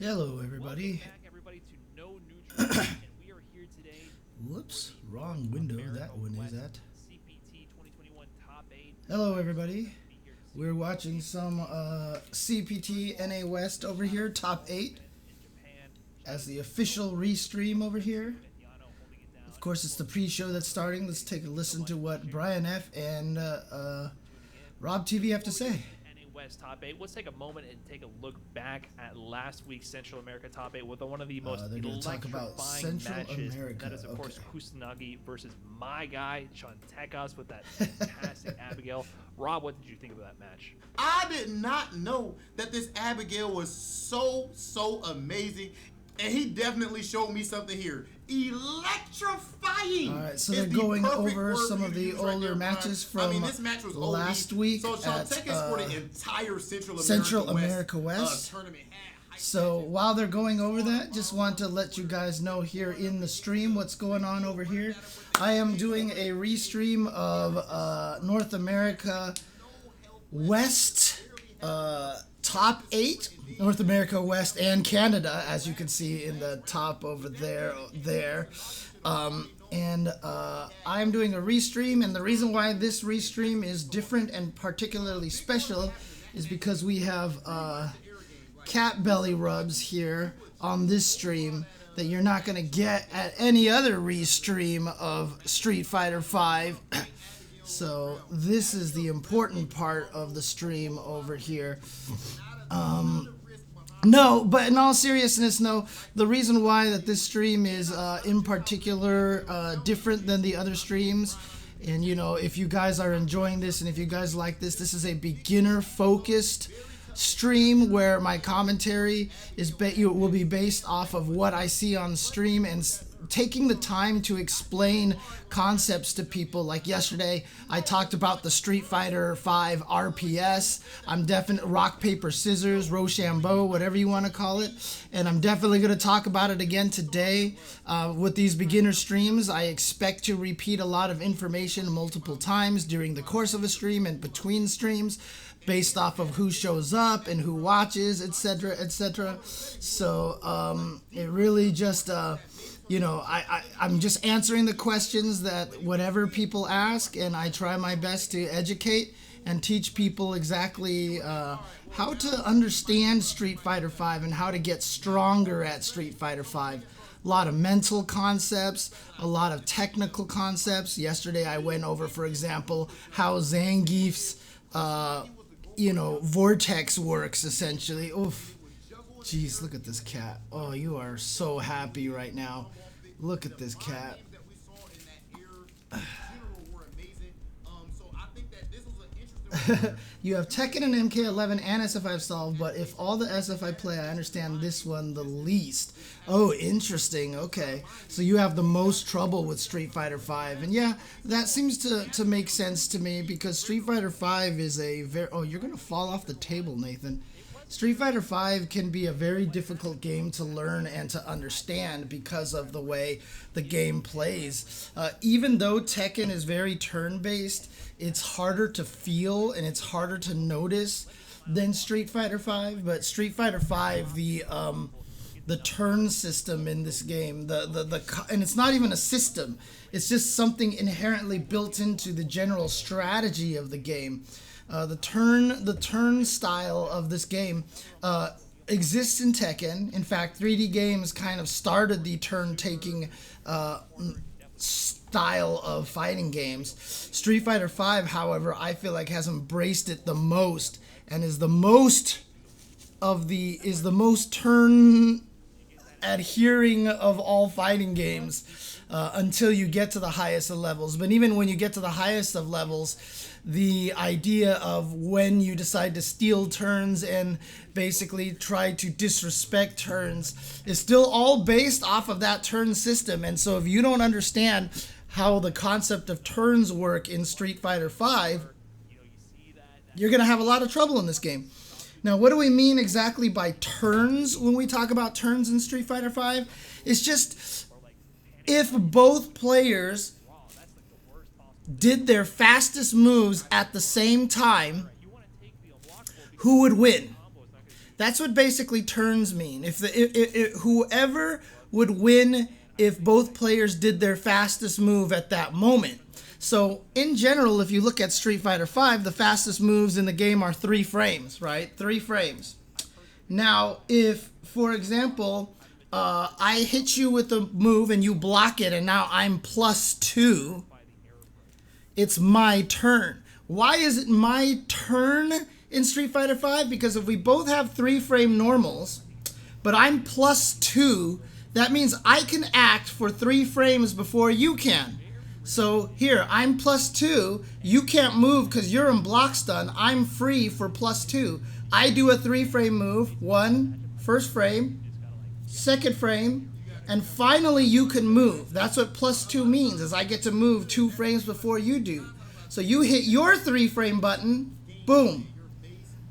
Hello, everybody. Whoops, wrong window. That one is at. Hello, everybody. We're watching some CPT NA West over here, top 8, as the official Restream over here. Of course, it's the pre-show that's starting. Let's take a listen to what Brian F. and Rob TV have to say. West top 8. Let's take a moment and take a look back at last week's Central America top 8 with one of the most electrifying matches. That is, of course, Kusanagi versus my guy, Chantekas, with that fantastic Abigail. Rob, what did you think of that match? I did not know that this Abigail was so amazing. And he definitely showed me something here. Electrifying! Alright, so they're going over some of the older matches from this match was last week so at for the entire Central America West. Tournament. So while they're going over that, just want to let you guys know here in the stream what's going on over here. I am doing a restream of North America West top 8, North America West and Canada, as you can see in the top over there. I'm doing a restream, and the reason why this restream is different and particularly special is because we have cat belly rubs here on this stream that you're not going to get at any other restream of Street Fighter V. So this is the important part of the stream over here. No, but in all seriousness, no. The reason why that this stream is in particular different than the other streams, and you know, if you guys are enjoying this and if you guys like this, this is a beginner-focused stream where my commentary is will be based off of what I see on stream and taking the time to explain concepts to people. Like yesterday, I talked about the Street Fighter V RPS. I'm definitely rock, paper, scissors, Rochambeau, whatever you want to call it. And I'm definitely going to talk about it again today with these beginner streams. I expect to repeat a lot of information multiple times during the course of a stream and between streams, based off of who shows up and who watches, etc., etc. So it really just you know, I'm just answering the questions that whatever people ask, and I try my best to educate and teach people exactly how to understand Street Fighter V and how to get stronger at Street Fighter V. A lot of mental concepts, a lot of technical concepts. Yesterday I went over, for example, how Zangief's vortex works, essentially. Oof. Jeez, look at this cat. Oh, you are so happy right now. Look at this cat. You have Tekken and MK11 and SF5 solved, but if all the SF I play, I understand this one the least. Oh, interesting. Okay. So you have the most trouble with Street Fighter V. And yeah, that seems to make sense to me, because Street Fighter V is a very... Oh, you're going to fall off the table, Nathan. Street Fighter V can be a very difficult game to learn and to understand because of the way the game plays. Even though Tekken is very turn-based, it's harder to feel and it's harder to notice than Street Fighter V. But Street Fighter V, the turn system in this game, and it's not even a system, it's just something inherently built into the general strategy of the game. The turn style of this game exists in Tekken. In fact, 3D Games kind of started the turn-taking style of fighting games. Street Fighter V, however, I feel like has embraced it the most and is the most turn adhering of all fighting games until you get to the highest of levels. But even when you get to the highest of levels, the idea of when you decide to steal turns and basically try to disrespect turns is still all based off of that turn system. And so if you don't understand how the concept of turns work in Street Fighter V, you're going to have a lot of trouble in this game. Now, what do we mean exactly by turns when we talk about turns in Street Fighter V? It's just if both players did their fastest moves at the same time, who would win? That's what basically turns mean. If whoever would win if both players did their fastest move at that moment. So in general, if you look at Street Fighter V, the fastest moves in the game are 3 frames, right? 3 frames. Now, if, for example, I hit you with a move and you block it and now I'm +2, it's my turn. Why is it my turn in Street Fighter V? Because if we both have 3 frame normals, but I'm +2, that means I can act for 3 frames before you can. So here, I'm +2, you can't move because you're in block stun, I'm free for +2. I do a 3 frame move, 1, first frame, second frame, and finally you can move. That's what +2 means, is I get to move 2 frames before you do. So you hit your 3 frame button, boom.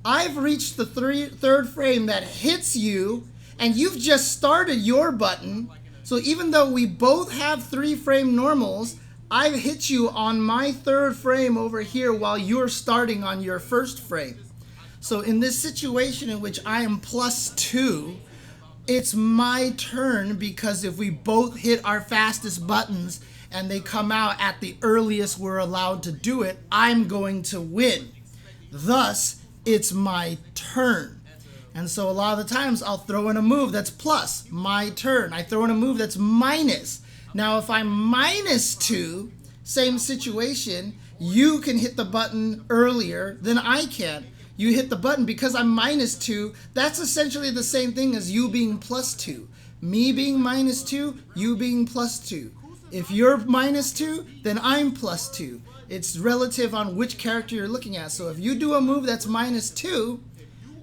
I've reached the third frame that hits you, and you've just started your button. So even though we both have 3 frame normals, I've hit you on my 3rd frame over here while you're starting on your 1st frame. So in this situation in which I am +2, it's my turn, because if we both hit our fastest buttons and they come out at the earliest we're allowed to do it, I'm going to win. Thus, it's my turn. And so a lot of the times I'll throw in a move that's plus, my turn. I throw in a move that's minus. Now if I'm -2, same situation, you can hit the button earlier than I can. You hit the button because I'm -2, that's essentially the same thing as you being +2. Me being -2, you being +2. If you're -2, then I'm +2. It's relative on which character you're looking at. So if you do a move that's -2,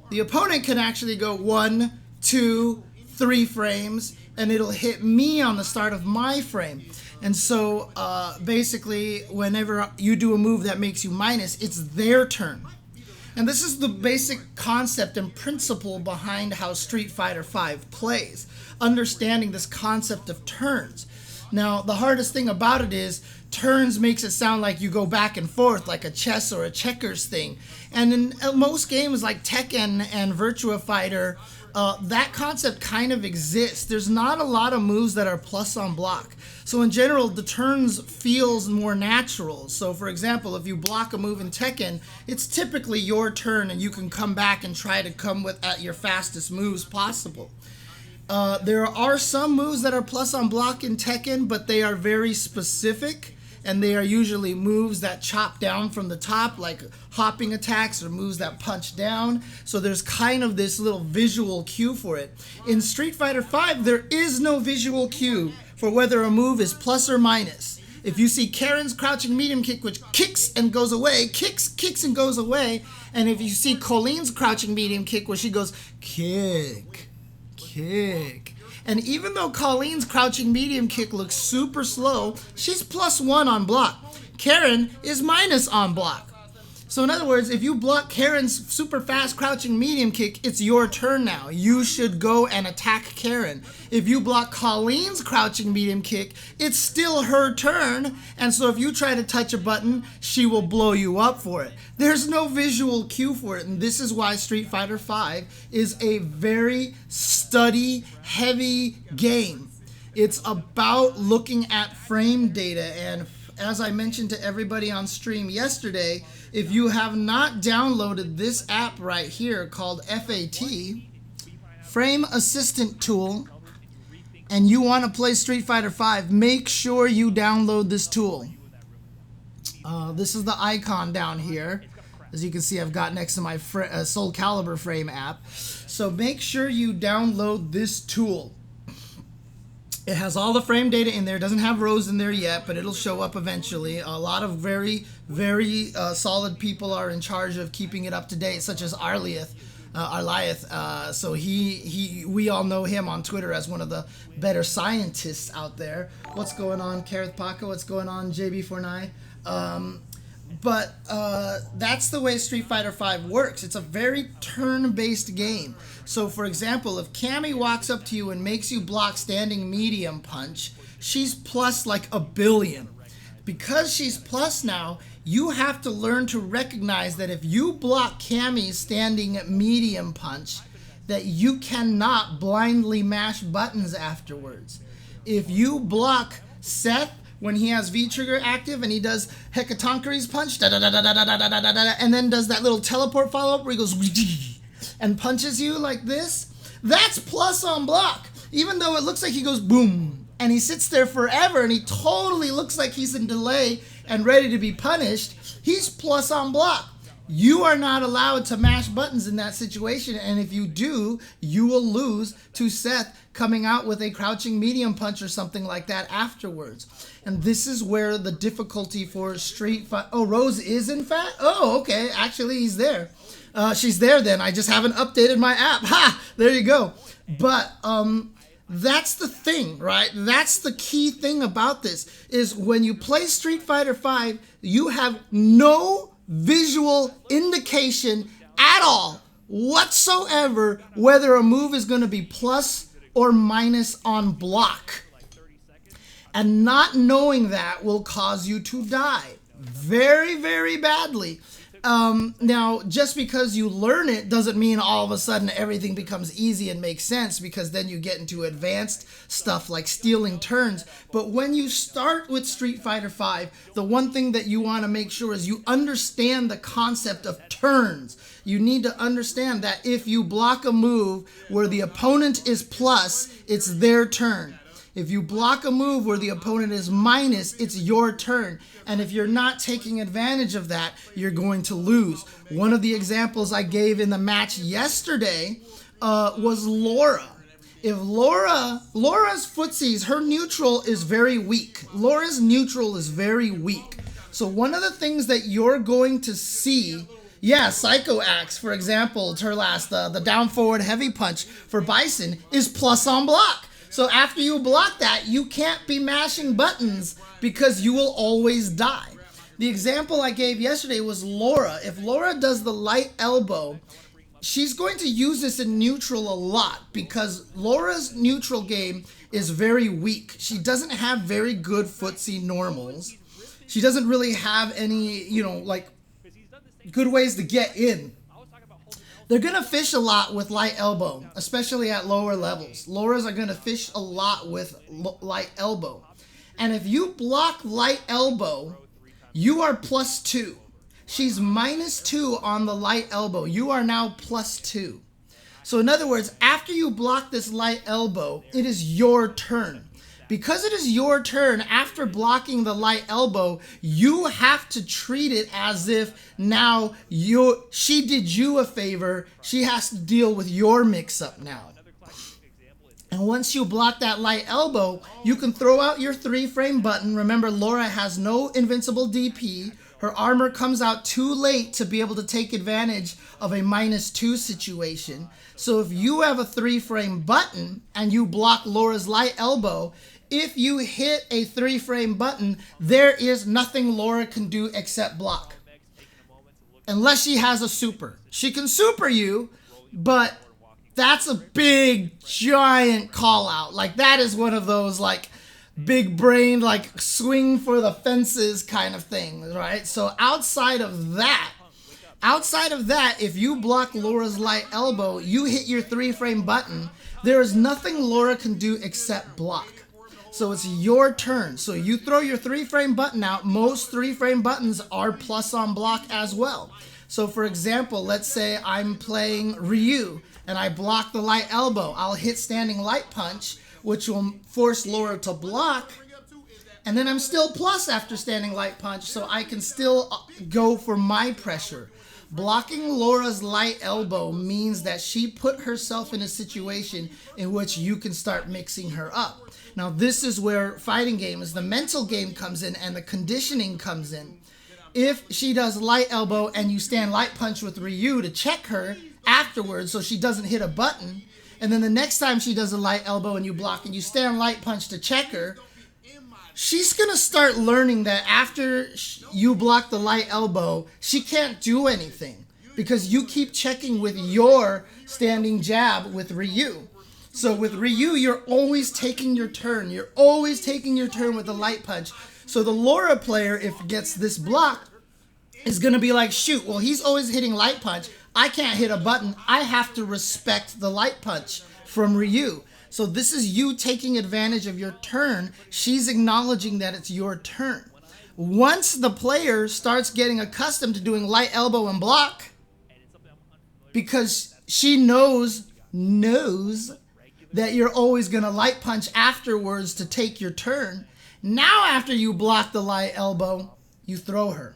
the opponent can actually go 1, 2, 3 frames, and it'll hit me on the start of my frame. And so basically, whenever you do a move that makes you minus, it's their turn. And this is the basic concept and principle behind how Street Fighter V plays, understanding this concept of turns. Now, the hardest thing about it is turns makes it sound like you go back and forth like a chess or a checkers thing. And in most games like Tekken and Virtua Fighter, that concept kind of exists. There's not a lot of moves that are plus on block. So in general, the turns feels more natural. So for example, if you block a move in Tekken, it's typically your turn and you can come back and try to come with at your fastest moves possible. There are some moves that are plus on block in Tekken, but they are very specific, and they are usually moves that chop down from the top, like hopping attacks or moves that punch down. So there's kind of this little visual cue for it. In Street Fighter V, there is no visual cue for whether a move is plus or minus. If you see Karen's crouching medium kick, which kicks and goes away, kicks and goes away, and if you see Colleen's crouching medium kick, where she goes kick, and even though Colleen's crouching medium kick looks super slow, she's +1 on block. Karen is minus on block. So in other words, if you block Karen's super fast crouching medium kick, it's your turn now. You should go and attack Karen. If you block Colleen's crouching medium kick, it's still her turn. And so if you try to touch a button, she will blow you up for it. There's no visual cue for it. And this is why Street Fighter V is a very study-heavy game. It's about looking at frame data. And as I mentioned to everybody on stream yesterday, if you have not downloaded this app right here called FAT, Frame Assistant Tool, and you want to play Street Fighter V, make sure you download this tool. This is the icon down here. As you can see, I've got next to my Soul Calibur Frame app. So make sure you download this tool. It has all the frame data in there. It doesn't have rows in there yet, but it'll show up eventually. A lot of very solid people are in charge of keeping it up to date, such as Arlieth. So we all know him on Twitter as one of the better scientists out there. What's going on, Kareth Paka? What's going on, JB49? But that's the way Street Fighter V works. It's a very turn-based game. So for example, if Cammy walks up to you and makes you block standing medium punch, she's plus like 1 billion. Because she's plus now, you have to learn to recognize that if you block Cammy's standing medium punch, that you cannot blindly mash buttons afterwards. If you block Seth when he has V-trigger active and he does Hecatonkari's punch, and then does that little teleport follow-up where he goes and punches you like this, that's plus on block. Even though it looks like he goes boom, and he sits there forever, and he totally looks like he's in delay and ready to be punished, he's plus on block. You are not allowed to mash buttons in that situation, and if you do, you will lose to Seth coming out with a crouching medium punch or something like that afterwards. And this is where the difficulty for Street Fighter... Oh, Rose is in fact? Oh, okay. Actually, he's there. She's there then. I just haven't updated my app. Ha! There you go. But that's the thing, right? That's the key thing about this, is when you play Street Fighter V, you have no visual indication at all whatsoever whether a move is going to be plus or minus on block. And not knowing that will cause you to die very, very badly. Now, just because you learn it doesn't mean all of a sudden everything becomes easy and makes sense, because then you get into advanced stuff like stealing turns. But when you start with Street Fighter V, the one thing that you want to make sure is you understand the concept of turns. You need to understand that if you block a move where the opponent is plus, it's their turn. If you block a move where the opponent is minus, it's your turn. And if you're not taking advantage of that, you're going to lose. One of the examples I gave in the match yesterday was Laura. If Laura's footsies, her neutral is very weak. Laura's neutral is very weak. So one of the things that you're going to see, yeah, Psycho Axe, for example, Turlas, the down forward heavy punch for Bison is plus on block. So after you block that, you can't be mashing buttons because you will always die. The example I gave yesterday was Laura. If Laura does the light elbow, she's going to use this in neutral a lot because Laura's neutral game is very weak. She doesn't have very good footsie normals. She doesn't really have any, like good ways to get in. They're going to fish a lot with light elbow, especially at lower levels. Laura's are going to fish a lot with light elbow. And if you block light elbow, you are +2. She's -2 on the light elbow. You are now +2. So in other words, after you block this light elbow, it is your turn. Because it is your turn, after blocking the light elbow, you have to treat it as if now she did you a favor. She has to deal with your mix-up now. And once you block that light elbow, you can throw out your 3-frame button. Remember, Laura has no invincible DP. Her armor comes out too late to be able to take advantage of a -2 situation. So if you have a 3-frame button and you block Laura's light elbow, if you hit a 3-frame button, there is nothing Laura can do except block. Unless she has a super. She can super you, but that's a big, giant call out. Like, that is one of those, like, big brain, like, swing for the fences kind of thing, right? So outside of that, if you block Laura's light elbow, you hit your 3-frame button, there is nothing Laura can do except block. So it's your turn. So you throw your 3-frame button out. Most 3-frame buttons are plus on block as well. So for example, let's say I'm playing Ryu and I block the light elbow. I'll hit standing light punch, which will force Laura to block. And then I'm still plus after standing light punch, so I can still go for my pressure. Blocking Laura's light elbow means that she put herself in a situation in which you can start mixing her up. Now, this is where fighting games, the mental game comes in and the conditioning comes in. If she does light elbow and you stand light punch with Ryu to check her afterwards so she doesn't hit a button, and then the next time she does a light elbow and you block and you stand light punch to check her, she's going to start learning that after you block the light elbow, she can't do anything because you keep checking with your standing jab with Ryu. So with Ryu, you're always taking your turn. You're always taking your turn with the light punch. So the Laura player, if it gets this block, is going to be like, shoot, well, he's always hitting light punch. I can't hit a button. I have to respect the light punch from Ryu. So this is you taking advantage of your turn. She's acknowledging that it's your turn. Once the player starts getting accustomed to doing light elbow and block, because she knows that you're always going to light punch afterwards to take your turn. Now after you block the light elbow, you throw her.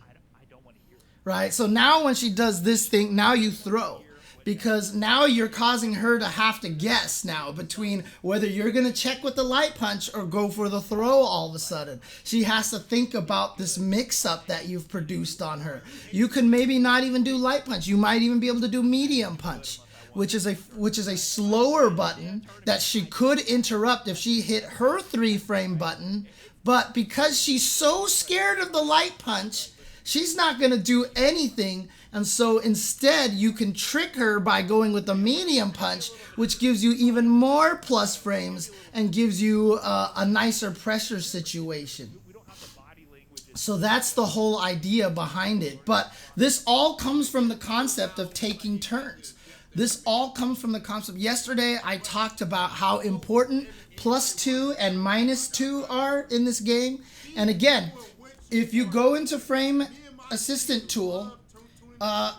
Right? So now when she does this thing, now you throw. Because now you're causing her to have to guess now between whether you're going to check with the light punch or go for the throw all of a sudden. She has to think about this mix-up that you've produced on her. You can maybe not even do light punch. You might even be able to do medium punch, which is a slower button that she could interrupt if she hit her 3-frame button. But because she's so scared of the light punch, she's not going to do anything. And so instead, you can trick her by going with the medium punch, which gives you even more plus frames and gives you a nicer pressure situation. So that's the whole idea behind it. But this all comes from the concept of taking turns. This all comes from the concept. Yesterday, I talked about how important +2 and -2 are in this game. And again, if you go into Frame Assistant tool,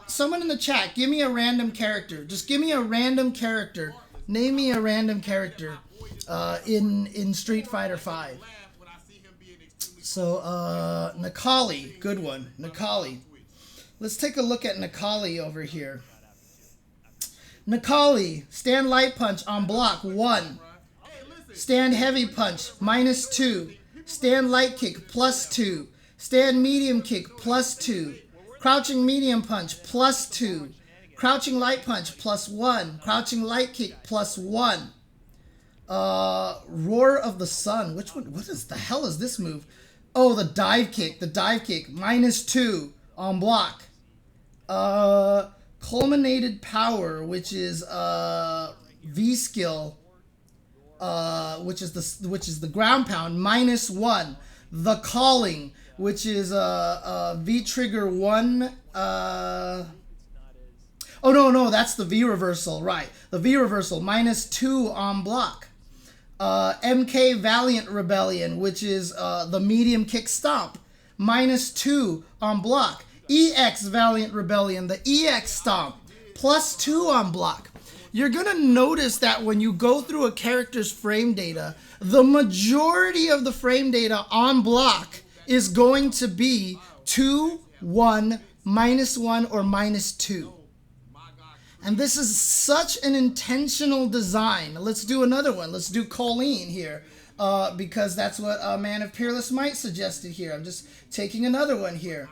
someone in the chat, give me a random character. Just give me a random character. Name me a random character in Street Fighter V. So, Nikali, good one. Nikali. Let's take a look at Nikali over here. Nikali, stand light punch on block, 1. Stand heavy punch, -2. Stand light kick, +2. Stand medium kick, +2. Crouching medium punch, +2. Crouching light punch, +1. Crouching light kick, +1. Roar of the Sun. Which one? What is the hell is this move? Oh, the dive kick. The dive kick, -2 on block. Culminated Power, which is V skill, which is the ground pound, -1. The Calling, which is V trigger 1. Oh no, that's the V reversal, right? The V reversal, -2 on block. MK Valiant Rebellion, which is the medium kick stomp, -2 on block. EX Valiant Rebellion, the EX stomp, +2 on block. You're going to notice that when you go through a character's frame data, the majority of the frame data on block is going to be 2, 1, -1, or -2. And this is such an intentional design. Let's do another one. Let's do Colleen here, because that's what Man of Peerless Might suggested here. I'm just taking another one here.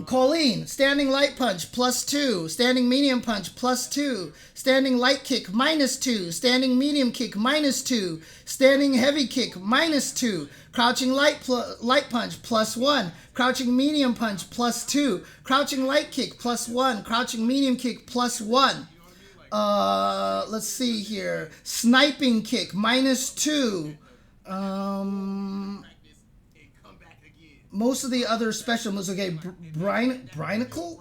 Colleen, standing light punch, +2. Standing medium punch, +2. Standing light kick, -2. Standing medium kick, -2. Standing heavy kick, -2. Crouching light punch, +1. Crouching medium punch, +2. Crouching light kick, +1. Crouching medium kick, +1. Let's see here. Sniping kick, -2. Most of the other special moves, okay, Brinacle?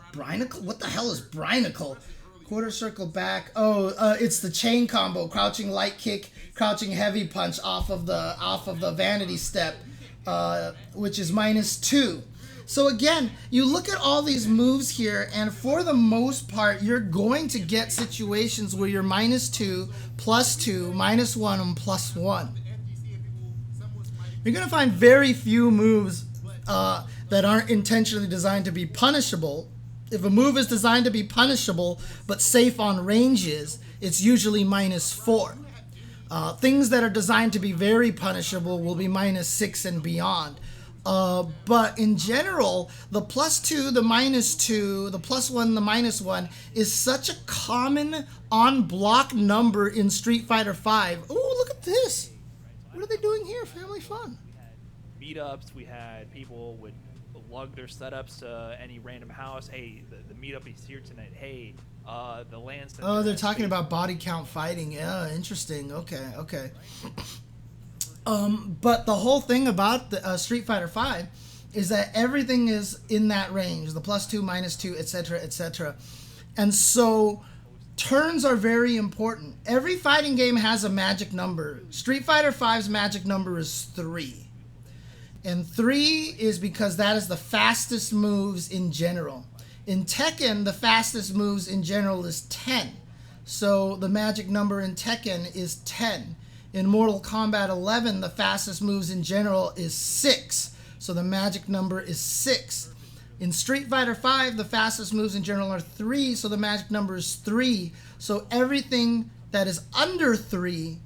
What the hell is Brinacle? Quarter circle back. Oh, it's the chain combo. Crouching light kick, crouching heavy punch off of the vanity step, which is -2. So again, you look at all these moves here, and for the most part, you're going to get situations where you're -2, +2, -1, and +1. You're going to find very few moves that aren't intentionally designed to be punishable. If a move is designed to be punishable but safe on ranges, it's usually -4. Things that are designed to be very punishable will be -6 and beyond. But in general, the +2, the -2, the +1, the -1 is such a common on-block number in Street Fighter V. Oh, look at this. What are they doing here? Family fun. Meetups, we had people would lug their setups to any random house. Hey, the meetup is here tonight. Hey, the land center. Oh, they're talking about body count fighting. Yeah, interesting. Okay. But the whole thing about the Street Fighter V is that everything is in that range, the +2, -2, etc., etc. And so turns are very important. Every fighting game has a magic number. Street Fighter V's magic number is 3. And 3 is because that is the fastest moves in general. In Tekken, the fastest moves in general is 10. So the magic number in Tekken is 10. In Mortal Kombat 11, the fastest moves in general is 6. So the magic number is 6. In Street Fighter V, the fastest moves in general are 3. So the magic number is 3. So everything that is under 3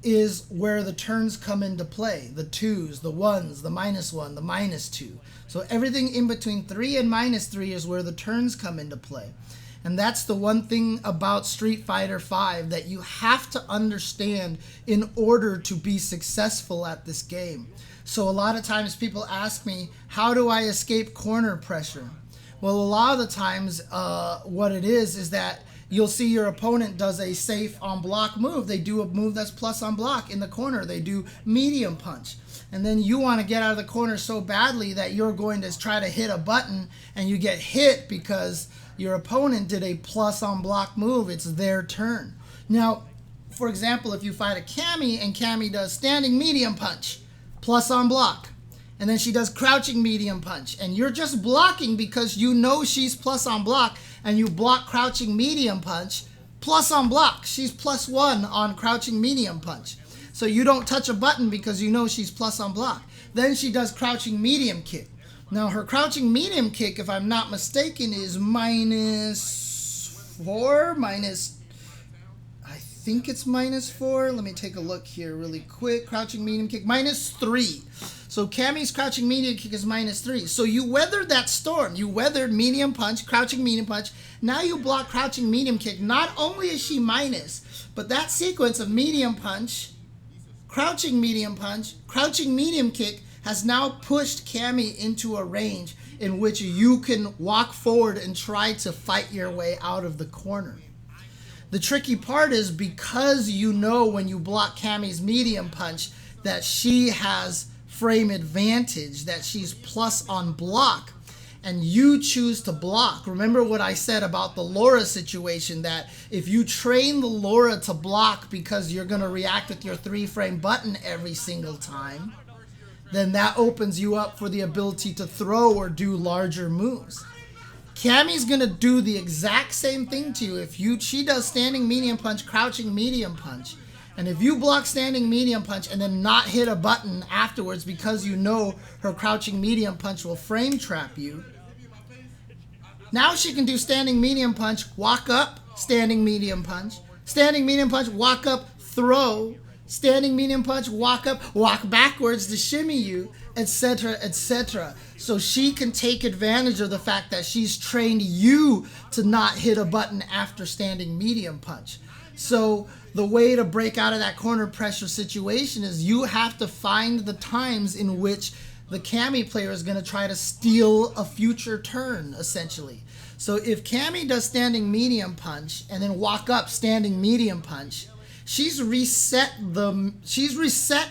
is where the turns come into play. The 2s, the 1s, the -1, the -2. So everything in between 3 and -3 is where the turns come into play. And that's the one thing about Street Fighter V that you have to understand in order to be successful at this game. So a lot of times people ask me, how do I escape corner pressure? Well, a lot of the times what it is that you'll see your opponent does a safe on block move. They do a move that's plus on block in the corner. They do medium punch. And then you want to get out of the corner so badly that you're going to try to hit a button and you get hit because your opponent did a plus on block move. It's their turn. Now, for example, if you fight a Cammy and Cammy does standing medium punch, plus on block, and then she does crouching medium punch, and you're just blocking because you know she's plus on block, and you block crouching medium punch, plus on block. She's +1 on crouching medium punch. So you don't touch a button because you know she's plus on block. Then she does crouching medium kick. Now her crouching medium kick, if I'm not mistaken, is -4, I think it's -4. Let me take a look here really quick. Crouching medium kick, -3. So Cammy's crouching medium kick is -3. So you weathered that storm. You weathered medium punch, crouching medium punch. Now you block crouching medium kick. Not only is she minus, but that sequence of medium punch, crouching medium punch, crouching medium kick has now pushed Cammy into a range in which you can walk forward and try to fight your way out of the corner. The tricky part is because you know when you block Cammy's medium punch that she has frame advantage, that she's plus on block, and you choose to block. Remember what I said about the Laura situation, that if you train the Laura to block because you're going to react with your 3-frame button every single time, then that opens you up for the ability to throw or do larger moves. Cammy's going to do the exact same thing to you. If she does standing medium punch, crouching medium punch, and if you block standing medium punch and then not hit a button afterwards because you know her crouching medium punch will frame trap you, now she can do standing medium punch, walk up, standing medium punch, walk up, throw, standing medium punch, walk up, walk backwards to shimmy you, etc., etc. So she can take advantage of the fact that she's trained you to not hit a button after standing medium punch. So the way to break out of that corner pressure situation is you have to find the times in which the Cammy player is going to try to steal a future turn, essentially. So if Cammy does standing medium punch and then walk up standing medium punch, she's reset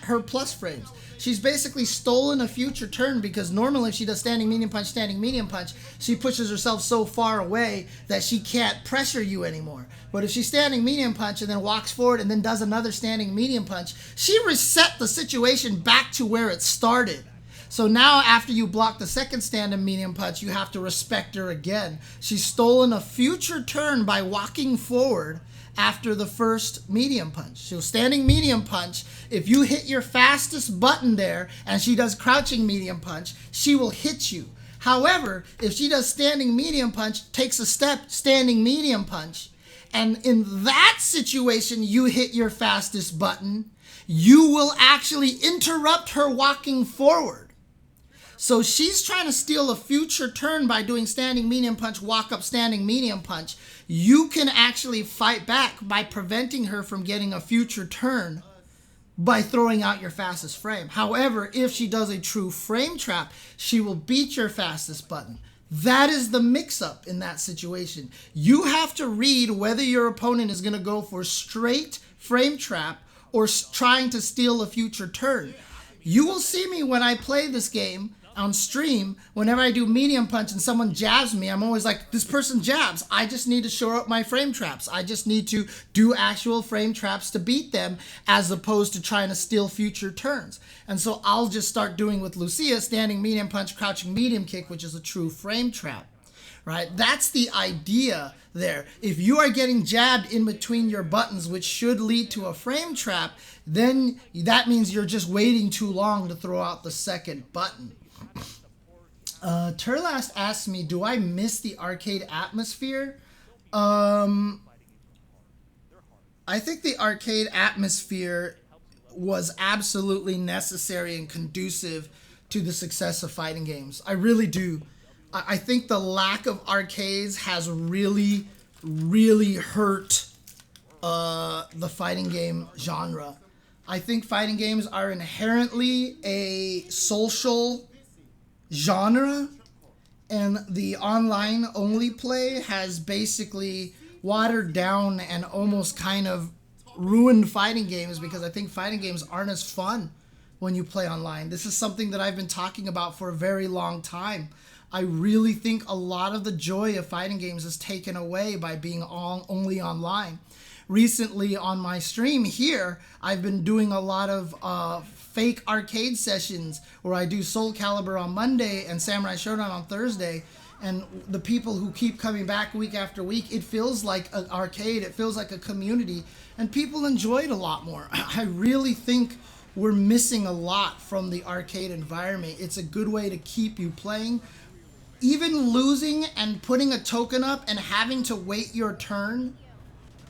her plus frames. She's basically stolen a future turn because normally if she does standing medium punch, she pushes herself so far away that she can't pressure you anymore. But if she's standing medium punch and then walks forward and then does another standing medium punch, she reset the situation back to where it started. So now after you block the second standing medium punch, you have to respect her again. She's stolen a future turn by walking forward after the first medium punch. So standing medium punch, if you hit your fastest button there and she does crouching medium punch, she will hit you. However, if she does standing medium punch, takes a step, standing medium punch, and in that situation you hit your fastest button, you will actually interrupt her walking forward. So she's trying to steal a future turn by doing standing medium punch, walk up, standing medium punch. You can actually fight back by preventing her from getting a future turn by throwing out your fastest frame. However, if she does a true frame trap, she will beat your fastest button. That is the mix-up in that situation. You have to read whether your opponent is going to go for straight frame trap or trying to steal a future turn. You will see me when I play this game on stream, whenever I do medium punch and someone jabs me, I'm always like, this person jabs. I just need to shore up my frame traps. I just need to do actual frame traps to beat them, as opposed to trying to steal future turns. And so I'll just start doing with Lucia, standing medium punch, crouching medium kick, which is a true frame trap. Right? That's the idea there. If you are getting jabbed in between your buttons, which should lead to a frame trap, then that means you're just waiting too long to throw out the second button. Turlast asked me, do I miss the arcade atmosphere? I think the arcade atmosphere was absolutely necessary and conducive to the success of fighting games. I really do. I think the lack of arcades has really, really hurt the fighting game genre. I think fighting games are inherently a social genre, and the online only play has basically watered down and almost kind of ruined fighting games, because I think fighting games aren't as fun when you play online. This is something that I've been talking about for a very long time. I really think a lot of the joy of fighting games is taken away by being only online. Recently on my stream here, I've been doing a lot of fake arcade sessions where I do Soul Calibur on Monday and Samurai Shodown on Thursday, and the people who keep coming back week after week, it feels like an arcade, it feels like a community, and people enjoy it a lot more. I really think we're missing a lot from the arcade environment. It's a good way to keep you playing. Even losing and putting a token up and having to wait your turn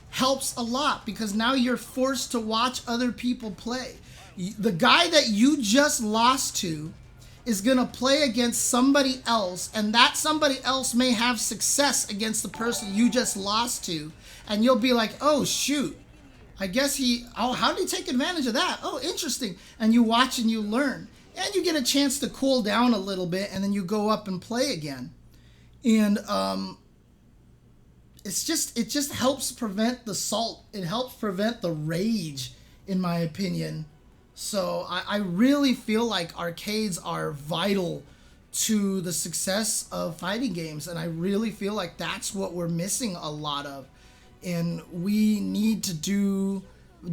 helps a lot, because now you're forced to watch other people play. The guy that you just lost to is going to play against somebody else, and that somebody else may have success against the person you just lost to, and you'll be like, oh shoot, I guess how did he take advantage of that? Oh, interesting. And you watch and you learn. And you get a chance to cool down a little bit, and then you go up and play again. And it just helps prevent the salt. It helps prevent the rage, in my opinion. So I really feel like arcades are vital to the success of fighting games, and I really feel like that's what we're missing a lot of. And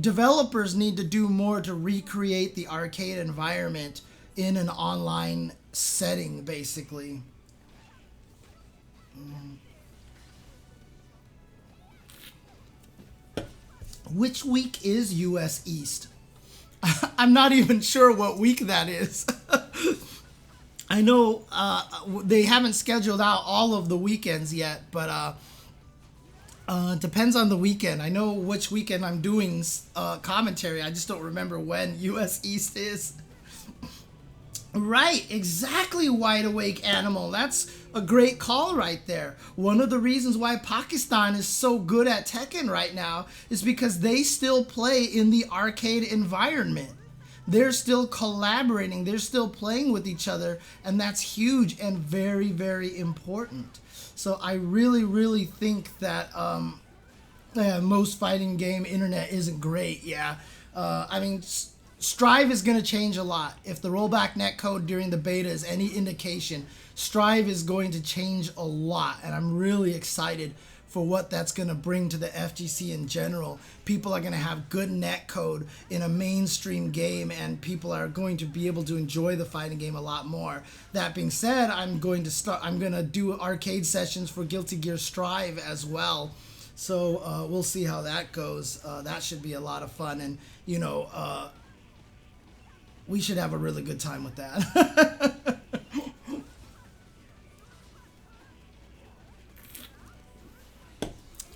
developers need to do more to recreate the arcade environment in an online setting, basically. Which week is US East? I'm not even sure what week that is. I know they haven't scheduled out all of the weekends yet, but it depends on the weekend. I know which weekend I'm doing commentary. I just don't remember when US East is. Right, exactly, Wide Awake Animal. That's a great call right there. One of the reasons why Pakistan is so good at Tekken right now is because they still play in the arcade environment. They're still collaborating, they're still playing with each other, and that's huge and very, very important. So I really, really think that most fighting game internet isn't great, yeah. I mean, Strive is going to change a lot. If the rollback netcode during the beta is any indication, Strive is going to change a lot, and I'm really excited for what that's going to bring to the FGC in general. People are going to have good netcode in a mainstream game, and people are going to be able to enjoy the fighting game a lot more. That being said, I'm going to do arcade sessions for Guilty Gear Strive as well. So we'll see how that goes. That should be a lot of fun, and you know, we should have a really good time with that.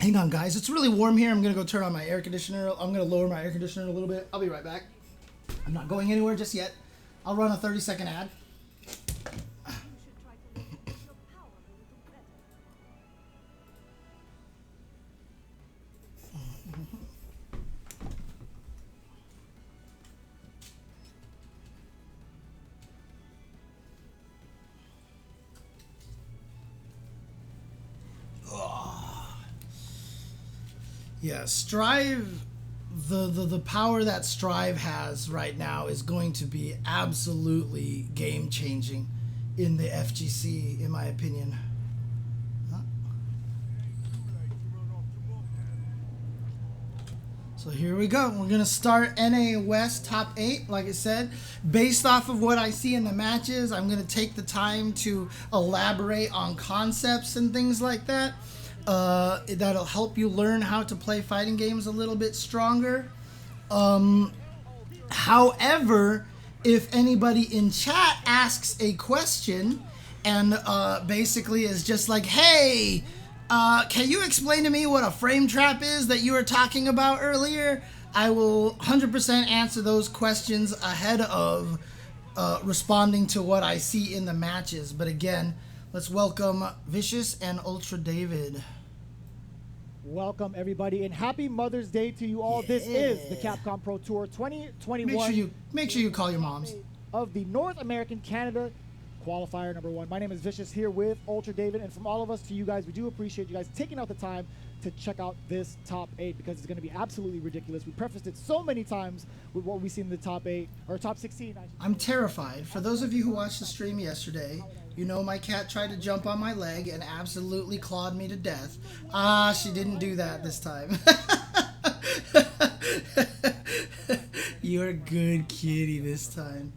Hang on, guys. It's really warm here. I'm going to go turn on my air conditioner. I'm going to lower my air conditioner a little bit. I'll be right back. I'm not going anywhere just yet. I'll run a 30-second ad. Yeah, Strive, the power that Strive has right now is going to be absolutely game-changing. in the FGC, in my opinion. So here we go. We're going to start NA West top 8, like I said. Based off of what I see in the matches, I'm going to take the time to elaborate on concepts and things like that. That'll help you learn how to play fighting games a little bit stronger. However, if anybody in chat asks a question and basically is just like, hey, can you explain to me what a frame trap is that you were talking about earlier? I will 100% answer those questions ahead of responding to what I see in the matches. But again, let's welcome Vicious and Ultra David. Welcome everybody, and happy Mother's Day to you all. Yeah. This is the Capcom Pro Tour 2021. Make sure you call your moms. Of the North American Canada qualifier number 1. My name is Vicious here with Ultra David, and from all of us to you guys, we do appreciate you guys taking out the time to check out this top 8 because it's going to be absolutely ridiculous. We prefaced it so many times with what we see in the top 8 or top 16. I'm terrified. For those of you who watched the stream yesterday, you know my cat tried to jump on my leg and absolutely clawed me to death. She didn't do that this time. You're a good kitty this time.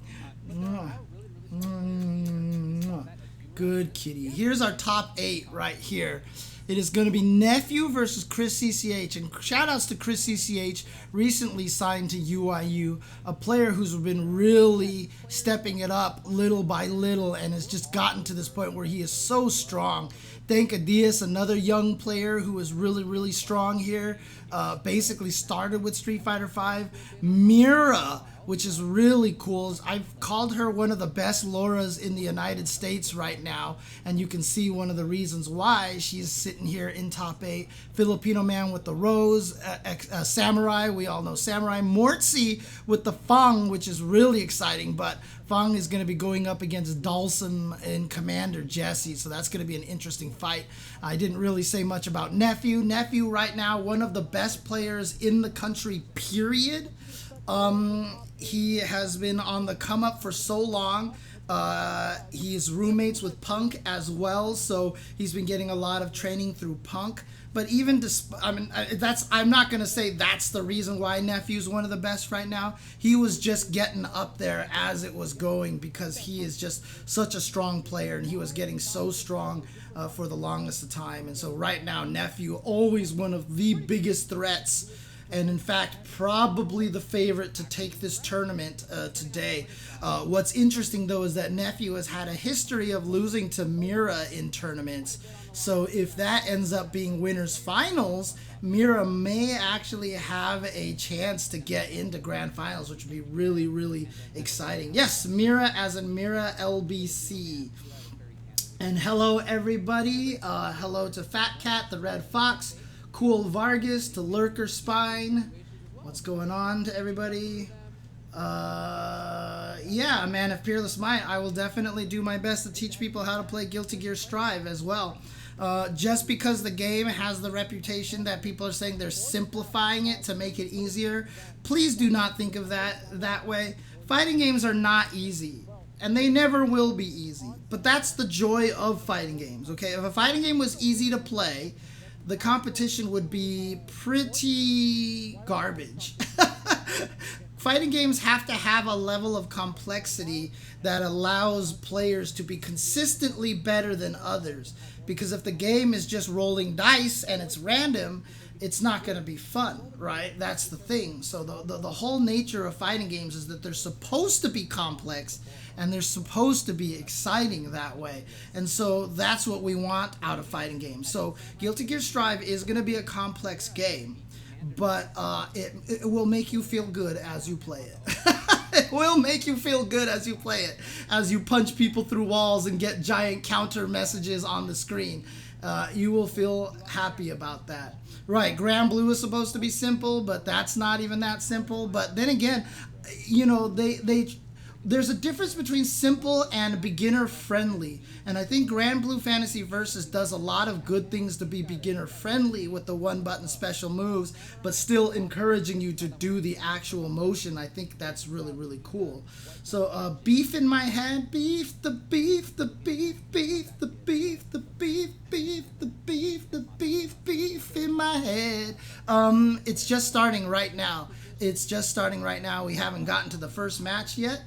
Good kitty. Here's our top 8 right here. It is going to be Nephew versus Chris CCH. And shout outs to Chris CCH, recently signed to UIU, a player who's been really stepping it up little by little and has just gotten to this point where he is so strong. Thank Adias, another young player who is really, really strong here. Basically started with Street Fighter V. Mira, which is really cool. I've called her one of the best Lauras in the United States right now, and you can see one of the reasons why she's sitting here in top 8. Filipino man with the Rose, Samurai, we all know Samurai. Mortzi with the Fang, which is really exciting, but Fang is going to be going up against Dalsum and CmdrJesse, so that's going to be an interesting fight. I didn't really say much about Nephew. Nephew right now, one of the best players in the country, period. He has been on the come up for so long. He's roommates with Punk as well, so he's been getting a lot of training through Punk. But even I'm not gonna say that's the reason why Nephew's one of the best right now. He was just getting up there as it was going because he is just such a strong player, and he was getting so strong for the longest of time. And so right now, Nephew, always one of the biggest threats. And in fact, probably the favorite to take this tournament today. What's interesting, though, is that Nephew has had a history of losing to Mira in tournaments. So if that ends up being winners finals, Mira may actually have a chance to get into grand finals, which would be really, really exciting. Yes, Mira as in Mira LBC. And hello, everybody. Hello to Fat Cat, the Red Fox, Cool Vargas, to Lurker Spine. What's going on to everybody? Yeah, man of Fearless Might, I will definitely do my best to teach people how to play Guilty Gear Strive as well. Just because the game has the reputation that people are saying they're simplifying it to make it easier, please do not think of that way. Fighting games are not easy, and they never will be easy. But that's the joy of fighting games, okay? If a fighting game was easy to play, the competition would be pretty garbage. Fighting games have to have a level of complexity that allows players to be consistently better than others. Because if the game is just rolling dice and it's random, it's not going to be fun, right? That's the thing. So the whole nature of fighting games is that they're supposed to be complex and they're supposed to be exciting that way. And so that's what we want out of fighting games. So Guilty Gear Strive is going to be a complex game, but it will make you feel good as you play it. It will make you feel good as you play it, as you punch people through walls and get giant counter messages on the screen. You will feel happy about that. Right, Grand Blue is supposed to be simple, but that's not even that simple. But then again, you know, there's a difference between simple and beginner friendly. And I think Grand Blue Fantasy Versus does a lot of good things to be beginner friendly with the one button special moves, but still encouraging you to do the actual motion. I think that's really, really cool. So beef in my head, beef, the It's just starting right now. It's just starting right now. We haven't gotten to the first match yet.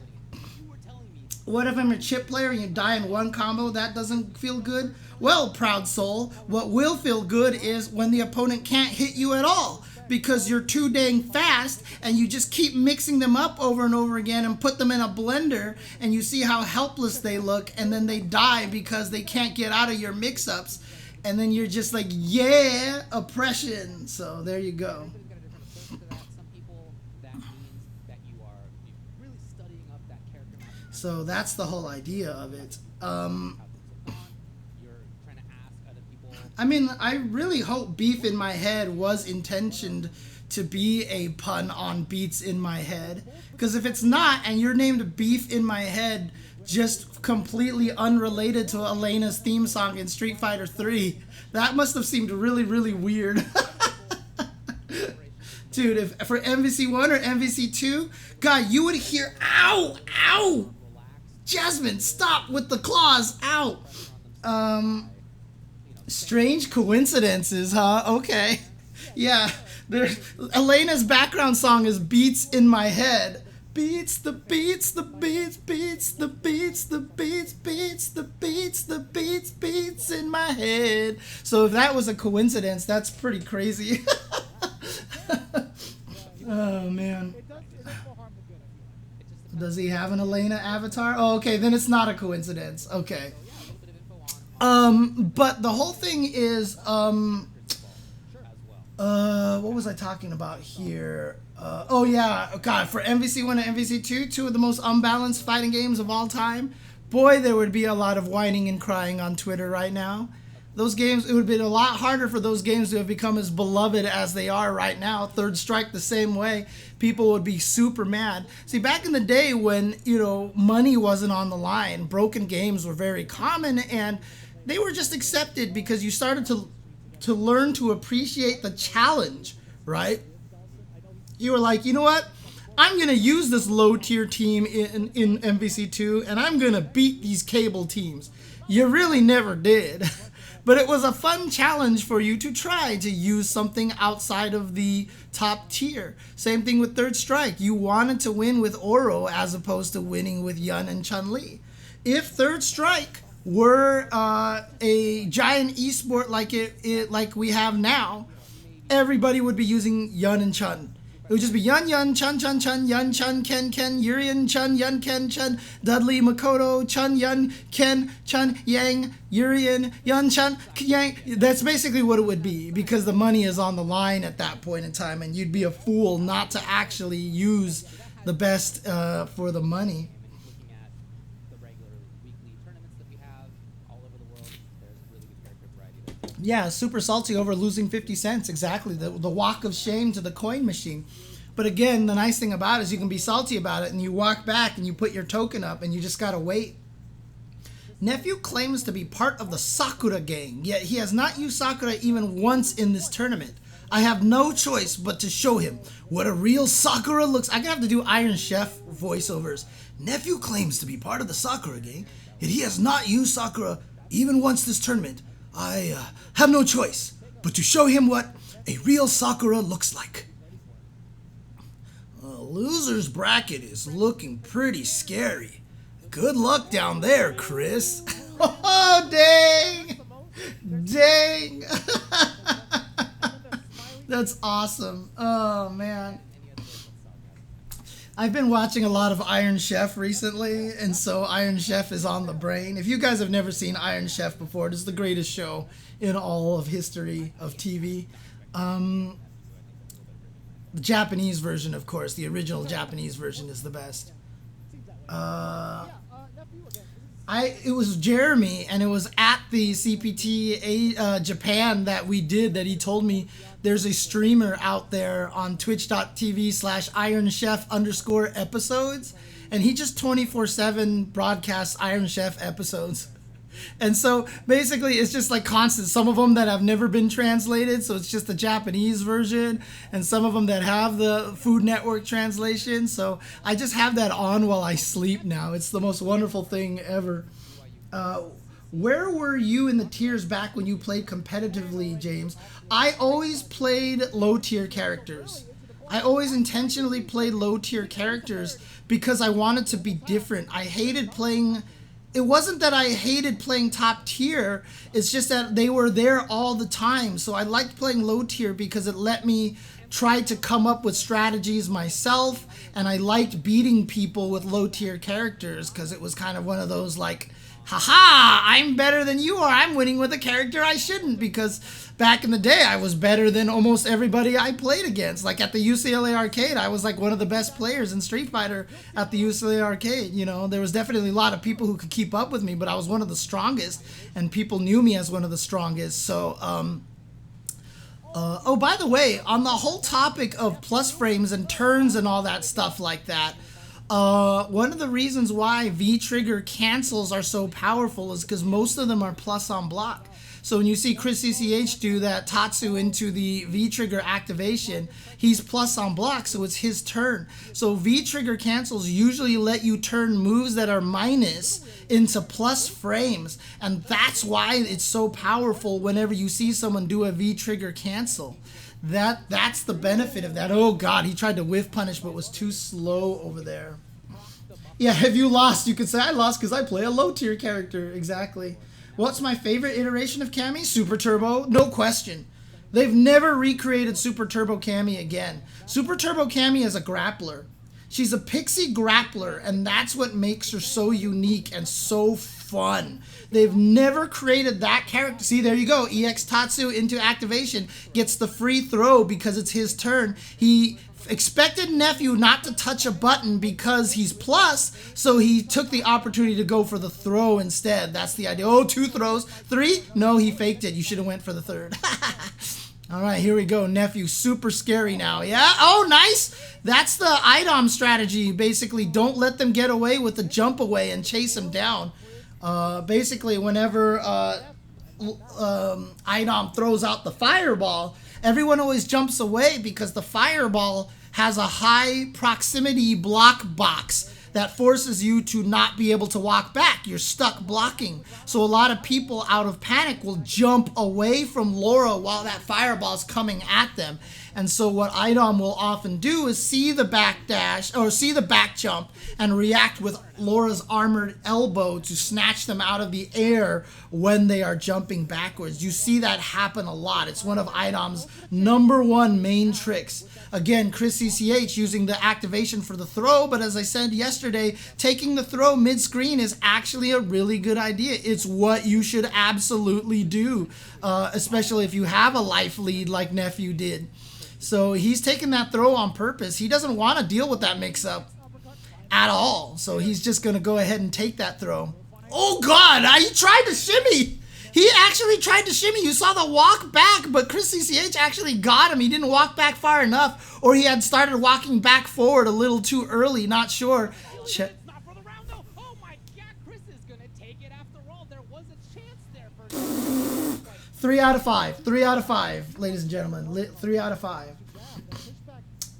What if I'm a chip player and you die in one combo? That doesn't feel good? Well, proud soul, what will feel good is when the opponent can't hit you at all because you're too dang fast and you just keep mixing them up over and over again and put them in a blender and you see how helpless they look and then they die because they can't get out of your mix-ups and then you're just like, yeah, oppression. So there you go. So that's the whole idea of it. I mean, I really hope Beef in My Head was intentioned to be a pun on Beats in My Head. Because if it's not, and you're named Beef in My Head, just completely unrelated to Elena's theme song in Street Fighter 3, that must have seemed really, really weird. Dude, if for MVC1 or MVC2, God, you would hear, ow, ow! Jasmine, stop with the claws, ow! Strange coincidences, huh? Okay. Yeah, Elena's background song is Beats in My Head. Beats, the beats, the beats, beats, the beats, the beats, beats, the beats, the beats, beats in my head. So if that was a coincidence, that's pretty crazy. Oh, man. Does he have an Elena avatar? Oh, okay, then it's not a coincidence. Okay. But the whole thing is, what was I talking about here? Oh yeah, God, for MVC1 and MVC2, two of the most unbalanced fighting games of all time, boy, there would be a lot of whining and crying on Twitter right now. Those games, it would have been a lot harder for those games to have become as beloved as they are right now. Third Strike the same way. People would be super mad. See, back in the day when, you know, money wasn't on the line, broken games were very common and they were just accepted because you started to learn to appreciate the challenge, right? You were like, you know what? I'm going to use this low-tier team in MVC2, and I'm going to beat these cable teams. You really never did. But it was a fun challenge for you to try to use something outside of the top tier. Same thing with Third Strike. You wanted to win with Oro as opposed to winning with Yun and Chun-Li. If Third Strike were a giant esport like we have now, everybody would be using Yun and Chun. It would just be Yun Yun, Chun Chun Chun, Yun Chun, Ken Ken, Urian Chun, Yun Ken Chun, Dudley Makoto, Chun Yun, Ken, Chun, Yang, Urian, Yun Chun, Yang. That's basically what it would be because the money is on the line at that point in time and you'd be a fool not to actually use the best for the money. Yeah, super salty over losing 50 cents. Exactly. The walk of shame to the coin machine. But again, the nice thing about it is you can be salty about it and you walk back and you put your token up and you just gotta wait. Nephew claims to be part of the Sakura gang, yet he has not used Sakura even once in this tournament. I have no choice but to show him what a real Sakura looks. I'm gonna have to do Iron Chef voiceovers. Nephew claims to be part of the Sakura gang, yet he has not used Sakura even once this tournament. I have no choice but to show him what a real Sakura looks like. Loser's bracket is looking pretty scary. Good luck down there, Chris. Oh, dang! Dang! That's awesome. Oh, man. I've been watching a lot of Iron Chef recently, and so Iron Chef is on the brain. If you guys have never seen Iron Chef before, it is the greatest show in all of history of TV. The Japanese version, of course, the original Japanese version is the best. It was Jeremy, and it was at the CPT Japan that we did that he told me there's a streamer out there on twitch.tv/IronChef_episodes, and he just 24/7 broadcasts Iron Chef episodes. And so basically it's just like constant. Some of them that have never been translated, so it's just the Japanese version, and some of them that have the Food Network translation. So I just have that on while I sleep now. It's the most wonderful thing ever. Where were you in the tiers back when you played competitively, James? I always played low-tier characters. I always intentionally played low-tier characters because I wanted to be different. I hated playing... It wasn't that I hated playing top tier, it's just that they were there all the time. So I liked playing low tier because it let me try to come up with strategies myself, and I liked beating people with low tier characters because it was kind of one of those like, haha, I'm better than you are, I'm winning with a character I shouldn't, because back in the day I was better than almost everybody I played against. Like at the UCLA Arcade, I was like one of the best players in Street Fighter at the UCLA Arcade. You know, there was definitely a lot of people who could keep up with me, but I was one of the strongest, and people knew me as one of the strongest. So, oh, by the way, on the whole topic of plus frames and turns and all that stuff like that, one of the reasons why V-trigger cancels are so powerful is because most of them are plus on block. So when you see Chris CCH do that Tatsu into the V-trigger activation, he's plus on block, so it's his turn. So V-trigger cancels usually let you turn moves that are minus into plus frames, and that's why it's so powerful whenever you see someone do a V-trigger cancel. That's the benefit of that. Oh god, he tried to whiff punish but was too slow over there. Yeah, if you lost, you could say I lost because I play a low tier character. Exactly. What's my favorite iteration of Cammy? Super Turbo, no question. They've never recreated Super Turbo Cammy again. Super Turbo Cammy is a grappler. She's a pixie grappler, and that's what makes her so unique and so fun. They've never created that character. See, there you go. EX Tatsu into activation gets the free throw because it's his turn. He expected Nephew not to touch a button because he's plus, so he took the opportunity to go for the throw instead. That's the idea. Oh, 2 throws. 3? No, he faked it. You should have went for the 3rd. All right, here we go. Nephew, super scary now. Yeah? Oh, nice. That's the IDOM strategy. Basically, don't let them get away with the jump away and chase them down. Basically, whenever IDOM throws out the fireball, everyone always jumps away because the fireball has a high proximity block box that forces you to not be able to walk back. You're stuck blocking. So a lot of people out of panic will jump away from Laura while that fireball's coming at them. And so what IDOM will often do is see the back dash or see the back jump and react with Laura's armored elbow to snatch them out of the air when they are jumping backwards. You see that happen a lot. It's one of IDOM's #1 main tricks. Again, Chris CCH using the activation for the throw, but as I said yesterday, taking the throw mid-screen is actually a really good idea. It's what you should absolutely do, especially if you have a life lead like Nephew did. So he's taking that throw on purpose. He doesn't want to deal with that mix-up at all. So he's just going to go ahead and take that throw. Oh, God, he tried to shimmy. He actually tried to shimmy. You saw the walk back, but Chris CCH actually got him. He didn't walk back far enough, or he had started walking back forward a little too early. Not sure. Not for the round, though. Oh, my God, Chris is going to take it after all. There was a chance there for 3 out of 5. 3 out of 5, ladies and gentlemen. 3 out of 5.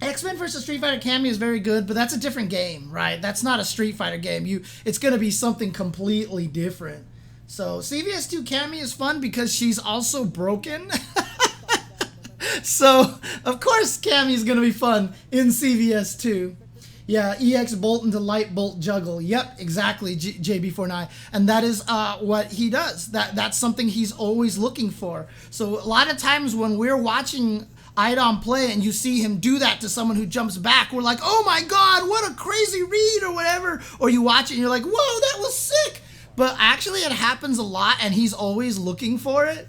X-Men vs. Street Fighter Cammy is very good, but that's a different game, right? That's not a Street Fighter game. It's going to be something completely different. So CVS2 Cammy is fun because she's also broken. So, of course, Cammy is going to be fun in CVS2. Yeah, EX Bolt into Light Bolt Juggle. Yep, exactly, JB49. And that is what he does. That's something he's always looking for. So a lot of times when we're watching IDOM play and you see him do that to someone who jumps back, we're like, oh my God, what a crazy read or whatever. Or you watch it and you're like, whoa, that was sick. But actually it happens a lot and he's always looking for it.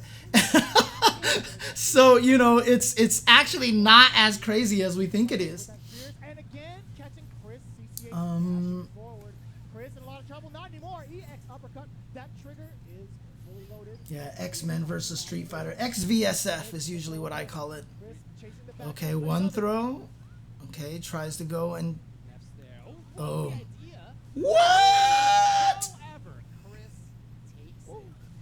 So, you know, it's actually not as crazy as we think it is. And again, catching Chris CCH forward. Chris in a lot of trouble. Not anymore. EX uppercut. That trigger is fully loaded. Yeah, X-Men versus Street Fighter. XVSF is usually what I call it. Okay, 1 throw. Okay, tries to go and... Oh. What?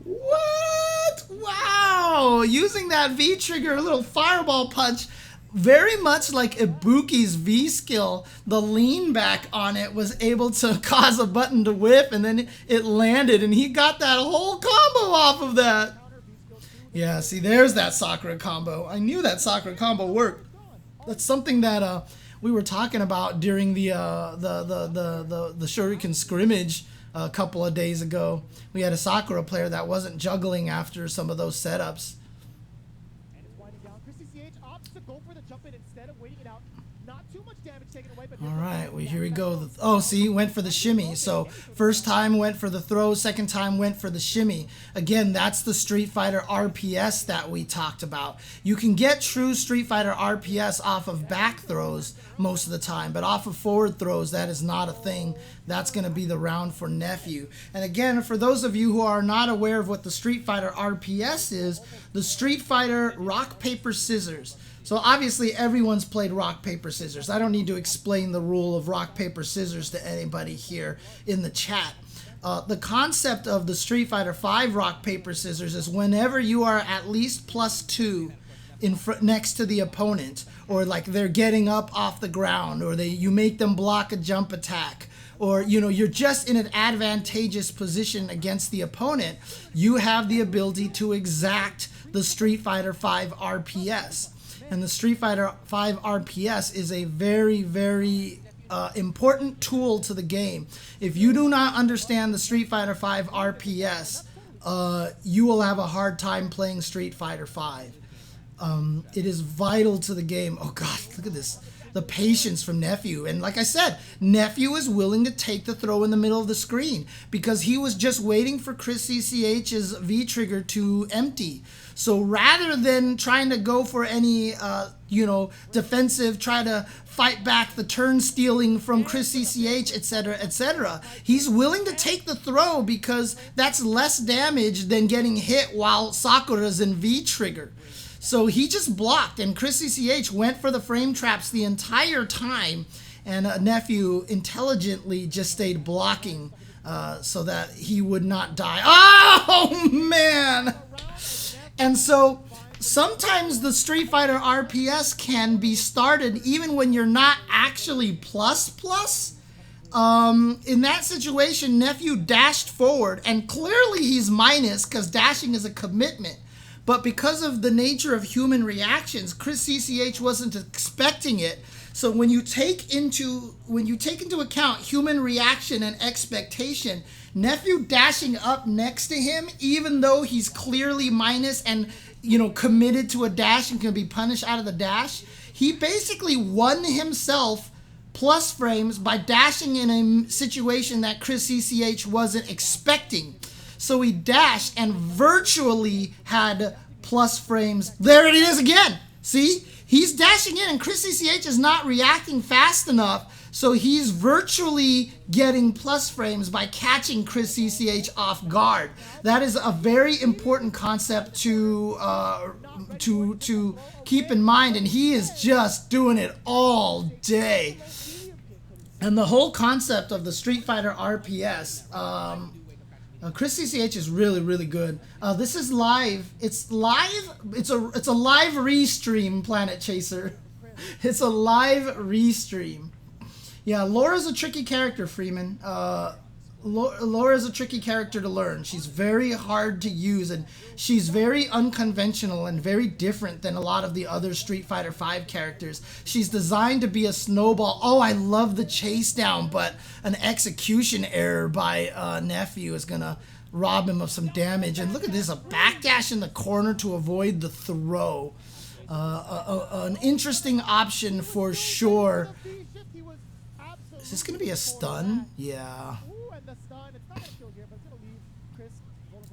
What? Wow! Using that V-trigger, a little fireball punch. very much like Ibuki's V skill, the lean back on it was able to cause a button to whip, and then it landed, and he got that whole combo off of that. Yeah, see, there's that Sakura combo. I knew that Sakura combo worked. That's something that we were talking about during the Shuriken scrimmage a couple of days ago. We had a Sakura player that wasn't juggling after some of those setups. All right, well, here we go. Oh, see, went for the shimmy. So first time went for the throw, second time went for the shimmy. Again, that's the Street Fighter RPS that we talked about. You can get true Street Fighter RPS off of back throws most of the time, but off of forward throws, that is not a thing. That's going to be the round for Nephew. And again, for those of you who are not aware of what the Street Fighter RPS is, the Street Fighter rock, paper, scissors. So obviously everyone's played rock, paper, scissors. I don't need to explain the rule of rock, paper, scissors to anybody here in the chat. The concept of the Street Fighter V rock, paper, scissors is whenever you are at least +2 next to the opponent, or like they're getting up off the ground, or you make them block a jump attack, or you're just in an advantageous position against the opponent, you have the ability to exact the Street Fighter V RPS. And the Street Fighter V RPS is a very, very important tool to the game. If you do not understand the Street Fighter V RPS, you will have a hard time playing Street Fighter V. It is vital to the game. Oh God, look at this. The patience from Nephew. And like I said, Nephew is willing to take the throw in the middle of the screen because he was just waiting for Chris CCH's V-trigger to empty. So rather than trying to go for any, defensive, try to fight back the turn stealing from Chris CCH, etc., he's willing to take the throw because that's less damage than getting hit while Sakura's in V-trigger. So he just blocked, and Chris CCH went for the frame traps the entire time, and Nephew intelligently just stayed blocking so that he would not die. Oh, man! And so sometimes the Street Fighter RPS can be started even when you're not actually plus. In that situation, Nephew dashed forward, and clearly he's minus because dashing is a commitment. But because of the nature of human reactions, Chris CCH wasn't expecting it. So when you take into account human reaction and expectation, Nephew dashing up next to him, even though he's clearly minus and committed to a dash and can be punished out of the dash, he basically won himself plus frames by dashing in a situation that Chris CCH wasn't expecting. So he dashed and virtually had plus frames. There it is again. See? He's dashing in and Chris CCH is not reacting fast enough. So he's virtually getting plus frames by catching Chris CCH off guard. That is a very important concept to keep in mind. And he is just doing it all day. And the whole concept of the Street Fighter RPS, Chris CCH is really, really good. This is live. It's live. It's a live restream, Planet Chaser. It's a live restream. Yeah, Laura's a tricky character, Freeman. Laura's a tricky character to learn. She's very hard to use, and she's very unconventional and very different than a lot of the other Street Fighter V characters. She's designed to be a snowball. Oh, I love the chase down, but an execution error by Nephew is going to rob him of some damage. And look at this, a backdash in the corner to avoid the throw. An interesting option for sure. Is this going to be a stun? Yeah.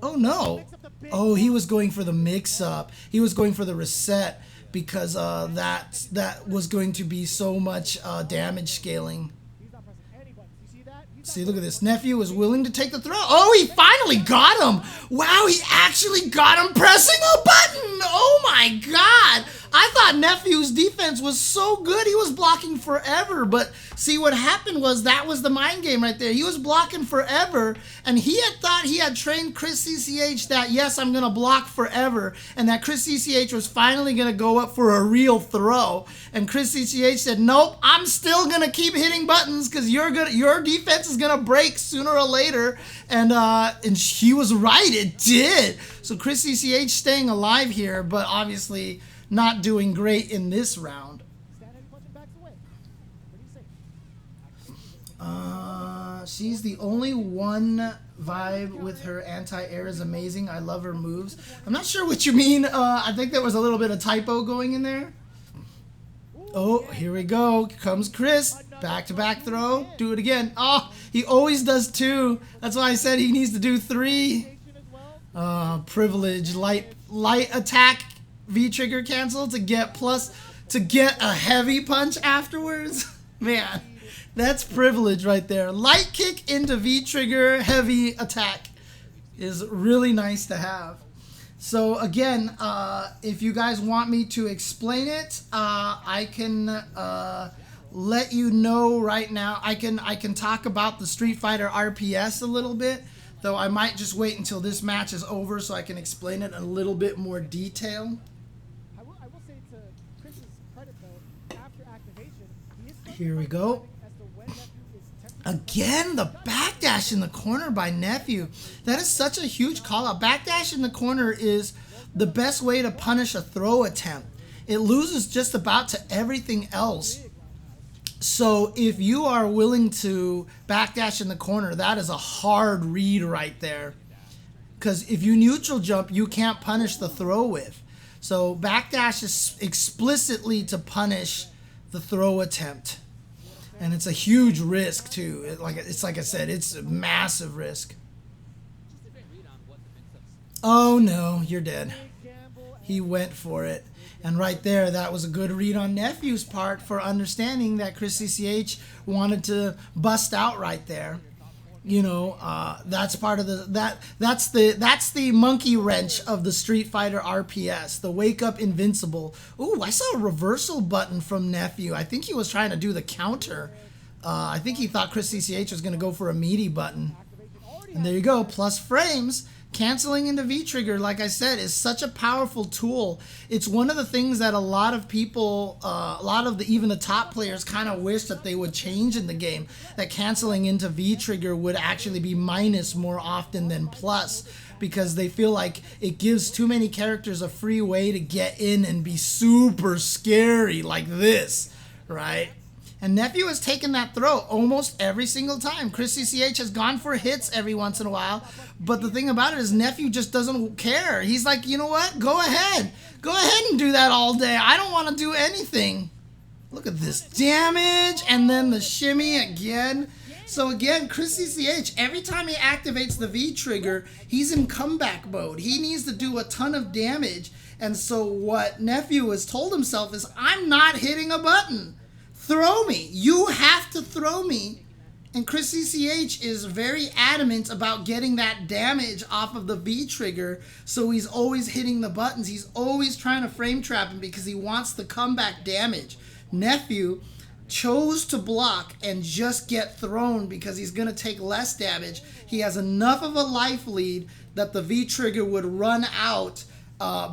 Oh no. Oh, he was going for the mix-up. He was going for the reset because that was going to be so much damage scaling. See, look at this. Nephew was willing to take the throw. Oh, he finally got him. Wow, he actually got him pressing a button. Oh my God. I thought Nephew's defense was so good. He was blocking forever. But see, what happened was that was the mind game right there. He was blocking forever, and he had thought he had trained Chris CCH that, yes, I'm going to block forever, and that Chris CCH was finally going to go up for a real throw. And Chris CCH said, nope, I'm still going to keep hitting buttons because your defense is going to break sooner or later. And he was right. It did. So Chris CCH staying alive here, but obviously not doing great in this round. She's the only one. Vibe with her anti-air is amazing. I love her moves. I'm not sure what you mean. I think there was a little bit of typo going in there. Oh, here we go. Comes Chris. Back-to-back throw. Do it again. Oh, he always does 2. That's why I said he needs to do 3. Privilege. Light attack. V-trigger cancel to get a heavy punch afterwards. Man, that's privilege right there. Light kick into V-trigger, heavy attack is really nice to have. So again, if you guys want me to explain it, I can let you know right now. I can talk about the Street Fighter RPS a little bit, though I might just wait until this match is over so I can explain it in a little bit more detail. I will say to Chris's credit though, after activation, he is here we go. Again, the backdash in the corner by Nephew. That is such a huge call out. Backdash in the corner is the best way to punish a throw attempt. It loses just about to everything else. So if you are willing to backdash in the corner, that is a hard read right there. Because if you neutral jump, you can't punish the throw with. So backdash is explicitly to punish the throw attempt. And it's a huge risk too. It's like I said, it's a massive risk. Oh no, you're dead. He went for it. And right there, that was a good read on Nephew's part for understanding that Chris CCH wanted to bust out right there. You know, that's part of that's the monkey wrench of the Street Fighter RPS, the wake up invincible. Ooh, I saw a reversal button from Nephew. I think he was trying to do the counter. I think he thought Chris CCH was going to go for a meaty button. And there you go, plus frames. Canceling into V-trigger, like I said, is such a powerful tool. It's one of the things that a lot of people, even the top players kind of wish that they would change in the game. That canceling into V-trigger would actually be minus more often than plus, because they feel like it gives too many characters a free way to get in and be super scary like this, right? And Nephew has taken that throw almost every single time. Chris CCH has gone for hits every once in a while. But the thing about it is Nephew just doesn't care. He's like, you know what? Go ahead. Go ahead and do that all day. I don't want to do anything. Look at this damage. And then the shimmy again. So again, Chris CCH, every time he activates the V-trigger, he's in comeback mode. He needs to do a ton of damage. And so what Nephew has told himself is, I'm not hitting a button. Throw me. You have to throw me. And Chris CCH is very adamant about getting that damage off of the V-trigger, so he's always hitting the buttons. He's always trying to frame trap him because he wants the comeback damage. Nephew chose to block and just get thrown because he's going to take less damage. He has enough of a life lead that the V-trigger would run out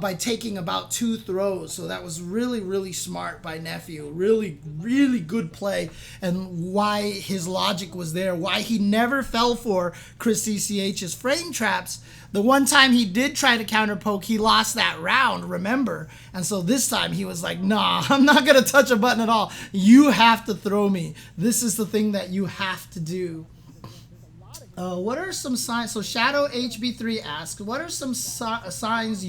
by taking about 2 throws. So that was really, really smart by Nephew. Really, really good play, and why his logic was there, why he never fell for Chris CCH's frame traps. The one time he did try to counter poke, he lost that round, remember? And so this time he was like, nah, I'm not going to touch a button at all. You have to throw me. This is the thing that you have to do. What are some signs? So Shadow HB3 asks, what are some signs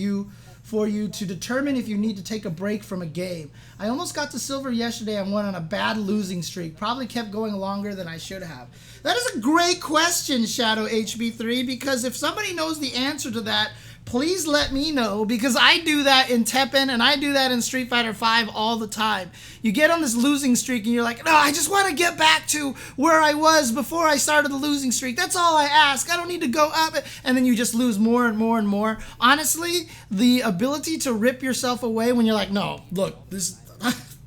for you to determine if you need to take a break from a game? I almost got to silver yesterday and went on a bad losing streak. Probably kept going longer than I should have. That is a great question, Shadow HB3, because if somebody knows the answer to that, please let me know, because I do that in Tekken and I do that in Street Fighter V all the time. You get on this losing streak and you're like, no, I just want to get back to where I was before I started the losing streak. That's all I ask. I don't need to go up. And then you just lose more and more and more. Honestly, the ability to rip yourself away when you're like, no, look, this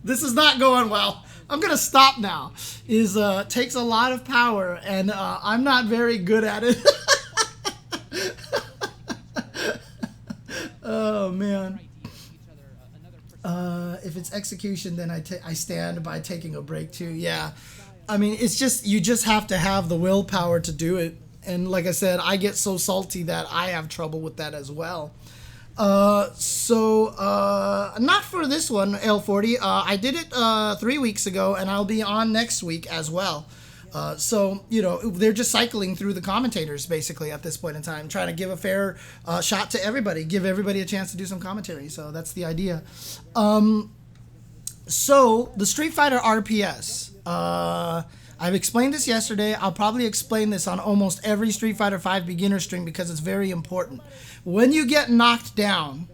is not going well, I'm gonna stop now, is takes a lot of power, and I'm not very good at it. Oh man. If it's execution, then I stand by taking a break too. Yeah, I mean, it's just, you just have to have the willpower to do it. And like I said, I get so salty that I have trouble with that as well. Not for this one, L40. I did it 3 weeks ago, and I'll be on next week as well. So, you know, they're just cycling through the commentators basically at this point in time, trying to give a fair shot to everybody, give everybody a chance to do some commentary. So that's the idea. So the Street Fighter RPS, I've explained this yesterday. I'll probably explain this on almost every Street Fighter V beginner stream because it's very important. When you get knocked down,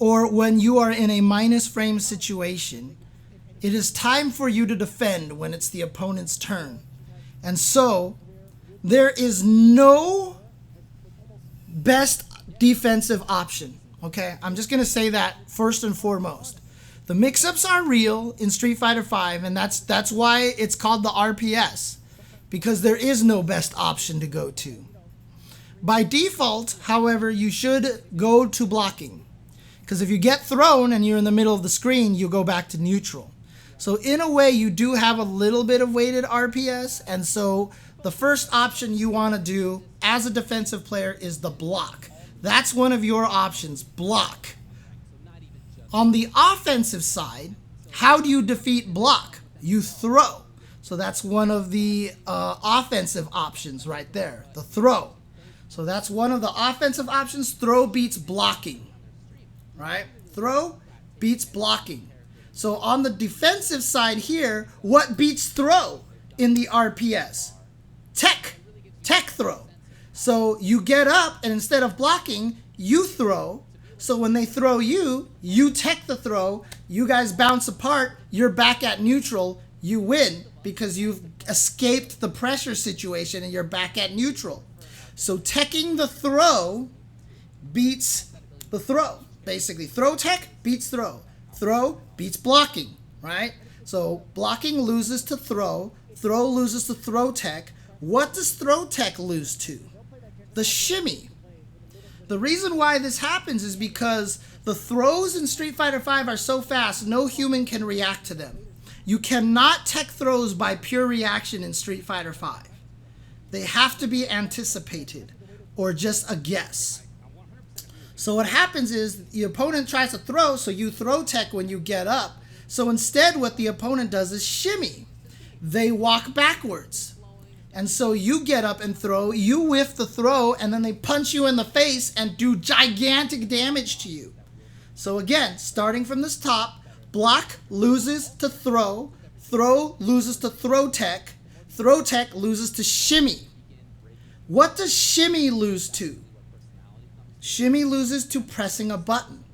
or when you are in a minus frame situation, it is time for you to defend when it's the opponent's turn. And so, there is no best defensive option, okay? I'm just going to say that first and foremost. The mix-ups are real in Street Fighter V, and that's why it's called the RPS, because there is no best option to go to. By default, however, you should go to blocking, because if you get thrown and you're in the middle of the screen, you go back to neutral. So in a way, you do have a little bit of weighted RPS, and so the first option you want to do as a defensive player is the block. That's one of your options, block. On the offensive side, how do you defeat block? You throw. So that's one of the offensive options right there, the throw. So that's one of the offensive options. Throw beats blocking, right? Throw beats blocking. So on the defensive side here, what beats throw in the RPS? Tech throw. So you get up, and instead of blocking, you throw. So when they throw you, you tech the throw, you guys bounce apart, you're back at neutral, you win because you've escaped the pressure situation and you're back at neutral. So teching the throw beats the throw. Basically, throw tech beats throw. Throw beats blocking, right? So blocking loses to throw loses to throw tech. What does throw tech lose to? The shimmy. The reason why this happens is because the throws in Street Fighter V are so fast, no human can react to them. You cannot tech throws by pure reaction in Street Fighter V. They have to be anticipated or just a guess. So what happens is the opponent tries to throw, so you throw tech when you get up. So instead what the opponent does is shimmy. They walk backwards. And so you get up and throw, you whiff the throw, and then they punch you in the face and do gigantic damage to you. So again, starting from this top, block loses to throw loses to throw tech loses to shimmy. What does shimmy lose to? Shimmy loses to pressing a button.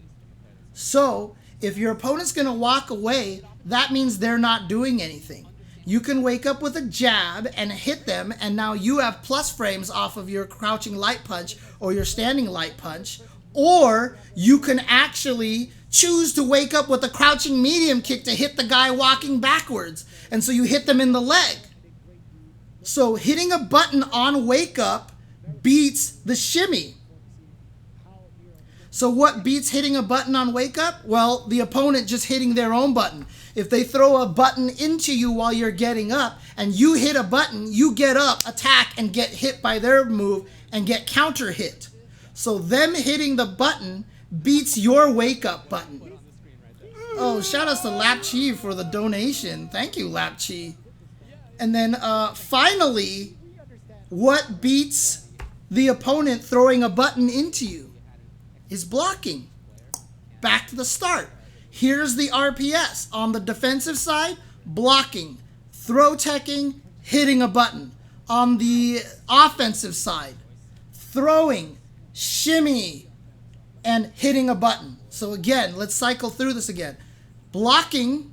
So if your opponent's going to walk away, that means they're not doing anything. You can wake up with a jab and hit them, and now you have plus frames off of your crouching light punch or your standing light punch. Or you can actually choose to wake up with a crouching medium kick to hit the guy walking backwards. And so you hit them in the leg. So hitting a button on wake up beats the shimmy. So what beats hitting a button on wake up? Well, the opponent just hitting their own button. If they throw a button into you while you're getting up and you hit a button, you get up, attack, and get hit by their move and get counter hit. So them hitting the button beats your wake up button. Oh, shout outs to Lapchi for the donation. Thank you, Lapchi. And then finally, what beats the opponent throwing a button into you is blocking. Back to the start. Here's the RPS. On the defensive side, blocking, throw teching, hitting a button. On the offensive side, throwing, shimmy, and hitting a button. So again, let's cycle through this again. Blocking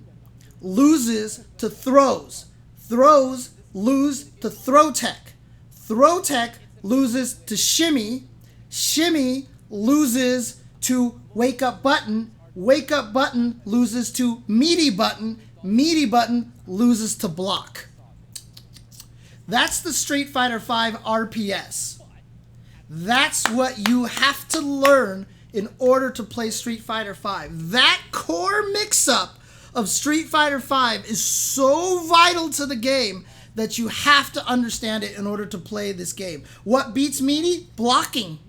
loses to throws. Throws lose to throw tech. Throw tech loses to shimmy. Shimmy loses to wake up button. Wake up button loses to meaty button. Meaty button loses to block. That's the Street Fighter V RPS. That's what you have to learn in order to play Street Fighter V. That core mix-up of Street Fighter V is so vital to the game that you have to understand it in order to play this game. What beats meaty? Blocking.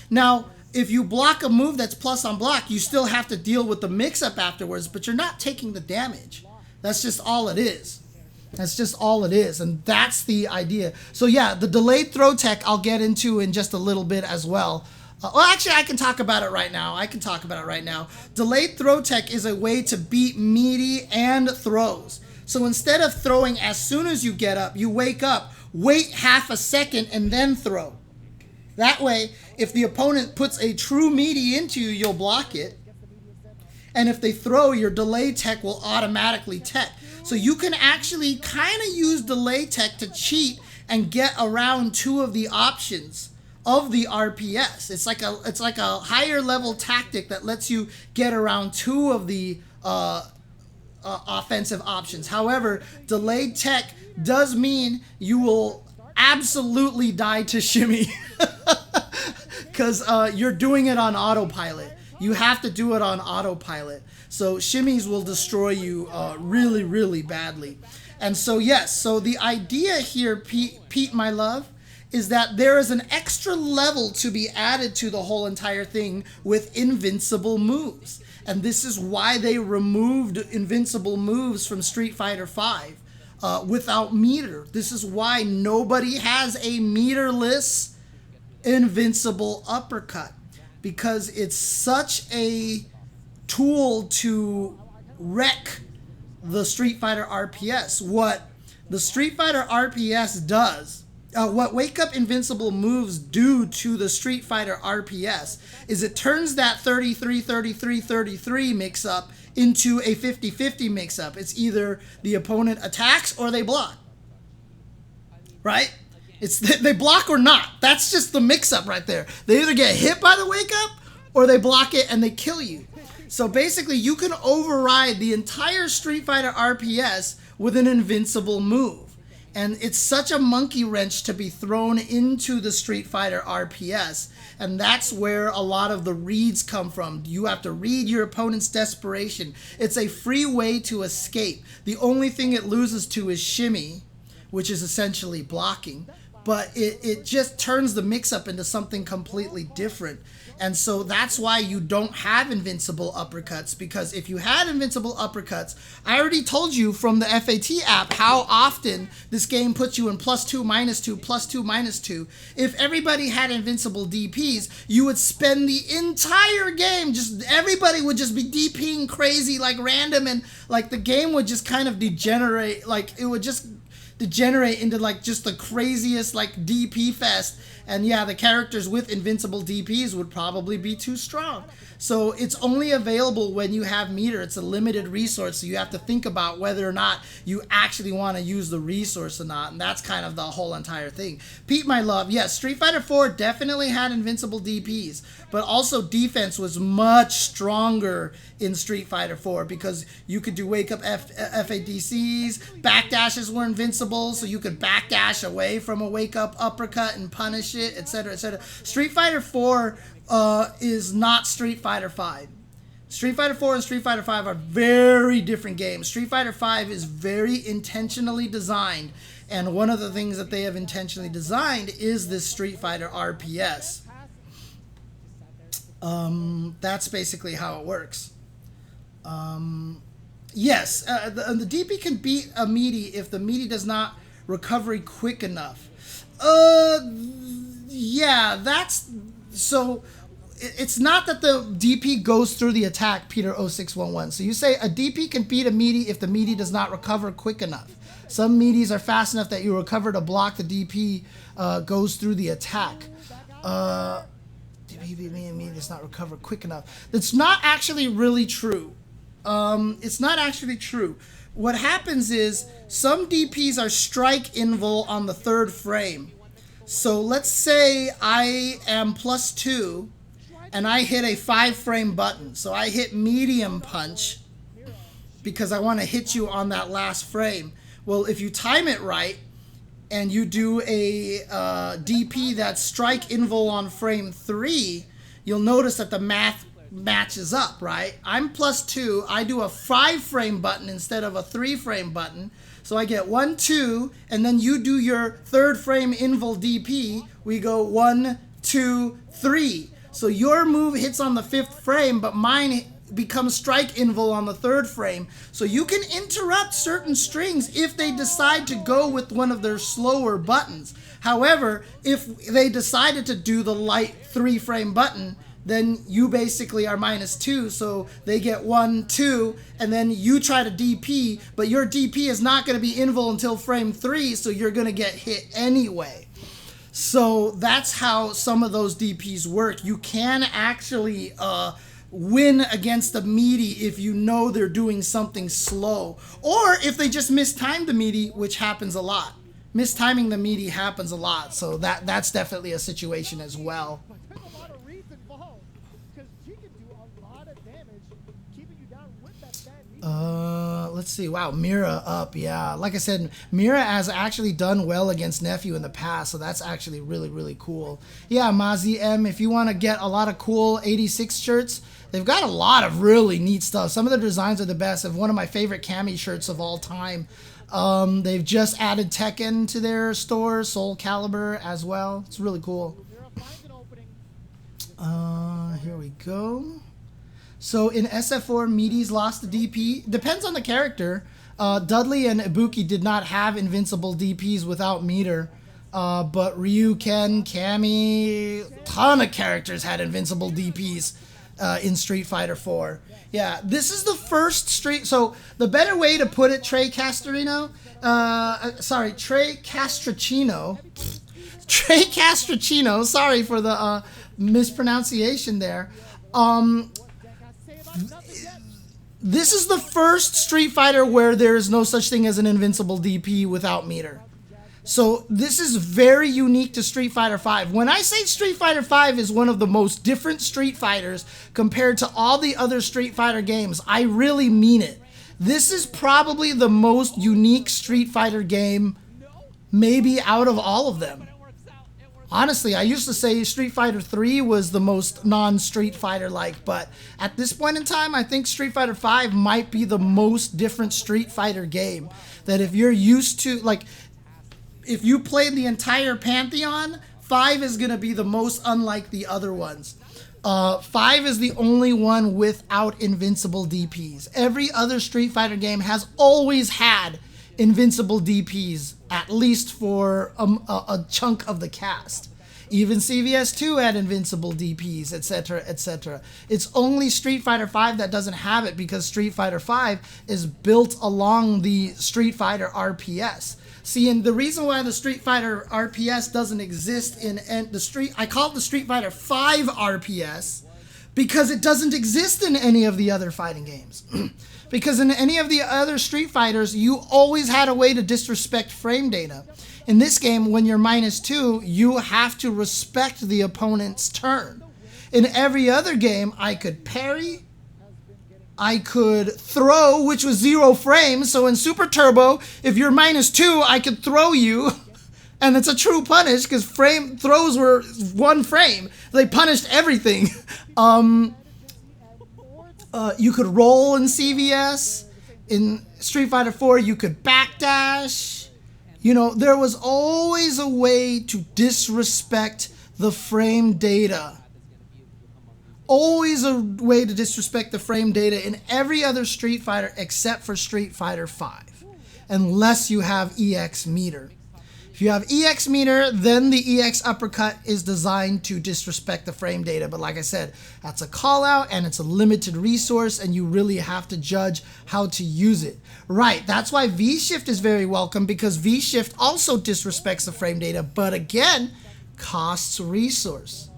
Now, if you block a move that's plus on block, you still have to deal with the mix-up afterwards, but you're not taking the damage. That's just all it is. That's just all it is, and that's the idea. So yeah, the delayed throw tech I'll get into in just a little bit as well. Well, actually, I can talk about it right now. Delayed throw tech is a way to beat meaty and throws. So instead of throwing as soon as you get up, you wake up, wait half a second, and then throw. That way, if the opponent puts a true meaty into you, you'll block it. And if they throw, your delay tech will automatically tech. So you can actually kind of use delay tech to cheat and get around two of the options of the RPS. It's like a higher level tactic that lets you get around two of the offensive options. However, delayed tech does mean you will absolutely die to shimmy because you're doing it on autopilot. You have to do it on autopilot. So shimmies will destroy you really, really badly. And so yes, so the idea here, Pete, my love, is that there is an extra level to be added to the whole entire thing with invincible moves. And this is why they removed invincible moves from Street Fighter V without meter. This is why nobody has a meterless invincible uppercut, because it's such a tool to wreck the Street Fighter RPS. What the Street Fighter RPS does, what Wake Up Invincible moves do to the Street Fighter RPS is it turns that 33-33-33 mix-up into a 50-50 mix-up. It's either the opponent attacks or they block. Right? It's they block or not. That's just the mix-up right there. They either get hit by the Wake Up or they block it and they kill you. So basically, you can override the entire Street Fighter RPS with an invincible move. And it's such a monkey wrench to be thrown into the Street Fighter RPS. And that's where a lot of the reads come from. You have to read your opponent's desperation. It's a free way to escape. The only thing it loses to is shimmy, which is essentially blocking. But it just turns the mix-up into something completely different. And so that's why you don't have invincible uppercuts, because if you had invincible uppercuts, I already told you from the FAT app how often this game puts you in +2, -2, +2, -2. If everybody had invincible DPs, you would spend the entire game, everybody would just be DPing crazy, like random, and like the game would just kind of degenerate, like it would just degenerate into like just the craziest like DP fest. And yeah, the characters with invincible DPs would probably be too strong. So it's only available when you have meter. It's a limited resource, so you have to think about whether or not you actually want to use the resource or not. And that's kind of the whole entire thing. Pete, my love, yes, Street Fighter 4 definitely had invincible DPs, but also defense was much stronger in Street Fighter 4 because you could do wake up FADCs, backdashes were invincible, so you could backdash away from a wake up uppercut and punish it, etc., etc. Street Fighter 4 is not Street Fighter 5. Street Fighter 4 and Street Fighter 5 are very different games. Street Fighter 5 is very intentionally designed, and one of the things that they have intentionally designed is this Street Fighter RPS. That's basically how it works. Yes, the DP can beat a meaty if the meaty does not recovery quick enough. Yeah, that's... So, it's not that the DP goes through the attack, Peter0611. So you say a DP can beat a meaty if the meaty does not recover quick enough. Some meaties are fast enough that you recover to block the DP goes through the attack. Did DP does not recover quick enough. That's not actually really true. It's not actually true. What happens is some DPs are strike invul on the 3rd frame. So let's say I am +2 and I hit a 5-frame button. So I hit medium punch because I want to hit you on that last frame. Well, if you time it right and you do a DP that's strike invul on frame 3, you'll notice that the math matches up, right? I'm +2. I do a 5-frame button instead of a 3-frame button. So I get 1, 2, and then you do your 3rd frame invul DP. We go 1, 2, 3. So your move hits on the 5th frame, but mine becomes strike invul on the 3rd frame. So you can interrupt certain strings if they decide to go with one of their slower buttons. However, if they decided to do the light 3-frame button, then you basically are -2, so they get 1, 2, and then you try to DP, but your DP is not going to be invul until frame 3, so you're going to get hit anyway. So that's how some of those DPs work. You can actually win against the meaty if you know they're doing something slow, or if they just mistime the meaty, which happens a lot. Mistiming the meaty happens a lot, so that's definitely a situation as well. Let's see. Wow, Mira up. Yeah, like I said, Mira has actually done well against Nephew in the past, so that's actually really, really cool. Yeah, Mazi M, if you want to get a lot of cool 86 shirts, they've got a lot of really neat stuff. Some of the designs are the best. Of one of my favorite Cami shirts of all time. They've just added Tekken to their store, Soul Calibur as well. It's really cool. Here we go. So in SF4, Meaties lost the DP. Depends on the character. Dudley and Ibuki did not have invincible DPs without meter. But Ryu, Ken, Cammy, ton of characters had invincible DPs in Street Fighter 4. Yeah, this is the first Street... So the better way to put it, Trey Castrocino... Trey Castrocino, sorry for the mispronunciation there. This is the first Street Fighter where there is no such thing as an invincible DP without meter. So this is very unique to Street Fighter V. When I say Street Fighter V is one of the most different Street Fighters compared to all the other Street Fighter games, I really mean it. This is probably the most unique Street Fighter game maybe out of all of them. Honestly, I used to say Street Fighter 3 was the most non-Street Fighter-like, but at this point in time, I think Street Fighter 5 might be the most different Street Fighter game. That if you're used to, like, if you played the entire Pantheon, 5 is going to be the most unlike the other ones. 5 is the only one without invincible DPs. Every other Street Fighter game has always had invincible DPs, at least for a chunk of the cast. Even CVS2 had invincible DPs, etc., etc. It's only Street Fighter V that doesn't have it because Street Fighter V is built along the Street Fighter RPS. See, and the reason why the Street Fighter RPS doesn't exist in I call it the Street Fighter V RPS because it doesn't exist in any of the other fighting games. Because in any of the other Street Fighters, you always had a way to disrespect frame data. In this game, when you're -2, you have to respect the opponent's turn. In every other game, I could parry, I could throw, which was 0 frames. So in Super Turbo, if you're -2, I could throw you. And it's a true punish because throws were 1 frame. They punished everything. You could roll in CVS. In Street Fighter 4, you could backdash. You know, there was always a way to disrespect the frame data. Always a way to disrespect the frame data in every other Street Fighter except for Street Fighter V. Unless you have EX meter. If you have EX meter, then the EX uppercut is designed to disrespect the frame data. But like I said, that's a call out and it's a limited resource and you really have to judge how to use it. Right, that's why V-Shift is very welcome because V-Shift also disrespects the frame data, but again, costs resource.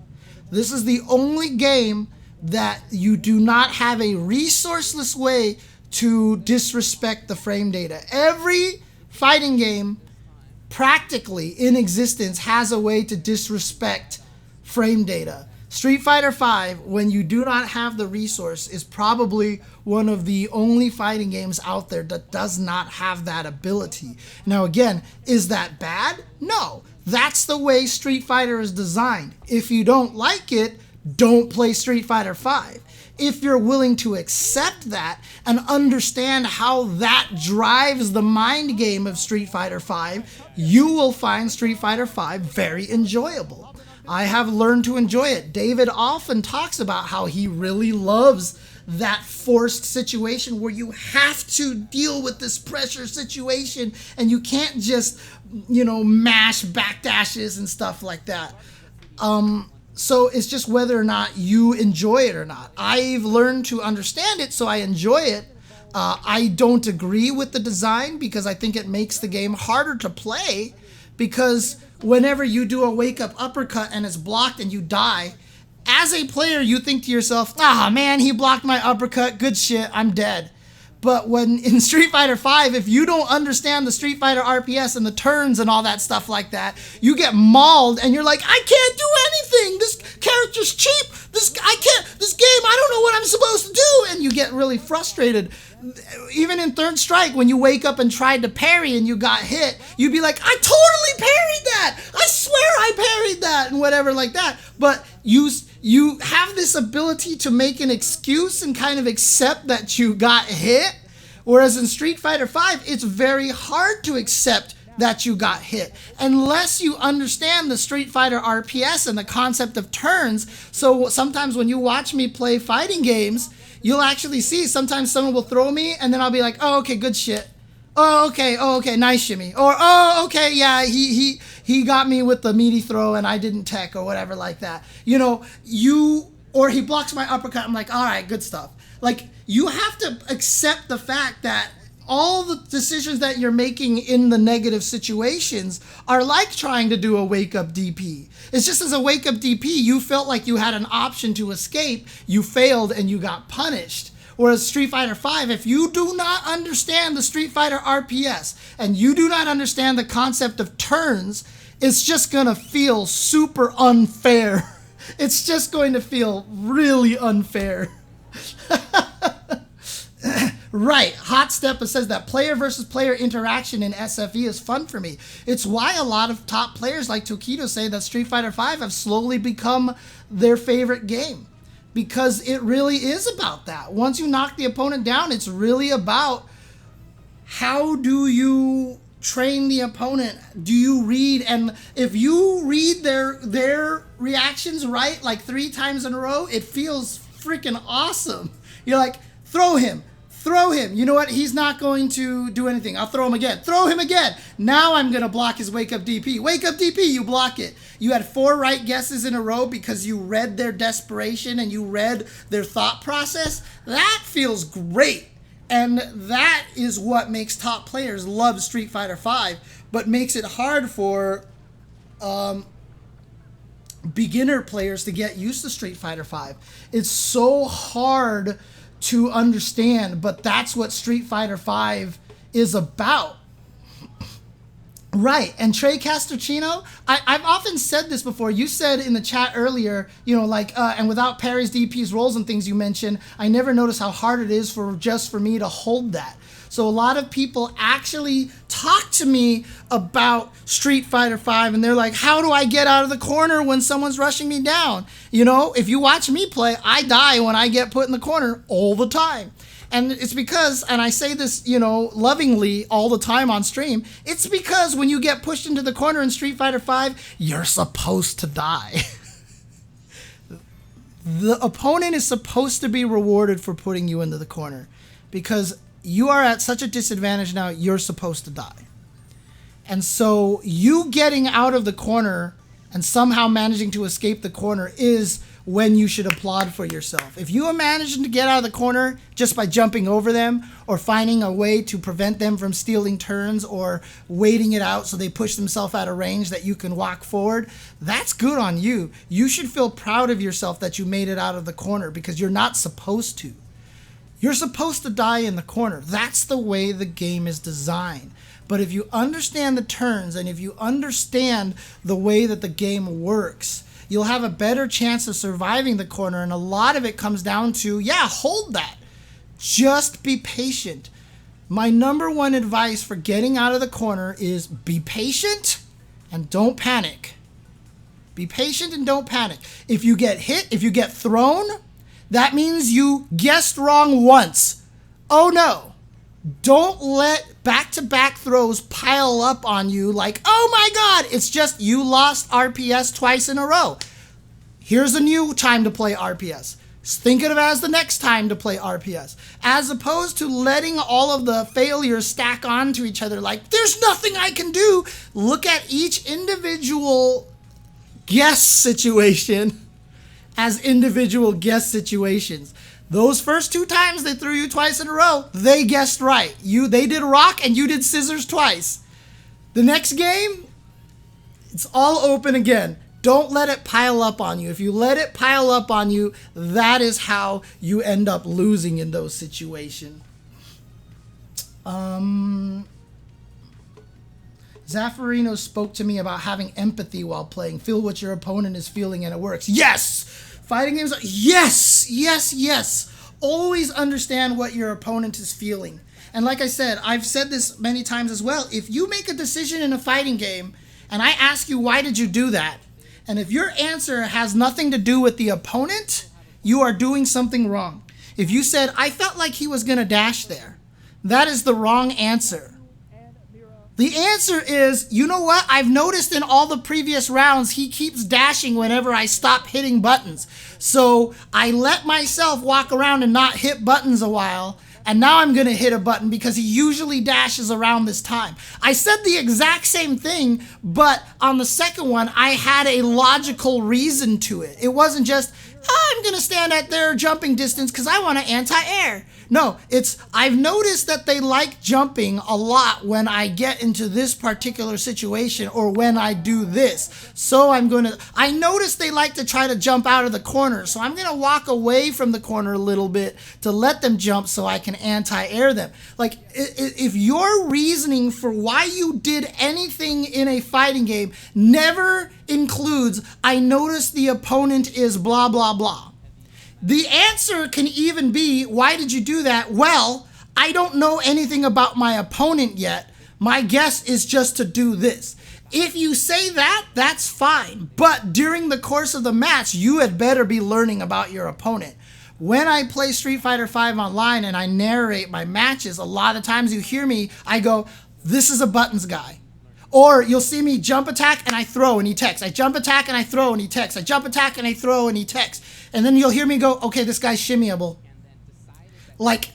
This is the only game that you do not have a resourceless way to disrespect the frame data. Every fighting game practically in existence has a way to disrespect frame data. Street Fighter V, when you do not have the resource, is probably one of the only fighting games out there that does not have that ability. Now again, is that bad? No. That's the way Street Fighter is designed. If you don't like it, don't play Street Fighter V. If you're willing to accept that and understand how that drives the mind game of Street Fighter V, you will find Street Fighter V very enjoyable. I have learned to enjoy it. David often talks about how he really loves that forced situation where you have to deal with this pressure situation and you can't just, you know, mash backdashes and stuff like that. So it's just whether or not you enjoy it or not. I've learned to understand it, so I enjoy it. I don't agree with the design because I think it makes the game harder to play, because whenever you do a wake-up uppercut and it's blocked and you die, as a player, you think to yourself, ah, man, he blocked my uppercut, good shit, I'm dead. But when in Street Fighter V, if you don't understand the Street Fighter RPS and the turns and all that stuff like that, you get mauled and you're like, I can't do anything. This character's cheap. This game, I don't know what I'm supposed to do. And you get really frustrated. Even in Third Strike, when you wake up and tried to parry and you got hit, you'd be like, I totally parried that. I swear I parried that and whatever like that. But you have this ability to make an excuse and kind of accept that you got hit. Whereas in Street Fighter V, it's very hard to accept that you got hit unless you understand the Street Fighter RPS and the concept of turns. So sometimes when you watch me play fighting games, you'll actually see sometimes someone will throw me and then I'll be like, oh, okay, good shit. Oh, okay, nice shimmy. Or, oh, okay, yeah, he got me with the meaty throw and I didn't tech or whatever like that. You know, or he blocks my uppercut, I'm like, all right, good stuff. Like, you have to accept the fact that all the decisions that you're making in the negative situations are like trying to do a wake-up DP. It's just as a wake-up DP, you felt like you had an option to escape, you failed, and you got punished. Whereas Street Fighter V, if you do not understand the Street Fighter RPS and you do not understand the concept of turns, it's just going to feel super unfair. It's just going to feel really unfair. Right, Hot Step says that player versus player interaction in SFE is fun for me. It's why a lot of top players like Tokido say that Street Fighter V have slowly become their favorite game. Because it really is about that. Once you knock the opponent down, it's really about how do you train the opponent? Do you read? And if you read their reactions right like 3 times in a row, it feels freaking awesome. You're like, throw him. You know what? He's not going to do anything. I'll throw him again. Throw him again. Now I'm going to block his wake-up DP. Wake-up DP, you block it. You had 4 right guesses in a row because you read their desperation and you read their thought process. That feels great. And that is what makes top players love Street Fighter V, but makes it hard for beginner players to get used to Street Fighter V. It's so hard to understand, but that's what Street Fighter V is about. Right, and Trey Castercino, I've often said this before. You said in the chat earlier, you know, like, and without parries, DPs, rolls, and things you mentioned, I never noticed how hard it is for me to hold that. So a lot of people actually talk to me about Street Fighter V, and they're like, how do I get out of the corner when someone's rushing me down? You know, if you watch me play, I die when I get put in the corner all the time. And it's because, and I say this, you know, lovingly all the time on stream, it's because when you get pushed into the corner in Street Fighter V, you're supposed to die. The opponent is supposed to be rewarded for putting you into the corner because you are at such a disadvantage now, you're supposed to die. And so you getting out of the corner and somehow managing to escape the corner is when you should applaud for yourself. If you are managing to get out of the corner just by jumping over them or finding a way to prevent them from stealing turns or waiting it out so they push themselves out of range that you can walk forward, that's good on you. You should feel proud of yourself that you made it out of the corner, because you're not supposed to. You're supposed to die in the corner. That's the way the game is designed. But if you understand the turns and if you understand the way that the game works, you'll have a better chance of surviving the corner. And a lot of it comes down to, yeah, hold that. Just be patient. My number one advice for getting out of the corner is be patient and don't panic. Be patient and don't panic. If you get hit, if you get thrown, that means you guessed wrong once. Oh no. Don't let back-to-back throws pile up on you like, oh my God, it's just you lost RPS twice in a row. Here's a new time to play RPS. Think of it as the next time to play RPS. As opposed to letting all of the failures stack onto each other like, there's nothing I can do. Look at each individual guess situation as individual guess situations. Those first 2 times they threw you twice in a row, they guessed right. They did rock and you did scissors twice. The next game, it's all open again. Don't let it pile up on you. If you let it pile up on you, that is how you end up losing in those situations. Zaffarino spoke to me about having empathy while playing. Feel what your opponent is feeling and it works. Yes! Fighting games, yes, yes, yes. Always understand what your opponent is feeling. And like I said, I've said this many times as well. If you make a decision in a fighting game and I ask you, why did you do that? And if your answer has nothing to do with the opponent, you are doing something wrong. If you said, I felt like he was going to dash there, that is the wrong answer. The answer is, you know what? I've noticed in all the previous rounds, he keeps dashing whenever I stop hitting buttons. So I let myself walk around and not hit buttons a while. And now I'm going to hit a button because he usually dashes around this time. I said the exact same thing, but on the second one, I had a logical reason to it. It wasn't just, I'm going to stand at their jumping distance because I want to anti-air. No, it's, I've noticed that they like jumping a lot when I get into this particular situation or when I do this. So I noticed they like to try to jump out of the corner. So I'm going to walk away from the corner a little bit to let them jump so I can anti-air them. Like, if your reasoning for why you did anything in a fighting game never includes, I noticed the opponent is blah, blah, blah. The answer can even be, why did you do that? Well, I don't know anything about my opponent yet. My guess is just to do this. If you say that, that's fine. But during the course of the match, you had better be learning about your opponent. When I play Street Fighter V online and I narrate my matches, a lot of times you hear me, I go, this is a buttons guy. Or you'll see me jump attack and I throw and he techs. I jump attack and I throw and he techs. I jump attack and I throw and he techs. And then you'll hear me go, okay, this guy's shimmyable. Like,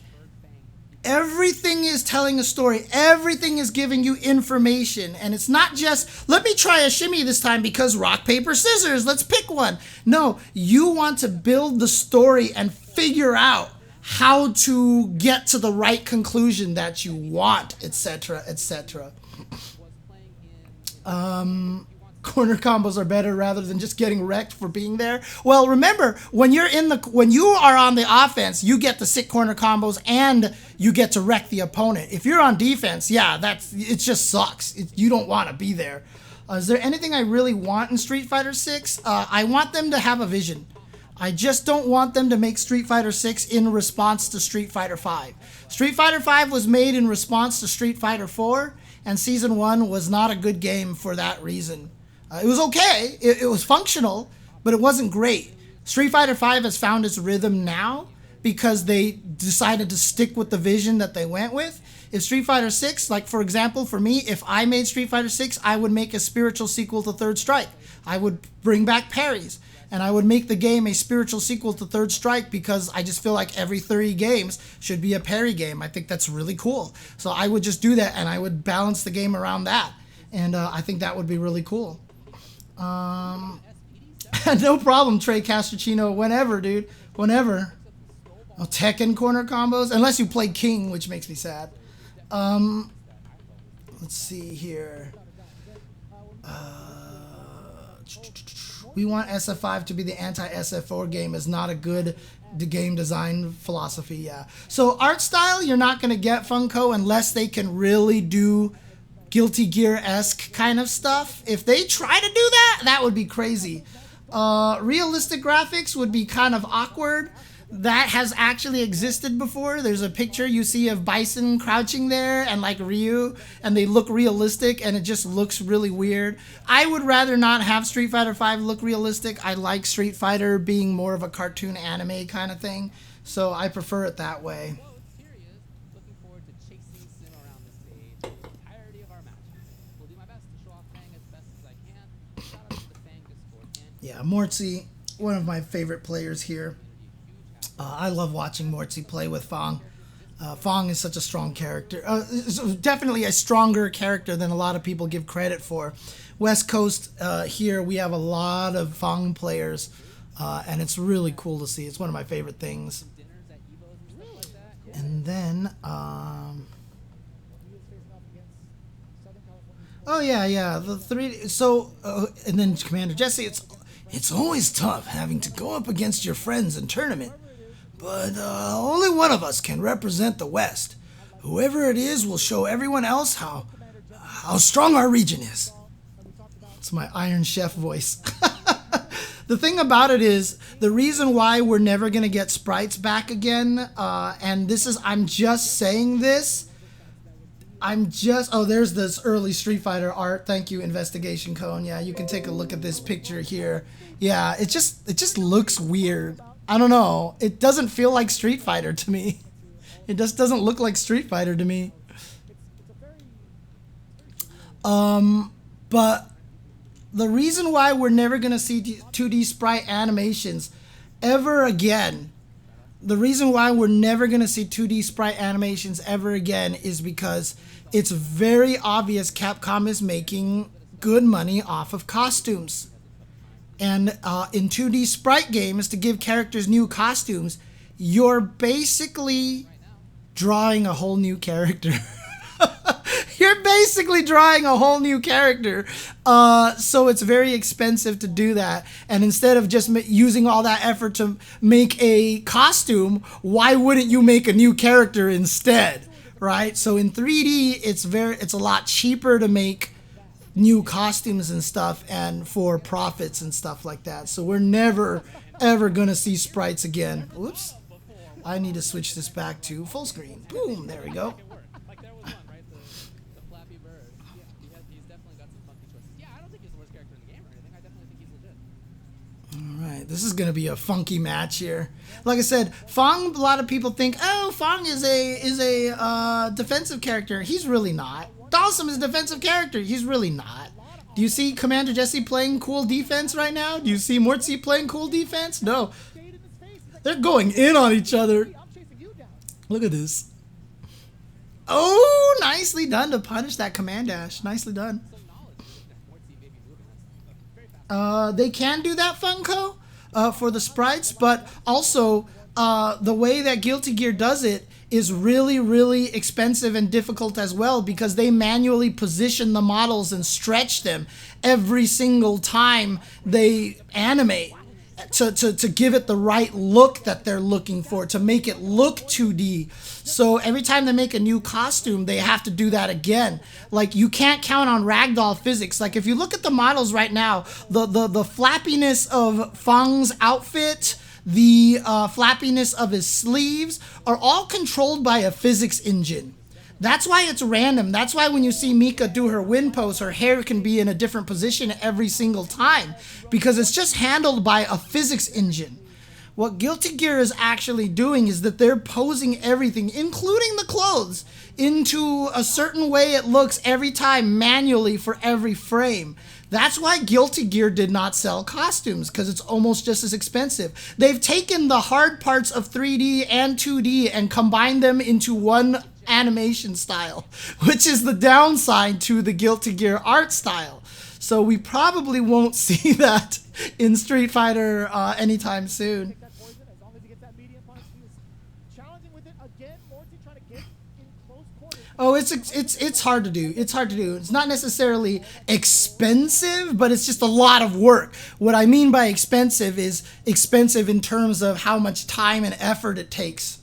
everything is telling a story. Everything is giving you information. And it's not just, let me try a shimmy this time because rock, paper, scissors, let's pick one. No, you want to build the story and figure out how to get to the right conclusion that you want, etc., etc. Corner combos are better rather than just getting wrecked for being there. Well, remember, when you are on the offense, you get to sit corner combos and you get to wreck the opponent. If you're on defense, yeah, it just sucks. You don't want to be there. Is there anything I really want in Street Fighter 6? I want them to have a vision. I just don't want them to make Street Fighter 6 in response to Street Fighter 5. Street Fighter 5 was made in response to Street Fighter 4, and Season 1 was not a good game for that reason. It was okay, it was functional, but it wasn't great. Street Fighter V has found its rhythm now because they decided to stick with the vision that they went with. If Street Fighter 6, like for example, for me, if I made Street Fighter 6, I would make a spiritual sequel to Third Strike. I would bring back parries, and I would make the game a spiritual sequel to Third Strike because I just feel like every 30 games should be a parry game. I think that's really cool. So I would just do that, and I would balance the game around that. And I think that would be really cool. No problem, Trey Castrocino. Whenever, dude. Whenever. Oh, Tekken corner combos? Unless you play King, which makes me sad. Let's see here. We want SF5 to be the anti-SF4 game is not a good game design philosophy, yeah. So art style, you're not going to get Funko unless they can really do Guilty Gear-esque kind of stuff. If they try to do that, that would be crazy. Realistic graphics would be kind of awkward. That has actually existed before. There's a picture you see of Bison crouching there and like Ryu, and they look realistic and it just looks really weird. I would rather not have Street Fighter V look realistic. I like Street Fighter being more of a cartoon anime kind of thing, so I prefer it that way. Looking forward to chasing Sim around the stage the entirety of our matches. Will do my best to show off Fang as best as I can. Shout out to the Fang Discord. Yeah, Mortzy, one of my favorite players here. I love watching Mortzy play with Fang. Fang is such a strong character. Definitely a stronger character than a lot of people give credit for. West Coast here, we have a lot of Fang players, and it's really cool to see. It's one of my favorite things. And then, oh yeah, the 3D. So, and then CmdrJesse, it's always tough having to go up against your friends in tournament. But only one of us can represent the West. Whoever it is will show everyone else how strong our region is. It's my Iron Chef voice. The thing about it is, the reason why we're never going to get sprites back again, and this is, I'm just saying this, oh, there's this early Street Fighter art. Thank you, Investigation Cone. Yeah, you can take a look at this picture here. Yeah, it just looks weird. I don't know. It doesn't feel like Street Fighter to me. It just doesn't look like Street Fighter to me. But the reason why we're never going to see 2D sprite animations ever again, the reason why we're never going to see 2D sprite animations ever again is because it's very obvious Capcom is making good money off of costumes. And in 2D sprite games, to give characters new costumes, you're basically drawing a whole new character. You're basically drawing a whole new character. So it's very expensive to do that. And instead of just using all that effort to make a costume, why wouldn't you make a new character instead? Right? So in 3D, it's a lot cheaper to make new costumes and stuff, and for profits and stuff like that. So we're never ever gonna see sprites again. Oops, I need to switch this back to full screen. Boom, there we go. Like there was one, right? The Flappy Bird. He's definitely got some funky choices. Yeah, I don't think he's the worst character in the game or anything. I definitely think he's legit. All right, this is gonna be a funky match here. Like I said, Fang, a lot of people think, oh, Fang is a defensive character. He's really not. Dawson is a defensive character. He's really not. Do you see CmdrJesse playing cool defense right now? Do you see Mortzy playing cool defense? No. They're going in on each other. Look at this. Oh, nicely done to punish that command dash. Nicely done. They can do that, Funko, for the sprites, but also the way that Guilty Gear does it is really, really expensive and difficult as well, because they manually position the models and stretch them every single time they animate to give it the right look that they're looking for, to make it look 2D. So every time they make a new costume, they have to do that again. Like, you can't count on ragdoll physics. Like, if you look at the models right now, the flappiness of Fang's outfit, the flappiness of his sleeves are all controlled by a physics engine. That's why it's random. That's why when you see Mika do her wind pose, her hair can be in a different position every single time, because it's just handled by a physics engine. What Guilty Gear is actually doing is that they're posing everything, including the clothes, into a certain way it looks every time manually for every frame. That's why Guilty Gear did not sell costumes, because it's almost just as expensive. They've taken the hard parts of 3D and 2D and combined them into one animation style, which is the downside to the Guilty Gear art style. So we probably won't see that in Street Fighter anytime soon. Take that poison. As long as he gets that medium punch, he is challenging with it again. Morty trying to get in close quarters. Oh, it's hard to do. It's hard to do. It's not necessarily expensive, but it's just a lot of work. What I mean by expensive is expensive in terms of how much time and effort it takes.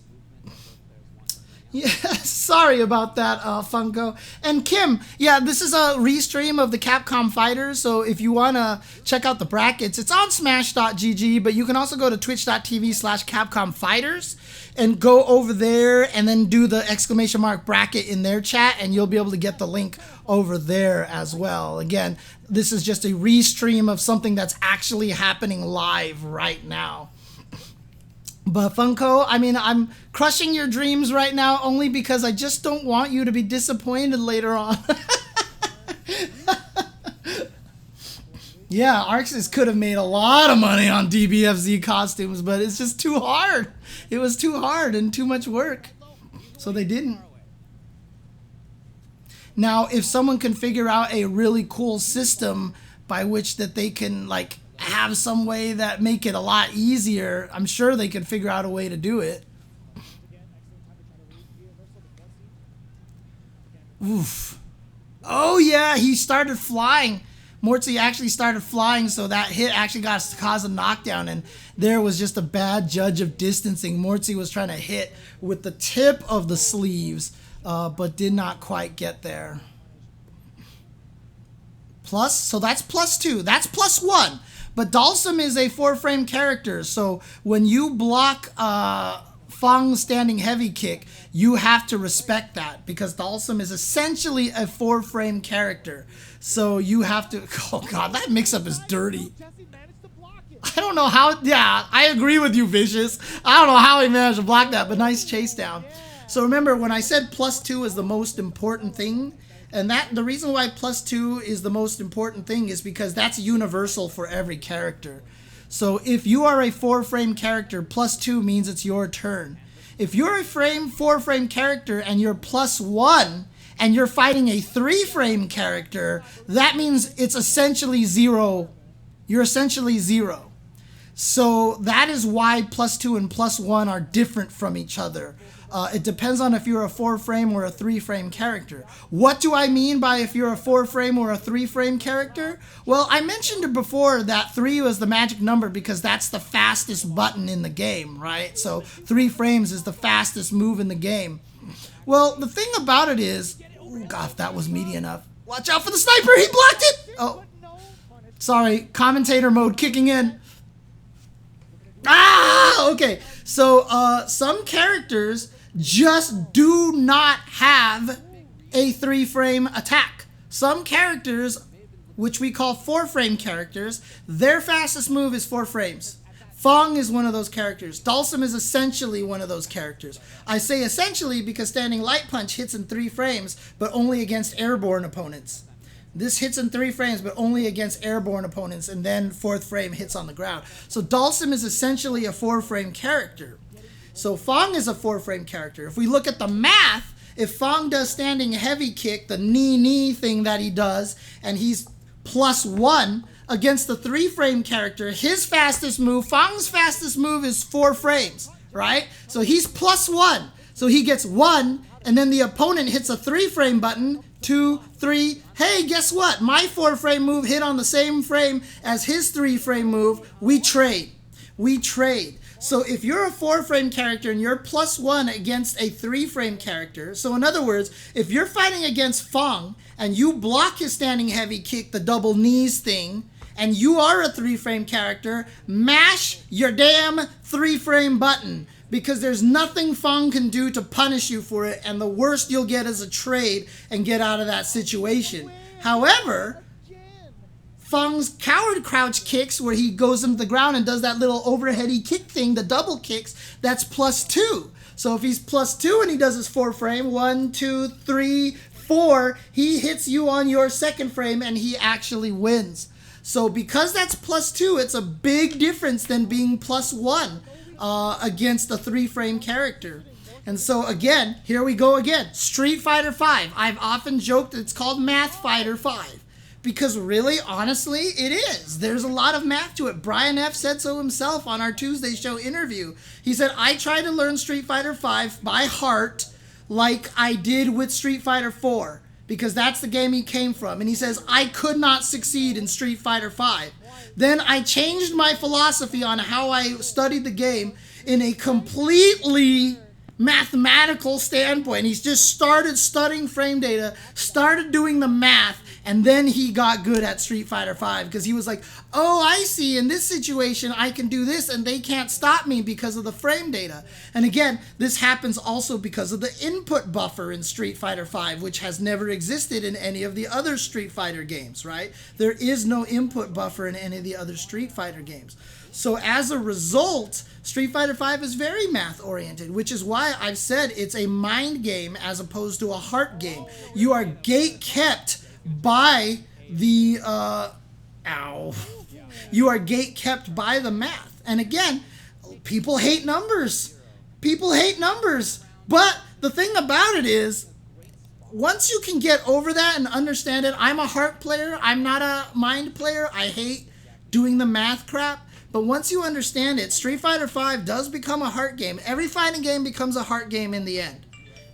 Yeah, sorry about that, Funko. And Kim, yeah, this is a restream of the Capcom Fighters, so if you want to check out the brackets, it's on smash.gg, but you can also go to twitch.tv/Capcom Fighters and go over there and then do the exclamation mark bracket in their chat, and you'll be able to get the link over there as well. Again, this is just a restream of something that's actually happening live right now. But Funko, I mean, I'm crushing your dreams right now only because I just don't want you to be disappointed later on. Yeah, Arxis could have made a lot of money on DBFZ costumes, but it's just too hard. It was too hard and too much work. So they didn't. Now, if someone can figure out a really cool system by which that they can, like, have some way that make it a lot easier, I'm sure they could figure out a way to do it. Oof. Oh yeah, he started flying. Morty actually started flying, so that hit actually got to cause a knockdown, and there was just a bad judge of distancing. Morty was trying to hit with the tip of the sleeves, but did not quite get there. Plus, so that's +2. That's +1. But Dalsum is a 4-frame character, so when you block Fang's standing heavy kick, you have to respect that, because Dalsum is essentially a 4-frame character. So you have to... Oh god, that mix-up is dirty. I don't know how... Yeah, I agree with you, Vicious. I don't know how he managed to block that, but nice chase down. So remember, when I said +2 is the most important thing, and that the reason why +2 is the most important thing is because that's universal for every character. So if you are a 4-frame character, +2 means it's your turn. If you're a 4-frame character and you're +1 and you're fighting a 3-frame character, that means it's essentially 0. You're essentially 0. So that is why +2 and +1 are different from each other. It depends on if you're a 4-frame or a 3-frame character. What do I mean by if you're a 4-frame or a 3-frame character? Well, I mentioned it before that 3 was the magic number because that's the fastest button in the game, right? So 3 frames is the fastest move in the game. Well, the thing about it is, oh god, if that was meaty enough. Watch out for the sniper, he blocked it! Oh, sorry, commentator mode kicking in. Ah, okay. So some characters just do not have a 3-frame attack. Some characters, which we call 4-frame characters, their fastest move is 4 frames. Fang is one of those characters. Dalsum is essentially one of those characters. I say essentially because Standing Light Punch hits in 3 frames, but only against airborne opponents. This hits in 3 frames, but only against airborne opponents, and then 4th frame hits on the ground. So Dalsum is essentially a 4-frame character. So Fang is a 4-frame character. If we look at the math, if Fang does standing heavy kick, the knee thing that he does, and he's +1 against the 3-frame character, his fastest move, Fang's fastest move is 4 frames, right? So he's +1. So he gets 1, and then the opponent hits a 3-frame button, 2, 3. Hey, guess what? My 4-frame move hit on the same frame as his 3-frame move. We trade. We trade. So if you're a 4-frame character and you're +1 against a 3-frame character, so in other words, if you're fighting against Fang and you block his standing heavy kick, the double knees thing, and you are a 3-frame character, mash your damn 3-frame button, because there's nothing Fang can do to punish you for it, and the worst you'll get is a trade and get out of that situation. However, Fang's coward crouch kicks, where he goes into the ground and does that little overheady kick thing, the double kicks, that's +2. So if he's +2 and he does his 4-frame, 1, 2, 3, 4, he hits you on your 2nd frame and he actually wins. So because that's +2, it's a big difference than being +1 against a 3-frame character. And so again, here we go again. Street Fighter V. I've often joked that it's called Math Fighter 5. because really, honestly, it is. There's a lot of math to it. Brian F. said so himself on our Tuesday show interview. He said, I tried to learn Street Fighter V by heart like I did with Street Fighter 4, because that's the game he came from. And he says, I could not succeed in Street Fighter V. Then I changed my philosophy on how I studied the game in a completely mathematical standpoint. He's just started studying frame data, started doing the math, and then he got good at Street Fighter V, because he was like, oh, I see, in this situation I can do this and they can't stop me because of the frame data. And again, this happens also because of the input buffer in Street Fighter V, which has never existed in any of the other Street Fighter games, right? There is no input buffer in any of the other Street Fighter games. So as a result, Street Fighter V is very math-oriented, which is why I've said it's a mind game as opposed to a heart game. You are gate-kept by the, you are gate-kept by the math. And again, people hate numbers. People hate numbers. But the thing about it is, once you can get over that and understand it, I'm a heart player. I'm not a mind player. I hate doing the math crap. But once you understand it, Street Fighter V does become a heart game. Every fighting game becomes a heart game in the end.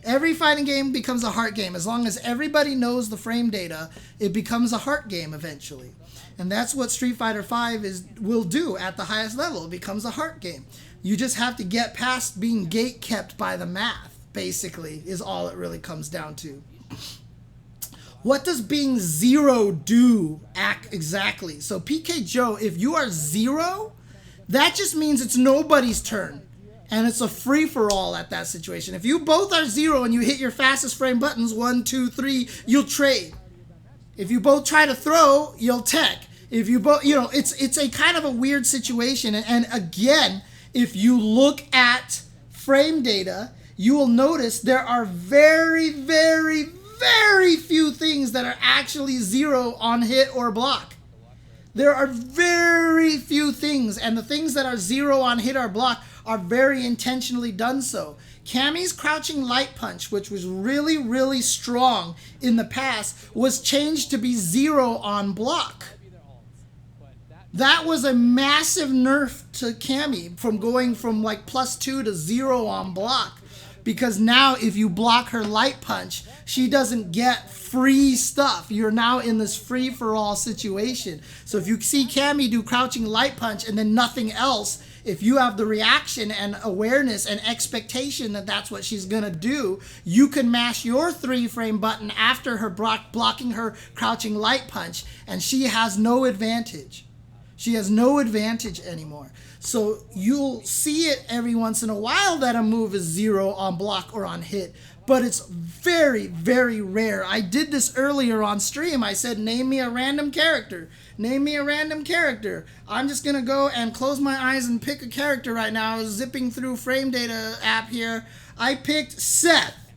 Every fighting game becomes a heart game. As long as everybody knows the frame data, it becomes a heart game eventually. And that's what Street Fighter V will do at the highest level. It becomes a heart game. You just have to get past being gate-kept by the math, basically, is all it really comes down to. What does being 0 do exactly? So PK Joe, if you are 0, that just means it's nobody's turn. And it's a free-for-all at that situation. If you both are 0 and you hit your fastest frame buttons, 1, 2, 3, you'll trade. If you both try to throw, you'll tech. If you both, you know, it's a kind of a weird situation. And again, if you look at frame data, you will notice there are very, very, very few things that are actually 0 on hit or block. There are very few things, and the things that are 0 on hit or block are very intentionally done so. Cammy's crouching light punch, which was really, really strong in the past, was changed to be 0 on block. That was a massive nerf to Cammy, from going from like +2 to 0 on block. Because now if you block her light punch, she doesn't get free stuff. You're now in this free-for-all situation. So if you see Cammy do crouching light punch and then nothing else, if you have the reaction and awareness and expectation that that's what she's going to do, you can mash your 3-frame button after her blocking her crouching light punch, and she has no advantage. She has no advantage anymore. So you'll see it every once in a while that a move is 0 on block or on hit, but it's very, very rare. I did this earlier on stream. I said, name me a random character. Name me a random character. I'm just going to go and close my eyes and pick a character right now. I was zipping through frame data app here. I picked Seth.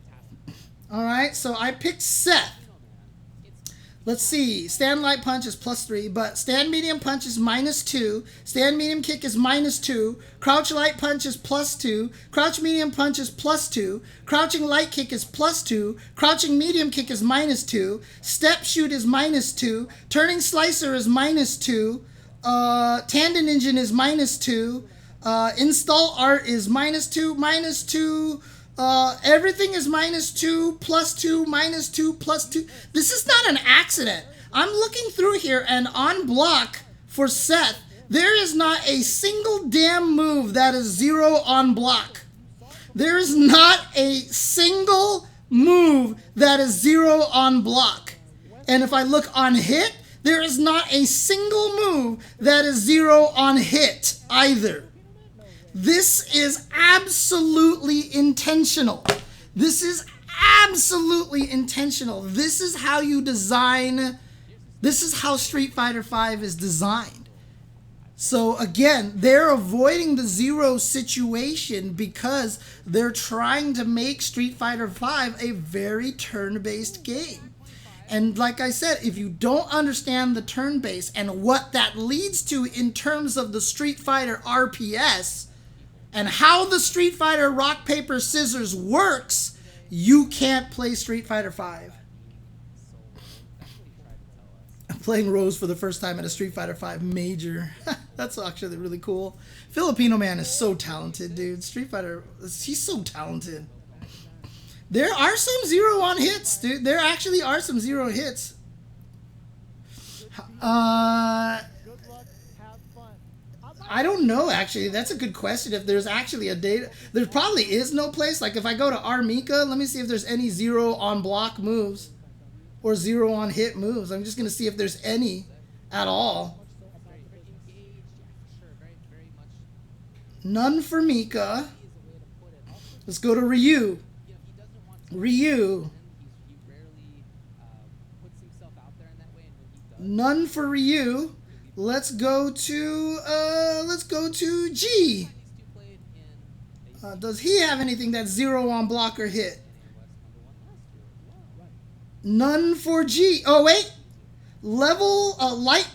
All right, so I picked Seth. Let's see, stand light punch is +3, but stand medium punch is -2, stand medium kick is -2, crouch light punch is +2, crouch medium punch is +2, crouching light kick is +2, crouching medium kick is -2, step shoot is -2, turning slicer is -2, tandem engine is -2, install art is -2, -2, everything is -2, +2, -2, +2. This is not an accident. I'm looking through here, and on block for Seth, there is not a single damn move that is 0 on block. There is not a single move that is 0 on block. And if I look on hit, there is not a single move that is 0 on hit either. This is absolutely intentional. This is absolutely intentional. This is how you design, this is how Street Fighter V is designed. So again, they're avoiding the 0 situation because they're trying to make Street Fighter V a very turn-based game. And like I said, if you don't understand the turn-based and what that leads to in terms of the Street Fighter RPS, and how the Street Fighter rock, paper, scissors works, you can't play Street Fighter V. Playing Rose for the first time at a Street Fighter V major. That's actually really cool. Filipino man is so talented, dude. Street Fighter, he's so talented. There are some 0 on hits, dude. There actually are some 0 hits. I don't know, actually. That's a good question. If there's actually a data, there probably is no place. Like if I go to Armika, let me see if there's any 0 on block moves or 0 on hit moves. I'm just going to see if there's any at all. None for Mika. Let's go to Ryu. Ryu. None for Ryu. Let's go to G. Does he have anything that's 0 on block or hit? None for G. Oh wait, level light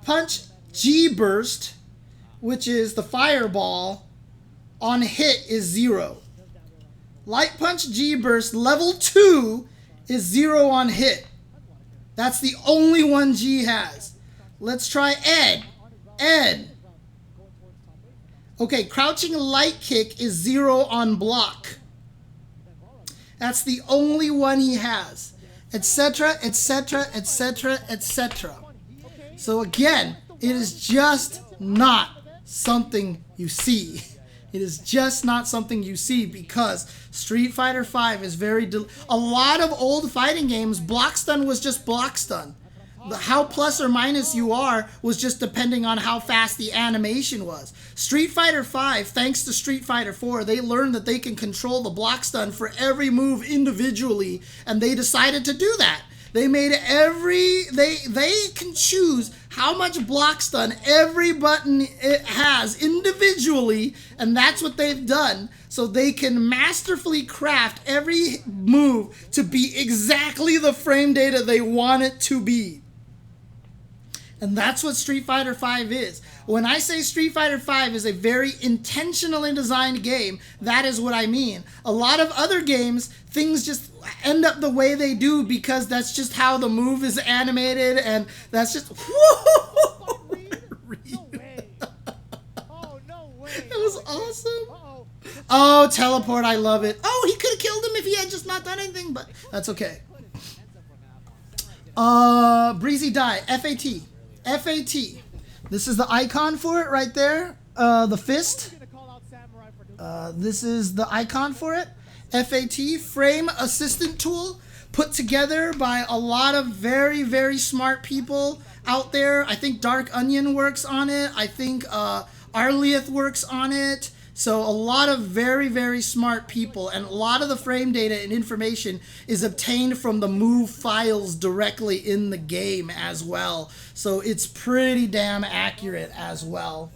punch G burst, which is the fireball, on hit is 0. Light punch G burst level 2 is 0 on hit. That's the only one G has. Let's try Ed. Ed. Okay, crouching light kick is 0 on block. That's the only one he has. Etc., etc., etc., etc. So again, it is just not something you see. It is just not something you see because Street Fighter V is very... A lot of old fighting games, block stun was just block stun. How plus or minus you are was just depending on how fast the animation was. Street Fighter V, thanks to Street Fighter 4, they learned that they can control the block stun for every move individually, and they decided to do that. They made they can choose how much block stun every button it has individually, and that's what they've done. So they can masterfully craft every move to be exactly the frame data they want it to be. And that's what Street Fighter V is. When I say Street Fighter V is a very intentionally designed game, that is what I mean. A lot of other games, things just end up the way they do because that's just how the move is animated, and that's just... It was awesome. Oh, teleport, I love it. Oh, he could have killed him if he had just not done anything, but that's okay. Breezy Die, FAT. FAT. This is the icon for it right there. The fist. This is the icon for it. FAT, Frame Assistant Tool, put together by a lot of very, very smart people out there. I think Dark Onion works on it. I think Arlieth works on it. So a lot of very, very smart people, and a lot of the frame data and information is obtained from the move files directly in the game as well. So it's pretty damn accurate as well.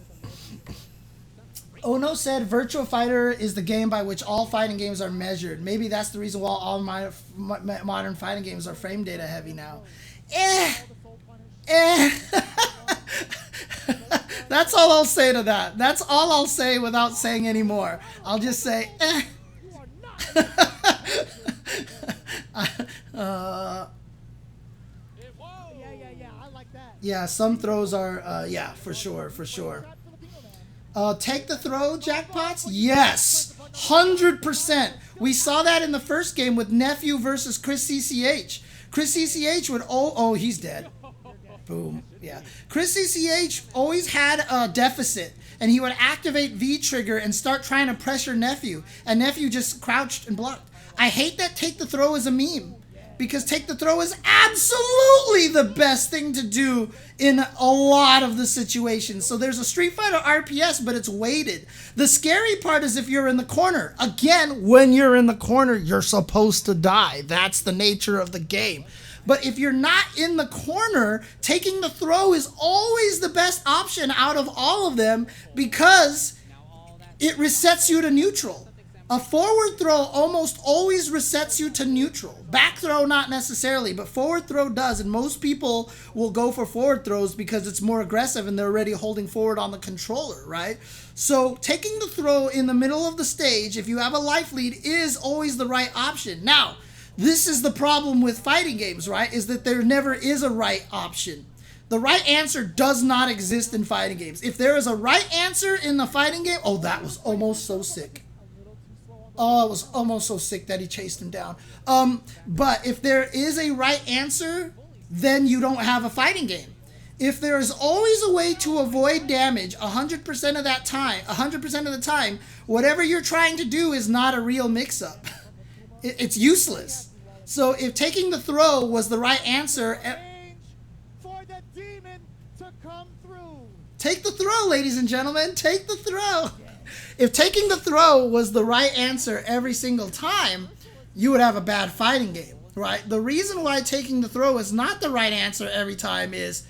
Ono said Virtua Fighter is the game by which all fighting games are measured. Maybe that's the reason why all modern fighting games are frame data heavy now. That's all I'll say to that. That's all I'll say without saying any more. I'll just say, yeah, some throws are, yeah, for sure, for sure. Take the throw jackpots? Yes, 100%. We saw that in the first game with Nephew versus Chris CCH. Chris CCH would, oh, he's dead. Boom. Yeah. Chris CCH always had a deficit, and he would activate V trigger and start trying to pressure Nephew, and Nephew just crouched and blocked. I hate that Take the Throw is a meme, because Take the Throw is absolutely the best thing to do in a lot of the situations. So there's a Street Fighter RPS, but it's weighted. The scary part is if you're in the corner. Again, when you're in the corner, you're supposed to die. That's the nature of the game. But if you're not in the corner, taking the throw is always the best option out of all of them because it resets you to neutral. A forward throw almost always resets you to neutral. Back throw, not necessarily, but forward throw does, and most people will go for forward throws because it's more aggressive and they're already holding forward on the controller, right? So taking the throw in the middle of the stage, if you have a life lead, is always the right option. Now, this is the problem with fighting games, right? Is that there never is a right option. The right answer does not exist in fighting games. If there is a right answer in the fighting game, oh, that was almost so sick. Oh, it was almost so sick that he chased him down. But if there is a right answer, then you don't have a fighting game. If there is always a way to avoid damage 100% of that time, 100% of the time, whatever you're trying to do is not a real mix-up. It's useless. So if taking the throw was the right answer, for the demon to come through. Take the throw, ladies and gentlemen. Take the throw. If taking the throw was the right answer every single time, you would have a bad fighting game, right? The reason why taking the throw is not the right answer every time is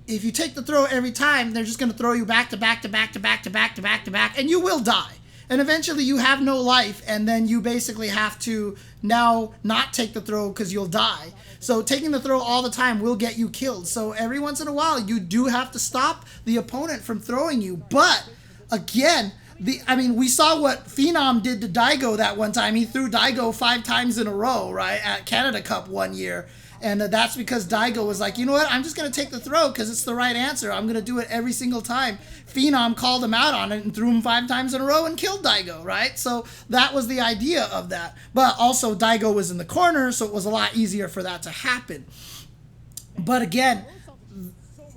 if you take the throw every time, they're just going to throw you back to back to back to back to back to back to back, and you will die. And eventually you have no life, and then you basically have to now not take the throw because you'll die. So taking the throw all the time will get you killed. So every once in a while, you do have to stop the opponent from throwing you. But again, we saw what Phenom did to Daigo that one time. He threw Daigo 5 times in a row, right, at Canada Cup one year. And that's because Daigo was like, you know what, I'm just going to take the throw because it's the right answer. I'm going to do it every single time. Phenom called him out on it and threw him 5 times in a row and killed Daigo, right? So that was the idea of that. But also Daigo was in the corner, so it was a lot easier for that to happen. But again,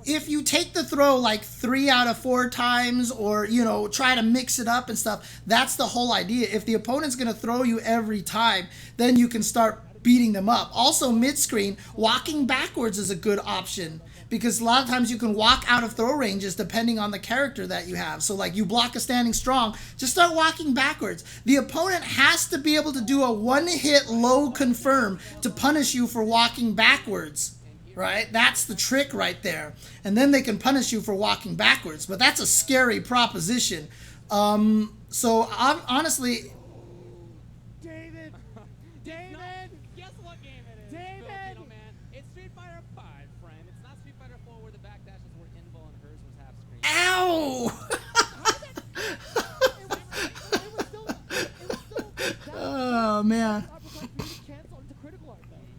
if you take the throw like 3 out of 4 times or, you know, try to mix it up and stuff, that's the whole idea. If the opponent's going to throw you every time, then you can start beating them up. Also, mid-screen, walking backwards is a good option because a lot of times you can walk out of throw ranges depending on the character that you have. So like you block a standing strong, just start walking backwards. The opponent has to be able to do a one-hit low confirm to punish you for walking backwards. Right? That's the trick right there. And then they can punish you for walking backwards. But that's a scary proposition. So honestly... David! Guess what game it is? David! Man. It's Street Fighter 5, friend. It's not Street Fighter 4 where the backdashes were invul and hers was half screen. Ow! Oh, man.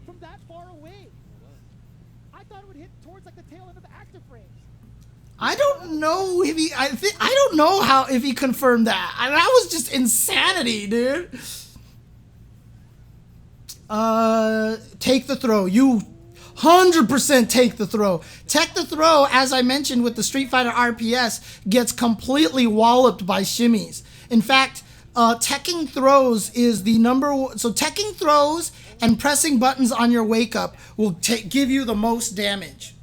From that far away. I thought it would hit towards like the tail end of the active frames. I don't know if he. I don't know how if he confirmed that. That was just insanity, dude. Take the throw. You 100% take the throw. Take the throw, as I mentioned with the Street Fighter RPS, gets completely walloped by shimmies. In fact, teching throws is the number one. So teching throws and pressing buttons on your wake up will give you the most damage,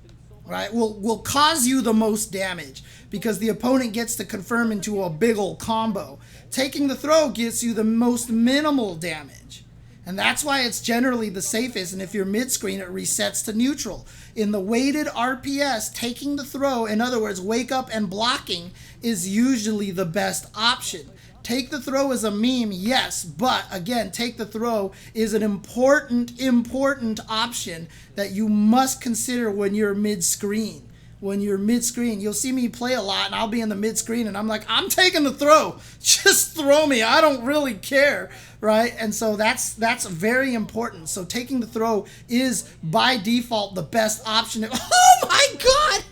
right? Will cause you the most damage because the opponent gets to confirm into a big ol' combo. Taking the throw gets you the most minimal damage. And that's why it's generally the safest, and if you're mid-screen, it resets to neutral. In the weighted RPS, taking the throw, in other words, wake up and blocking, is usually the best option. Take the throw is a meme, yes, but again, take the throw is an important option that you must consider when you're mid-screen. When you're mid-screen, you'll see me play a lot and I'll be in the mid-screen and I'm like, I'm taking the throw. Just throw me. I don't really care, right? And so that's very important. So taking the throw is by default the best option. Oh my God!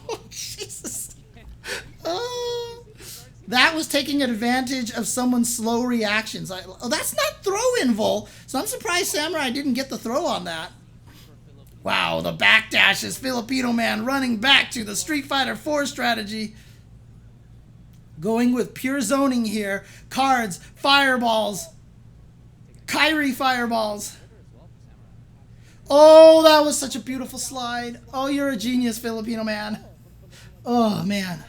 Oh, Jesus. Oh. That was taking advantage of someone's slow reactions. Oh, that's not throw invul. So I'm surprised Samurai didn't get the throw on that. Wow, the backdash is Filipino man running back to the Street Fighter 4 strategy. Going with pure zoning here. Cards, fireballs. Kyrie fireballs. Oh, that was such a beautiful slide. Oh, you're a genius, Filipino man. Oh, man.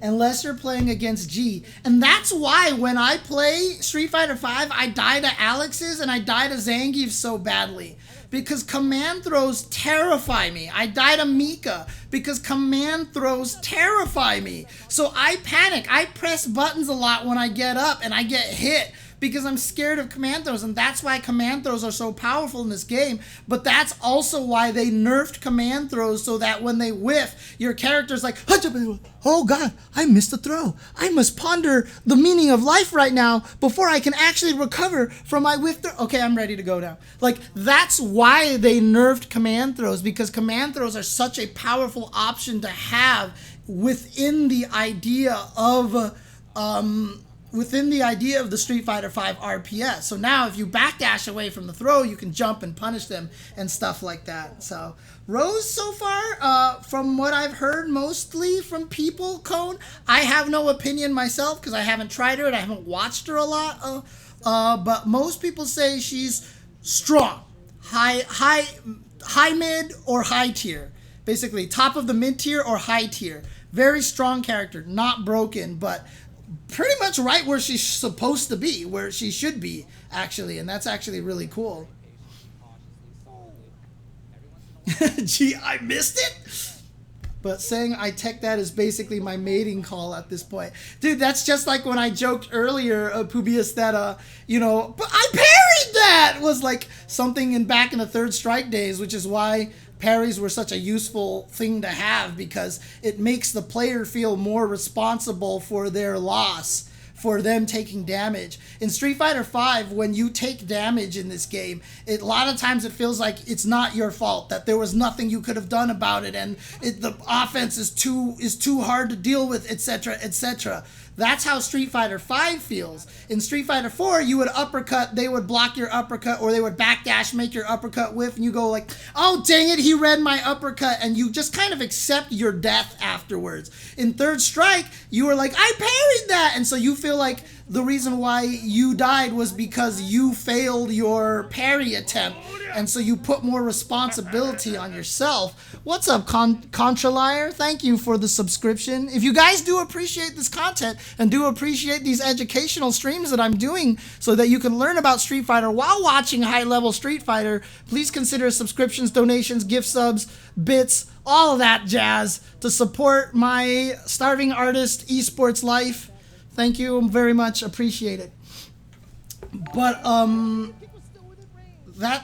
Unless you're playing against G. And that's why when I play Street Fighter 5, I die to Alex's and I die to Zangief so badly. Because command throws terrify me. I die to Mika because command throws terrify me. So I panic. I press buttons a lot when I get up and I get hit because I'm scared of command throws, and that's why command throws are so powerful in this game. But that's also why they nerfed command throws, so that when they whiff, your character's like, oh god, I missed a throw. I must ponder the meaning of life right now before I can actually recover from my whiff throw. Okay, I'm ready to go now. Like, that's why they nerfed command throws, because command throws are such a powerful option to have within the idea of the Street Fighter V RPS. So now if you backdash away from the throw, you can jump and punish them and stuff like that. So Rose, so far, from what I've heard mostly from people, Cone, I have no opinion myself because I haven't tried her and I haven't watched her a lot. But most people say she's strong, high mid or high tier. Basically, top of the mid tier or high tier. Very strong character, not broken, but pretty much right where she's supposed to be, where she should be, actually, and that's actually really cool. Gee, I missed it? But saying I tech that is basically my mating call at this point. Dude, that's just like when I joked earlier, Publius, that, you know, but I parried that! Was like something back in the Third Strike days, which is why parries were such a useful thing to have, because it makes the player feel more responsible for their loss, for them taking damage. In Street Fighter V, when you take damage in this game, a lot of times it feels like it's not your fault, that there was nothing you could have done about it, and the offense is too hard to deal with, etc., etc. That's how Street Fighter V feels. In Street Fighter IV, you would uppercut, they would block your uppercut, or they would backdash, make your uppercut whiff, and you go like, oh, dang it, he read my uppercut, and you just kind of accept your death afterwards. In Third Strike, you were like, I parried that, and so you feel like the reason why you died was because you failed your parry attempt, and so you put more responsibility on yourself. What's up, Contraliar? Thank you for the subscription. If you guys do appreciate this content and do appreciate these educational streams that I'm doing so that you can learn about Street Fighter while watching high-level Street Fighter, please consider subscriptions, donations, gift subs, bits, all of that jazz to support my starving artist esports life. Thank you very much. Appreciate it. But,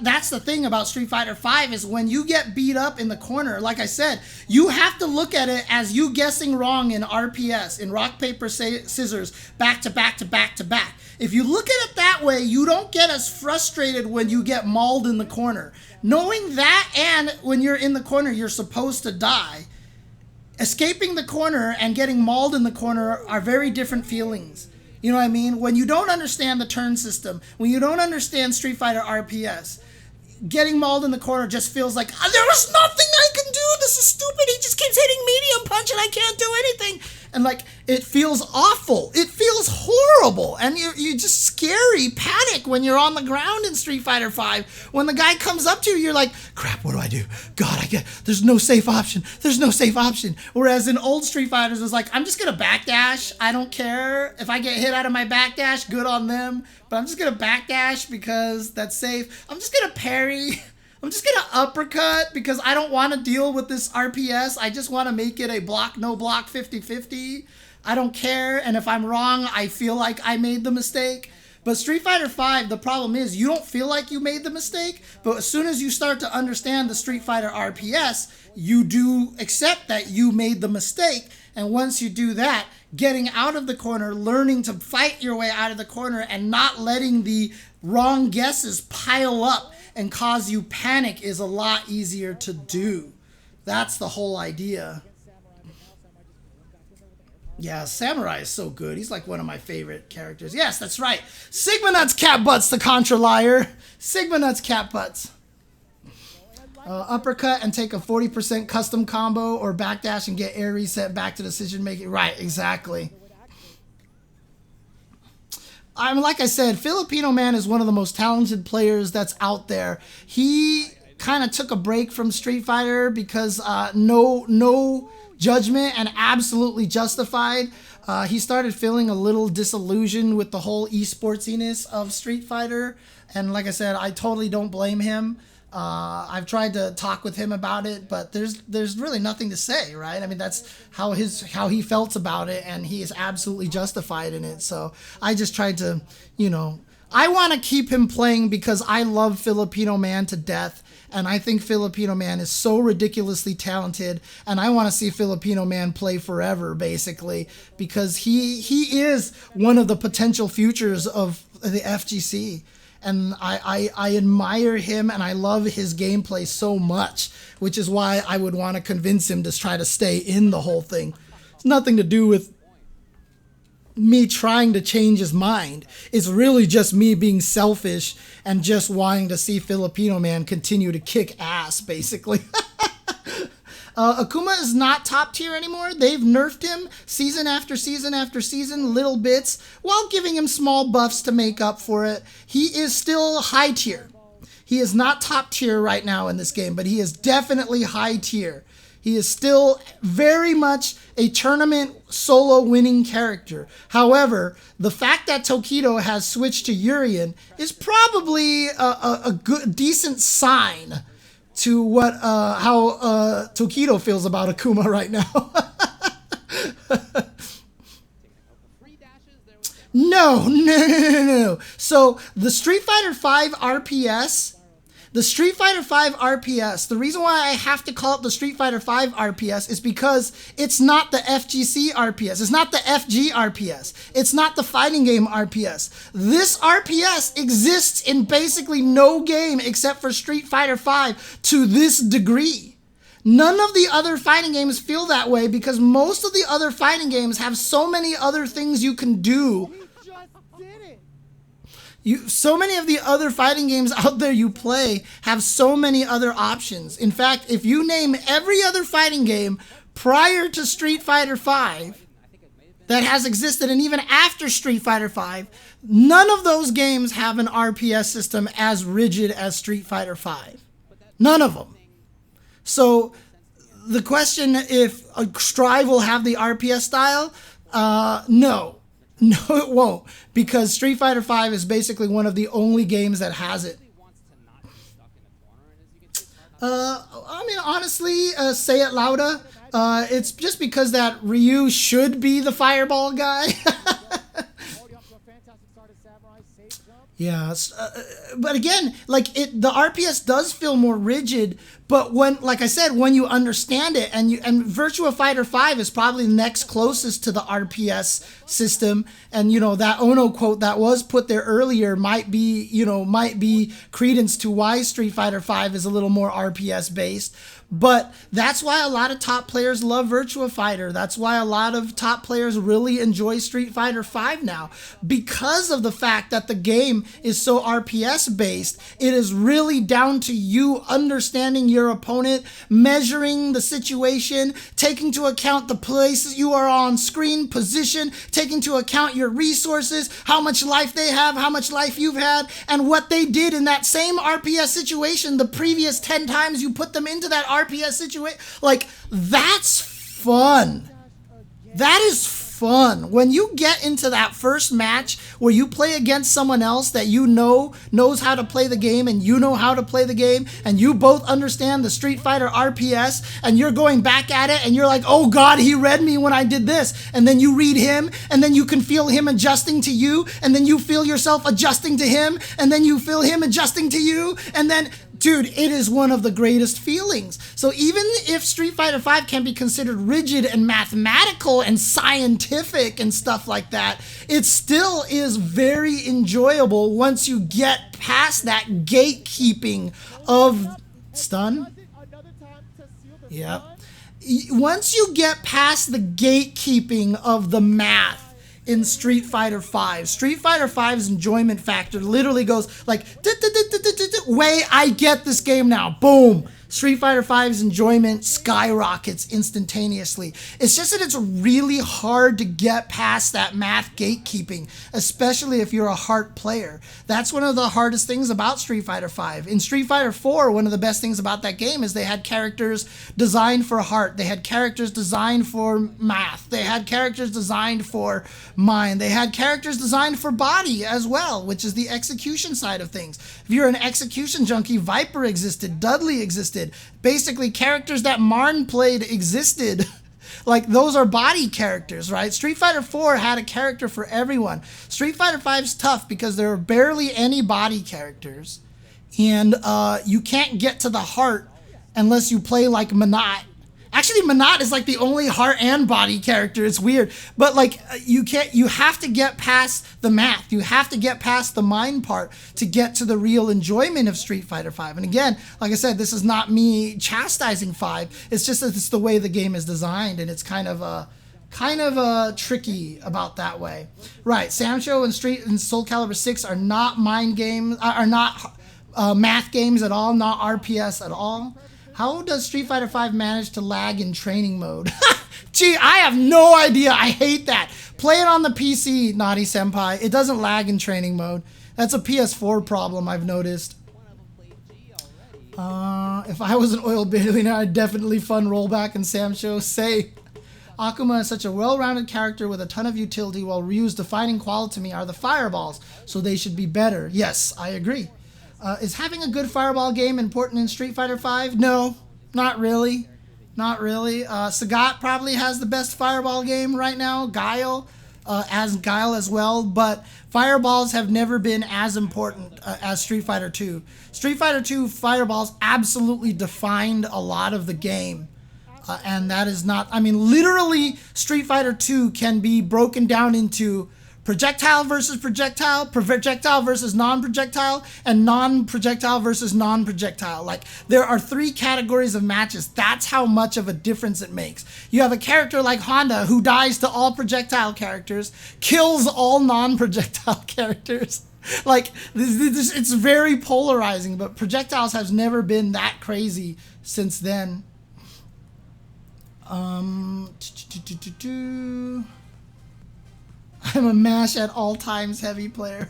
that's the thing about Street Fighter V, is when you get beat up in the corner, like I said, you have to look at it as you guessing wrong in RPS, in rock, paper, scissors, back to back to back to back. If you look at it that way, you don't get as frustrated when you get mauled in the corner. Knowing that, and when you're in the corner, you're supposed to die. Escaping the corner and getting mauled in the corner are very different feelings. You know what I mean? When you don't understand the turn system, when you don't understand Street Fighter RPS, getting mauled in the corner just feels like, there was nothing I can do. This is stupid. He just keeps hitting medium punch and I can't do anything. And like, it feels awful. It feels horrible. And you're just scary, panic when you're on the ground in Street Fighter V. When the guy comes up to you, you're like, crap, what do I do? God, there's no safe option. There's no safe option. Whereas in old Street Fighters, it's like, I'm just going to backdash. I don't care. If I get hit out of my backdash, good on them. But I'm just going to backdash because that's safe. I'm just going to parry. I'm just going to uppercut because I don't want to deal with this RPS. I just want to make it a block, no block, 50-50. I don't care. And if I'm wrong, I feel like I made the mistake. But Street Fighter V, the problem is you don't feel like you made the mistake. But as soon as you start to understand the Street Fighter RPS, you do accept that you made the mistake. And once you do that, getting out of the corner, learning to fight your way out of the corner and not letting the wrong guesses pile up and cause you panic is a lot easier to do. That's the whole idea. Yeah, Samurai is so good. He's like one of my favorite characters. Yes, that's right. Sigma Nuts Cat Butts, the Contra Liar. Sigma Nuts Cat Butts. Uppercut and take a 40% custom combo, or backdash and get air reset back to decision making. Right, exactly. Like I said, Filipino Man is one of the most talented players that's out there. He kind of took a break from Street Fighter because no judgment and absolutely justified. He started feeling a little disillusioned with the whole esportsiness of Street Fighter. And like I said, I totally don't blame him. I've tried to talk with him about it, but there's really nothing to say, right? I mean, that's how he felt about it, and he is absolutely justified in it. So I just tried to, you know, I want to keep him playing because I love Filipino Man to death, and I think Filipino Man is so ridiculously talented, and I want to see Filipino Man play forever, basically, because he is one of the potential futures of the FGC. And I admire him, and I love his gameplay so much, which is why I would want to convince him to try to stay in the whole thing. It's nothing to do with me trying to change his mind. It's really just me being selfish and just wanting to see Filipino Man continue to kick ass, basically. Akuma is not top tier anymore. They've nerfed him season after season after season, little bits, while giving him small buffs to make up for it. He is still high tier. He is not top tier right now in this game, but he is definitely high tier. He is still very much a tournament solo winning character. However, the fact that Tokido has switched to Urien is probably a good, decent sign to what how Tokido feels about Akuma right now. No. So the Street Fighter V RPS, the reason why I have to call it the Street Fighter V RPS is because it's not the FGC RPS. It's not the FG RPS. It's not the fighting game RPS. This RPS exists in basically no game except for Street Fighter V to this degree. None of the other fighting games feel that way because most of the other fighting games have so many other things you can do. So many of the other fighting games out there you play have so many other options. In fact, if you name every other fighting game prior to Street Fighter V that has existed, and even after Street Fighter V, none of those games have an RPS system as rigid as Street Fighter V. None of them. So the question if Strive will have the RPS style, no. No, it won't, because Street Fighter V is basically one of the only games that has it. I mean, honestly, say it louder. It's just because that Ryu should be the fireball guy. Yeah, but again, like the RPS does feel more rigid. But when, like I said, when you understand it, and Virtua Fighter 5 is probably the next closest to the RPS system, and you know that Ono quote that was put there earlier might be credence to why Street Fighter 5 is a little more RPS based. But that's why a lot of top players love Virtua Fighter. That's why a lot of top players really enjoy Street Fighter 5 now. Because of the fact that the game is so RPS based, it is really down to you understanding your opponent, measuring the situation, taking into account the places you are on screen, position, taking into account your resources, how much life they have, how much life you've had, and what they did in that same RPS situation the previous 10 times you put them into that RPS situation. Like, that's fun. That is fun. When you get into that first match where you play against someone else that you know knows how to play the game and you know how to play the game, and you both understand the Street Fighter RPS, and you're going back at it and you're like, oh God, he read me when I did this. And then you read him, and then you can feel him adjusting to you, and then you feel yourself adjusting to him, and then you feel him adjusting to you, and then dude, it is one of the greatest feelings. So even if Street Fighter V can be considered rigid and mathematical and scientific and stuff like that, it still is very enjoyable once you get past that gatekeeping of stun. Yep. Once you get past the gatekeeping of the math in Street Fighter V. Street Fighter V's enjoyment factor literally goes like, way, I get this game now. Boom. Street Fighter V's enjoyment skyrockets instantaneously. It's just that it's really hard to get past that math gatekeeping, especially if you're a heart player. That's one of the hardest things about Street Fighter V. In Street Fighter 4, one of the best things about that game is they had characters designed for heart. They had characters designed for math. They had characters designed for mind. They had characters designed for body as well, which is the execution side of things. If you're an execution junkie, Viper existed, Dudley existed. Basically, characters that Marn played existed. Like, those are body characters, right? Street Fighter 4 had a character for everyone. Street Fighter 5's tough because there are barely any body characters. And you can't get to the heart unless you play like Manat. Actually, Manat is like the only heart and body character. It's weird. But like, you have to get past the math. You have to get past the mind part to get to the real enjoyment of Street Fighter V. And again, like I said, this is not me chastising 5. It's just that it's the way the game is designed, and it's kind of tricky about that way. Right, Samsho and Soul Calibur 6 are not mind games, are not math games at all, not RPS at all. How does Street Fighter V manage to lag in training mode? Gee, I have no idea. I hate that. Play it on the PC, Naughty Senpai. It doesn't lag in training mode. That's a PS4 problem, I've noticed. If I was an oil billionaire, I'd definitely fund rollback and Samsho. Say, Akuma is such a well-rounded character with a ton of utility, while Ryu's defining quality to me are the fireballs, so they should be better. Yes, I agree. Is having a good fireball game important in Street Fighter V? No, not really. Not really. Sagat probably has the best fireball game right now. Guile as well. But fireballs have never been as important as Street Fighter 2. Street Fighter 2 fireballs absolutely defined a lot of the game. And that is not... I mean, literally, Street Fighter 2 can be broken down into projectile versus projectile, projectile versus non-projectile, and non-projectile versus non-projectile. Like, there are 3 categories of matches. That's how much of a difference it makes. You have a character like Honda who dies to all projectile characters, kills all non-projectile characters. Like, it's very polarizing, but projectiles has never been that crazy since then. I'm a MASH at all times heavy player.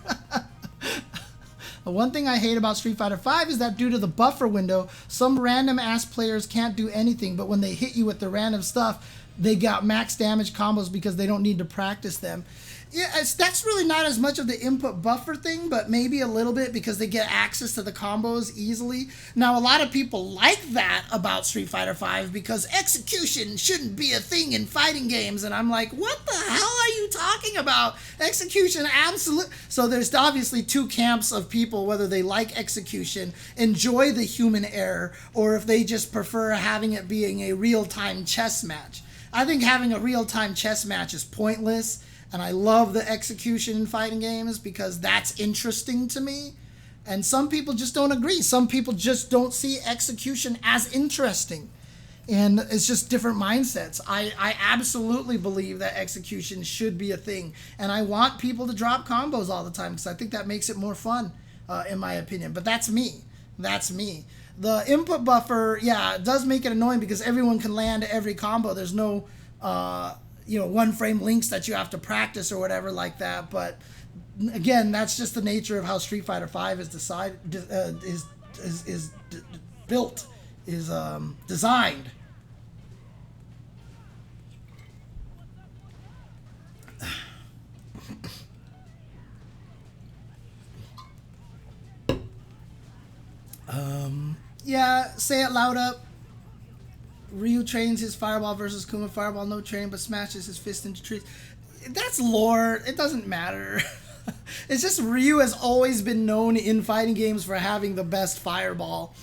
The one thing I hate about Street Fighter V is that due to the buffer window, some random ass players can't do anything, but when they hit you with the random stuff, they got max damage combos because they don't need to practice them. Yeah, that's really not as much of the input buffer thing, but maybe a little bit because they get access to the combos easily. Now, a lot of people like that about Street Fighter V because execution shouldn't be a thing in fighting games. And I'm like, what the hell are you talking about? Execution, absolute. So there's obviously 2 camps of people, whether they like execution, enjoy the human error, or if they just prefer having it being a real-time chess match. I think having a real-time chess match is pointless. And I love the execution in fighting games because that's interesting to me. And some people just don't agree. Some people just don't see execution as interesting. And it's just different mindsets. I absolutely believe that execution should be a thing. And I want people to drop combos all the time because I think that makes it more fun, in my opinion. But that's me. That's me. The input buffer, yeah, it does make it annoying because everyone can land every combo. There's no... one-frame links that you have to practice or whatever like that. But again, that's just the nature of how Street Fighter V is designed. Yeah, say it loud up. Ryu trains his fireball versus Kuma fireball, no train, but smashes his fist into trees. That's lore. It doesn't matter. It's just Ryu has always been known in fighting games for having the best fireball.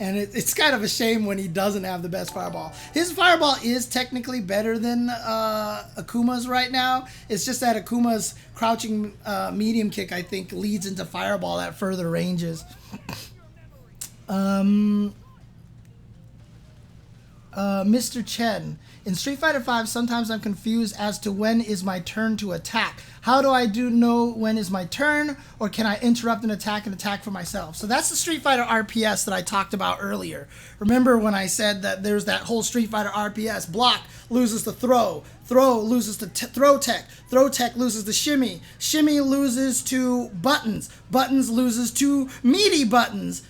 And it's kind of a shame when he doesn't have the best fireball. His fireball is technically better than Akuma's right now. It's just that Akuma's crouching medium kick, I think, leads into fireball at further ranges. Mr. Chen, In Street Fighter V, sometimes I'm confused as to when is my turn to attack. How do I know when is my turn, or can I interrupt an attack and attack for myself? So that's the Street Fighter RPS that I talked about earlier. Remember when I said that there's that whole Street Fighter RPS, block loses to throw loses to throw tech loses to shimmy loses to buttons loses to meaty buttons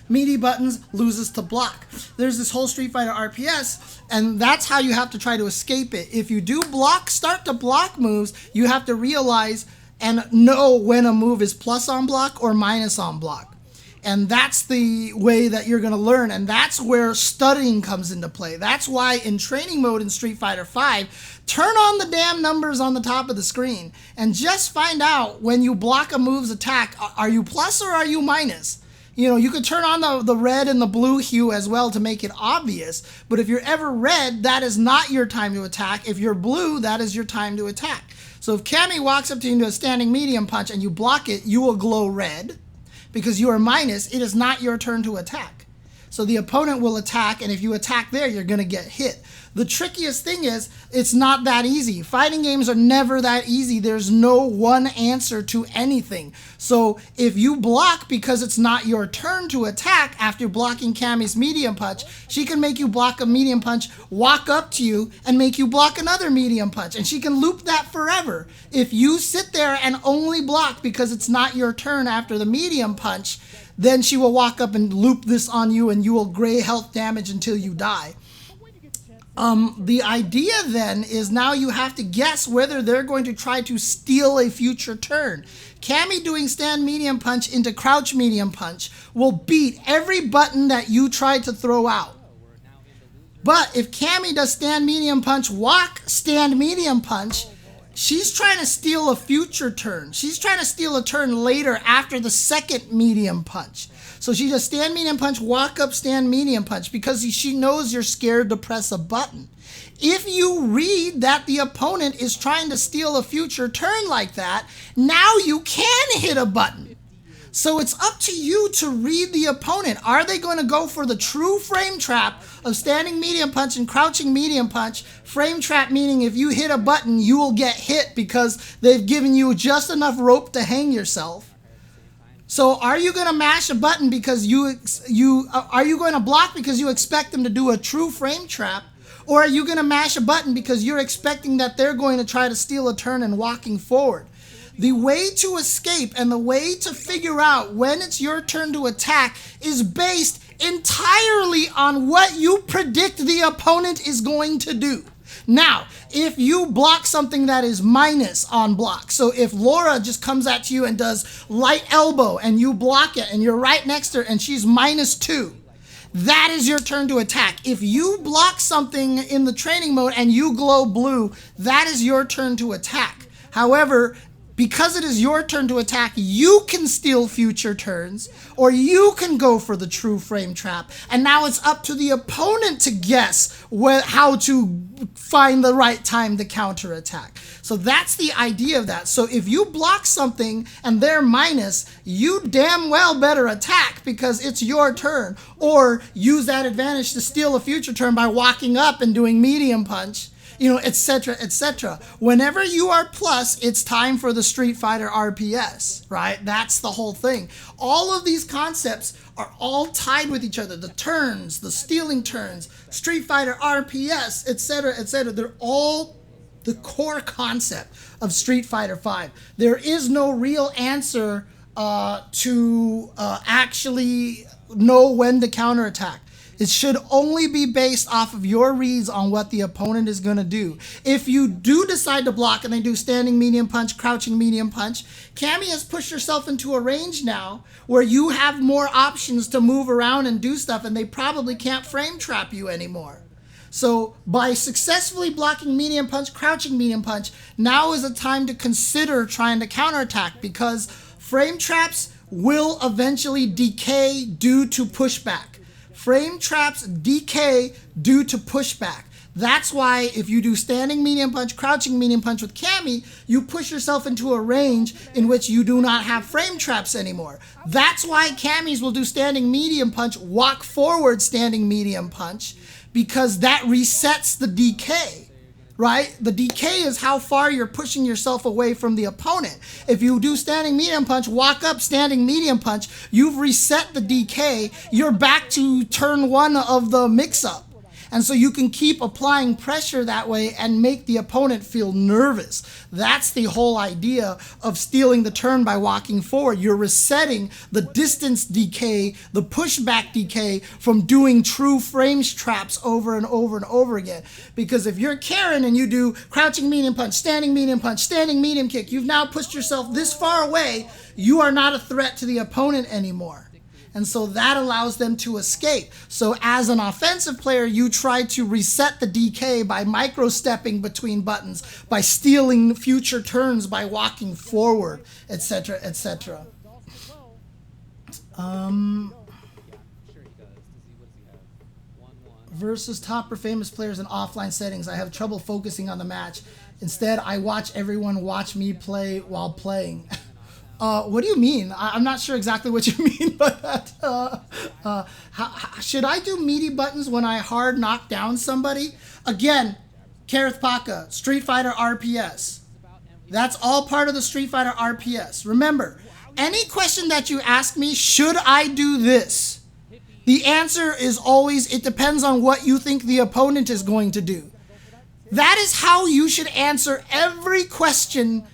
loses to block. There's this whole Street Fighter RPS, and that's how you have to try to escape it. If you do start to block moves, you have to realize and know when a move is plus on block or minus on block. And that's the way that you're going to learn, and that's where studying comes into play. That's why in training mode in Street Fighter V, turn on the damn numbers on the top of the screen and just find out when you block a move's attack, are you plus or are you minus? You know, you could turn on the red and the blue hue as well to make it obvious, but if you're ever red, that is not your time to attack. If you're blue, that is your time to attack. So if Cammy walks up to you into a standing medium punch and you block it, you will glow red. Because you are minus, it is not your turn to attack. So the opponent will attack, and if you attack there, you're going to get hit. The trickiest thing is, it's not that easy. Fighting games are never that easy. There's no one answer to anything. So if you block because it's not your turn to attack after blocking Cammy's medium punch, she can make you block a medium punch, walk up to you, and make you block another medium punch. And she can loop that forever. If you sit there and only block because it's not your turn after the medium punch, then she will walk up and loop this on you, and you will gray health damage until you die. The idea then is now you have to guess whether they're going to try to steal a future turn. Cammy doing stand medium punch into crouch medium punch will beat every button that you try to throw out. But if Cammy does stand medium punch, walk stand medium punch, she's trying to steal a future turn. She's trying to steal a turn later after the second medium punch. So she does stand medium punch, walk up stand medium punch, because she knows you're scared to press a button. If you read that the opponent is trying to steal a future turn like that, now you can hit a button. So it's up to you to read the opponent. Are they going to go for the true frame trap of standing medium punch and crouching medium punch? Frame trap meaning if you hit a button, you will get hit because they've given you just enough rope to hang yourself. So are you going to mash a button because are you going to block because you expect them to do a true frame trap? Or are you going to mash a button because you're expecting that they're going to try to steal a turn and walking forward? The way to escape and the way to figure out when it's your turn to attack is based entirely on what you predict the opponent is going to do. Now, if you block something that is minus on block, so if Laura just comes at you and does light elbow and you block it and you're right next to her and she's -2, that is your turn to attack. If you block something in the training mode and you glow blue, that is your turn to attack. However, because it is your turn to attack, you can steal future turns, or you can go for the true frame trap. And now it's up to the opponent to guess how to find the right time to counterattack. So that's the idea of that. So if you block something and they're minus, you damn well better attack because it's your turn. Or use that advantage to steal a future turn by walking up and doing medium punch. You know, etc., etc. Whenever you are plus, it's time for the Street Fighter RPS, right? That's the whole thing. All of these concepts are all tied with each other. The turns, the stealing turns, Street Fighter RPS, etc., etc. They're all the core concept of Street Fighter V. There is no real answer to actually know when to counterattack. It should only be based off of your reads on what the opponent is going to do. If you do decide to block and they do standing medium punch, crouching medium punch, Cammy has pushed herself into a range now where you have more options to move around and do stuff, and they probably can't frame trap you anymore. So by successfully blocking medium punch, crouching medium punch, now is a time to consider trying to counterattack, because frame traps will eventually decay due to pushback. Frame traps decay due to pushback. That's why if you do standing medium punch, crouching medium punch with Cammy, you push yourself into a range in which you do not have frame traps anymore. That's why Cammys will do standing medium punch, walk forward standing medium punch, because that resets the decay. right? The decay is how far you're pushing yourself away from the opponent. If you do standing medium punch, walk up, standing medium punch, you've reset the decay. You're back to turn 1 of the mix-up. And so you can keep applying pressure that way and make the opponent feel nervous. That's the whole idea of stealing the turn by walking forward. You're resetting the distance decay, the pushback decay from doing true frames traps over and over and over again. Because if you're Karen and you do crouching medium punch, standing medium kick, you've now pushed yourself this far away, you are not a threat to the opponent anymore. And so that allows them to escape. So as an offensive player, you try to reset the decay by micro-stepping between buttons, by stealing future turns, by walking forward, etc., etc. Versus top or famous players in offline settings, I have trouble focusing on the match. Instead, I watch everyone watch me play while playing. What do you mean? I'm not sure exactly what you mean by that. Should I do meaty buttons when I hard knock down somebody? Again, Kareth Paka, Street Fighter RPS. That's all part of the Street Fighter RPS. Remember, any question that you ask me, should I do this? The answer is always, it depends on what you think the opponent is going to do. That is how you should answer every question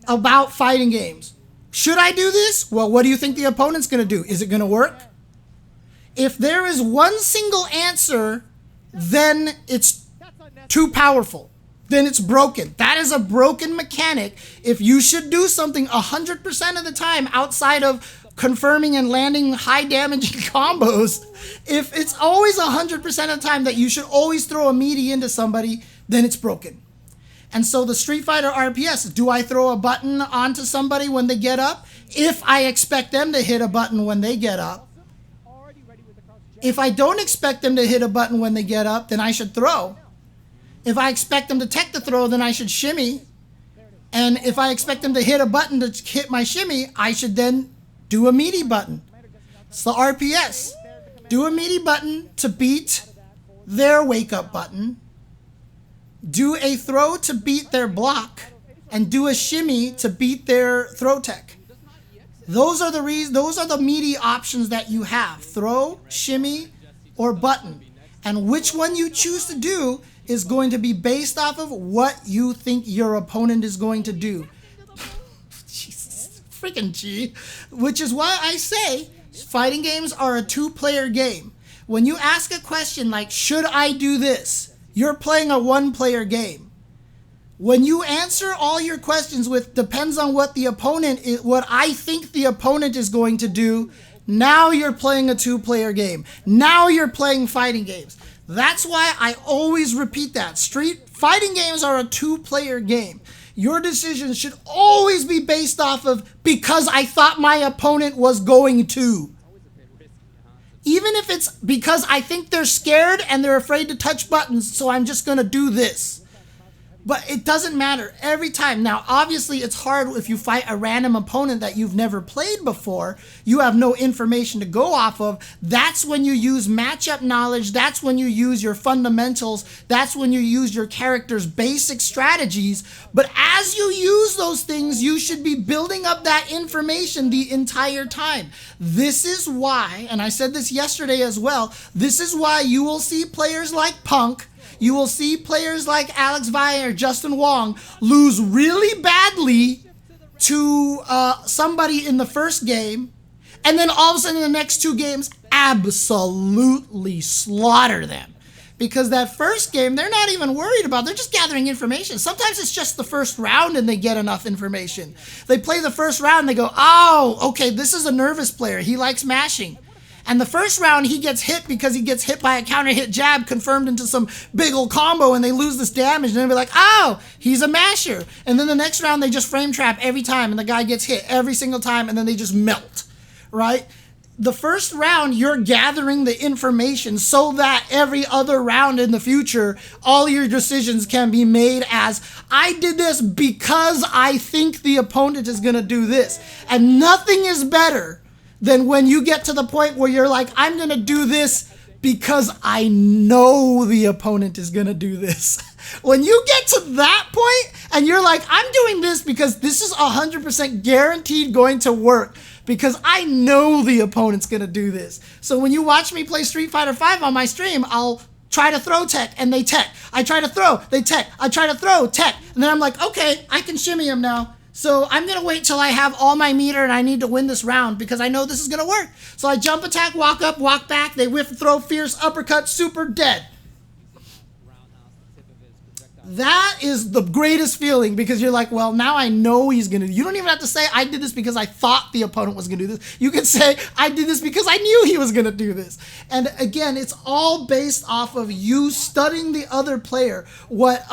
about fighting games. Should I do this? Well, what do you think the opponent's going to do? Is it going to work? If there is one single answer, then it's too powerful. Then it's broken. That is a broken mechanic. If you should do something 100% of the time outside of confirming and landing high damaging combos, if it's always 100% of the time that you should always throw a meaty into somebody, then it's broken. And so the Street Fighter RPS, do I throw a button onto somebody when they get up? If I expect them to hit a button when they get up. If I don't expect them to hit a button when they get up, then I should throw. If I expect them to tech the throw, then I should shimmy. And if I expect them to hit a button to hit my shimmy, I should then do a meaty button. It's the RPS. Do a meaty button to beat their wake up button. Do a throw to beat their block, and do a shimmy to beat their throw tech. Those are the meaty options that you have: throw, shimmy, or button. And which one you choose to do is going to be based off of what you think your opponent is going to do. Jesus, freaking G. Which is why I say fighting games are a two-player game. When you ask a question like, should I do this? You're playing a one-player game. When you answer all your questions with depends on what the opponent is, what I think the opponent is going to do, now you're playing a two-player game. Now you're playing fighting games. That's why I always repeat that. Fighting games are a two-player game. Your decisions should always be based off of because I thought my opponent was going to. Even if it's because I think they're scared and they're afraid to touch buttons, so I'm just going to do this. But it doesn't matter every time. Now, obviously, it's hard if you fight a random opponent that you've never played before. You have no information to go off of. That's when you use matchup knowledge. That's when you use your fundamentals. That's when you use your character's basic strategies. But as you use those things, you should be building up that information the entire time. This is why, and I said this yesterday as well, this is why you will see players like Punk, you will see players like Alex Valle or Justin Wong lose really badly to somebody in the first game, and then all of a sudden in the next two games, absolutely slaughter them. Because that first game, they're not even worried about. They're just gathering information. Sometimes it's just the first round and they get enough information. They play the first round and they go, oh, okay, this is a nervous player. He likes mashing. And the first round, he gets hit because he gets hit by a counter hit jab confirmed into some big old combo, and they lose this damage. And they'll be like, oh, he's a masher. And then the next round, they just frame trap every time, and the guy gets hit every single time, and then they just melt, right? The first round, you're gathering the information so that every other round in the future, all your decisions can be made as, I did this because I think the opponent is going to do this. And nothing is better than when you get to the point where you're like, I'm going to do this because I know the opponent is going to do this. When you get to that point and you're like, I'm doing this because this is 100% guaranteed going to work because I know the opponent's going to do this. So when you watch me play Street Fighter V on my stream, I'll try to throw tech and they tech. I try to throw, they tech. I try to throw, tech. And then I'm like, okay, I can shimmy him now. So I'm going to wait till I have all my meter and I need to win this round because I know this is going to work. So I jump attack, walk up, walk back. They whiff, throw, fierce, uppercut, super, dead. That is the greatest feeling because you're like, well, now I know he's going to. You don't even have to say, I did this because I thought the opponent was going to do this. You can say, I did this because I knew he was going to do this. And again, it's all based off of you studying the other player. What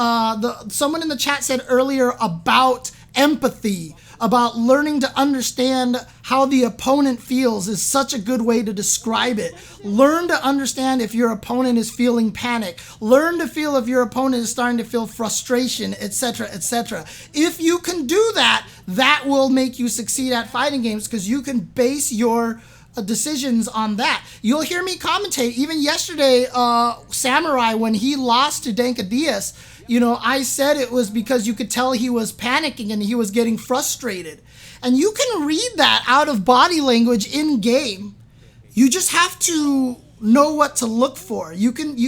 someone in the chat said earlier about empathy, about learning to understand how the opponent feels is such a good way to describe it. Learn to understand if your opponent is feeling panic. Learn to feel if your opponent is starting to feel frustration, etc., etc. If you can do that, that will make you succeed at fighting games because you can base your decisions on that. You'll hear me commentate. Even yesterday, Samurai, when he lost to Danka Diaz, you know, I said it was because you could tell he was panicking and he was getting frustrated. And you can read that out of body language in game. You just have to know what to look for.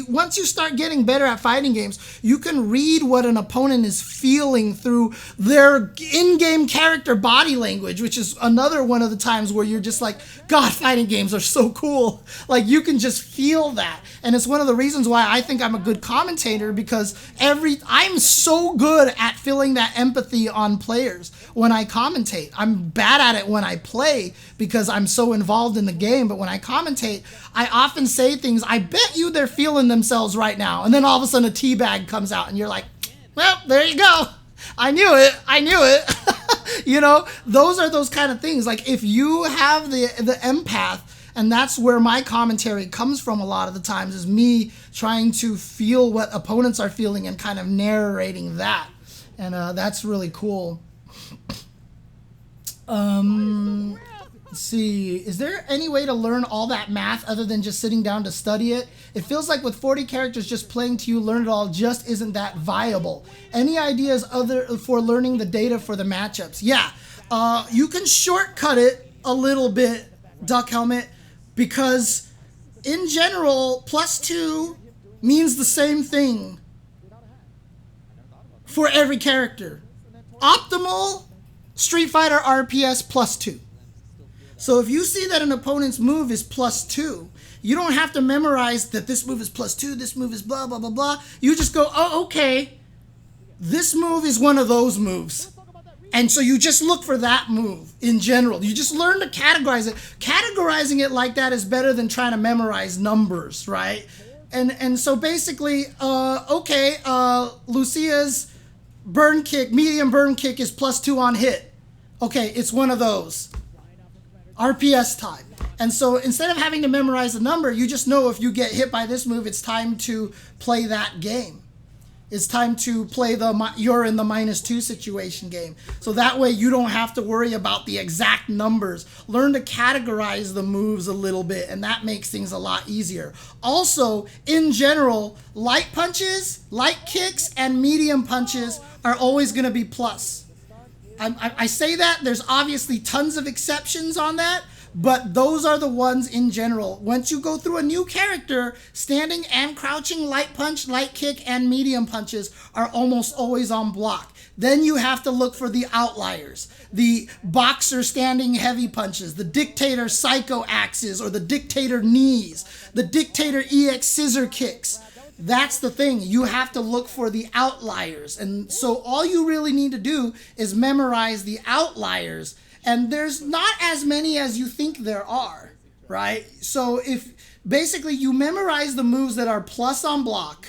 Once you start getting better at fighting games, you can read what an opponent is feeling through their in-game character body language, which is another one of the times where you're just like, God, fighting games are so cool. Like, you can just feel that. And it's one of the reasons why I think I'm a good commentator, because I'm so good at feeling that empathy on players when I commentate. I'm bad at it when I play because I'm so involved in the game, but when I commentate, I often say things, I bet you they're feeling themselves right now. And then all of a sudden a teabag comes out and you're like, well, there you go. I knew it. You know, those are those kind of things. Like, if you have the empath, and that's where my commentary comes from a lot of the times, is me trying to feel what opponents are feeling and kind of narrating that. And that's really cool. Let's see, is there any way to learn all that math other than just sitting down to study it? It feels like with 40 characters just playing to you learn it all just isn't that viable. Any ideas for learning the data for the matchups? Yeah, you can shortcut it a little bit, Duck Helmet, because in general, +2 means the same thing for every character. Optimal Street Fighter RPS +2. So if you see that an opponent's move is +2, you don't have to memorize that this move is +2, this move is blah, blah, blah, blah. You just go, oh, okay, this move is one of those moves. And so you just look for that move in general. You just learn to categorize it. Categorizing it like that is better than trying to memorize numbers, right? And so basically, okay, Lucia's burn kick, medium burn kick is +2 on hit. Okay, it's one of those. RPS time. And so instead of having to memorize the number, you just know if you get hit by this move, it's time to play that game. It's time to play you're in the -2 situation game. So that way you don't have to worry about the exact numbers. Learn to categorize the moves a little bit, and that makes things a lot easier. Also, in general, light punches, light kicks, and medium punches are always going to be plus. I say that, there's obviously tons of exceptions on that, but those are the ones in general. Once you go through a new character, standing and crouching light punch, light kick, and medium punches are almost always on block. Then you have to look for the outliers. The boxer standing heavy punches, the dictator psycho axes or the dictator knees, the dictator EX scissor kicks. That's the thing. You have to look for the outliers. And so all you really need to do is memorize the outliers. And there's not as many as you think there are, right? So if basically you memorize the moves that are plus on block,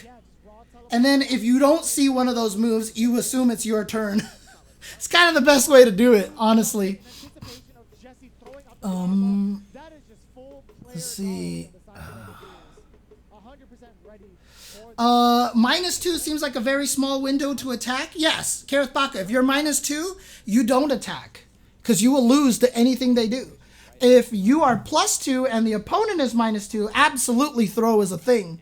and then if you don't see one of those moves, you assume it's your turn. It's kind of the best way to do it, honestly. Let's see. -2 seems like a very small window to attack. Yes, Kareth Baka, if you're -2, you don't attack because you will lose to anything they do. If you are +2 and the opponent is -2, absolutely throw is a thing.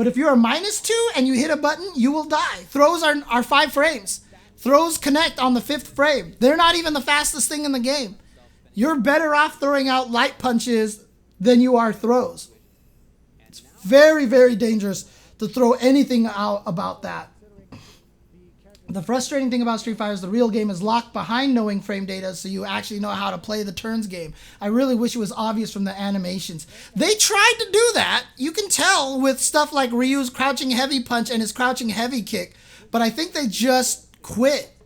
But if you're a -2 and you hit a button, you will die. Throws are 5 frames. Throws connect on the 5th frame. They're not even the fastest thing in the game. You're better off throwing out light punches than you are throws. It's very, very dangerous to throw anything out about that. The frustrating thing about Street Fighter is the real game is locked behind knowing frame data, so you actually know how to play the turns game. I really wish it was obvious from the animations. They tried to do that. You can tell with stuff like Ryu's crouching heavy punch and his crouching heavy kick, but I think they just quit.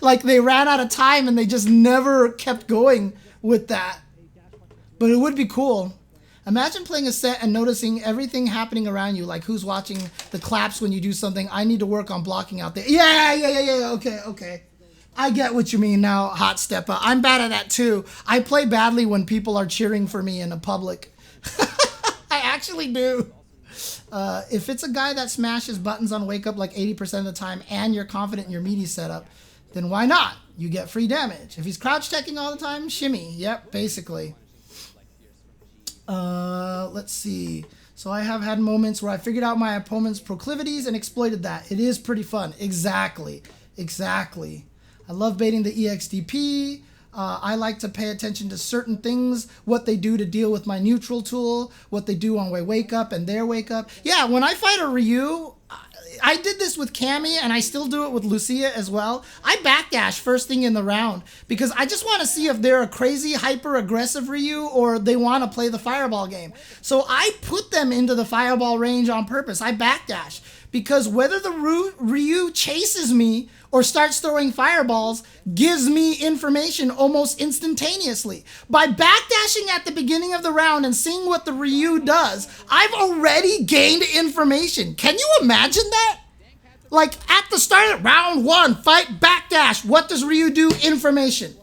Like they ran out of time and they just never kept going with that. But it would be cool. Imagine playing a set and noticing everything happening around you, like who's watching the claps when you do something. I need to work on blocking out there. Yeah. Okay. I get what you mean now, Hot Steppa. I'm bad at that too. I play badly when people are cheering for me in a public. I actually do. If it's a guy that smashes buttons on wake up like 80% of the time and you're confident in your meaty setup, then why not? You get free damage. If he's crouch teching all the time, shimmy. Yep, basically. Let's see. So I have had moments where I figured out my opponent's proclivities and exploited that. It is pretty fun. Exactly. I love baiting the EXDP. I like to pay attention to certain things, what they do to deal with my neutral tool, what they do on my wake up and their wake up. Yeah, when I fight a Ryu, I did this with Cammy and I still do it with Lucia as well. I backdash first thing in the round because I just want to see if they're a crazy hyper aggressive Ryu or they want to play the fireball game. So I put them into the fireball range on purpose. I backdash because whether the Ryu chases me or starts throwing fireballs gives me information almost instantaneously. By backdashing at the beginning of the round and seeing what the Ryu does, I've already gained information. Can you imagine that? Like at the start of round 1, fight, backdash. What does Ryu do? Information.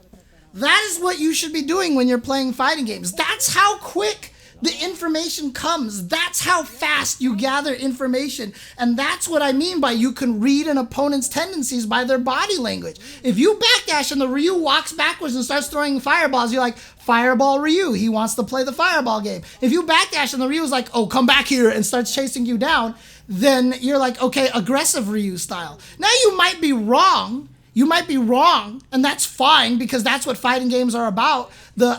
That is what you should be doing when you're playing fighting games. That's how quick the information comes. That's how fast you gather information. And that's what I mean by you can read an opponent's tendencies by their body language. If you backdash and the Ryu walks backwards and starts throwing fireballs, you're like, fireball Ryu, he wants to play the fireball game. If you backdash and the Ryu's like, oh, come back here, and starts chasing you down, then you're like, okay, aggressive Ryu style. Now you might be wrong. You might be wrong, and that's fine because that's what fighting games are about. The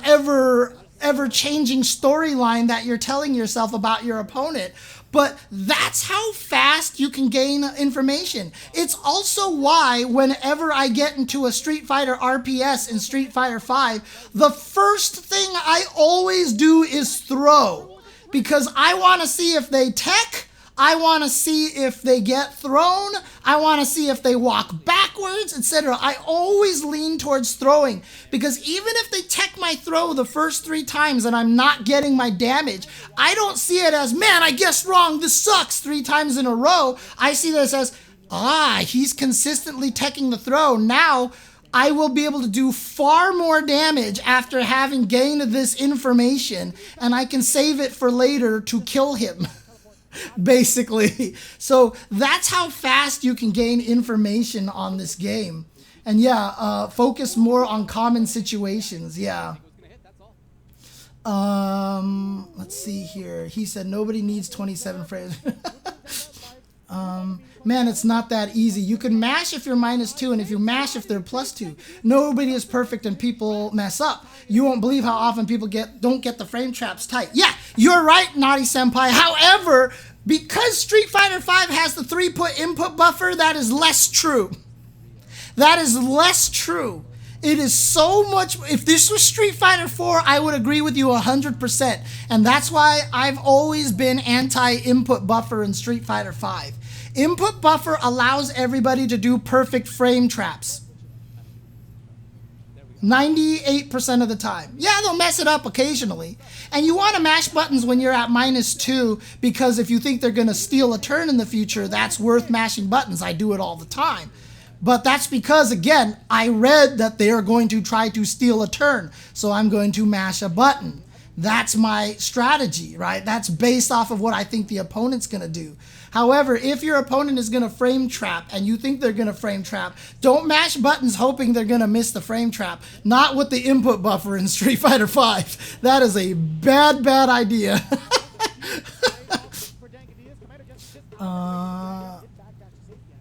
ever-changing storyline that you're telling yourself about your opponent. But that's how fast you can gain information. It's also why whenever I get into a Street Fighter RPS in Street Fighter V, the first thing I always do is throw. Because I want to see if they tech, I want to see if they get thrown, I want to see if they walk backwards, etc. I always lean towards throwing because even if they tech my throw the first 3 times and I'm not getting my damage, I don't see it as, man, I guessed wrong, this sucks 3 times in a row. I see this as, he's consistently teching the throw. Now I will be able to do far more damage after having gained this information, and I can save it for later to kill him. Basically. So that's how fast you can gain information on this game. And yeah, focus more on common situations. Yeah. Let's see here. He said nobody needs 27 frames. Man, it's not that easy. You can mash if you're -2, and if you mash if they're +2. Nobody is perfect and people mess up. You won't believe how often people don't get the frame traps tight. Yeah, you're right, Naughty Senpai. However, because Street Fighter V has the 3-put input buffer, that is less true. That is less true. It is so much. If this was Street Fighter 4, I would agree with you 100%. And that's why I've always been anti-input buffer in Street Fighter 5. Input buffer allows everybody to do perfect frame traps. 98% of the time. Yeah, they'll mess it up occasionally. And you want to mash buttons when you're at -2 because if you think they're going to steal a turn in the future, that's worth mashing buttons. I do it all the time. But that's because, again, I read that they are going to try to steal a turn. So I'm going to mash a button. That's my strategy, right? That's based off of what I think the opponent's going to do. However, if your opponent is going to frame trap and you think they're going to frame trap, don't mash buttons hoping they're going to miss the frame trap. Not with the input buffer in Street Fighter V. That is a bad, bad idea.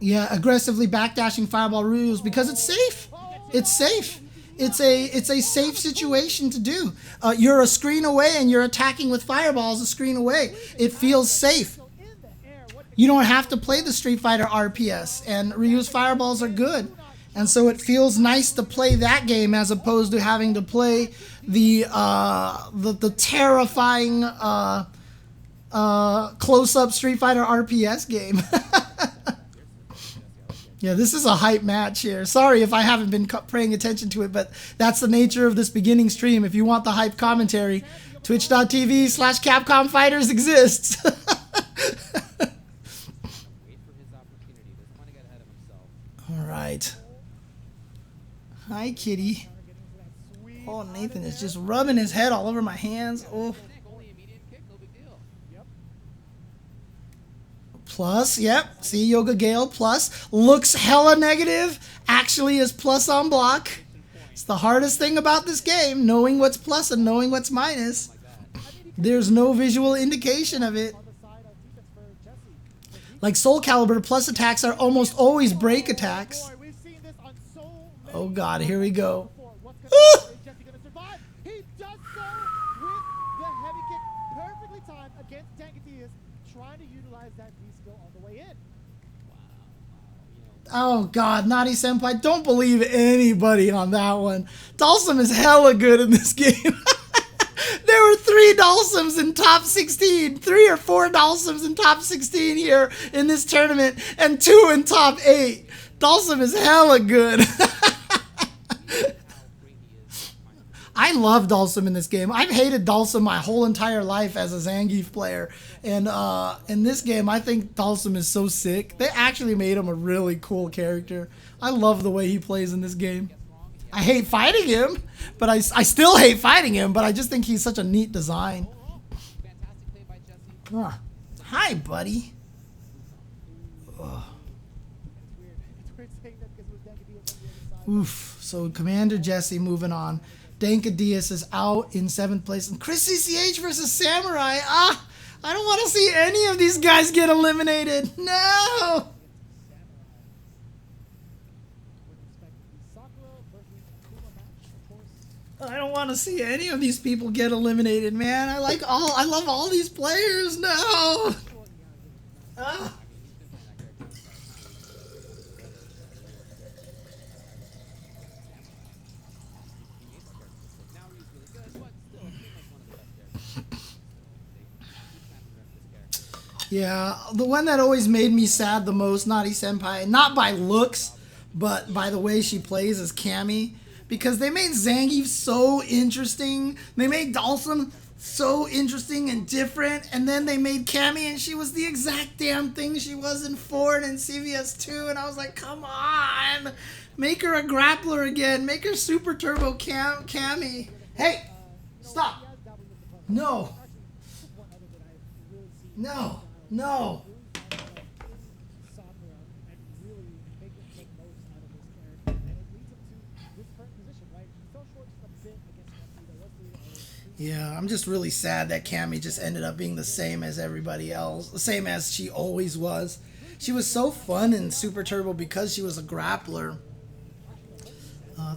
Yeah, aggressively backdashing fireball rules because it's safe. It's safe. It's a safe situation to do. You're a screen away and you're attacking with fireballs a screen away. It feels safe. You don't have to play the Street Fighter RPS, and Ryu's fireballs are good. And so it feels nice to play that game as opposed to having to play the terrifying close-up Street Fighter RPS game. Yeah, this is a hype match here. Sorry if I haven't been paying attention to it, but that's the nature of this beginning stream. If you want the hype commentary, twitch.tv/Capcom Fighters exists. All right. Hi, kitty. Oh, Nathan is just rubbing his head all over my hands. Oh. Plus, yep. See, Yoga Gale plus. Looks hella negative. Actually is plus on block. It's the hardest thing about this game, knowing what's plus and knowing what's minus. There's no visual indication of it. Like Soul Calibur, plus attacks are almost always break attacks. Oh god, here we go. Oh god, Naughty Senpai, don't believe anybody on that one. Dhalsim is hella good in this game. There were 3 Dhalsims in top 16. 3 or 4 Dhalsims in top 16 here in this tournament, and 2 in top 8. Dhalsim is hella good. I love Dhalsim in this game. I've hated Dhalsim my whole entire life as a Zangief player. And in this game, I think Dhalsim is so sick. They actually made him a really cool character. I love the way he plays in this game. I hate fighting him, but I still hate fighting him, but I just think he's such a neat design. Hi, buddy. Oof. So CmdrJesse moving on. Danka Diaz is out in 7th place. And Chris CCH versus Samurai. I don't want to see any of these guys get eliminated. No! I don't want to see any of these people get eliminated, man. I love all these players. No! Yeah, the one that always made me sad the most, Naughty Senpai, not by looks, but by the way she plays, is Cammy. Because they made Zangief so interesting. They made Dhalsim so interesting and different. And then they made Cammy and she was the exact damn thing she was in 4 and in CVS2. And I was like, come on. Make her a grappler again. Make her Super Turbo Cammy. Hey, stop. No. No. No. Yeah, I'm just really sad that Cammy just ended up being the same as everybody else. The same as she always was. She was so fun in Super Turbo because she was a grappler.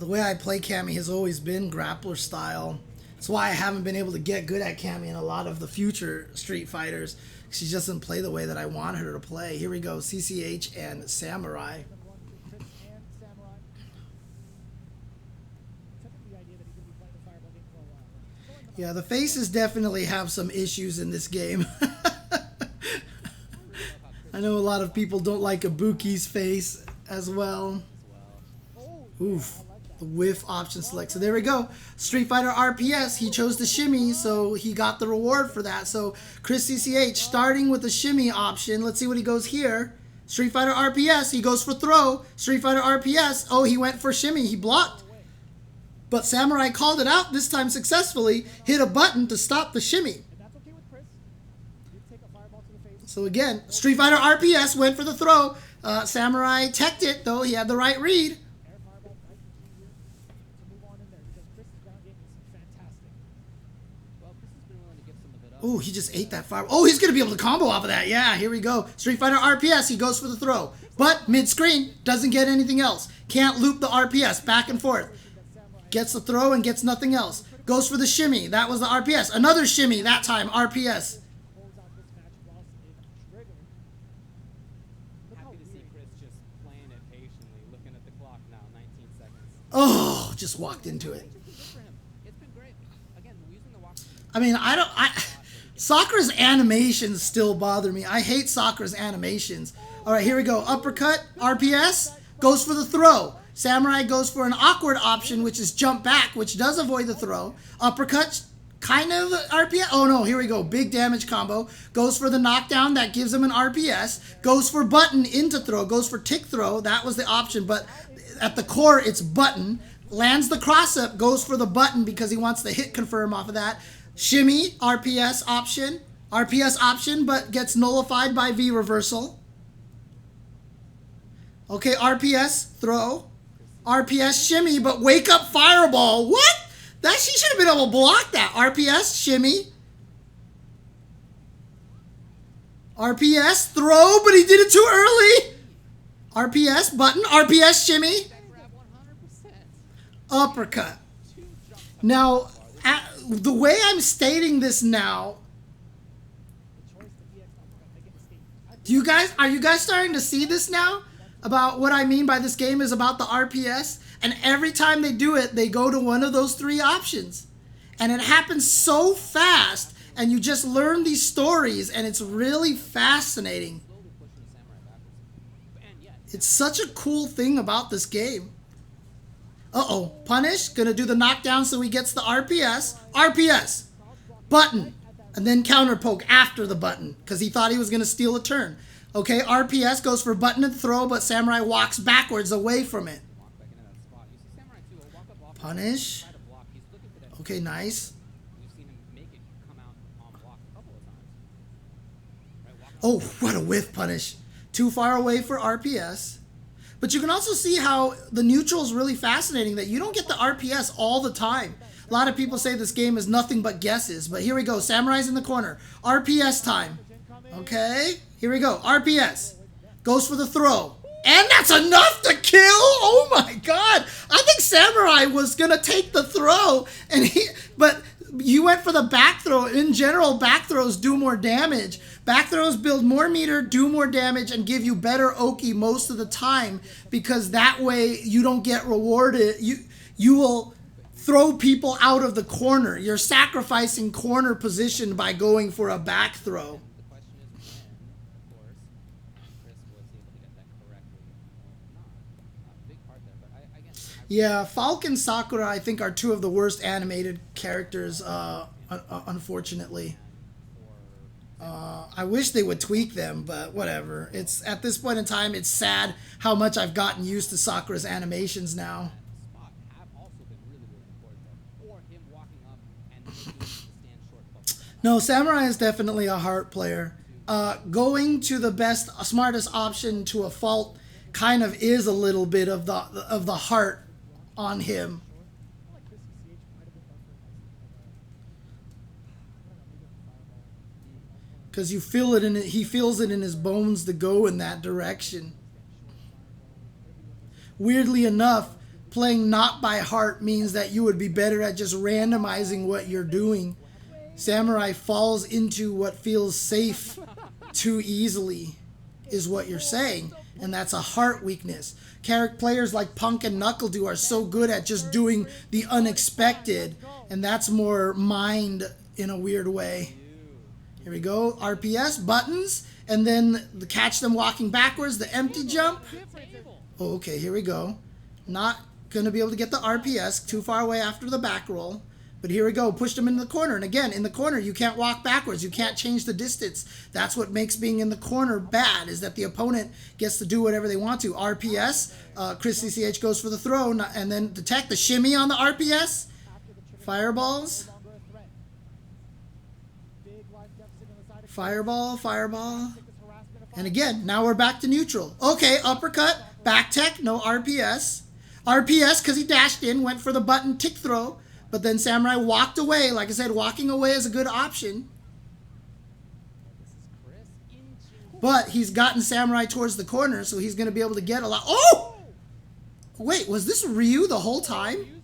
The way I play Cammy has always been grappler style. That's why I haven't been able to get good at Cammy in a lot of the future Street Fighters. She just doesn't play the way that I want her to play. Here we go, CCH and Samurai. Yeah, the faces definitely have some issues in this game. I know a lot of people don't like Ibuki's face as well. Oof. The whiff option select. So there we go. Street Fighter RPS. He chose the shimmy, so he got the reward for that. So Chris CCH starting with the shimmy option. Let's see what he goes here. Street Fighter RPS. He goes for throw. Street Fighter RPS. Oh, he went for shimmy. He blocked. But Samurai called it out this time successfully. Hit a button to stop the shimmy. So again, Street Fighter RPS went for the throw. Samurai teched it, though. He had the right read. Oh, he just ate that fire. Oh, he's going to be able to combo off of that. Yeah, here we go. Street Fighter RPS, he goes for the throw. But mid-screen, doesn't get anything else. Can't loop the RPS back and forth. Gets the throw and gets nothing else. Goes for the shimmy. That was the RPS. Another shimmy, that time, RPS. Happy to see Chris just playing it patiently, looking at the clock now, 19 seconds. Oh, just walked into it. It's been great. Again, using the walk. I mean, Sakura's animations still bother me. I hate Sakura's animations. All right, here we go. Uppercut, RPS, goes for the throw. Samurai goes for an awkward option, which is jump back, which does avoid the throw. Uppercut, kind of RPS. Oh no, here we go. Big damage combo. Goes for the knockdown, that gives him an RPS. Goes for button into throw. Goes for tick throw. That was the option, but at the core, it's button. Lands the cross up, goes for the button because he wants the hit confirm off of that. Shimmy, RPS option, but gets nullified by V reversal. Okay, RPS, throw. RPS, shimmy, but wake up fireball. What? That she should have been able to block that. RPS, shimmy. RPS, throw, but he did it too early. RPS, button, RPS, shimmy. Uppercut. Now, the way I'm stating this now, are you guys starting to see this now? About what I mean by this game is about the RPS? And every time they do it, they go to one of those three options. And it happens so fast, and you just learn these stories, and it's really fascinating. It's such a cool thing about this game. Uh-oh, punish, gonna do the knockdown so he gets the RPS. RPS, button, and then counter poke after the button, because he thought he was gonna steal a turn. Okay, RPS goes for button and throw, but Samurai walks backwards away from it. Punish. Okay, nice. Oh, what a whiff punish. Too far away for RPS. But you can also see how the neutral is really fascinating, that you don't get the RPS all the time. A lot of people say this game is nothing but guesses, but here we go. Samurai's in the corner. RPS time. Okay, here we go. RPS. Goes for the throw. And that's enough to kill? Oh my god. I think Samurai was going to take the throw, but you went for the back throw. In general, back throws do more damage. Back throws build more meter, do more damage, and give you better Oki most of the time, because that way you don't get rewarded. You will throw people out of the corner. You're sacrificing corner position by going for a back throw. Yeah, Falk and Sakura, I think, are two of the worst animated characters, unfortunately. I wish they would tweak them, but whatever. It's at this point in time, it's sad how much I've gotten used to Sakura's animations now. No, Samurai is definitely a heart player. Going to the best, smartest option to a fault kind of is a little bit of the heart on him. Because you feel it in it, he feels it in his bones to go in that direction. Weirdly enough, playing not by heart means that you would be better at just randomizing what you're doing. Samurai falls into what feels safe too easily, is what you're saying. And that's a heart weakness. Players like Punk and Knuckle are so good at just doing the unexpected, and that's more mind in a weird way. Here we go, RPS, buttons, and then catch them walking backwards, the empty jump. Oh, okay, here we go. Not going to be able to get the RPS, too far away after the back roll. But here we go, pushed him in the corner. And again, in the corner, you can't walk backwards. You can't change the distance. That's what makes being in the corner bad, is that the opponent gets to do whatever they want to. RPS, Chris CCH goes for the throw, and then detect the shimmy on the RPS. Fireballs. Fireball, fireball. And again, now we're back to neutral. Okay, uppercut, back tech, no RPS. RPS, because he dashed in, went for the button tick throw. But then Samurai walked away. Like I said, walking away is a good option. But he's gotten Samurai towards the corner, so he's going to be able to get a lot. Oh! Wait, was this Ryu the whole time?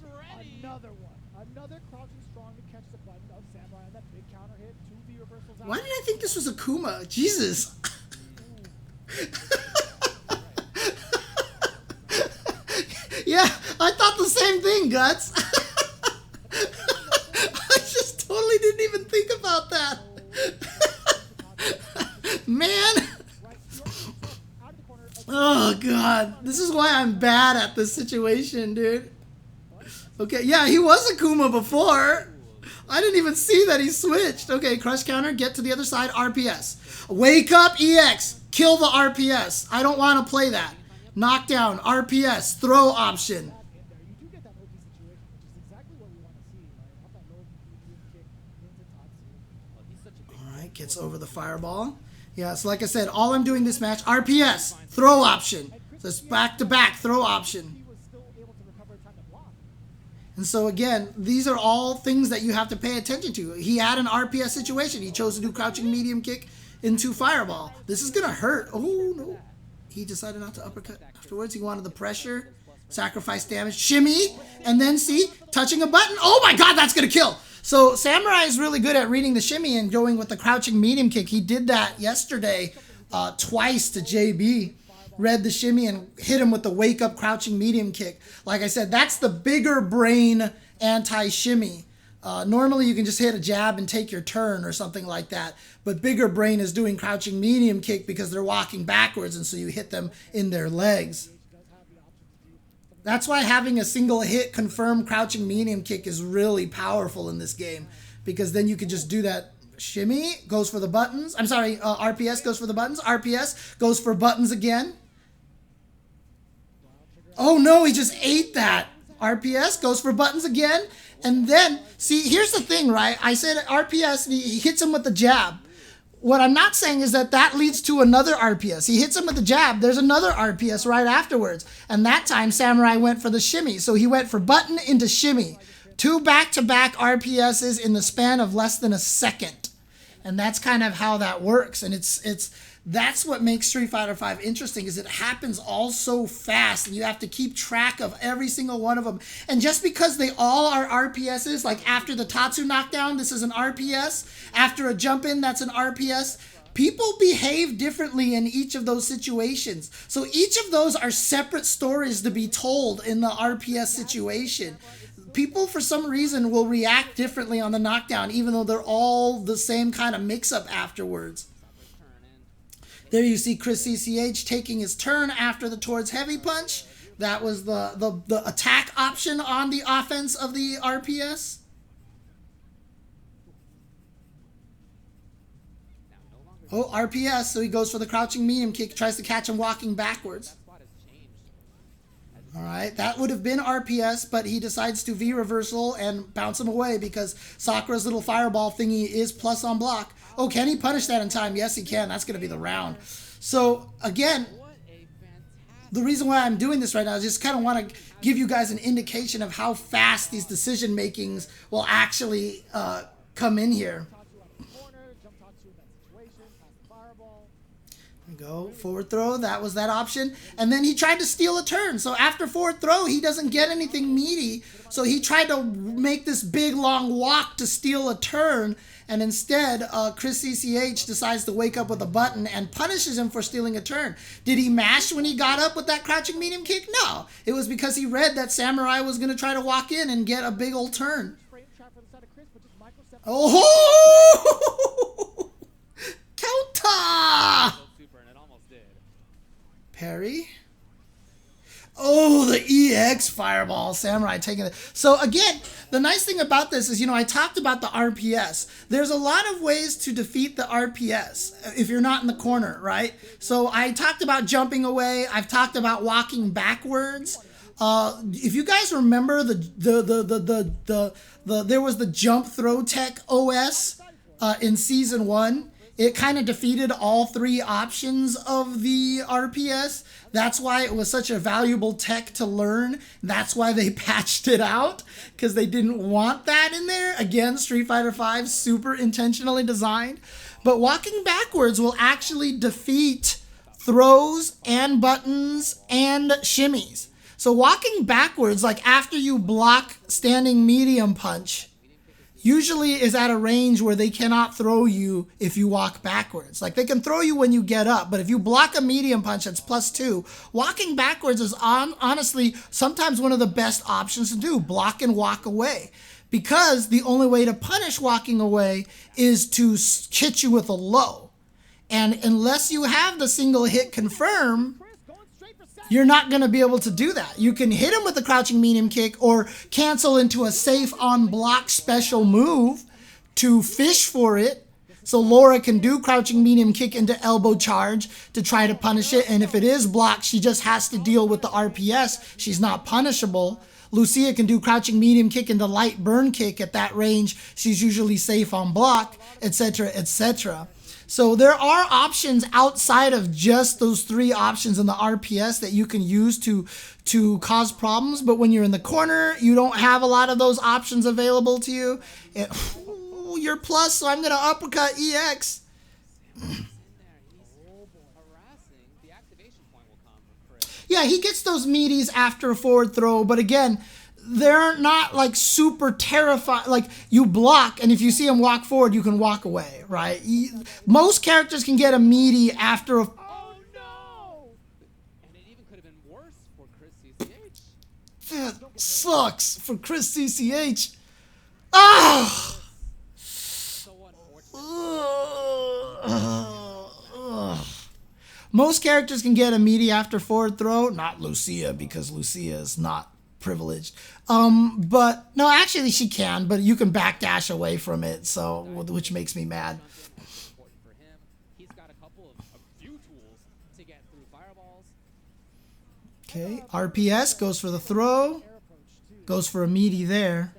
Another one. Another crouching strong to catch the button of Samurai on that big counter hit. 2 V reversals out. Why did I think this was Akuma? Jesus. Yeah, I thought the same thing, Guts. I just totally didn't even think about that. Man. Oh, God. This is why I'm bad at this situation, dude. Okay, yeah, he was Akuma before. I didn't even see that he switched. Okay, crush counter, get to the other side, RPS. Wake up, EX. Kill the RPS. I don't want to play that. Knockdown, RPS, throw option. Alright, gets over the fireball. Yeah, so like I said, all I'm doing this match, RPS, throw option. So it's back-to-back throw option. And so again, these are all things that you have to pay attention to. He had an RPS situation. He chose to do crouching medium kick into fireball. This is going to hurt. Oh, no. He decided not to uppercut afterwards. He wanted the pressure, sacrifice damage, shimmy, and then see, touching a button. Oh my God, that's going to kill. So Samurai is really good at reading the shimmy and going with the crouching medium kick. He did that yesterday twice to JB. Read the shimmy and hit him with the wake up crouching medium kick. Like I said, that's the bigger brain anti-shimmy. Normally you can just hit a jab and take your turn or something like that. But bigger brain is doing crouching medium kick because they're walking backwards, and so you hit them in their legs. That's why having a single hit confirmed crouching medium kick is really powerful in this game, because then you can just do that. Shimmy goes for the buttons. I'm sorry, RPS goes for the buttons. RPS goes for buttons again. Oh no, he just ate that. RPS goes for buttons again. And then, see, here's the thing, right? I said RPS, and he hits him with the jab. What I'm not saying is that that leads to another RPS. He hits him with the jab. There's another RPS right afterwards. And that time, Samurai went for the shimmy. So he went for button into shimmy. 2 back-to-back RPSs in the span of less than a second. And that's kind of how that works. And that's what makes Street Fighter V interesting, is it happens all so fast, and you have to keep track of every single one of them. And just because they all are RPSs, like after the Tatsu knockdown, this is an RPS. After a jump in, that's an RPS. People behave differently in each of those situations. So each of those are separate stories to be told in the RPS situation. People, for some reason, will react differently on the knockdown, even though they're all the same kind of mix-up afterwards. There you see Chris CCH taking his turn after the towards heavy punch. That was the attack option on the offense of the RPS. Oh, RPS, so he goes for the crouching medium kick, tries to catch him walking backwards. All right, that would have been RPS, but he decides to V reversal and bounce him away because Sakura's little fireball thingy is plus on block. Oh, can he punish that in time? Yes, he can. That's going to be the round. So, again, the reason why I'm doing this right now is just kind of want to give you guys an indication of how fast these decision makings will actually come in here. Go forward throw, that was that option, and then he tried to steal a turn. So after forward throw, he doesn't get anything meaty, so he tried to make this big long walk to steal a turn, and instead Chris CCH decides to wake up with a button and punishes him for stealing a turn. Did he mash when he got up with that crouching medium kick? No, it was because he read that Samurai was going to try to walk in and get a big old turn. Oh! Counter! Parry. Oh, the EX fireball. Samurai taking it. So again, the nice thing about this is, I talked about the RPS. There's a lot of ways to defeat the RPS if you're not in the corner, right? So I talked about jumping away. I've talked about walking backwards. If you guys remember there was the jump throw tech OS in season 1. It kind of defeated all 3 options of the RPS. That's why it was such a valuable tech to learn. That's why they patched it out, because they didn't want that in there. Again, Street Fighter V, super intentionally designed. but walking backwards will actually defeat throws and buttons and shimmies. So walking backwards, like after you block standing medium punch, usually is at a range where they cannot throw you if you walk backwards. Like they can throw you when you get up, but if you block a medium punch that's +2, walking backwards is honestly sometimes one of the best options to do. Block and walk away. Because the only way to punish walking away is to hit you with a low. And unless you have the single hit confirm, you're not going to be able to do that. You can hit him with a crouching medium kick or cancel into a safe on block special move to fish for it. So Laura can do crouching medium kick into elbow charge to try to punish it. And if it is blocked, she just has to deal with the RPS. She's not punishable. Lucia can do crouching medium kick into light burn kick at that range. She's usually safe on block, etc., etc. So there are options outside of just those 3 options in the RPS that you can use to cause problems. But when you're in the corner, you don't have a lot of those options available to you. You're plus, so I'm going to uppercut EX. Yeah, he gets those meaties after a forward throw, but again, they're not like super terrifying. Like you block, and if you see him walk forward, you can walk away, right? Most characters can get a meaty after a... Oh no! And it even could have been worse for Chris CCH. That sucks for Chris CCH. Ah! So unfortunate. Most characters can get a meaty after forward throw. Not Lucia, because Lucia is not privileged. But no, actually she can, but you can backdash away from it, so which makes me mad. Important for him. He's got a few tools to get through fireballs. Okay, RPS goes for the throw, goes for a meaty there.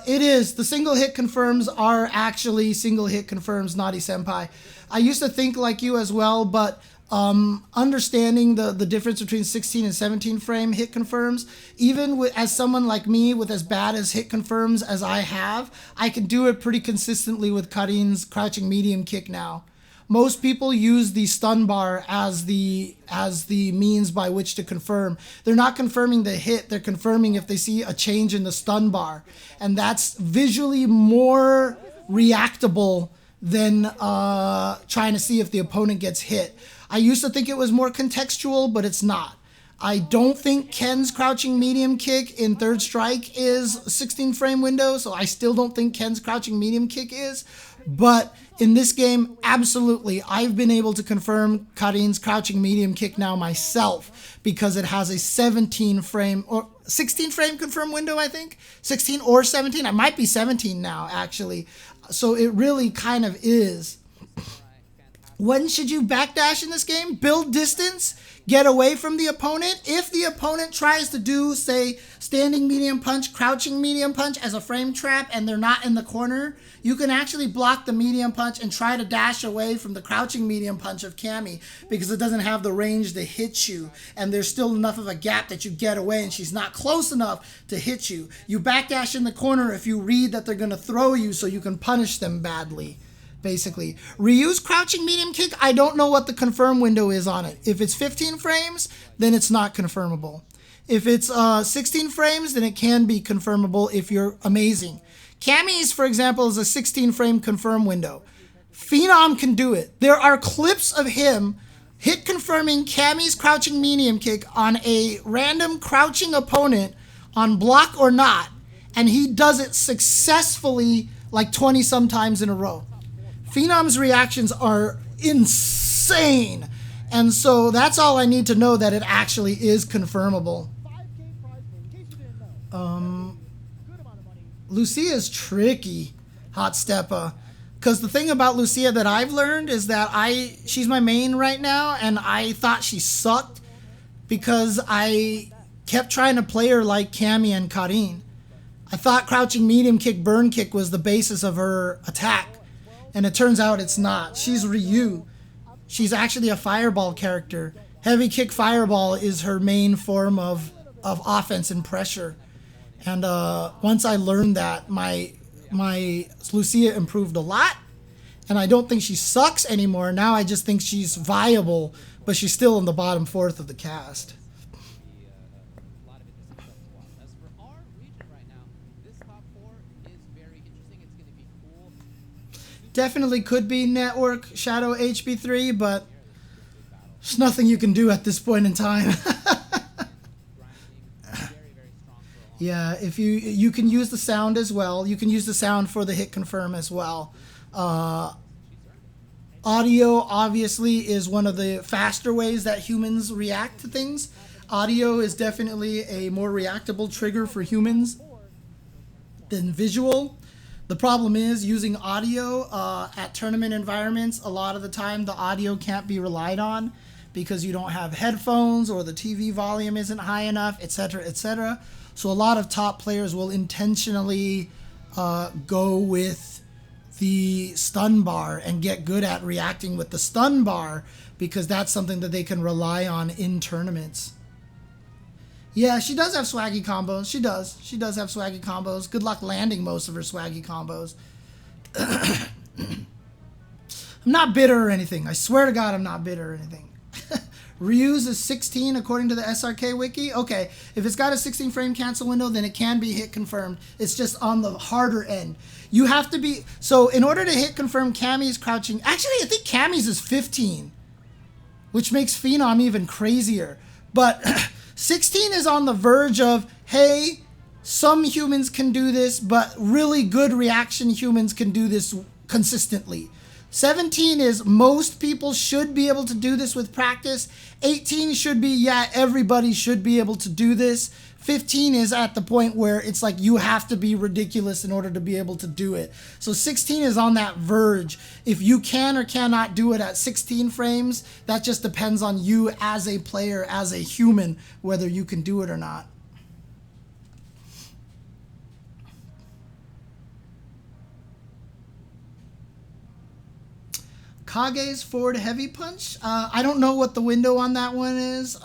It is. The single hit confirms are actually single hit confirms, Naughty Senpai. I used to think like you as well, but understanding the difference between 16 and 17 frame hit confirms, even as someone like me with as bad as hit confirms as I have, I can do it pretty consistently with Karin's crouching medium kick now. Most people use the stun bar as the means by which to confirm. They're not confirming the hit, they're confirming if they see a change in the stun bar. And that's visually more reactable than trying to see if the opponent gets hit. I used to think it was more contextual, but it's not. I don't think Ken's crouching medium kick in Third Strike is 16 frame window, so I still don't think Ken's crouching medium kick is. But in this game, absolutely, I've been able to confirm Karin's crouching medium kick now myself because it has a 17 frame or 16 frame confirm window, I think. 16 or 17. I might be 17 now, actually. So it really kind of is. When should you backdash in this game? Build distance, get away from the opponent. If the opponent tries to do, say, standing medium punch, crouching medium punch as a frame trap and they're not in the corner, you can actually block the medium punch and try to dash away from the crouching medium punch of Cammy because it doesn't have the range to hit you and there's still enough of a gap that you get away and she's not close enough to hit you. You backdash in the corner if you read that they're going to throw you so you can punish them badly. Basically, reuse crouching medium kick. I don't know what the confirm window is on it. If it's 15 frames, then it's not confirmable. If it's 16 frames, then it can be confirmable if you're amazing. Cammy's, for example, is a 16 frame confirm window. Phenom can do it. There are clips of him hit confirming Cammy's crouching medium kick on a random crouching opponent on block or not, and he does it successfully like 20 sometimes in a row. Phenom's reactions are insane. And so that's all I need to know that it actually is confirmable. Lucia's tricky, Hot Steppa. Because the thing about Lucia that I've learned is that she's my main right now, and I thought she sucked because I kept trying to play her like Cammy and Karin. I thought crouching medium kick, burn kick was the basis of her attack. And it turns out it's not. She's Ryu. She's actually a fireball character. Heavy kick fireball is her main form of offense and pressure. And once I learned that, my Lucia improved a lot. And I don't think she sucks anymore. Now I just think she's viable, but she's still in the bottom fourth of the cast. As for our region right now, this top 4 is very interesting. It's going to be cool. Definitely could be Network Shadow HB3, but there's nothing you can do at this point in time. Yeah, if you can use the sound as well. You can use the sound for the hit confirm as well. Audio obviously is one of the faster ways that humans react to things. Audio is definitely a more reactable trigger for humans than visual. The problem is using audio at tournament environments. A lot of the time the audio can't be relied on because you don't have headphones or the TV volume isn't high enough, etc., etc. So a lot of top players will intentionally go with the stun bar and get good at reacting with the stun bar because that's something that they can rely on in tournaments. Yeah, she does have swaggy combos. She does. She does have swaggy combos. Good luck landing most of her swaggy combos. I'm not bitter or anything. I swear to God, I'm not bitter or anything. Ryu's is 16 according to the SRK wiki. Okay, if it's got a 16 frame cancel window, then it can be hit confirmed. It's just on the harder end. You have to be, so in order to hit confirm Cammy's crouching, actually I think Cammy's is 15, which makes Phenom even crazier. But 16 is on the verge of, hey, some humans can do this, but really good reaction humans can do this consistently. 17 is most people should be able to do this with practice. 18 should be, yeah, everybody should be able to do this. 15 is at the point where it's like you have to be ridiculous in order to be able to do it. So 16 is on that verge. If you can or cannot do it at 16 frames, that just depends on you as a player, as a human, whether you can do it or not. Kage's forward heavy punch. I don't know what the window on that one is.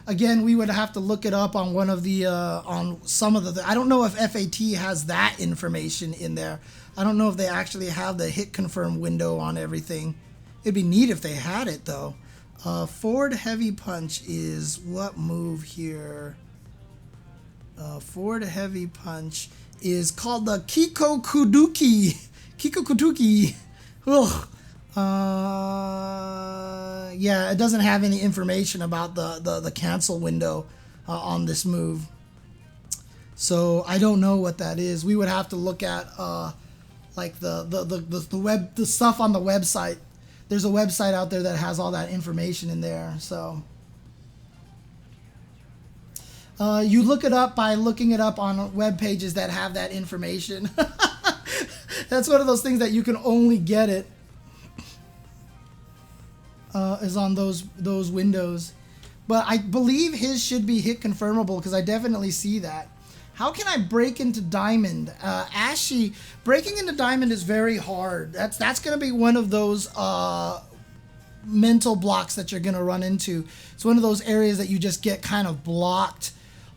Again, we would have to look it up on one of the on some of the. I don't know if FAT has that information in there. I don't know if they actually have the hit confirm window on everything. It'd be neat if they had it though. Forward heavy punch is what move here? Forward heavy punch is called the Kiko Kuduki. Kiko Kuduki. Ugh. Yeah, it doesn't have any information about the cancel window on this move, so I don't know what that is. We would have to look at like the stuff on the website. There's a website out there that has all that information in there, so you look it up by looking it up on web pages that have that information. That's one of those things that you can only get it. Is on those windows, but I believe his should be hit confirmable because I definitely see that. How can I break into diamond? Ashy, breaking into diamond is very hard. That's gonna be one of those mental blocks that you're gonna run into. It's one of those areas that you just get kind of blocked.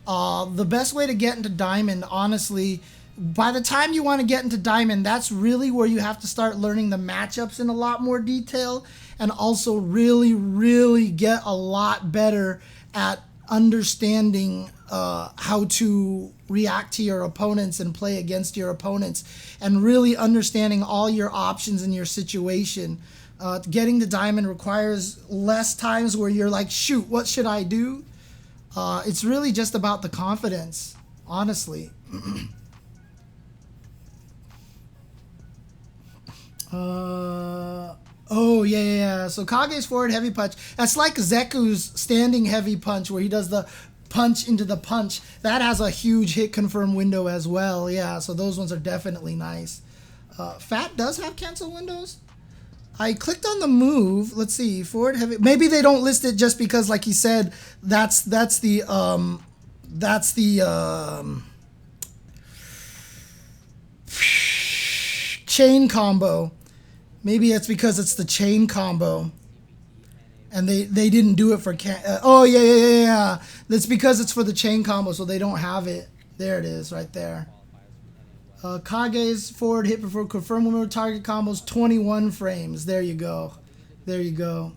The best way to get into diamond, honestly, by the time you want to get into diamond, that's really where you have to start learning the matchups in a lot more detail, and also really, really get a lot better at understanding how to react to your opponents and play against your opponents, and really understanding all your options in your situation. Getting to diamond requires less times where you're like, shoot, what should I do? It's really just about the confidence, honestly. Oh, yeah. So Kage's forward heavy punch. That's like Zeku's standing heavy punch where he does the punch into the punch. That has a huge hit confirm window as well. Yeah, so those ones are definitely nice. Fat does have cancel windows. I clicked on the move. Let's see. Forward heavy. Maybe they don't list it just because, like he said, that's the chain combo. Maybe it's because it's the chain combo. And they didn't do it for oh yeah. That's because it's for the chain combo, so they don't have it. There it is, right there. Kage's forward hit before confirm limit target combos 21 frames. There you go. There you go.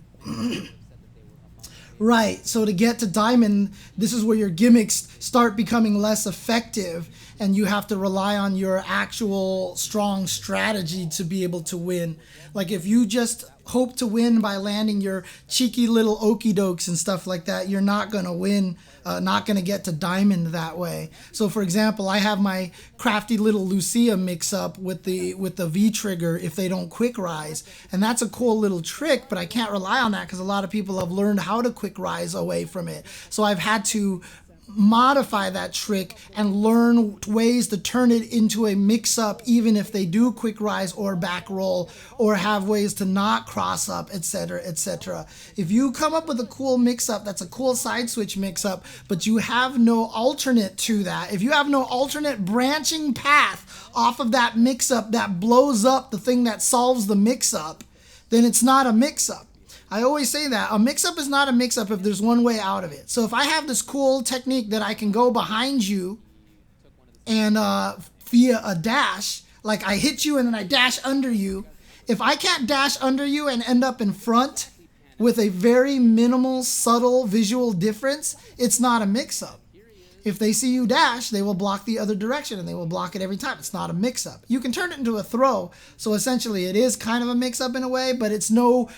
Right. So to get to diamond, this is where your gimmicks start becoming less effective, and you have to rely on your actual strong strategy to be able to win. Like if you just hope to win by landing your cheeky little okie dokes and stuff like that, you're not going to win, not going to get to diamond that way. So for example, I have my crafty little Lucia mix up with the V trigger if they don't quick rise, and that's a cool little trick, but I can't rely on that because a lot of people have learned how to quick rise away from it. So I've had to modify that trick and learn ways to turn it into a mix-up, even if they do quick rise or back roll, or have ways to not cross up, etc., etc. If you come up with a cool mix-up, that's a cool side switch mix-up, but you have no alternate to that, if you have no alternate branching path off of that mix-up that blows up the thing that solves the mix-up, then it's not a mix-up. I always say that a mix-up is not a mix-up if there's one way out of it. So if I have this cool technique that I can go behind you and via a dash, like I hit you and then I dash under you, if I can't dash under you and end up in front with a very minimal, subtle visual difference, it's not a mix-up. If they see you dash, they will block the other direction, and they will block it every time. It's not a mix-up. You can turn it into a throw, so essentially it is kind of a mix-up in a way, but it's not,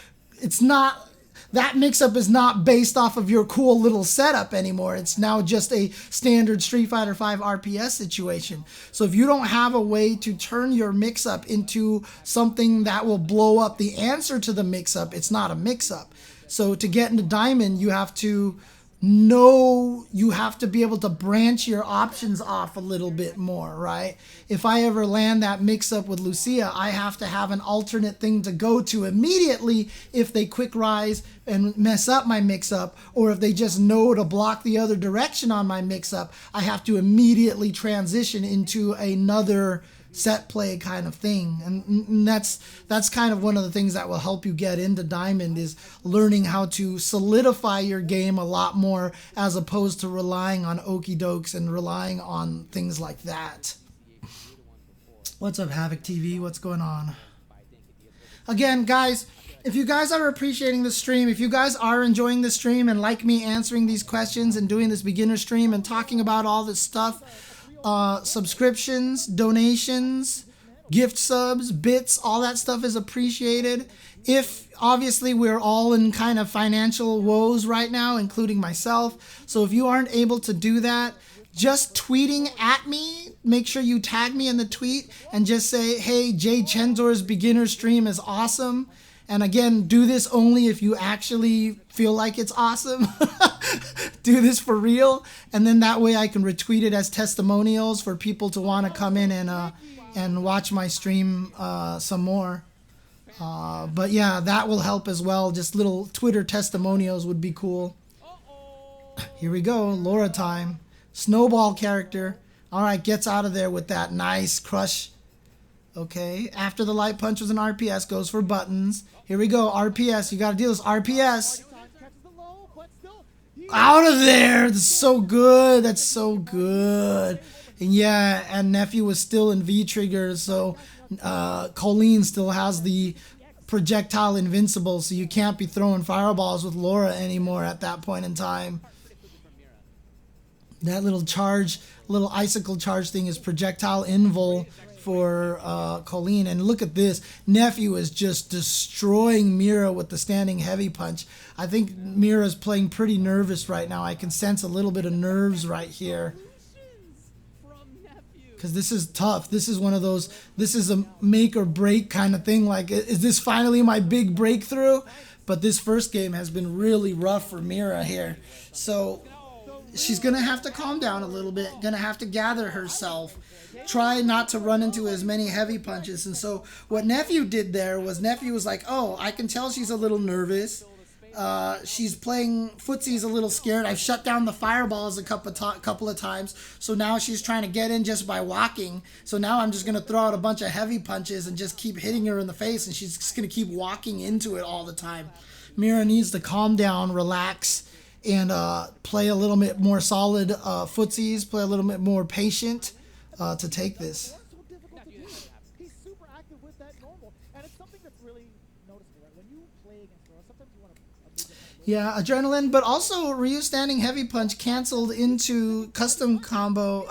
that mix-up is not based off of your cool little setup anymore. It's now just a standard Street Fighter V RPS situation. So if you don't have a way to turn your mix-up into something that will blow up the answer to the mix-up, it's not a mix-up. So to get into Diamond, you have to be able to branch your options off a little bit more, right? If I ever land that mix-up with Lucia, I have to have an alternate thing to go to immediately if they quick rise and mess up my mix-up, or if they just know to block the other direction on my mix-up, I have to immediately transition into another set play kind of thing. And that's kind of one of the things that will help you get into Diamond, is learning how to solidify your game a lot more, as opposed to relying on okie dokes and relying on things like that. What's up, Havoc TV? What's going on? Again, guys, if you guys are appreciating the stream, if you guys are enjoying the stream and like me answering these questions and doing this beginner stream and talking about all this stuff, subscriptions, donations, gift subs, bits, all that stuff is appreciated. If obviously we're all in kind of financial woes right now, including myself, so if you aren't able to do that, just tweeting at me, make sure you tag me in the tweet and just say, hey, Jay Chenzor's beginner stream is awesome. And again, do this only if you actually feel like it's awesome. Do this for real. And then that way I can retweet it as testimonials for people to want to come in and watch my stream some more. But yeah, that will help as well. Just little Twitter testimonials would be cool. Here we go, Laura time. Snowball character. All right, gets out of there with that nice crush. Okay, after the light punch was an RPS, goes for buttons. Here we go, RPS. You got to deal with this RPS. Out of there. That's so good. That's so good. And yeah, and Nephew was still in V-trigger, so Colleen still has the projectile invincible, so you can't be throwing fireballs with Laura anymore at that point in time. That little charge, little icicle charge thing is projectile invul for Colleen. And look at this. Nephew is just destroying Mira with the standing heavy punch. I think Mira's playing pretty nervous right now. I can sense a little bit of nerves right here. Because this is tough. This is one of those, this is a make or break kind of thing. Like, is this finally my big breakthrough? But this first game has been really rough for Mira here. So she's going to have to calm down a little bit. Going to have to gather herself. Try not to run into as many heavy punches. And so what Nephew did there was, Nephew was like, oh, I can tell she's a little nervous. she's playing footsies a little scared. I've shut down the fireballs a couple of times, so now she's trying to get in just by walking. So now I'm just going to throw out a bunch of heavy punches and just keep hitting her in the face, and she's just going to keep walking into it all the time. Mira needs to calm down, relax, and play a little bit more solid footsies, play a little bit more patient to take this. He's super active with that normal, and it's something that's really noticeable, right? When you play against Rose, sometimes you want to yeah, adrenaline, but also Ryu standing heavy punch canceled into custom combo.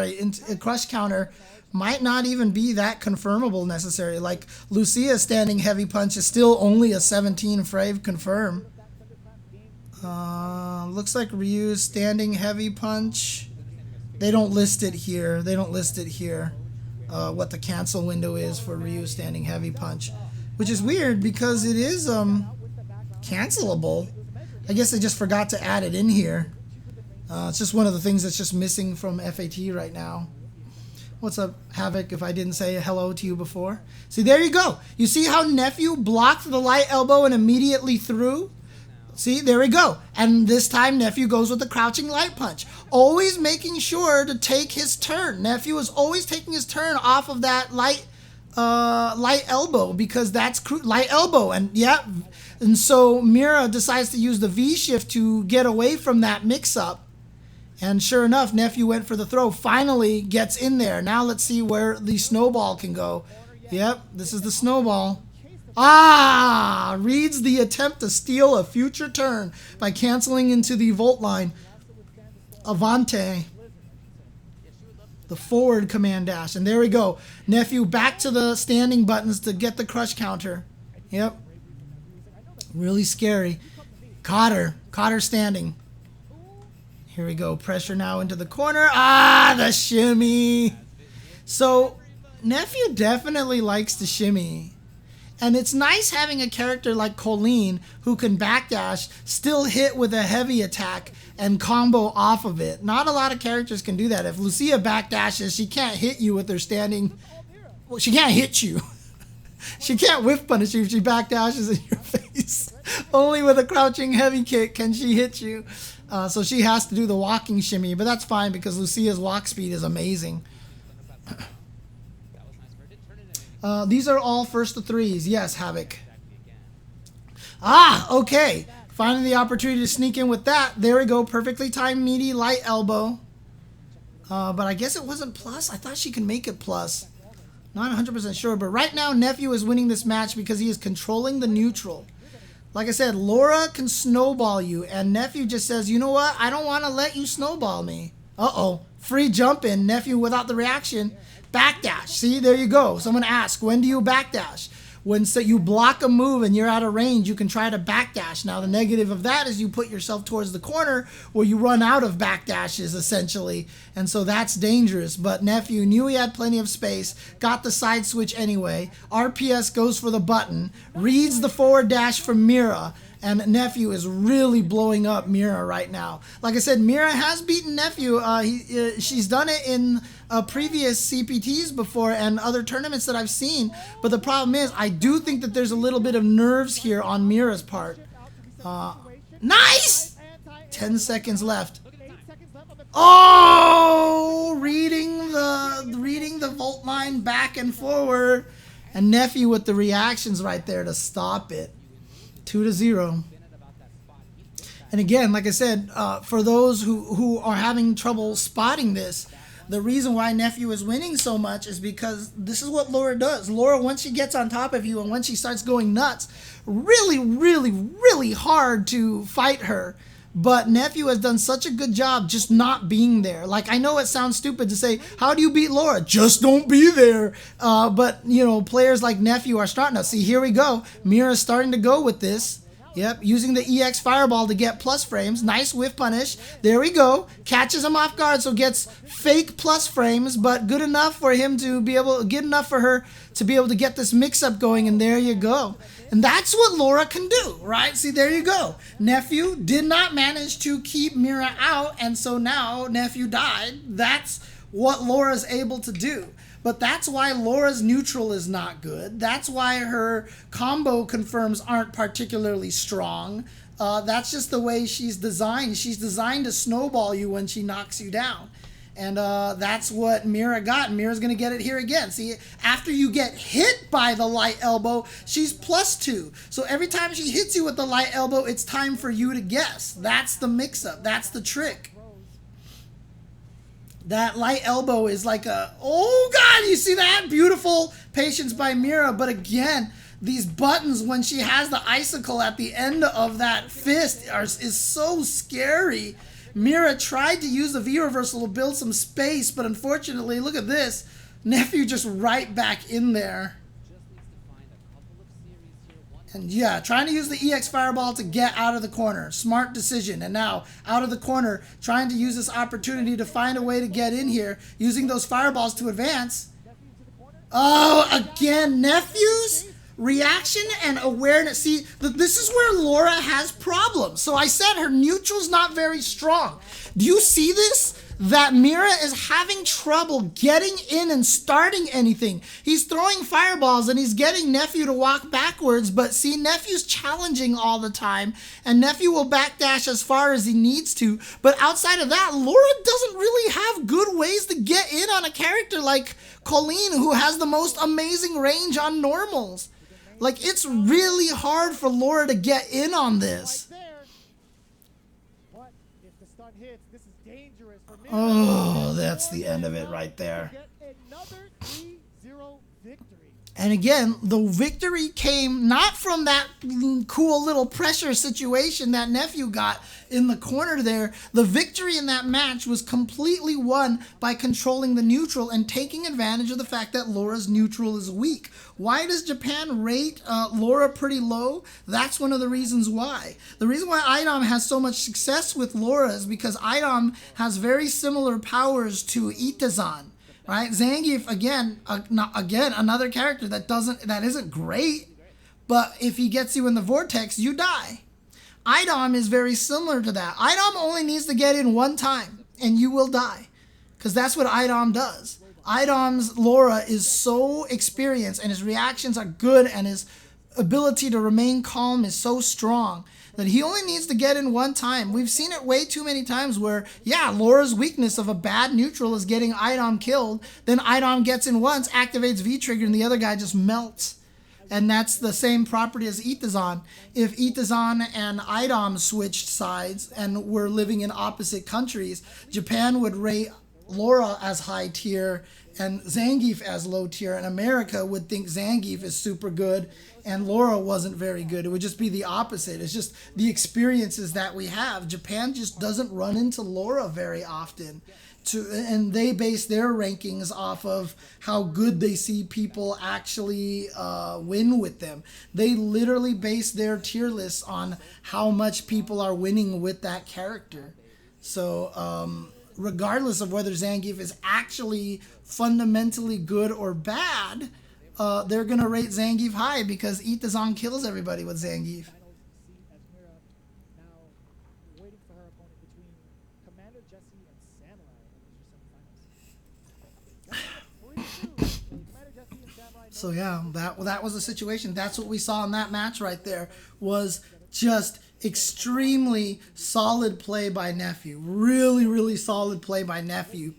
Into a crush counter might not even be that confirmable necessarily. Like Lucia standing heavy punch is still only a 17 frame confirm. Looks like Ryu's standing heavy punch. They don't list it here. What the cancel window is for Ryu standing heavy punch, which is weird because it is cancelable. I guess they just forgot to add it in here. It's just one of the things that's just missing from FAT right now. What's up, Havoc, if I didn't say hello to you before? See, there you go. You see how Nephew blocked the light elbow and immediately threw? See, there we go. And this time Nephew goes with the crouching light punch. Always making sure to take his turn. Nephew is always taking his turn off of that light elbow, because that's light elbow. And yeah, and so Mira decides to use the V shift to get away from that mix-up. And sure enough, Nephew went for the throw. Finally gets in there. Now let's see where the snowball can go. Yep, this is the snowball. Reads the attempt to steal a future turn by canceling into the Volt line. Avante. The forward command dash. And there we go. Nephew back to the standing buttons to get the crush counter. Yep. Really scary. Caught her standing. Here we go. Pressure now into the corner. The shimmy. So, Nephew definitely likes the shimmy. And it's nice having a character like Colleen who can backdash, still hit with a heavy attack, and combo off of it. Not a lot of characters can do that. If Lucia backdashes, she can't hit you with her standing... Well, she can't hit you. She can't whiff punish you if she backdashes in your face. Only with a crouching heavy kick can she hit you. So she has to do the walking shimmy, but that's fine because Lucia's walk speed is amazing. These are all first to threes. Yes, Havoc. Okay. Finding the opportunity to sneak in with that. There we go. Perfectly timed meaty light elbow. But I guess it wasn't plus. I thought she could make it plus. Not 100% sure. But right now, Nephew is winning this match because he is controlling the neutral. Like I said, Laura can snowball you. And Nephew just says, you know what? I don't want to let you snowball me. Uh-oh. Free jump in. Nephew without the reaction. Backdash. See, there you go. Someone asked, when do you backdash? When you block a move and you're out of range, you can try to backdash. Now, the negative of that is you put yourself towards the corner where you run out of backdashes, essentially. And so that's dangerous. But Nephew knew he had plenty of space, got the side switch anyway. RPS goes for the button, reads the forward dash from Mira, and Nephew is really blowing up Mira right now. Like I said, Mira has beaten Nephew. She's done it in previous CPTs before and other tournaments that I've seen. But the problem is, I do think that there's a little bit of nerves here on Mira's part. Nice! 10 seconds left. Oh! Reading the Volt line back and forward. And Nephew with the reactions right there to stop it. 2-0. And again, like I said, for those who are having trouble spotting this, the reason why Nephew is winning so much is because this is what Laura does. Laura, once she gets on top of you and once she starts going nuts, really, really, really hard to fight her. But Nephew has done such a good job just not being there. Like, I know it sounds stupid to say, how do you beat Laura? Just don't be there. But, you know, players like Nephew are starting to see. Here we go. Mira's starting to go with this. Yep, using the EX Fireball to get plus frames. Nice whiff punish. There we go. Catches him off guard, so gets fake plus frames, but good enough for him to be able, good enough for her to be able to get this mix-up going, and there you go. And that's what Laura can do, right? See, there you go. Nephew did not manage to keep Mira out, and so now Nephew died. That's what Laura's able to do. But that's why Laura's neutral is not good. That's why her combo confirms aren't particularly strong. That's just the way she's designed. She's designed to snowball you when she knocks you down. And that's what Mira got. And Mira's going to get it here again. See, after you get hit by the light elbow, she's +2. So every time she hits you with the light elbow, it's time for you to guess. That's the mix-up. That's the trick. That light elbow is like a... Oh, God, you see that? Beautiful patience by Mira. But again, these buttons, when she has the icicle at the end of that fist, is so scary. Mira tried to use the V-reversal to build some space, but unfortunately, look at this. Nephew just right back in there. And yeah, trying to use the EX Fireball to get out of the corner. Smart decision. And now, out of the corner, trying to use this opportunity to find a way to get in here, using those Fireballs to advance. Oh, again, Nephew's reaction and awareness. See, this is where Laura has problems. So I said her neutral's not very strong. Do you see this? That Mira is having trouble getting in and starting anything. He's throwing fireballs and he's getting Nephew to walk backwards, but see, Nephew's challenging all the time, and Nephew will backdash as far as he needs to. But outside of that, Laura doesn't really have good ways to get in on a character like Colleen, who has the most amazing range on normals. Like, it's really hard for Laura to get in on this. Oh, that's the end of it right there. And again, the victory came not from that cool little pressure situation that Nephew got in the corner there. The victory in that match was completely won by controlling the neutral and taking advantage of the fact that Laura's neutral is weak. Why does Japan rate Laura pretty low? That's one of the reasons why. The reason why Idom has so much success with Laura is because Idom has very similar powers to Itazan. Right, Zangief again, another character that isn't great, but if he gets you in the vortex, you die. Idom is very similar to that. Idom only needs to get in one time, and you will die, because that's what Idom does. Idom's Laura is so experienced, and his reactions are good, and his ability to remain calm is so strong that he only needs to get in one time. We've seen it way too many times where, yeah, Laura's weakness of a bad neutral is getting Idom killed. Then Idom gets in once, activates V-trigger, and the other guy just melts. And that's the same property as Itazan. If Itazan and Idom switched sides and were living in opposite countries, Japan would rate Laura as high tier and Zangief as low tier, and America would think Zangief is super good and Laura wasn't very good. It would just be the opposite. It's just the experiences that we have. Japan just doesn't run into Laura very often. And they base their rankings off of how good they see people actually win with them. They literally base their tier lists on how much people are winning with that character. So regardless of whether Zangief is actually fundamentally good or bad, they're going to rate Zangief high because Itazan kills everybody with Zangief. So yeah, that was the situation. That's what we saw in that match right there, was just extremely solid play by Nephew. Really, really solid play by Nephew.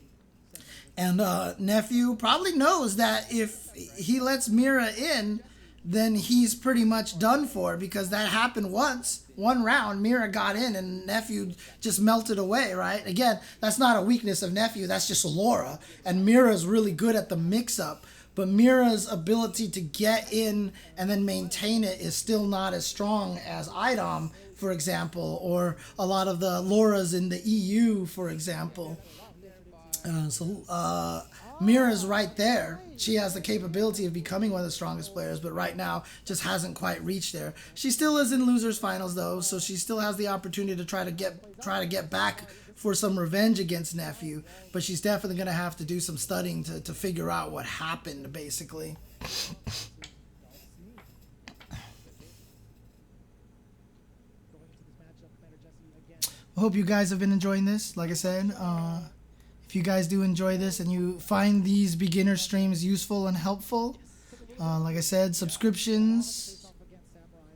And Nephew probably knows that if he lets Mira in, then he's pretty much done for, because that happened once. One round, Mira got in and Nephew just melted away, right? Again, that's not a weakness of Nephew. That's just Laura. And Mira's really good at the mix-up. But Mira's ability to get in and then maintain it is still not as strong as Idom, for example, or a lot of the Lauras in the EU, for example. Mira's right there. She has the capability of becoming one of the strongest players, but right now just hasn't quite reached there. She still is in losers finals though, so she still has the opportunity to try to get back for some revenge against Nephew, but she's definitely going to have to do some studying to figure out what happened, basically. I hope you guys have been enjoying this. Like I said, if you guys do enjoy this and you find these beginner streams useful and helpful, like I said, subscriptions,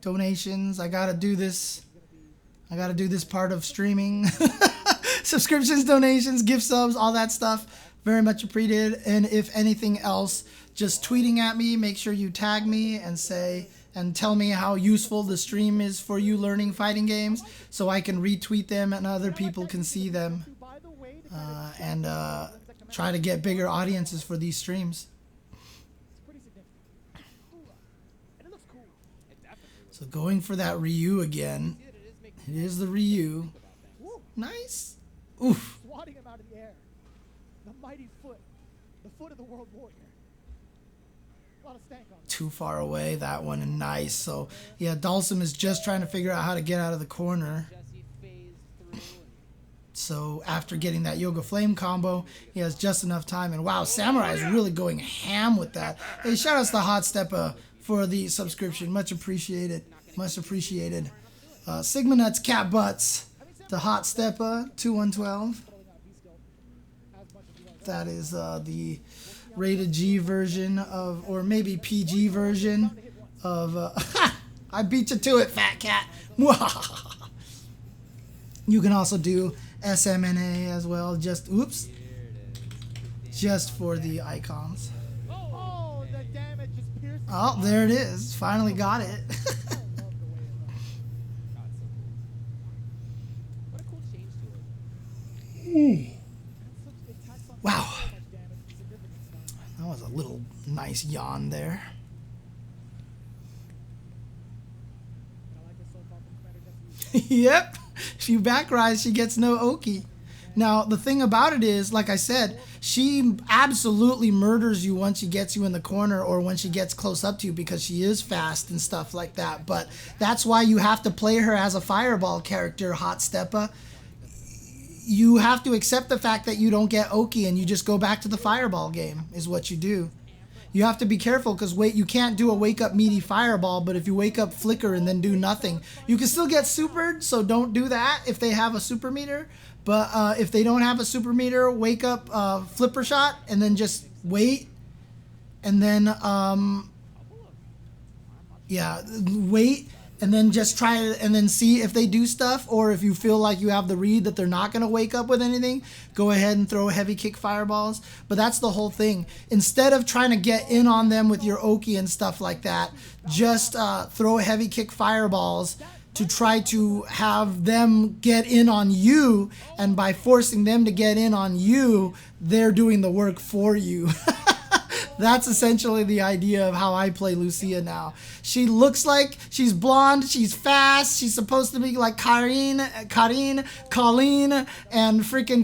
donations. I gotta do this I got to do this part of streaming. Subscriptions, donations, gift subs, all that stuff. Very much appreciated. And if anything else, just tweeting at me. Make sure you tag me and say and tell me how useful the stream is for you learning fighting games, so I can retweet them and other people can see them, and try to get bigger audiences for these streams. So going for that Ryu again. It is the Ryu. Nice. Oof. Swatting him out of the air. The mighty foot. The foot of the world warrior. A lot of stank on it. Too far away, that one, and nice. So yeah, Dalsum is just trying to figure out how to get out of the corner. So after getting that Yoga Flame combo, he has just enough time. And wow, Samurai is really going ham with that. Hey, shout outs to Hot Steppa for the subscription. Much appreciated. Much appreciated. Sigma Nuts Cat Butts to Hot Steppa 2112. That is the rated G version of, or maybe PG version of, I beat you to it, fat cat. You can also do SMNA as well, just, oops, just for the icons. Oh, the damage just pierced. Oh, there it is. Finally got it. What a cool change to it. Wow. That was a little nice yawn there. Yep. If you back rise, she gets no Oki. Now, the thing about it is, like I said, she absolutely murders you once she gets you in the corner or when she gets close up to you because she is fast and stuff like that. But that's why you have to play her as a fireball character, Hot Steppa. You have to accept the fact that you don't get Oki and you just go back to the fireball game is what you do. You have to be careful because you can't do a wake up meaty fireball, but if you wake up flicker and then do nothing, you can still get supered, so don't do that if they have a super meter. But if they don't have a super meter, wake up flipper shot and then just wait. And then, yeah, wait. And then just try it and then see if they do stuff, or if you feel like you have the read that they're not going to wake up with anything, go ahead and throw heavy kick fireballs. But that's the whole thing. Instead of trying to get in on them with your Oki and stuff like that, just throw heavy kick fireballs to try to have them get in on you, and by forcing them to get in on you, they're doing the work for you. That's essentially the idea of how I play Lucia now. She looks like she's blonde, she's fast, she's supposed to be like Colleen, and freaking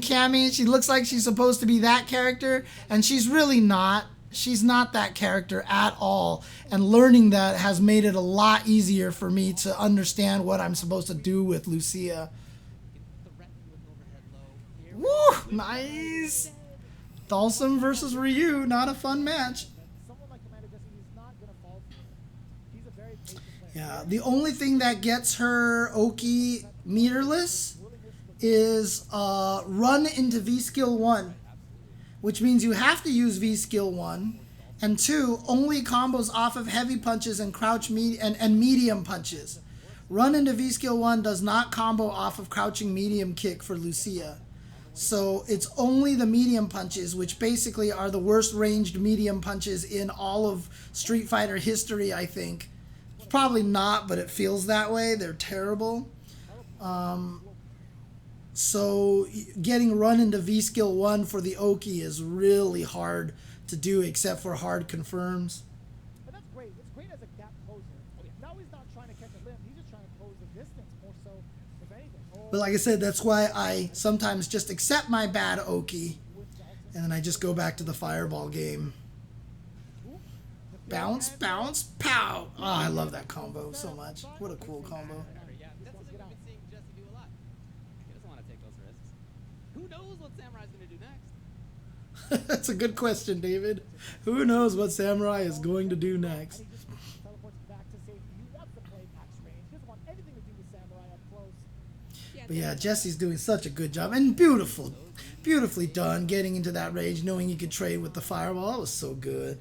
Cammy. She looks like she's supposed to be that character, and she's really not. She's not that character at all. And learning that has made it a lot easier for me to understand what I'm supposed to do with Lucia. Woo! Nice! Dalsum versus Ryu, not a fun match. Yeah, the only thing that gets her Oki meterless is run into V skill 1, which means you have to use V skill 1, and 2, only combos off of heavy punches and crouch and medium punches. Run into V skill 1 does not combo off of crouching medium kick for Lucia. So it's only the medium punches, which basically are the worst ranged medium punches in all of Street Fighter history, I think. Probably not, but it feels that way. They're terrible. So getting run into V skill 1 for the Oki is really hard to do, except for hard confirms. But that's great. It's great as a gap closer. Now he's not trying to catch a limb. He's just trying to close the distance more so, if anything. But like I said, that's why I sometimes just accept my bad Oki, and then I just go back to the fireball game. Bounce, bounce, pow! Oh, I love that combo so much. What a cool combo. Yeah, that's something we've been seeing Jesse do a lot. He doesn't want to take those risks. Who knows what Samurai's going to do next? That's a good question, David. Who knows what Samurai is going to do next? But yeah, Jesse's doing such a good job, and beautifully done, getting into that range, knowing you could trade with the fireball. That was so good.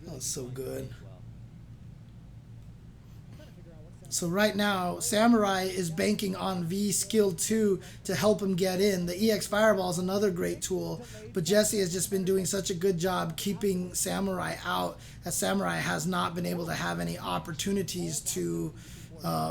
That was so good. So right now, Samurai is banking on V skill 2 to help him get in. The EX Fireball is another great tool, but Jesse has just been doing such a good job keeping Samurai out, that Samurai has not been able to have any opportunities to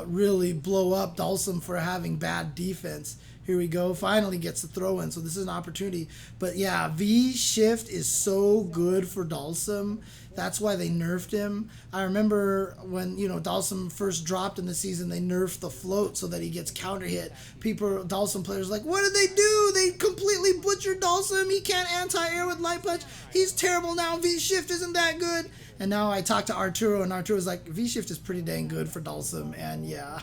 really blow up Dhalsim for having bad defense. Here we go. Finally gets the throw in. So this is an opportunity. But yeah, V shift is so good for Dhalsim. That's why they nerfed him. I remember when, you know, Dhalsim first dropped in the season, they nerfed the float so that he gets counter hit. People, Dhalsim players, like, what did they do? They completely butchered Dhalsim. He can't anti-air with light punch. He's terrible now. V shift isn't that good. And now I talked to Arturo, and Arturo's like, V-Shift is pretty dang good for Dhalsim, and yeah.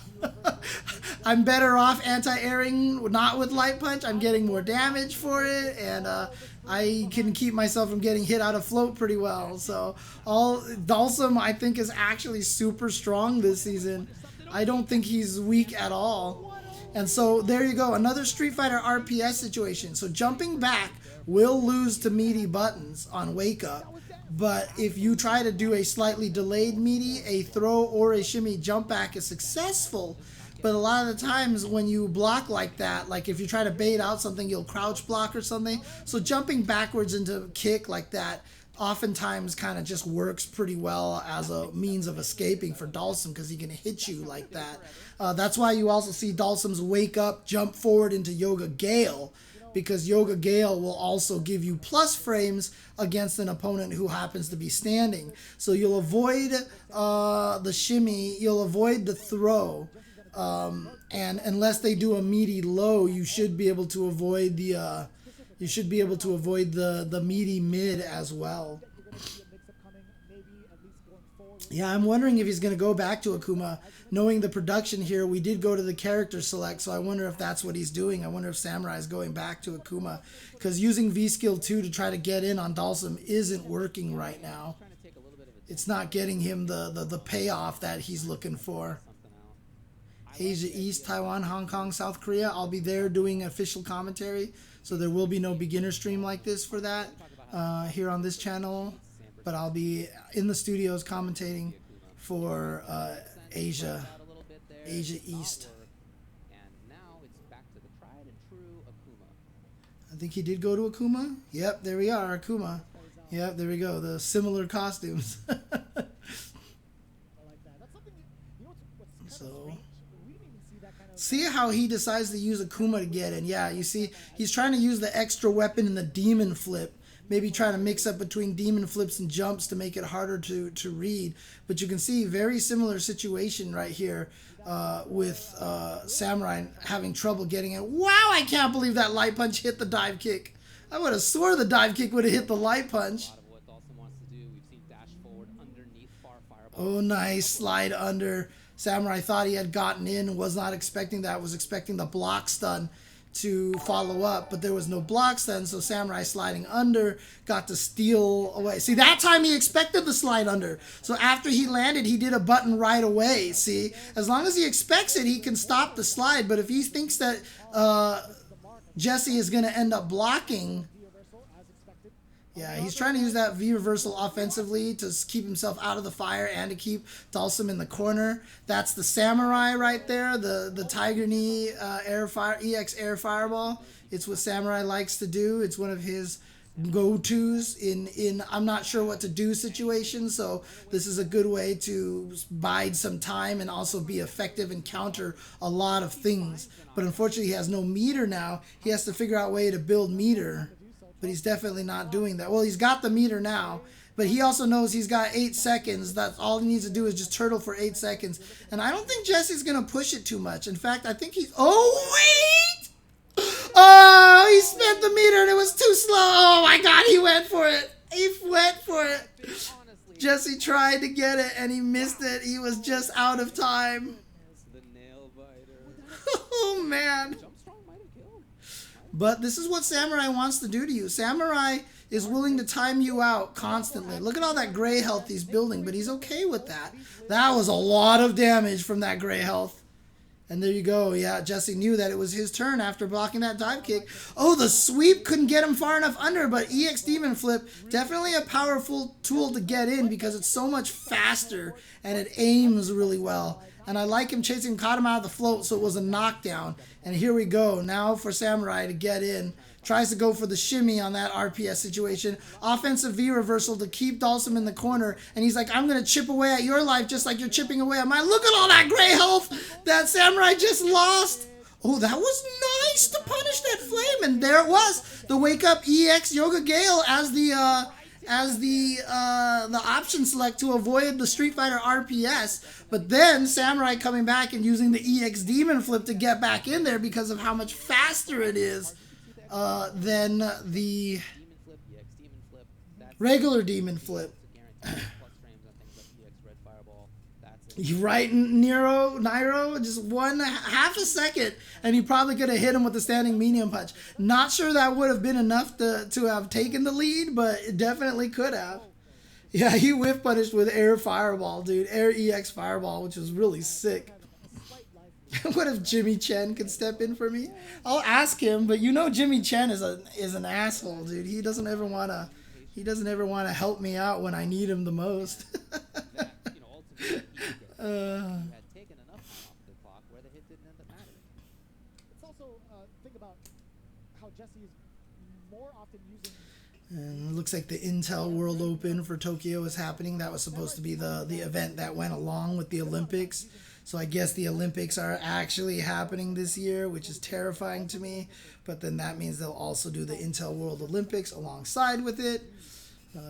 I'm better off anti-airing, not with Light Punch. I'm getting more damage for it, and I can keep myself from getting hit out of float pretty well. So Dhalsim, I think, is actually super strong this season. I don't think he's weak at all. And so there you go, another Street Fighter RPS situation. So jumping back will lose to meaty buttons on Wake Up. But if you try to do a slightly delayed meaty, a throw or a shimmy jump back is successful. But a lot of the times when you block like that, like if you try to bait out something, you'll crouch block or something. So jumping backwards into kick like that oftentimes kind of just works pretty well as a means of escaping for Dhalsim, because he can hit you like that. That's why you also see Dhalsim's Wake Up jump forward into Yoga Gale, because Yoga Gale will also give you plus frames against an opponent who happens to be standing. So you'll avoid the shimmy, you'll avoid the throw, and unless they do a meaty low, you should be able to avoid the the meaty mid as well. Yeah, I'm wondering if he's going to go back to Akuma. Knowing the production here, we did go to the character select, so I wonder if that's what he's doing. I wonder if Samurai is going back to Akuma, because using V skill 2 to try to get in on Dhalsim isn't working right now. It's not getting him the payoff that he's looking for. Asia East, Taiwan, Hong Kong, South Korea. I'll be there doing official commentary, so there will be no beginner stream like this for that here on this channel. But I'll be in the studios commentating for Asia East. I think he did go to Akuma. Yep, there we are, Akuma. Yep, there we go. The similar costumes. So, see how he decides to use Akuma to get in. Yeah, you see, he's trying to use the extra weapon in the demon flip. Maybe trying to mix up between demon flips and jumps to make it harder to read. But you can see very similar situation right here with Samurai having trouble getting it. Wow, I can't believe that light punch hit the dive kick. I would have swore the dive kick would have hit the light punch. Oh, nice slide under. Samurai thought he had gotten in, was not expecting that, was expecting the block stun to follow up, but there was no block stun, so Samurai sliding under, got to steal away. See, that time he expected the slide under. So after he landed, he did a button right away. See, as long as he expects it, he can stop the slide, but if he thinks that Jesse is going to end up blocking, yeah, he's trying to use that V reversal offensively to keep himself out of the fire and to keep Dhalsim in the corner. That's the Samurai right there, the Tiger Knee EX Air Fireball. It's what Samurai likes to do. It's one of his go-tos in I'm not sure what to do situations, so this is a good way to bide some time and also be effective and counter a lot of things. But unfortunately, he has no meter now. He has to figure out a way to build meter. But he's definitely not doing that. Well, he's got the meter now, but he also knows he's got 8 seconds. That's all he needs to do is just turtle for 8 seconds. And I don't think Jesse's going to push it too much. In fact, I think he's... Oh, wait! Oh, he spent the meter and it was too slow. Oh, my God, he went for it. He went for it. Jesse tried to get it and he missed it. He was just out of time. Oh, man. But this is what Samurai wants to do to you. Samurai is willing to time you out constantly. Look at all that gray health he's building, but he's okay with that. That was a lot of damage from that gray health. And there you go. Yeah, Jesse knew that it was his turn after blocking that dive kick. Oh, the sweep couldn't get him far enough under, but EX Demon Flip, definitely a powerful tool to get in because it's so much faster and it aims really well. And I like him chasing, caught him out of the float, so it was a knockdown. And here we go. Now for Samurai to get in. Tries to go for the shimmy on that RPS situation. Offensive V reversal to keep Dalsum in the corner. And he's like, I'm going to chip away at your life just like you're chipping away at mine. Look at all that gray health that Samurai just lost. Oh, that was nice to punish that flame. And there it was. The wake up EX Yoga Gale as the option select to avoid the Street Fighter RPS. But then Samurai coming back and using the EX Demon Flip to get back in there because of how much faster it is than the regular Demon Flip. You're right, Nairo, just half a second, and he probably could have hit him with the standing medium punch. Not sure that would have been enough to have taken the lead, but it definitely could have. Yeah, he whiff punished with air fireball, dude. Air EX fireball, which was really sick. What if Jimmy Chen could step in for me? I'll ask him, but you know Jimmy Chen is an asshole, dude. He doesn't ever wanna help me out when I need him the most. had taken enough time off the clock where the hit didn't end up mattering. Let's also think about how Jesse is more often using. And it looks like the Intel World Open for Tokyo is happening. That was supposed to be the event that went along with the Olympics. So I guess the Olympics are actually happening this year, which is terrifying to me. But then that means they'll also do the Intel World Olympics alongside with it.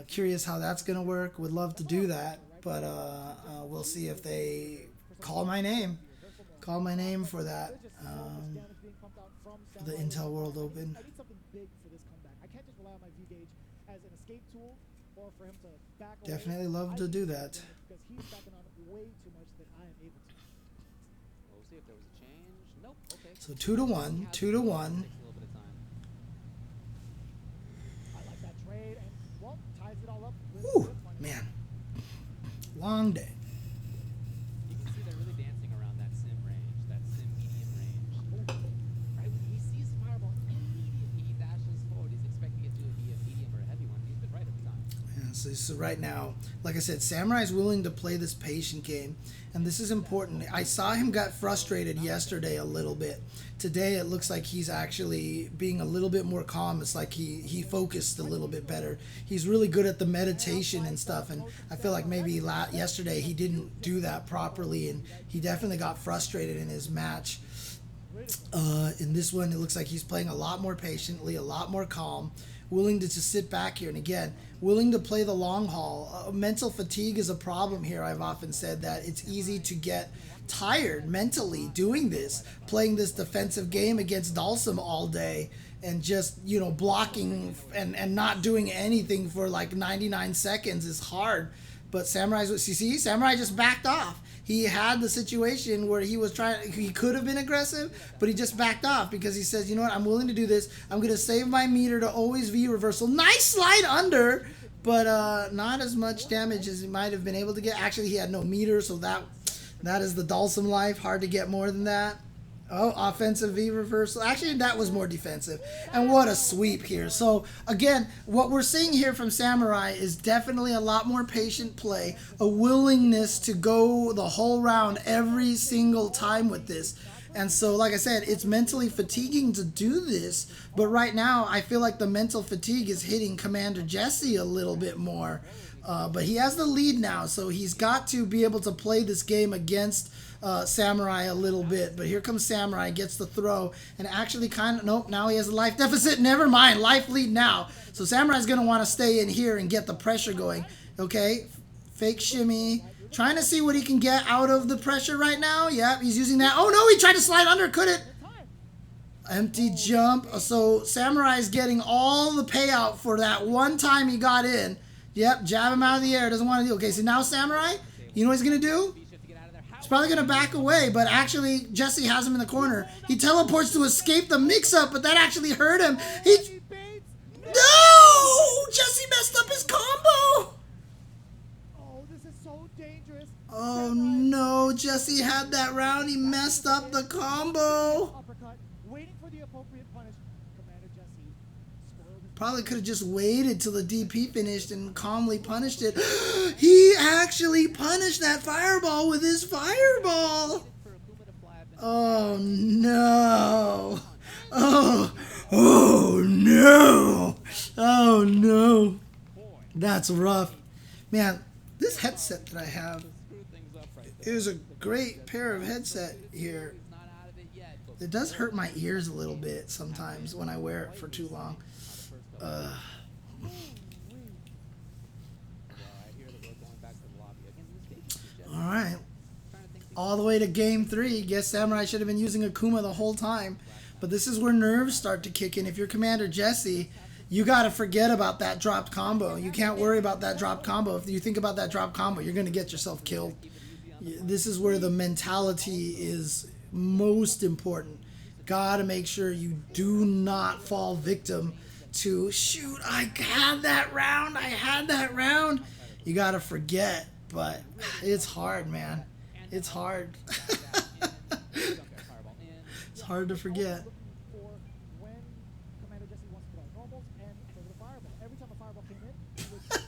Curious how that's going to work. Would love to do that. But we'll see if they call my name. Call my name for that. For the Intel World Open. I need something big for this comeback. I can't just rely on my V-Gauge as an escape tool or for him to back away. Definitely love to do that. Because he's backing on way too much that I am able to. We'll see if there was a change. Nope. Okay. So 2-1, 2-1. I like that trade, and well, ties it all up. Whew, man. Long day. You can see they're really dancing around that sim range, that sim medium range. Right when he sees fireball, immediately he dashes forward. He's expecting it to be a medium or a heavy one. He's been right every time. Yeah, so right now, like I said, Samurai's willing to play this patient game, and this is important. I saw him got frustrated yesterday a little bit. Today it looks like he's actually being a little bit more calm. It's like he focused a little bit better. He's really good at the meditation and stuff, and I feel like maybe yesterday he didn't do that properly, and he definitely got frustrated in his match. In this one, it looks like he's playing a lot more patiently, a lot more calm, willing to just sit back here, and again, willing to play the long haul. Mental fatigue is a problem here. I've often said that it's easy to get tired mentally doing this, playing this defensive game against Dalsum all day and just, you know, blocking and not doing anything for like 99 seconds is hard. But Samurai just backed off. He had the situation where he could have been aggressive, but he just backed off because he says, you know what, I'm willing to do this. I'm going to save my meter to always V reversal. Nice slide under, but not as much damage as he might have been able to get. Actually, he had no meter, so that is the Dalsum life. Hard to get more than that. Oh, offensive V reversal. Actually, that was more defensive. And what a sweep here. So, again, what we're seeing here from Samurai is definitely a lot more patient play, a willingness to go the whole round every single time with this. And so, like I said, it's mentally fatiguing to do this. But right now, I feel like the mental fatigue is hitting CmdrJesse a little bit more. But he has the lead now, so he's got to be able to play this game against Samurai a little bit. But here comes Samurai, gets the throw, and actually nope, now he has a life deficit. Never mind, life lead now. So Samurai's going to want to stay in here and get the pressure going. Okay, fake shimmy. Trying to see what he can get out of the pressure right now. Yep, he's using that. Oh no, he tried to slide under, couldn't. Empty jump. So Samurai's getting all the payout for that one time he got in. Yep, jab him out of the air. Doesn't want to do. Okay, so now Samurai, you know what he's going to do? He's probably going to back away, but actually Jesse has him in the corner. He teleports to escape the mix-up, but that actually hurt him. No! Jesse messed up his combo! Oh, this is so dangerous. Oh no, Jesse had that round. He messed up the combo. Uppercut, waiting for the appropriate punish. CmdrJesse spoiled his Probably could have just waited till the DP finished and calmly punished it. He actually punished that fireball with his fireball. Oh no. Oh no. Oh no. That's rough. Man, this headset that I have is a great pair of headset here. It does hurt my ears a little bit sometimes when I wear it for too long. Alright. All the way to game 3. Guess Samurai should have been using Akuma the whole time. But this is where nerves start to kick in. If you're CmdrJesse, you got to forget about that dropped combo. You can't worry about that dropped combo. If you think about that dropped combo, you're going to get yourself killed. This is where the mentality is most important. Got to make sure you do not fall victim to, shoot, I had that round. You got to forget. But it's hard, man. It's hard. It's hard to forget.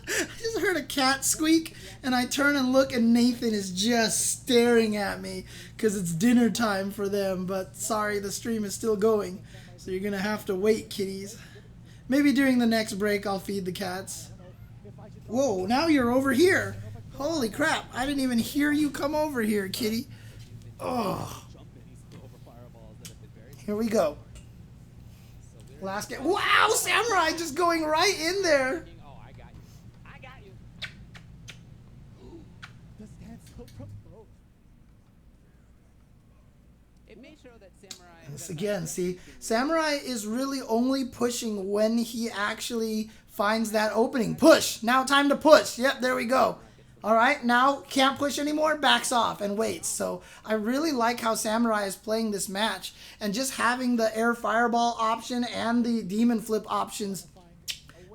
I just heard a cat squeak, and I turn and look, and Nathan is just staring at me because it's dinner time for them. But sorry, the stream is still going, so you're going to have to wait, kitties. Maybe during the next break, I'll feed the cats. Whoa, now you're over here. Holy crap, I didn't even hear you come over here, kitty. Oh. Here we go. Last game. Wow, Samurai just going right in there. This again, see, Samurai is really only pushing when he actually finds that opening. Push. Now time to push. Yep, there we go. All right, now can't push anymore, backs off and waits. So I really like how Samurai is playing this match, and just having the air fireball option and the demon flip options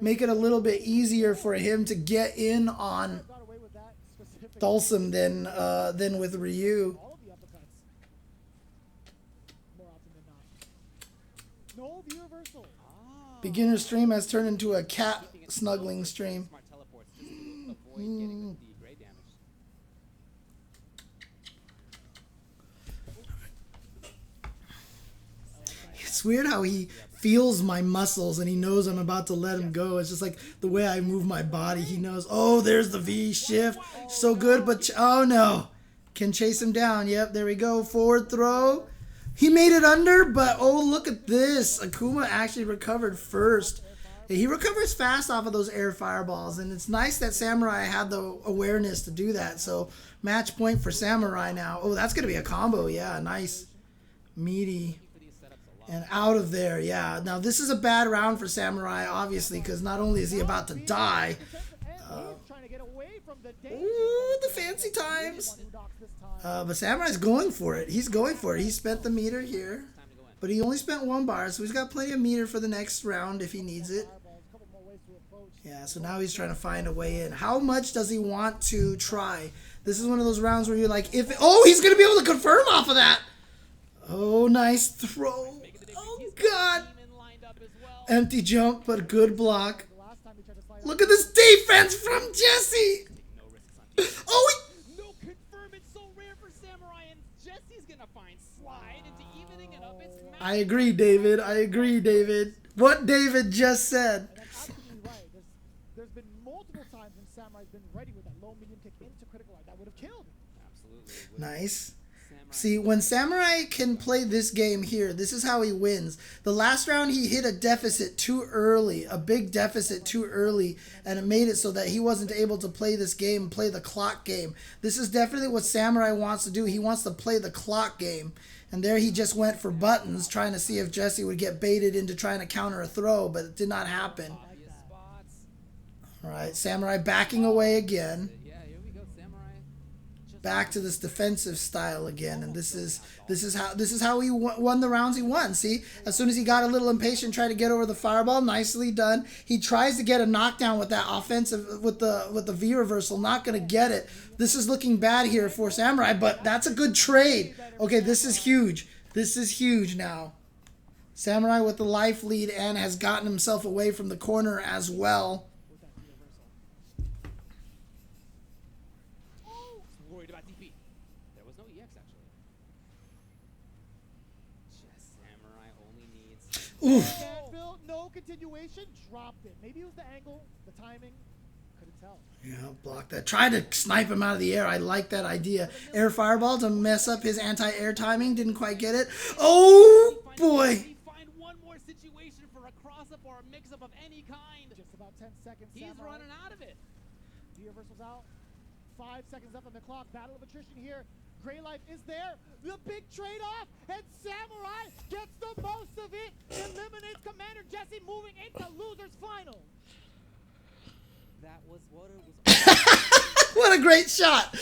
make it a little bit easier for him to get in on Dulcim than with Ryu. Beginner stream has turned into a cat snuggling stream. It's weird how he feels my muscles and he knows I'm about to let him go. It's just like the way I move my body. He knows, oh, there's the V shift. So good, but oh no. Can chase him down. Yep, there we go. Forward throw. He made it under, but oh, look at this. Akuma actually recovered first. He recovers fast off of those air fireballs, and it's nice that Samurai had the awareness to do that. So match point for Samurai now. Oh, that's going to be a combo. Yeah, nice. Meaty. And out of there, yeah. Now, this is a bad round for Samurai, obviously, because not only is he about to die. Ooh, the fancy times. But Samurai's going for it. He's going for it. He spent the meter here. But he only spent 1 bar, so he's got plenty of meter for the next round if he needs it. Yeah, so now he's trying to find a way in. How much does he want to try? This is one of those rounds where you're like, if oh, he's going to be able to confirm off of that. Oh, nice throw. Oh, God. Empty jump, but good block. Look at this defense from Jesse. Oh, no confirm. It's so rare for Samurai, and Jesse's gonna find slide into evening it up. It's I agree, David. I agree, David. What David just said. Absolutely right. There's been multiple times when Samurai's been ready with that low medium kick into critical art that would have killed. Absolutely. Nice. See, when Samurai can play this game here, this is how he wins. The last round, he hit a deficit too early, a big deficit too early, and it made it so that he wasn't able to play this game, play the clock game. This is definitely what Samurai wants to do. He wants to play the clock game. And there he just went for buttons, trying to see if Jesse would get baited into trying to counter a throw, but it did not happen. All right, Samurai backing away again. Back to this defensive style again, and this is how he won the rounds he won. See, as soon as he got a little impatient, tried to get over the fireball, nicely done. He tries to get a knockdown with that offensive with the V reversal, not gonna get it. This is looking bad here for Samurai, but that's a good trade. Okay, this is huge. This is huge now. Samurai with the life lead and has gotten himself away from the corner as well. Worried about DP. There was no EX actually. Just Samurai only needs. Oof. No continuation. Dropped it. Maybe it was the angle, the timing. Couldn't tell. Yeah, block that. Try to snipe him out of the air. I like that idea. Air fireball to mess up his anti-air timing. Didn't quite get it. Oh boy. Find one more situation for a cross-up or a mix-up of any kind. Just about 10 seconds. He's running out of it. Universal's out. 5 seconds left on the clock. Battle of attrition here. Gray Life is there. The big trade-off, and Samurai gets the most of it. Eliminates CmdrJesse, moving into losers final. That was what it was. What a great shot.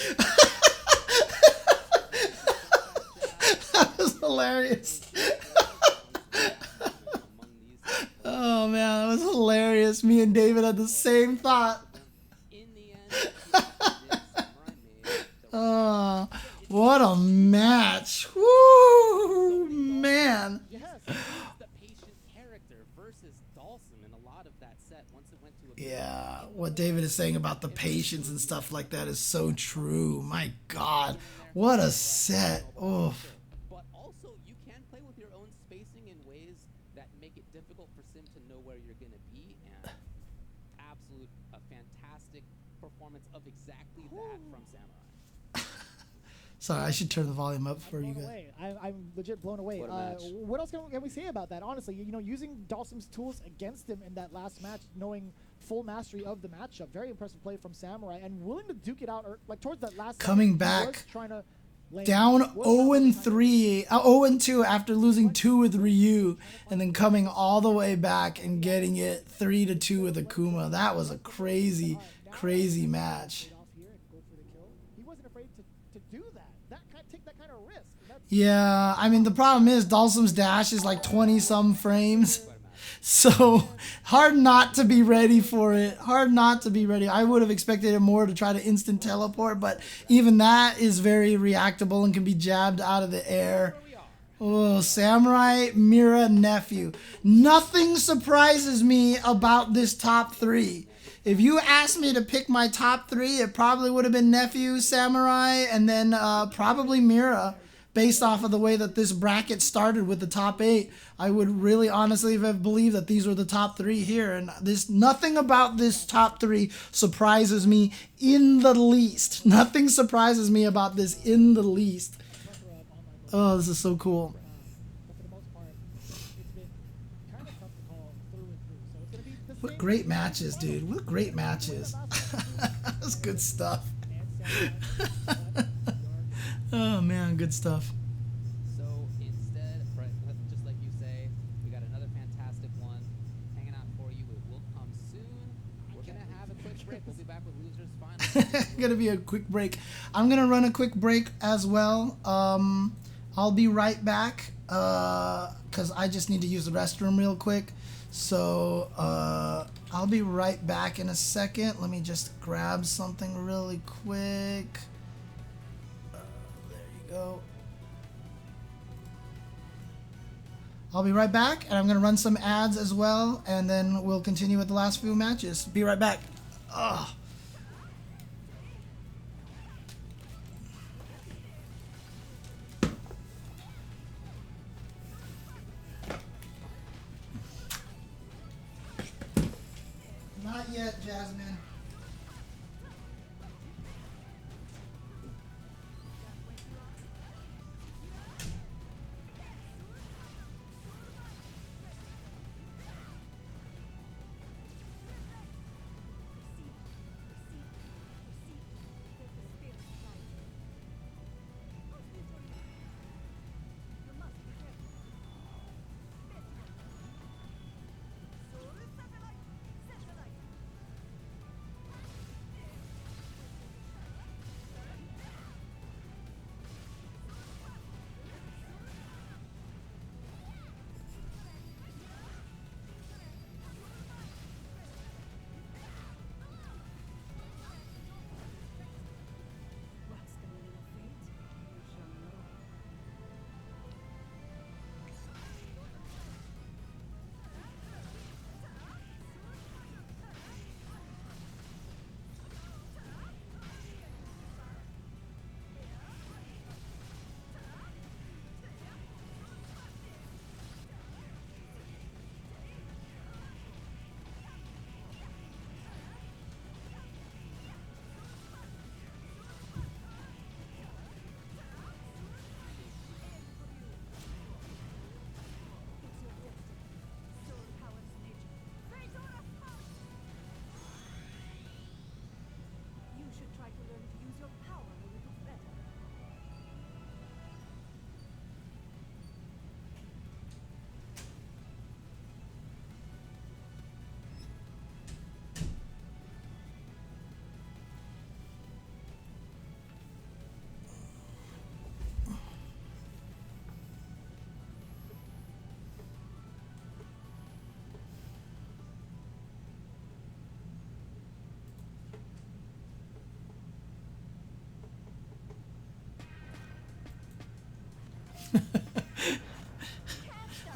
That was hilarious. Oh man, that was hilarious. Me and David had the same thought. In the end, Oh, what a match. Woo, man. yes, the patient character versus Dawson in a lot of that set once it went to a Yeah, what David is saying about the patience and stuff like that is so true. My God, what a set. Oof. But also, you can play with your own spacing in ways that make it difficult for Sim to know where you're going to be. And a fantastic performance of exactly that from Samurai. Sorry, I should turn the volume up for you guys. I'm legit blown away. What a match. What else can we say about that? Honestly, you know, using Dawson's tools against him in that last match, knowing full mastery of the matchup, very impressive play from Samurai, and willing to duke it out like towards that last. Coming back, down 0-3, 0-2 after losing 2 with Ryu, and then coming all the way back and getting it 3-2 with Akuma. That was a crazy, crazy match. He wasn't afraid to do that. Take that kind of risk. Yeah, I mean, the problem is Dalsum's dash is like 20-some frames. So, hard not to be ready for it. Hard not to be ready. I would have expected it more to try to instant teleport, but even that is very reactable and can be jabbed out of the air. Oh, Samurai, Mira, Nephew. Nothing surprises me about this top 3. If you asked me to pick my top 3, it probably would have been Nephew, Samurai, and then probably Mira. Based off of the way that this bracket started with the top 8, I would really honestly have believed that these were the top 3 here. And nothing about this top 3 surprises me in the least. Nothing surprises me about this in the least. Oh, this is so cool. What great matches, dude. What great matches. That's good stuff. Oh, man, good stuff. So instead, just like you say, we got another fantastic one hanging out for you. It will come soon. We're going to have a quick break. We'll be back with Losers Final. Gonna be a quick break. I'm gonna run a quick break as well. I'll be right back because I just need to use the restroom real quick. So I'll be right back in a second. Let me just grab something really quick. There you go. I'll be right back, and I'm going to run some ads as well, and then we'll continue with the last few matches. Be right back. Ugh. Not yet, Jasmine.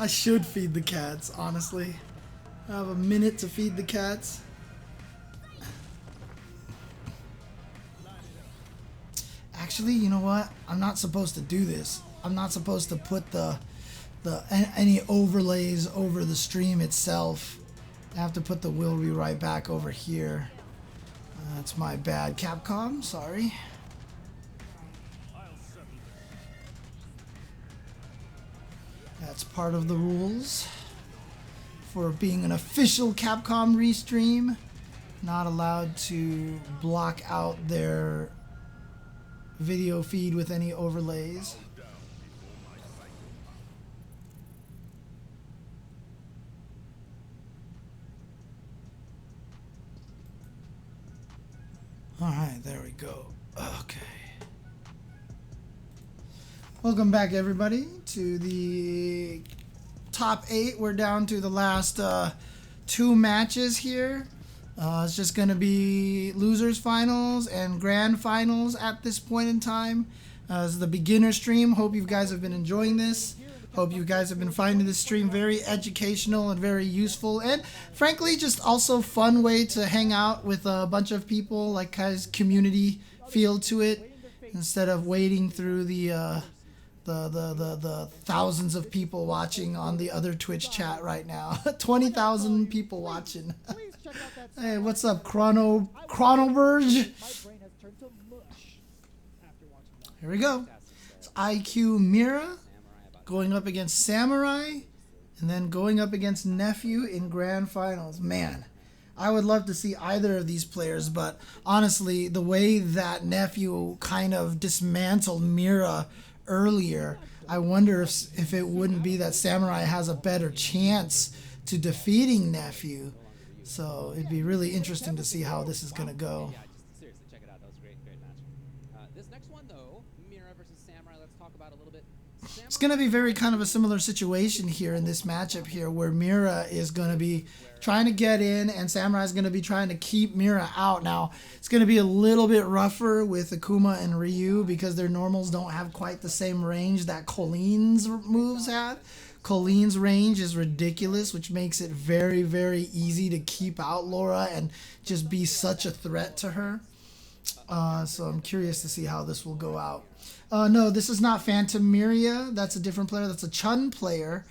I should feed the cats, honestly. I have a minute to feed the cats. Actually, you know what? I'm not supposed to do this. I'm not supposed to put any overlays over the stream itself. I have to put the will rewrite back over here. That's my bad, Capcom. Sorry. That's part of the rules for being an official Capcom Restream. Not allowed to block out their video feed with any overlays. Alright, there we go. Okay. Welcome back, everybody, to the top 8. We're down to the last 2 matches here. It's just going to be losers finals and grand finals at this point in time. This is the beginner stream. Hope you guys have been enjoying this. Hope you guys have been finding this stream very educational and very useful, and frankly just also fun way to hang out with a bunch of people, like guys, community feel to it, instead of wading through the thousands of people watching on the other Twitch chat right now. 20,000 people watching. Hey, what's up, Chronoverge? Here we go. It's IQ Mira going up against Samurai, and then going up against Nephew in grand finals. Man, I would love to see either of these players, but honestly, the way that Nephew kind of dismantled Mira earlier, I wonder if it wouldn't be that Samurai has a better chance to defeating Nephew. So it'd be really interesting to see how this is going to go. Yeah, just seriously, check it out. That was a great match. This next one, though, Mira versus Samurai, let's talk about a little bit. It's going to be very kind of a similar situation here in this matchup here, where Mira is going to be trying to get in and Samurai is going to be trying to keep Mira out. Now, it's going to be a little bit rougher with Akuma and Ryu because their normals don't have quite the same range that Colleen's moves have. Colleen's range is ridiculous, which makes it very, very easy to keep out Laura and just be such a threat to her. So I'm curious to see how this will go out. No, this is not Phantom Miria. That's a different player. That's a Chun player.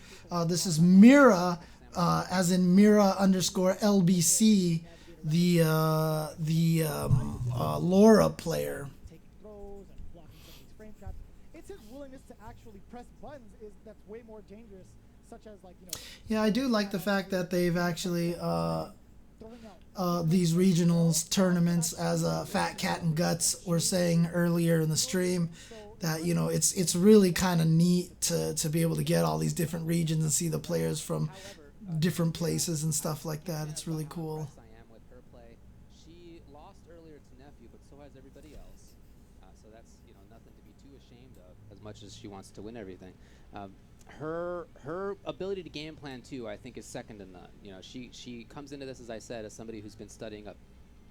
This is Mira, as in Mira _ LBC, the Laura player. It's his willingness to actually press buttons that's way more dangerous, such as, like, you know. Yeah, I do like the fact that they've actually these regionals tournaments, as Fat Cat and Guts were saying earlier in the stream, that, you know, it's really kind of neat to be able to get all these different regions and see the players from different places and stuff like that. It's really cool. I am with her play. She lost earlier to Nephew, but so has everybody else. So that's, you know, nothing to be too ashamed of, as much as she wants to win everything. Her ability to game plan too, I think, is second to none. You know, she comes into this, as I said, as somebody who's been studying up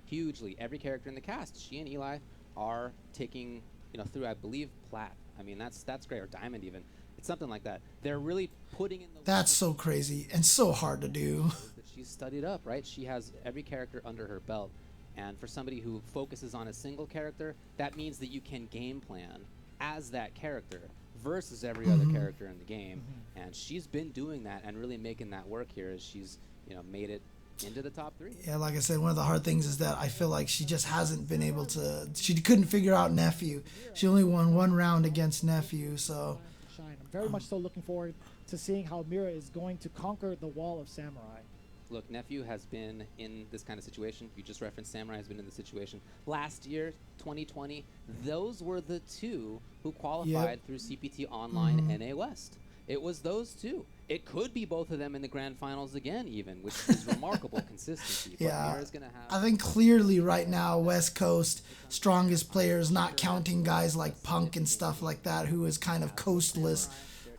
hugely every character in the cast. She and Eli are taking, you know, through, I believe, Plat. I mean, that's great, or Diamond even. It's something like that. They're really putting in the. That's so crazy and so hard to do. That she's studied up, right? She has every character under her belt, and for somebody who focuses on a single character, that means that you can game plan as that character versus every other character in the game. And she's been doing that and really making that work here as she's, you know, made it into the top 3. Yeah, like I said, one of the hard things is that I feel like she just hasn't been able to. She couldn't figure out Nephew. She only won 1 round against Nephew, so. I'm very much so looking forward to seeing how Mira is going to conquer the wall of Samurai. Look, Nephew has been in this kind of situation. You just referenced Samurai has been in the situation. Last year, 2020, those were the 2 who qualified through CPT Online NA West. It was those 2. It could be both of them in the grand finals again, even, which is remarkable consistency. Yeah, Mira's gonna have, I think clearly right now, West Coast strongest players, not counting guys like Punk and stuff like that, who is kind of coastless.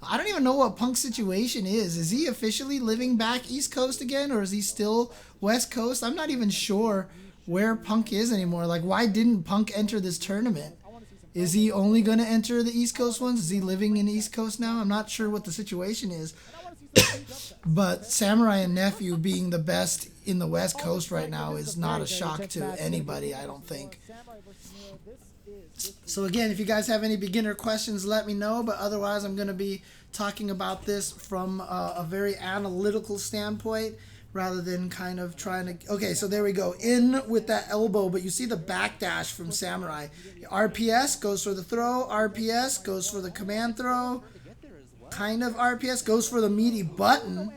I don't even know what Punk's situation is. Is he officially living back East Coast again, or is he still West Coast? I'm not even sure where Punk is anymore. Like, why didn't Punk enter this tournament? Is he only going to enter the East Coast ones? Is he living in the East Coast now? I'm not sure what the situation is. But Samurai and Nephew being the best in the West Coast right now is not a shock to anybody, I don't think. So again, if you guys have any beginner questions, let me know. But otherwise, I'm going to be talking about this from a very analytical standpoint rather than kind of trying to... Okay, so there we go. In with that elbow, but you see the backdash from Samurai. RPS goes for the throw. RPS goes for the command throw. Kind of RPS goes for the meaty button.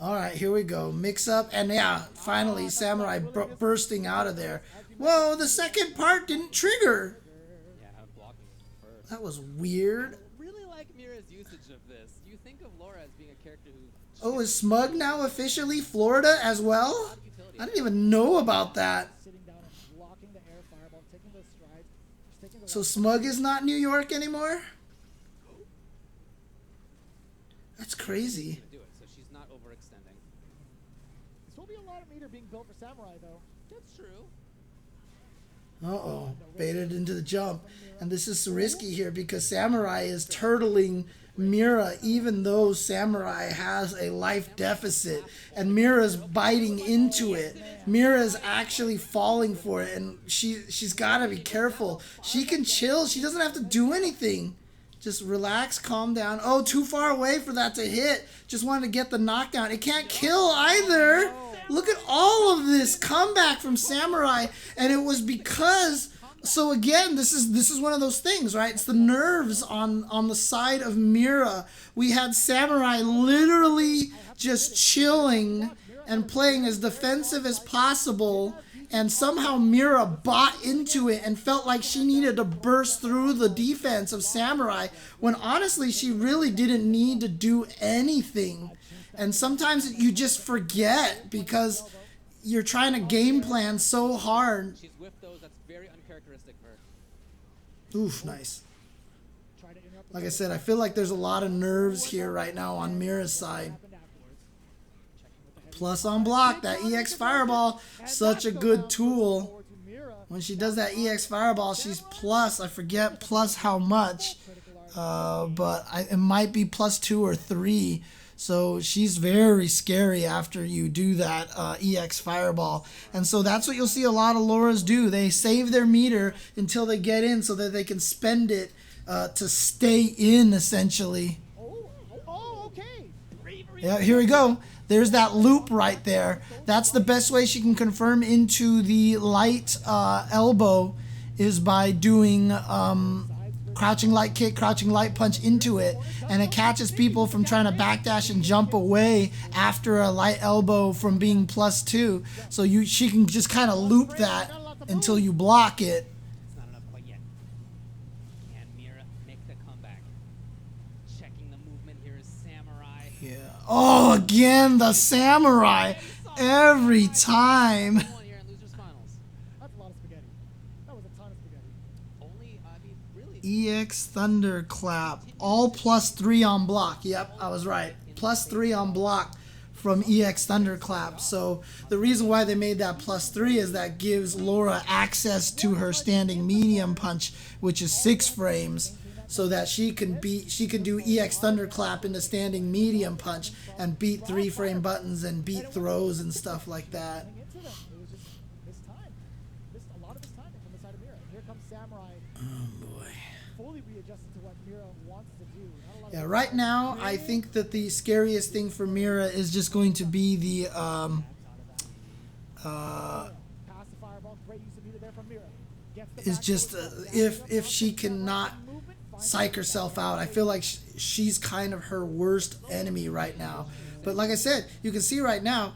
All right, here we go. Mix up. And yeah, finally, Samurai bursting out of there. Whoa, the second part didn't trigger. That was weird. I really like Mira's usage of this. You think of Laura as being a character who... Oh, is Smug now officially Florida as well? I didn't even know about that. So Smug is not New York anymore? That's crazy. So she's not overextending. This will be a lot of meter being built for Samurai, though. That's true. Uh-oh. Baited into the jump. And this is risky here because Samurai is turtling Mira even though Samurai has a life deficit. And Mira's biting into it. Mira's actually falling for it. And she's got to be careful. She can chill. She doesn't have to do anything. Just relax, calm down. Oh, too far away for that to hit. Just wanted to get the knockdown. It can't kill either. Look at all of this comeback from Samurai. And it was because... So again, this is one of those things, right? It's the nerves on the side of Mira. We had Samurai literally just chilling and playing as defensive as possible. And somehow Mira bought into it and felt like she needed to burst through the defense of Samurai when honestly she really didn't need to do anything. And sometimes you just forget because you're trying to game plan so hard. She's whipped those. That's very uncharacteristic for her. Oof, nice. Like I said, I feel like there's a lot of nerves here right now on Mira's side. Plus on block, that EX Fireball, such a good tool. When she does that EX Fireball, she's plus, I forget plus how much, but it might be +2 or 3. So she's very scary after you do that EX Fireball. And so that's what you'll see a lot of Lauras do. They save their meter until they get in so that they can spend it to stay in, essentially. Oh, okay. Yeah, here we go. There's that loop right there. That's the best way she can confirm into the light elbow is by doing crouching light kick, crouching light punch into it. And it catches people from trying to backdash and jump away after a light elbow from being +2. So she can just kind of loop that until you block it. It's not enough quite yet. Can Mira make the comeback? Checking the movement here is Samurai. Yeah. Oh, again, the Samurai. Every time. That's a lot of spaghetti. That was a ton of spaghetti. Only, I mean, really. EX Thunderclap. All +3 on block. Yep, I was right. +3 on block from EX Thunderclap. So the reason why they made that +3 is that gives Laura access to her standing medium punch, which is 6 frames. So that she can do EX Thunderclap into standing medium punch and beat 3-frame buttons and beat throws and stuff like that. A lot of this timing from the side of Mira. Here comes Samurai. Oh boy. Fully readjusted to what Mira wants to do. Yeah, right now I think that the scariest thing for Mira is just going to be the Pass the fireball. Great use of meter there from Mira. is just if she cannot psych herself out. I feel like she's kind of her worst enemy right now. But like I said, you can see right now,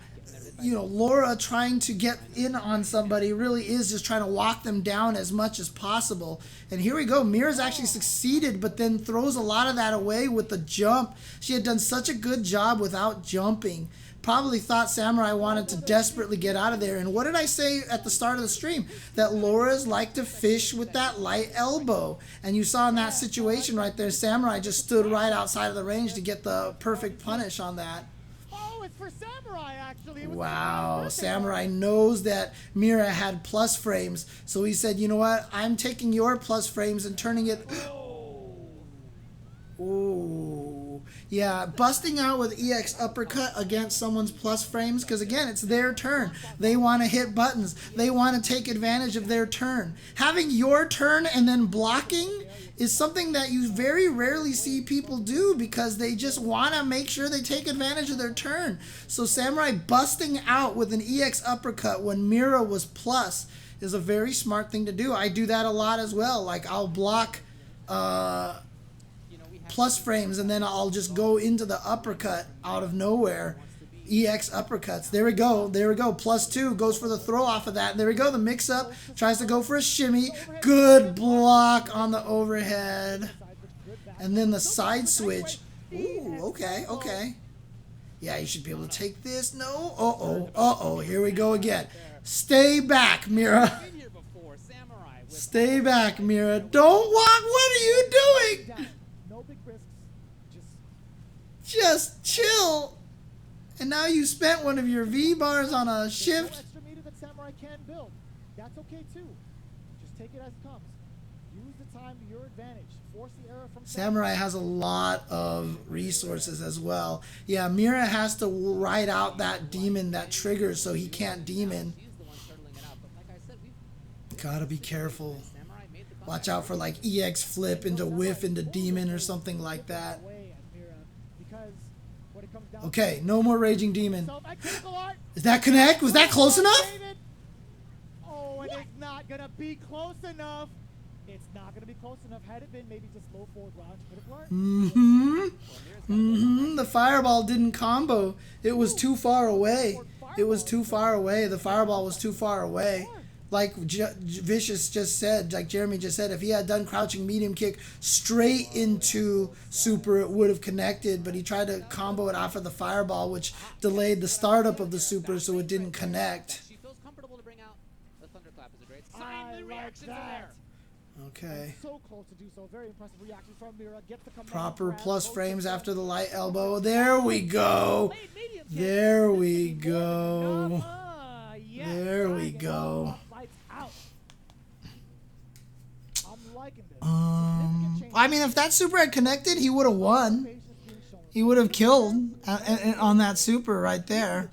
you know, Laura trying to get in on somebody really is just trying to walk them down as much as possible. And here we go. Mira's actually succeeded, but then throws a lot of that away with the jump. She had done such a good job without jumping. Probably thought Samurai wanted to desperately get out of there. And what did I say at the start of the stream? That Laura's like to fish with that light elbow. And you saw in that situation right there, Samurai just stood right outside of the range to get the perfect punish on that. Oh, it's for Samurai, actually. Wow, Samurai knows that Mira had plus frames. So he said, you know what? I'm taking your plus frames and turning it... Ooh. Yeah, busting out with EX uppercut against someone's plus frames, because again, it's their turn. They want to hit buttons. They want to take advantage of their turn. Having your turn and then blocking is something that you very rarely see people do, because they just want to make sure they take advantage of their turn. So Samurai busting out with an EX uppercut when Mira was plus is a very smart thing to do. I do that a lot as well. Like, I'll block plus frames, and then I'll just go into the uppercut out of nowhere. EX uppercuts. There we go. There we go. +2 goes for the throw off of that. There we go. The mix up. Tries to go for a shimmy. Good block on the overhead. And then the side switch. Ooh, okay, okay. Yeah, you should be able to take this. No. Uh-oh. Uh-oh. Here we go again. Stay back, Mira. Stay back, Mira. Don't walk. What are you doing? Just chill. And now you spent one of your V bars on a shift. Extra meter that Samurai can build. That's okay too. Just take it as it comes. Use the time to your advantage. Force the error from Samurai has a lot of resources as well. Yeah, Mira has to ride out that demon that triggers so he can't demon. Gotta be careful. Watch out for like EX flip into whiff into demon or something like that. Okay, no more Raging Demon. Is that connect? Was that close enough? Oh, and it's not going to be close enough. It's not going to be close enough. Had it been maybe just low forward round, could have worked. The fireball didn't combo. It was too far away. It was too far away. The fireball was too far away. Like Vicious just said, like Jeremy just said, if he had done crouching medium kick straight into super, it would have connected, but he tried to combo it off of the fireball, which delayed the startup of the super, so it didn't connect. She feels comfortable to bring out the thunderclap is a great sign. I The like reactions are there. Okay. So close to do so. Very impressive reaction from Mira. Gets the command Proper grab, plus goes frames to the after the light elbow. There we go. There we go. There we go. I mean, if that super had connected, he would have won. He would have killed on that super right there.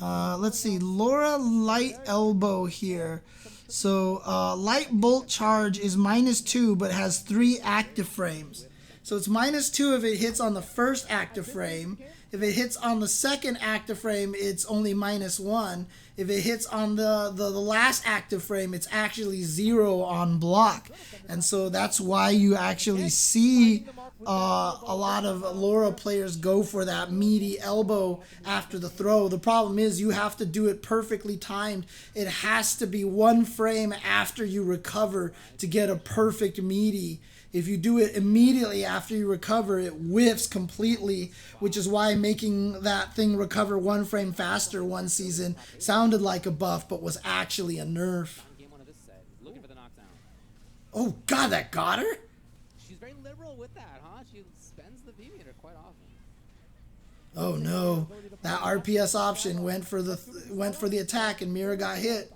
Let's see. Laura light elbow here. So light bolt charge is -2, but has 3 active frames. So it's -2 if it hits on the first active frame. If it hits on the second active frame, it's only -1. If it hits on the last active frame, it's actually 0 on block. And so that's why you actually see a lot of Laura players go for that meaty elbow after the throw. The problem is you have to do it perfectly timed. It has to be 1 frame after you recover to get a perfect meaty. If you do it immediately after you recover, it whiffs completely, which is why making that thing recover 1 frame faster one season sounded like a buff, but was actually a nerf. Game 1 of this set, looking for the knockdown. Oh, God, that got her? She's very liberal with that, huh? She spends the V meter quite often. Oh, no. That RPS option went for the attack, and Mira got hit.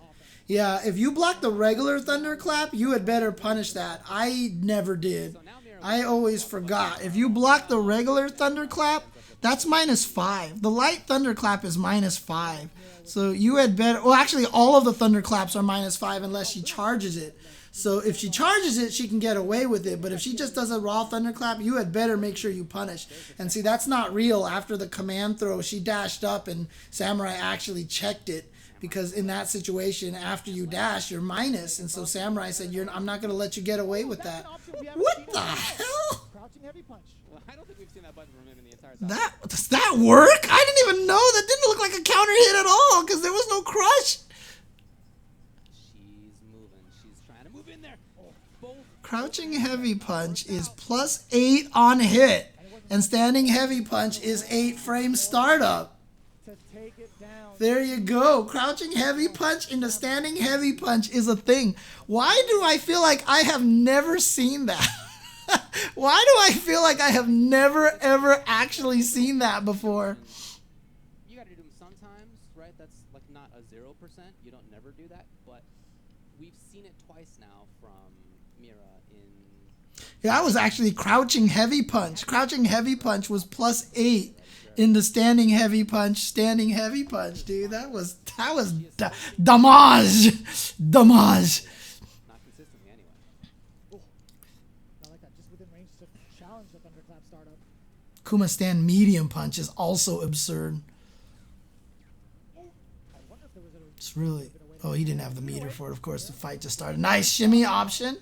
Yeah, if you block the regular thunderclap, you had better punish that. I never did. I always forgot. If you block the regular thunderclap, that's -5. The light thunderclap is -5. So you had better... Well, actually, all of the thunderclaps are -5 unless she charges it. So if she charges it, she can get away with it. But if she just does a raw thunderclap, you had better make sure you punish. And see, that's not real. After the command throw, she dashed up and Samurai actually checked it. Because in that situation, after you dash, you're minus. And so Samurai said, I'm not going to let you get away with that. What the hell? Well, I don't think we've seen that button from him in the entire time. Does that work? I didn't even know. That didn't look like a counter hit at all because there was no crush. She's moving. She's trying to move in there. Crouching heavy punch is +8 on hit. And standing heavy punch is 8 frame startup. There you go. Crouching heavy punch into standing heavy punch is a thing. Why do I feel like I have never seen that? Why do I feel like I have never, ever actually seen that before? You got to do them sometimes, right? That's like not a 0%. You don't never do that. But we've seen it twice now from Mira in... Yeah, I was actually crouching heavy punch. Crouching heavy punch was +8 in the standing heavy punch, dude. That was damage. Damage. Not consistently anyway. I like that. Just within range to challenge the thunderclap startup. Kuma stand medium punch is also absurd. It's really... Oh, he didn't have the meter for it, of course. The fight just started. Nice shimmy option.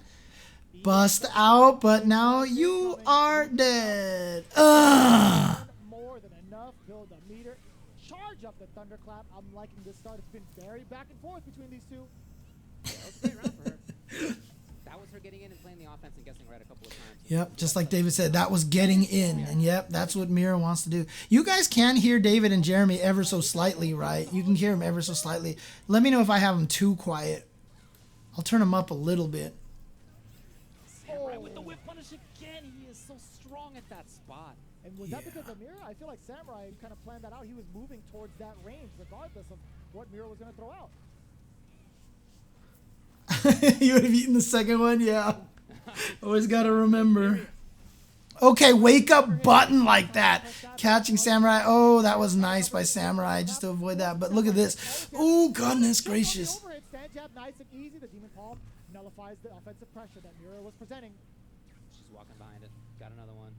Bust out, but now you are dead. Ugh. More than enough. Build a meter. Charge up the thunderclap. I'm liking this start. It's been very back and forth between these two. Yeah, it was a great round for her. That was her getting in and playing the offense and guessing right a couple of times. Yep, just like David said, that was getting in. And yep, that's what Mira wants to do. You guys can hear David and Jeremy ever so slightly, right? You can hear them ever so slightly. Let me know if I have them too quiet. I'll turn them up a little bit. Samurai with the whip punish again. He is so strong at that spot. And was that because of Mira? I feel like Samurai kind of planned that out. He was moving towards that range regardless of what Mira was going to throw out. You would have eaten the second one? Yeah. Always got to remember. Okay, wake up button like that. Catching Samurai. Oh, that was nice by Samurai just to avoid that. But look at this. Oh, goodness gracious. Stand jab, nice and easy. The Demon Palm nullifies the offensive pressure that Mira was presenting. She's walking behind it. Got another one.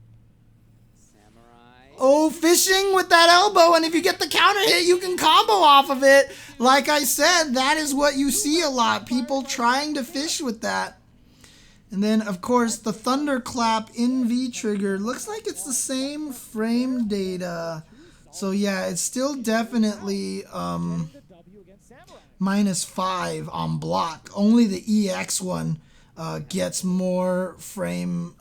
Samurai. Oh, fishing with that elbow, and if you get the counter hit, you can combo off of it. Like I said, that is what you see a lot. People trying to fish with that. And then, of course, the thunderclap in V-trigger. Looks like it's the same frame data. So, yeah, it's still definitely -5 on block. Only the EX one gets more frame.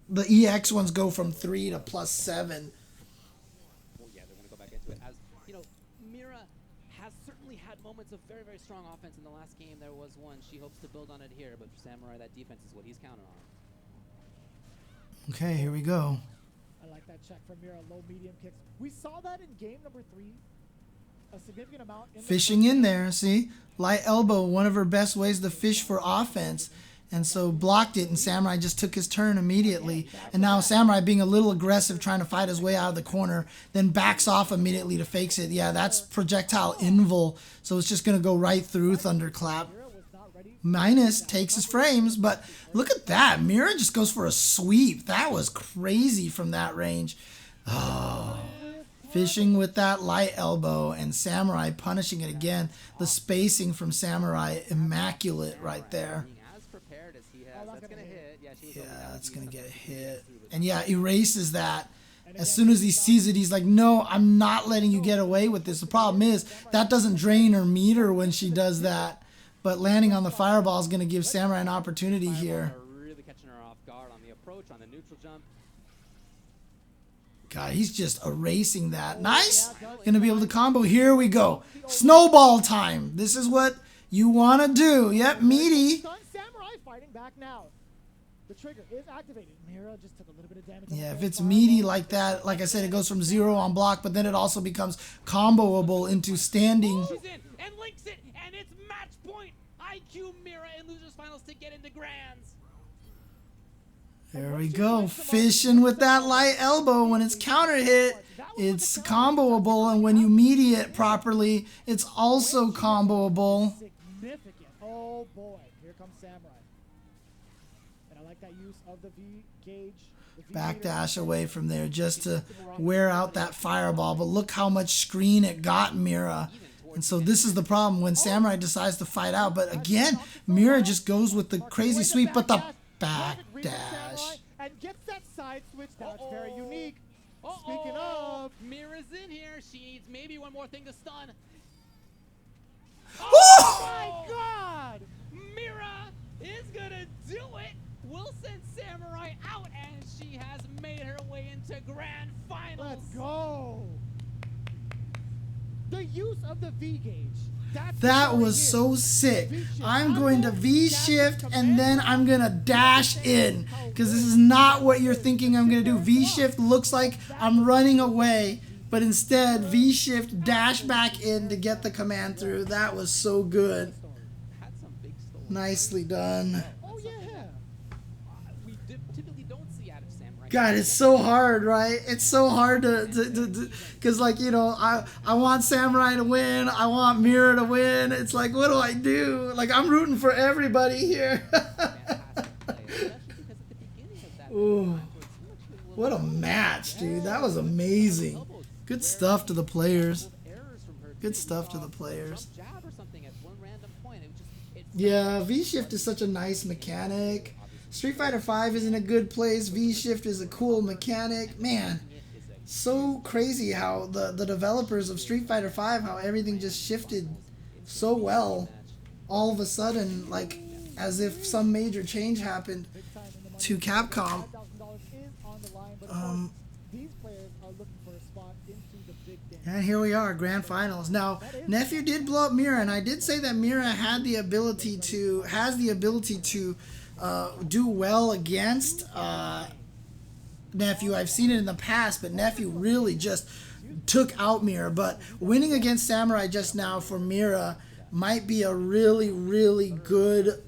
The EX ones go from 3 to +7. Well, yeah, they're going to go back into it. As you know, Mira has certainly had moments of very, very strong offense. In the last game, there was one. She hopes to build on it here, but for Samurai, that defense is what he's counting on. Okay, here we go. I like that check from Mira. Low, medium kicks. We saw that in game number 3. A significant amount. Fishing in there, see? Light elbow, one of her best ways to fish for offense. And so blocked it, and Samurai just took his turn immediately. And now Samurai being a little aggressive, trying to fight his way out of the corner, then backs off immediately to fakes it. Yeah, that's projectile invul, so it's just going to go right through thunderclap. Minus takes his frames, but look at that. Mira just goes for a sweep. That was crazy from that range. Oh, fishing with that light elbow, and Samurai punishing it again. The spacing from Samurai, immaculate right there. Yeah, that's going to get hit. And yeah, erases that. As soon as he sees it, he's like, no, I'm not letting you get away with this. The problem is that doesn't drain her meter when she does that. But landing on the fireball is going to give Samurai an opportunity here. Really catching her off guard on the approach, on the neutral jump. God, he's just erasing that. Nice. Going to be able to combo. Here we go. Snowball time. This is what you want to do. Yep, meaty. Samurai fighting back now. The trigger is activated. Mira just took a little bit of damage. Yeah, if it's meaty like that, like I said, it goes from 0 on block, but then it also becomes comboable into standing. She's in and links it, and it's match point. IQ Mira in losers finals to get into grands. There we go. Fishing with that light elbow. When it's counter hit, it's comboable, and when you meaty it properly, it's also comboable. Significant. Oh boy, here comes Samurai. That use of the V gauge. Backdash away from there just to wear out that fireball. But look how much screen it got Mira. And so this is the problem when Samurai decides to fight out. But again, Mira just goes with the crazy sweep, but the backdash. And gets that side switch. That's very unique. Speaking of, Mira's in here. She needs maybe one more thing to stun. Oh my God! Mira is gonna do it. Will send Samurai out, and she has made her way into grand finals. Let's go. The use of the V gauge. That was so sick. I'm going to V shift and then I'm going to dash in, because this is not what you're thinking I'm going to do. V shift looks like I'm running away, but instead V shift dash back in to get the command through. That was so good. Nicely done. Oh yeah. God, it's so hard, right? It's so hard to because, like, you know, I want Samurai to win. I want Mira to win. It's like, what do I do? Like, I'm rooting for everybody here. Ooh, what a match, dude. That was amazing. Good stuff to the players. Good stuff to the players. Yeah, V-Shift is such a nice mechanic. Street Fighter V is in a good place. V-Shift is a cool mechanic. Man, so crazy how the developers of Street Fighter V, how everything just shifted so well all of a sudden, like as if some major change happened to Capcom. And here we are, grand finals. Now, Nephew did blow up Mira, and I did say that Mira has the ability to do well against Nephew. I've seen it in the past, but Nephew really just took out Mira. But winning against Samurai just now for Mira might be a really, really good,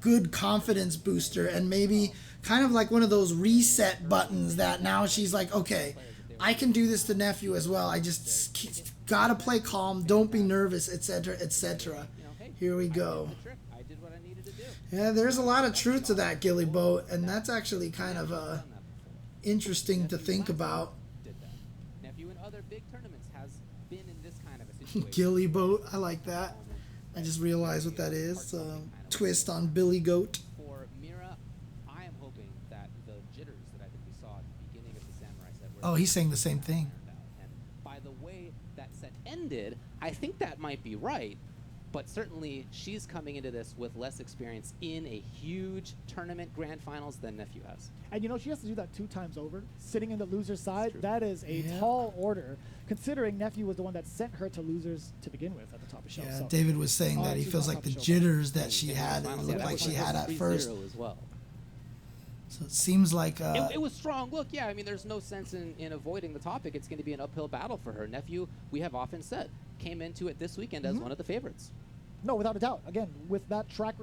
good confidence booster, and maybe kind of like one of those reset buttons that now she's like, okay, I can do this to Nephew as well. I just gotta play calm, don't be nervous, etc., etc. Here we go. Yeah, there's a lot of truth to that, Gilly Boat, and that's actually kind of interesting to think about. Gilly Boat, I like that. I just realized what that is. Twist on Billy Goat. For Mira, I am hoping that the jitters that I think we saw at the beginning of the Samurai set. Oh, he's saying the same thing. And by the way that set ended, I think that might be right. But certainly, she's coming into this with less experience in a huge tournament grand finals than Nephew has. And you know, she has to do that 2 times over, sitting in the loser's side. That is a tall order, considering Nephew was the one that sent her to losers to begin with at the top of the show. Yeah, so, David was saying that he feels like the jitters that she had, it looked like she had at first. As well. So it seems like... it was strong. Look, yeah, I mean, there's no sense in avoiding the topic. It's going to be an uphill battle for her. Nephew, we have often said, came into it this weekend as one of the favorites. No, without a doubt. Again, with that track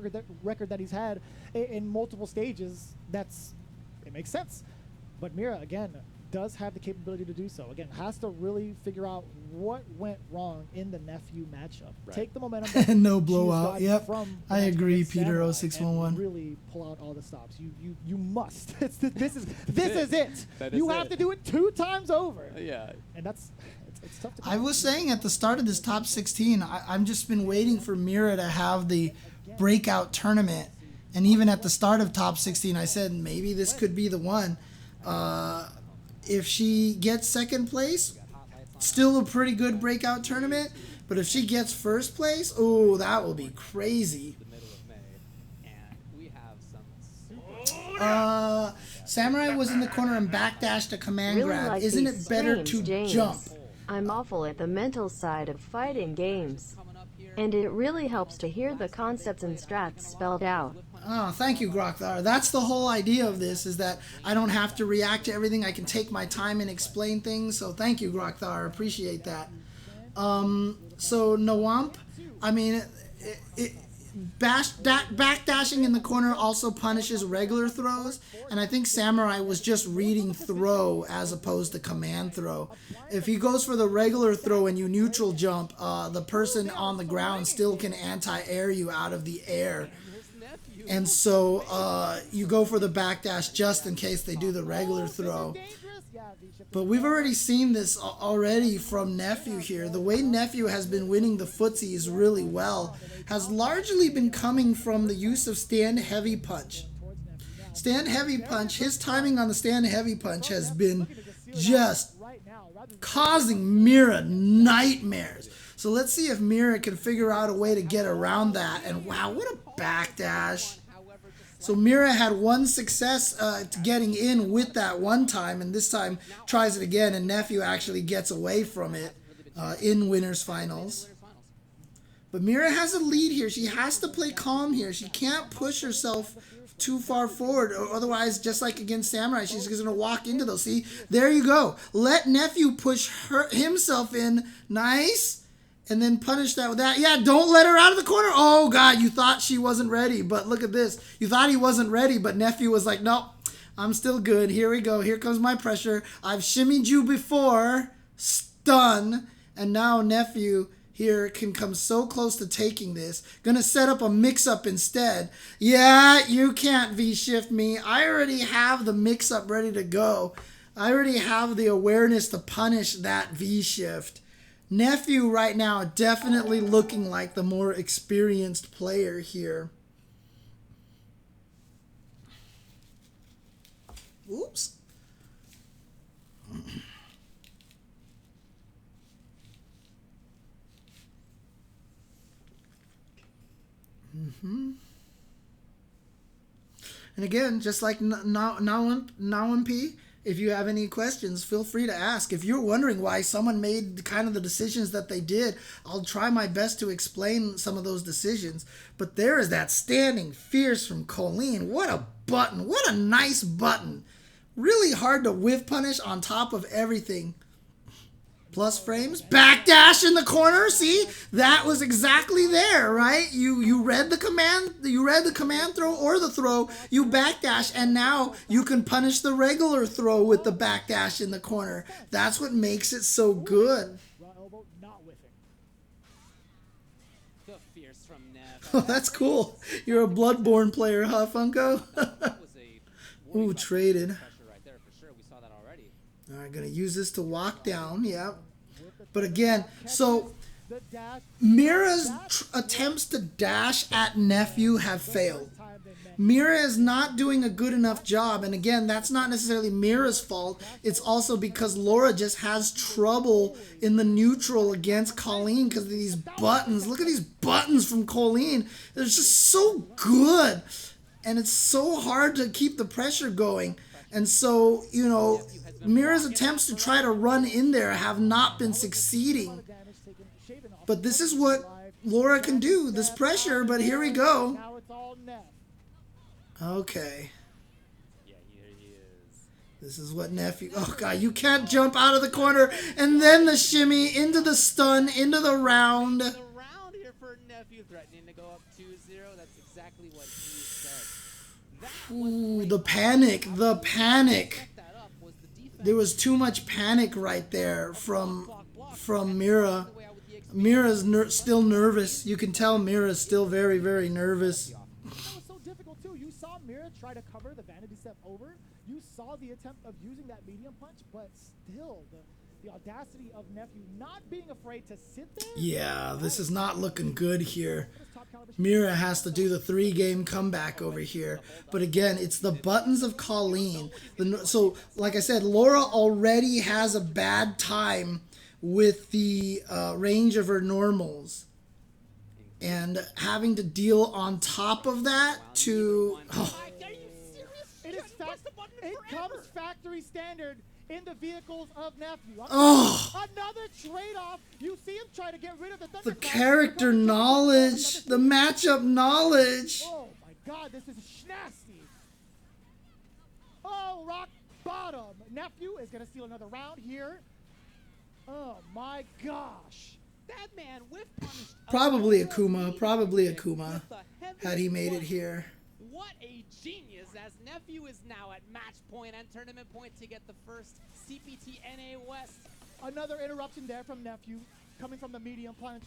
record that he's had in multiple stages, it makes sense. But Mira, again, does have the capability to do so. Again, has to really figure out what went wrong in the Nephew matchup. Right. Take the momentum. And no blowout. Yep. From I agree, Peter 0611. Really pull out all the stops. You must. This is it. You have to do it 2 times over. Yeah. And it's tough to I was saying at the start of this top 16, I've just been waiting for Mira to have the breakout tournament. And even at the start of top 16, I said maybe this could be the one. If she gets second place, still a pretty good breakout tournament. But if she gets first place, oh, that will be crazy. Samurai was in the corner and backdashed a command grab. Like Isn't it better to jump? I'm awful at the mental side of fighting games, and it really helps to hear the concepts and strats spelled out. Oh, thank you, Grokthar. That's the whole idea of this, is that I don't have to react to everything. I can take my time and explain things. So thank you, Grokthar. Appreciate that. So Nawamp, I mean, backdashing in the corner also punishes regular throws, and I think Samurai was just reading throw as opposed to command throw. If he goes for the regular throw and you neutral jump, the person on the ground still can anti-air you out of the air. And so you go for the backdash just in case they do the regular throw. But we've already seen this already from Nephew here. The way Nephew has been winning the footsies really well has largely been coming from the use of stand heavy punch. Stand heavy punch, his timing on the stand heavy punch has been just causing Mira nightmares. So let's see if Mira can figure out a way to get around that. And wow, what a backdash. So Mira had one success getting in with that one time, and this time tries it again, and Nephew actually gets away from it in winners finals. But Mira has a lead here. She has to play calm here. She can't push herself too far forward, or otherwise, just like against Samurai, she's going to walk into those. See, there you go. Let Nephew push himself in. Nice. and then punish that with that. Yeah, don't let her out of the corner. Oh, God, you thought she wasn't ready, but look at this. You thought he wasn't ready, but Nephew was like, nope, I'm still good. Here we go. Here comes my pressure. I've shimmied you before. Stun. And now Nephew here can come so close to taking this. Gonna set up a mix-up instead. Yeah, you can't V-shift me. I already have the mix-up ready to go. I already have the awareness to punish that V-shift. Nephew right now definitely looking like the more experienced player here. Oops. And again, just like NowMP, if you have any questions, feel free to ask. If you're wondering why someone made kind of the decisions that they did, I'll try my best to explain some of those decisions. But there is that standing fierce from Colleen. What a button. What a nice button. Really hard to whiff punish on top of everything. Plus frames. Backdash in the corner. See? That was exactly there, right? You read the command. You read the command throw or the throw. You backdash, and now you can punish the regular throw with the backdash in the corner. That's what makes it so good. Oh, that's cool. You're a Bloodborne player, huh, Funko? Ooh, traded. Alright, gonna use this to walk down, yeah. But again, so Mira's attempts to dash at Nephew have failed. Mira is not doing a good enough job, and again, that's not necessarily Mira's fault. It's also because Laura just has trouble in the neutral against Colleen because of these buttons. Look at these buttons from Colleen. They're just so good, and it's so hard to keep the pressure going. And so, you know, Mira's attempts to try to run in there have not been succeeding. But this is what Laura can do, this pressure, but here we go. Okay. This is what Nephew... Oh, God, you can't jump out of the corner. And then the shimmy into the stun, into the round. The round here for Nephew, threatening to go up 2-0. That's exactly what he said. Ooh, the panic, the panic. There was too much panic right there from Mira. Mira's still nervous. You can tell Mira's still very, very nervous. That was so difficult too. You saw Mira try to cover the vanity step over. You saw the attempt of using that medium punch, but still the audacity of Nephew not being afraid to sit there. Yeah, this is not looking good here. Mira has to do the 3-game comeback over here. But again, it's the buttons of Colleen. So, like I said, Laura already has a bad time with the range of her normals. And having to deal on top of that to... Oh. It comes factory standard in the vehicles of Nephew. Another trade-off. You see him try to get rid of the character knowledge, the matchup knowledge. Oh my God, this is nasty. Oh, rock bottom. Nephew is gonna steal another round here. Oh my gosh. That man whiff punished. Probably Akuma, had he made it here. What a genius, as Nephew is now at match point and tournament point to get the first CPT NA West. Another interruption there from Nephew, coming from the medium punch.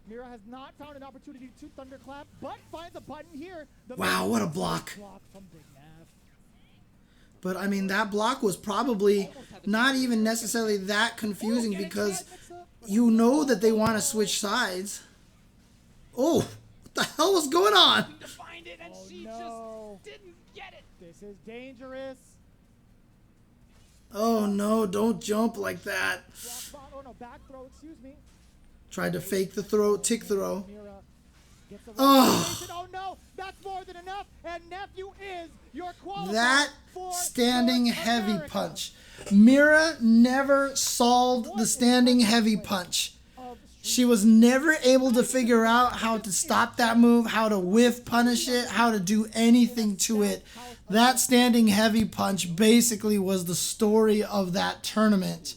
Mira has not found an opportunity to thunderclap, but finds a button here. Wow, what a block. From Big Nav. But, I mean, that block was probably not even necessarily that confusing because you know that they want to switch sides. Oh, what the hell was going on? And she just didn't get it. This is dangerous. Oh no, don't jump like that. Oh no, back throw, excuse me. Tried to fake the throw, tick throw. Oh no, that's more than enough. And Nephew is your qualifier. That standing heavy punch. Mira never solved the standing heavy punch. She was never able to figure out how to stop that move, how to whiff punish it, how to do anything to it. That standing heavy punch basically was the story of that tournament.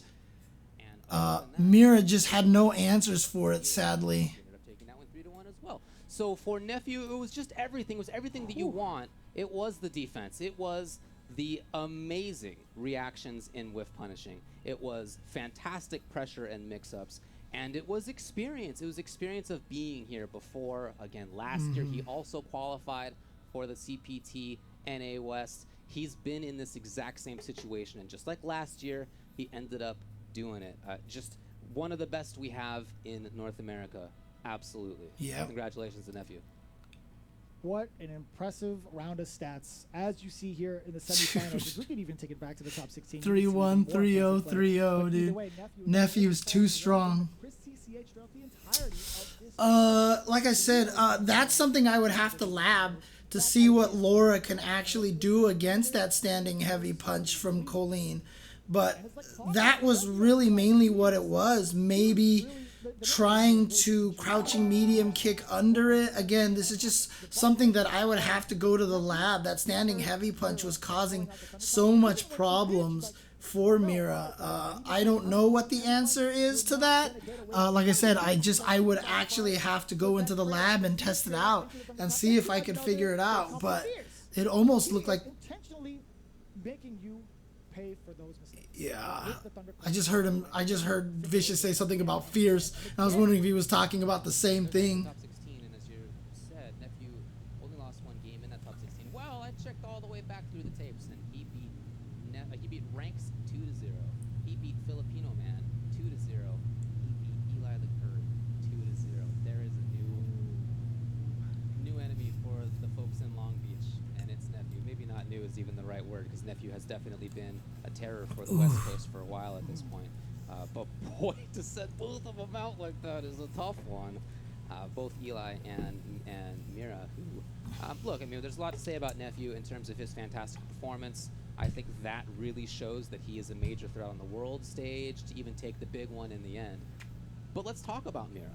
Mira just had no answers for it, sadly. Ended up taking that one 3-1 as well. So for Nephew, it was just everything. It was everything that you want. It was the defense. It was the amazing reactions in whiff punishing. It was fantastic pressure and mix-ups. And it was experience. It was experience of being here before. Again, last year he also qualified for the CPT NA West. He's been in this exact same situation. And just like last year, he ended up doing it. Just one of the best we have in North America. Absolutely. Yeah. Congratulations to Nephew. What an impressive round of stats. As you see here in the semifinals, we could even take it back to the top 16. 3-1, 3-0, 3-0, dude. Nephew's too strong. Like I said, that's something I would have to lab to see what Laura can actually do against that standing heavy punch from Colleen. But that was really mainly what it was. Maybe trying to crouching medium kick under it. Again, this is just something that I would have to go to the lab. That standing heavy punch was causing so much problems for Mira. I don't know what the answer is to that. Like I said, I would actually have to go into the lab and test it out and see if I could figure it out. But it almost looked like intentionally making you pay for those mistakes. Yeah, I just heard Vicious say something about fierce, and I was wondering if he was talking about the same thing. Top 16, and as you said, Nephew only lost one game in that top 16. Well, I checked all the way back through the tapes, and he beat Ranks 2-0. He beat Filipino Man 2-0. He beat Eli the Curd 2-0. There is a new enemy for the folks in Long Beach, and it's Nephew. Maybe not new is even the right word, because Nephew has definitely been a terror for the West Coast for a while at this point. But boy, to set both of them out like that is a tough one. Both Eli and Mira, who, look, I mean, there's a lot to say about Nephew in terms of his fantastic performance. I think that really shows that he is a major threat on the world stage to even take the big one in the end. But let's talk about Mira.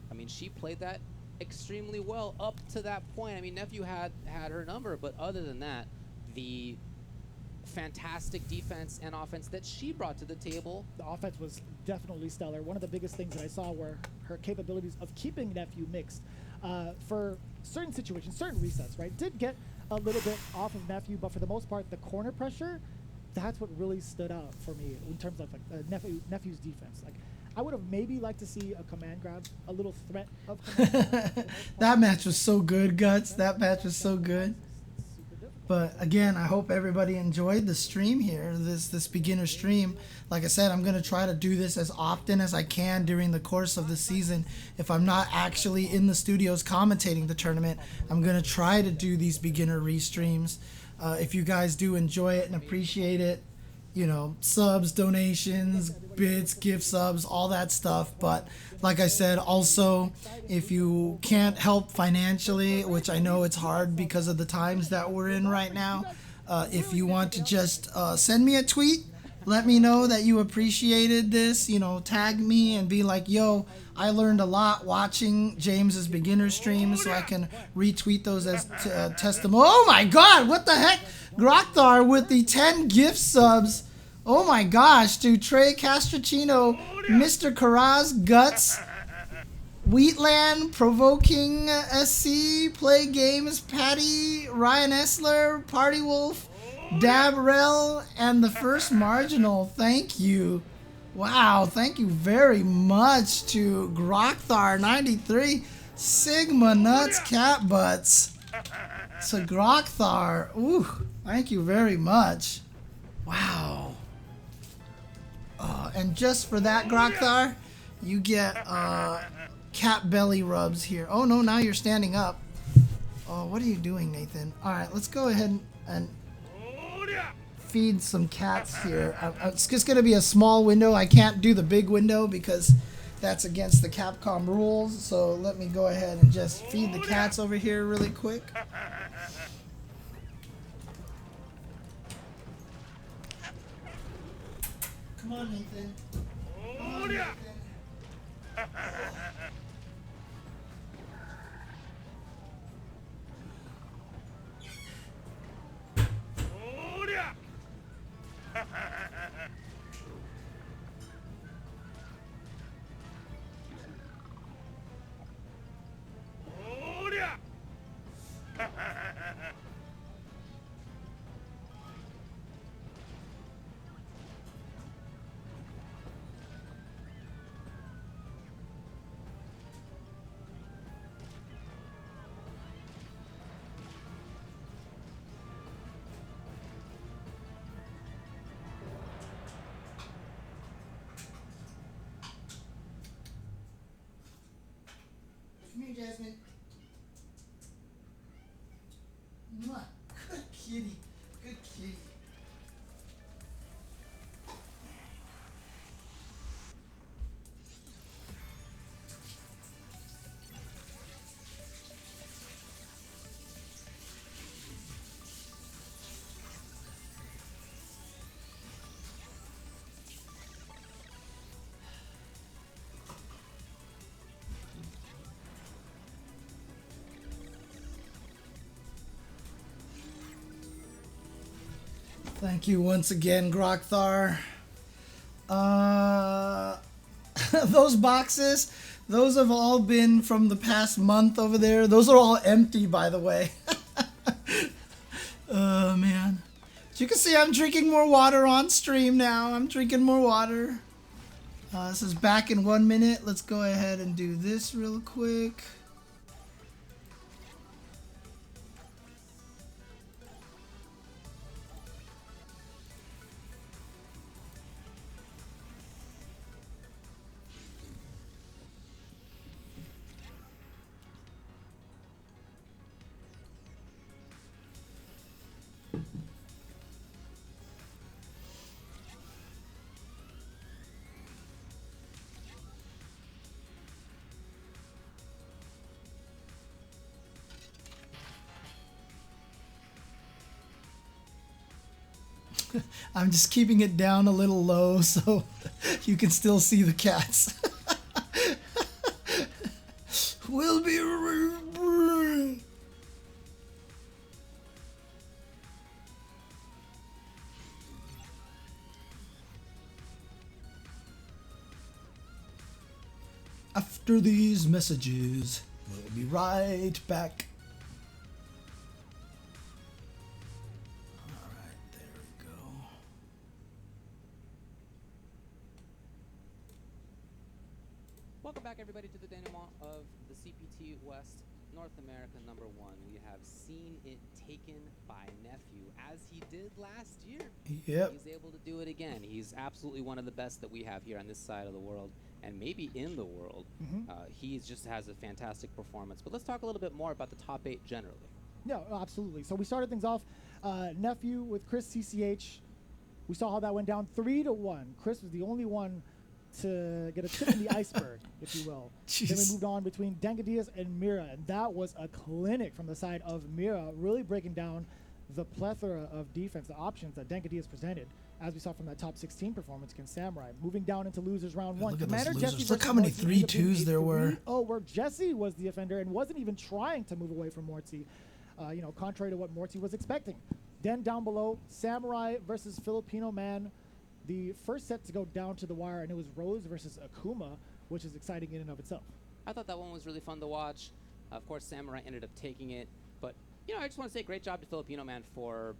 I mean, she played that extremely well up to that point. I mean, Nephew had her number, but other than that, the fantastic defense and offense that she brought to the table. The offense was definitely stellar. One of the biggest things that I saw were her capabilities of keeping Nephew mixed for certain situations, certain resets, right? Did get a little bit off of Nephew, but for the most part, the corner pressure, that's what really stood out for me in terms of like Nephew's defense. Like, I would have maybe liked to see a command grab, a little threat of command grab. That match was so good, Guts. That match was so good. But again, I hope everybody enjoyed the stream here, this beginner stream. Like I said, I'm going to try to do this as often as I can during the course of the season. If I'm not actually in the studios commentating the tournament, I'm going to try to do these beginner restreams. If you guys do enjoy it and appreciate it, you know, subs, donations, bits, gift subs, all that stuff. But like I said, also, if you can't help financially, which I know it's hard because of the times that we're in right now, if you want to just send me a tweet, let me know that you appreciated this, you know, tag me and be like, yo, I learned a lot watching James's beginner stream, so I can retweet those as testimony. Oh my god, what the heck? Grokthar with the 10 gift subs. Oh my gosh, to Trey Castrocino, Mr. Karaz, Guts, Wheatland, Provoking SC, Play Games, Patty, Ryan Essler, Party Wolf, Dabrel, and the first Marginal. Thank you. Wow, thank you very much to Grokthar93, Sigma Nuts Cat Butts, to Grokthar. Ooh, thank you very much. Wow. And just for that, Grokthar, you get cat belly rubs here. Oh no, now you're standing up. Oh, what are you doing, Nathan? All right, let's go ahead and feed some cats here. It's just gonna be a small window. I can't do the big window because that's against the Capcom rules. So let me go ahead and just feed the cats over here really quick. Come on, Nathan. Come on, Nathan. Hey, Jasmine. Mwah. Good kitty. Good kitty. Thank you once again, Grokthar. Those boxes, those have all been from the past month over there. Those are all empty, by the way. Oh, man. As you can see, I'm drinking more water on stream now. I'm drinking more water. This is back in 1 minute. Let's go ahead and do this real quick. I'm just keeping it down a little low so you can still see the cats. We'll be after these messages. We'll be right back. Welcome back, everybody, to the denouement of the CPT West North America #1. We have seen it taken by Nephew, as he did last year. Yep. He's able to do it again. He's absolutely one of the best that we have here on this side of the world, and maybe in the world. He just has a fantastic performance. But let's talk a little bit more about the top 8 generally. Yeah, absolutely. So we started things off, Nephew with Chris CCH. We saw how that went down 3-1. Chris was the only one to get a tip in the iceberg, if you will. Jeez. Then we moved on between Dengadias and Mira, and that was a clinic from the side of Mira, really breaking down the plethora of defense, the options that Dengadias presented, as we saw from that top 16 performance against Samurai. Moving down into losers round 1. Look at Commander those Jesse losers. Look versus how many Morty, 3-2s there were. Oh, where Jesse was the offender and wasn't even trying to move away from Morty, contrary to what Morty was expecting. Then down below, Samurai versus Filipino Man. The first set to go down to the wire, and it was Rose versus Akuma, which is exciting in and of itself. I thought that one was really fun to watch. Of course, Samurai ended up taking it. But, I just want to say great job to Filipino Man for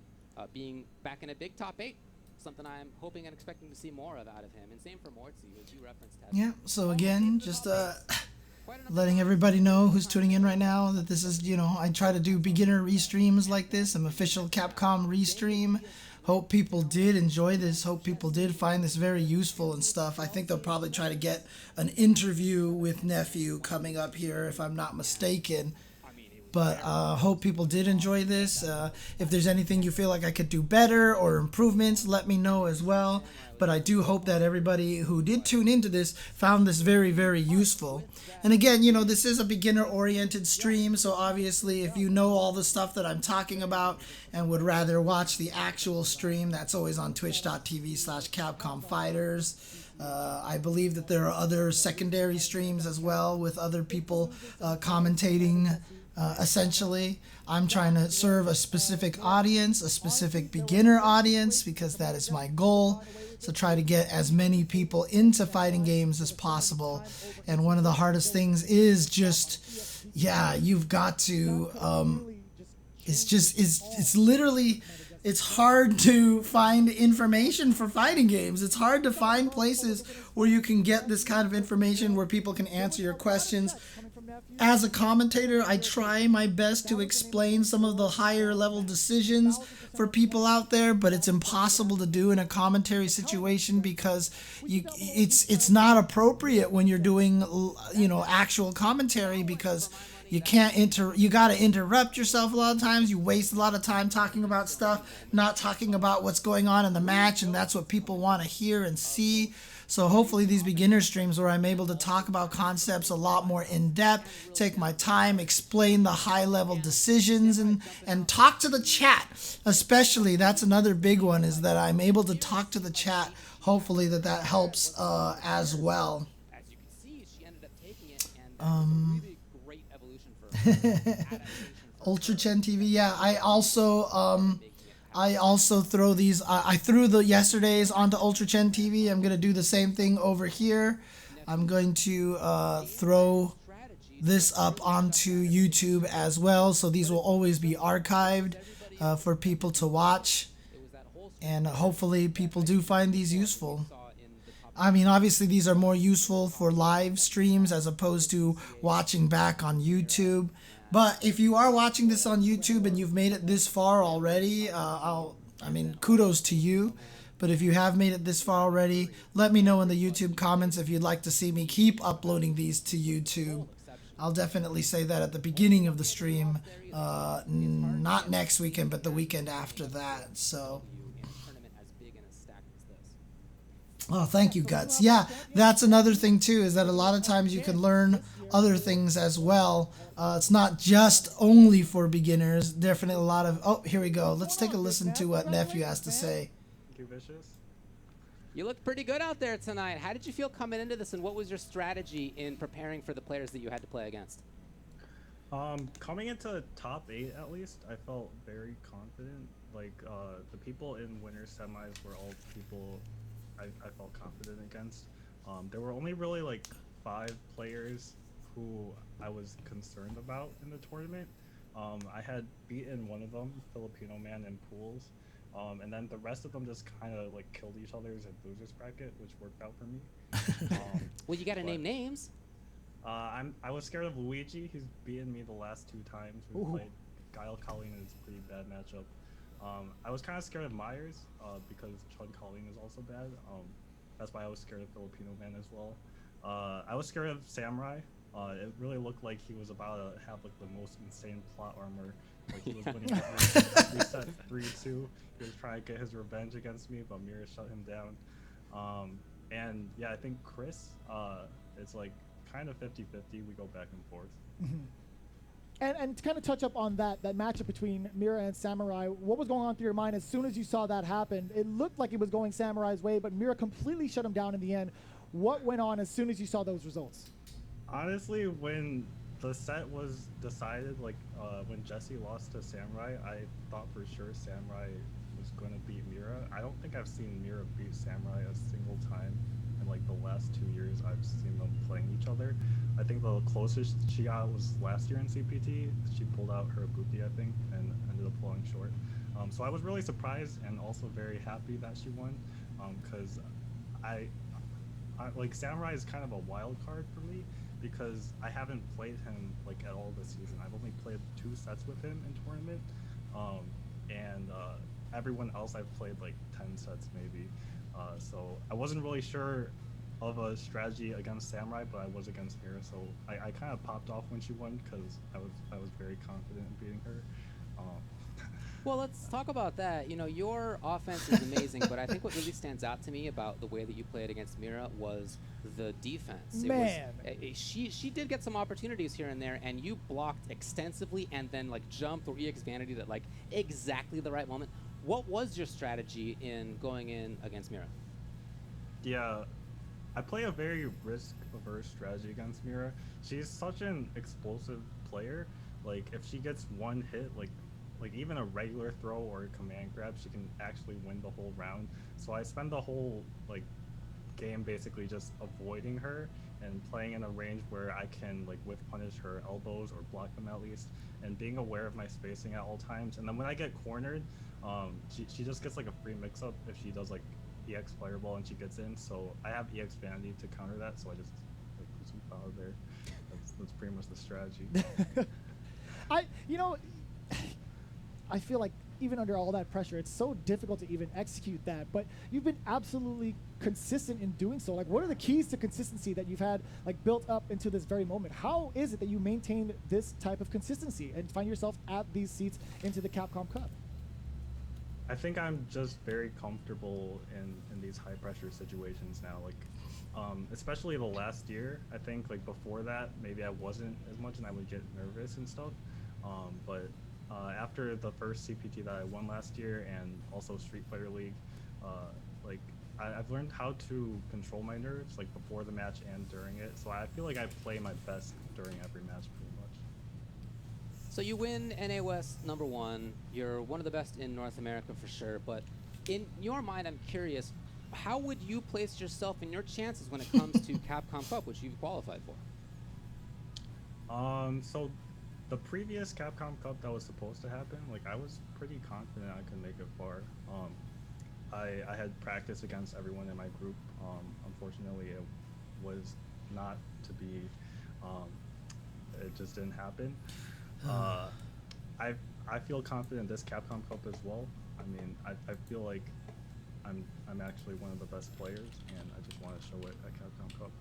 being back in a big top 8. Something I'm hoping and expecting to see more of out of him. And same for Mortzy, as you referenced. Yeah, so again, just letting everybody know who's tuning in right now that this is, I try to do beginner restreams like this. I'm official Capcom Restream. Hope people did enjoy this. Hope people did find this very useful and stuff. I think they'll probably try to get an interview with Nephew coming up here, if I'm not mistaken. But hope people did enjoy this. If there's anything you feel like I could do better or improvements, let me know as well. But I do hope that everybody who did tune into this found this very, very useful. And again, this is a beginner-oriented stream, so obviously if you know all the stuff that I'm talking about and would rather watch the actual stream, that's always on twitch.tv/CapcomFighters. I believe that there are other secondary streams as well with other people commentating. Essentially, I'm trying to serve a specific audience, a specific beginner audience, because that is my goal. So try to get as many people into fighting games as possible. And one of the hardest things is just, you've got to, it's literally, it's hard to find information for fighting games. It's hard to find places where you can get this kind of information where people can answer your questions. as a commentator, I try my best to explain some of the higher level decisions for people out there, but it's impossible to do in a commentary situation because it's not appropriate when you're doing, you know, actual commentary, because you gotta interrupt yourself a lot of times. You waste a lot of time talking about stuff, not talking about what's going on in the match, and that's what people want to hear and see. So hopefully these beginner streams where I'm able to talk about concepts a lot more in depth, take my time, explain the high level decisions, and talk to the chat. Especially, that's another big one, is that I'm able to talk to the chat. Hopefully that helps as well. As you can see, she ended up taking it, and that was a really great evolution for her. UltraChenTV, yeah. I also throw these. I threw the yesterdays onto UltraChenTV. I'm gonna do the same thing over here. I'm going to throw this up onto YouTube as well, so these will always be archived for people to watch, and hopefully people do find these useful. I mean, obviously these are more useful for live streams as opposed to watching back on YouTube. But if you are watching this on YouTube and you've made it this far already, I mean, kudos to you. But if you have made it this far already, let me know in the YouTube comments if you'd like to see me keep uploading these to YouTube. I'll definitely say that at the beginning of the stream, not next weekend, but the weekend after that. So. Oh, thank you, Guts. Yeah, that's another thing too, is that a lot of times you can learn other things as well. It's not just only for beginners. Definitely a lot of... Oh, here we go. Let's take a listen to what Nephew has to say. Thank you, Vicious. You looked pretty good out there tonight. How did you feel coming into this, and what was your strategy in preparing for the players that you had to play against? Coming into top 8 at least, I felt very confident. Like, the people in winner semis were all people I felt confident against. There were only really like 5 players who I was concerned about in the tournament. I had beaten one of them, Filipino man, in pools, and then the rest of them just kind of like killed each other's in losers bracket, which worked out for me. Well, you got to name names. I was scared of Luigi. He's beaten me the last 2 times. We played Guile Colleen, and it's a pretty bad matchup. I was kind of scared of Myers because Chun Colleen is also bad. That's why I was scared of Filipino man as well. I was scared of Samurai. It really looked like he was about to have like the most insane plot armor. Like he was winning 3-2. He was trying to get his revenge against me, but Mira shut him down. And yeah, I think Chris, it's like kind of 50-50. We go back and forth. And to kind of touch up on that matchup between Mira and Samurai, what was going on through your mind as soon as you saw that happen? It looked like it was going Samurai's way, but Mira completely shut him down in the end. What went on as soon as you saw those results? Honestly, when the set was decided, like when Jesse lost to Samurai, I thought for sure Samurai was going to beat Mira. I don't think I've seen Mira beat Samurai a single time in like the last 2 years I've seen them playing each other. I think the closest she got was last year in CPT. She pulled out her Abuti, I think, and ended up falling short. So I was really surprised and also very happy that she won, because I like Samurai is kind of a wild card for me because I haven't played him like at all this season. I've only played 2 sets with him in tournament, and everyone else I've played like 10 sets maybe. So I wasn't really sure of a strategy against Samurai, but I was against Mira, so I kind of popped off when she won because I was very confident in beating her. Well, let's talk about that. You know, your offense is amazing, but I think what really stands out to me about the way that you played against Mira was the defense. Man. She did get some opportunities here and there, and you blocked extensively and then like jumped or EX Vanity at like exactly the right moment. What was your strategy in going in against Mira? Yeah, I play a very risk-averse strategy against Mira. She's such an explosive player. Like, if she gets one hit, like even a regular throw or a command grab, she can actually win the whole round. So I spend the whole like game basically just avoiding her and playing in a range where I can like whiff punish her elbows or block them at least, and being aware of my spacing at all times. And then when I get cornered, she just gets like a free mix-up if she does like EX Fireball and she gets in. So I have EX Vanity to counter that, so I just like put some power there. that's pretty much the strategy. I feel like even under all that pressure, it's so difficult to even execute that. But you've been absolutely consistent in doing so. Like, what are the keys to consistency that you've had like built up into this very moment? How is it that you maintain this type of consistency and find yourself at these seats into the Capcom Cup? I think I'm just very comfortable in these high pressure situations now. Like, especially the last year, I think like before that, maybe I wasn't as much and I would get nervous and stuff. But after the first CPT that I won last year and also Street Fighter League, like I've learned how to control my nerves like before the match and during it. So I feel like I play my best during every match pretty much. So you win NA West #1. You're one of the best in North America for sure. But in your mind, I'm curious, how would you place yourself in your chances when it comes to Capcom Cup, which you've qualified for? So the previous Capcom Cup that was supposed to happen, like I was pretty confident I could make it far. I had practice against everyone in my group. Unfortunately, it was not to be. It just didn't happen. I feel confident in this Capcom Cup as well. I mean, I feel like I'm actually one of the best players, and I just want to show it at Capcom Cup.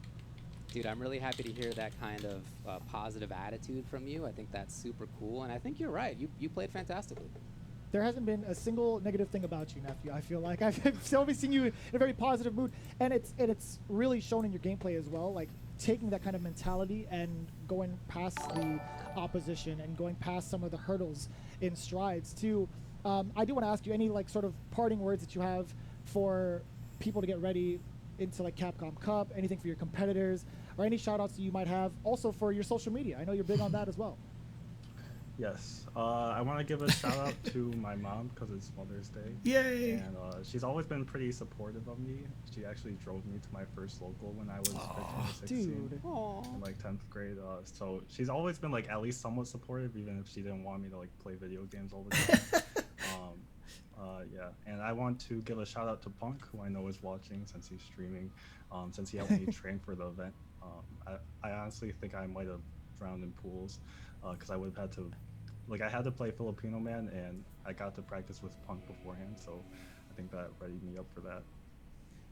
Dude, I'm really happy to hear that kind of positive attitude from you. I think that's super cool, and I think you're right. You played fantastically. There hasn't been a single negative thing about you, Nephew. I feel like I've always seen you in a very positive mood, and it's really shown in your gameplay as well. Like taking that kind of mentality and going past the opposition and going past some of the hurdles in strides too. I do want to ask you any like sort of parting words that you have for people to get ready into like Capcom Cup, anything for your competitors, or any shout outs that you might have also for your social media. I know you're big on that as well. Yes, I want to give a shout out to my mom because it's Mother's Day. Yay! And she's always been pretty supportive of me. She actually drove me to my first local when I was 15 or 16 dude. in like 10th grade. So she's always been like at least somewhat supportive, even if she didn't want me to like play video games all the time. Yeah, and I want to give a shout out to Punk, who I know is watching since he's streaming, since he helped me train for the event. I honestly think I might have drowned in pools because I would have had to, like I had to play Filipino Man, and I got to practice with Punk beforehand, so I think that readied me up for that.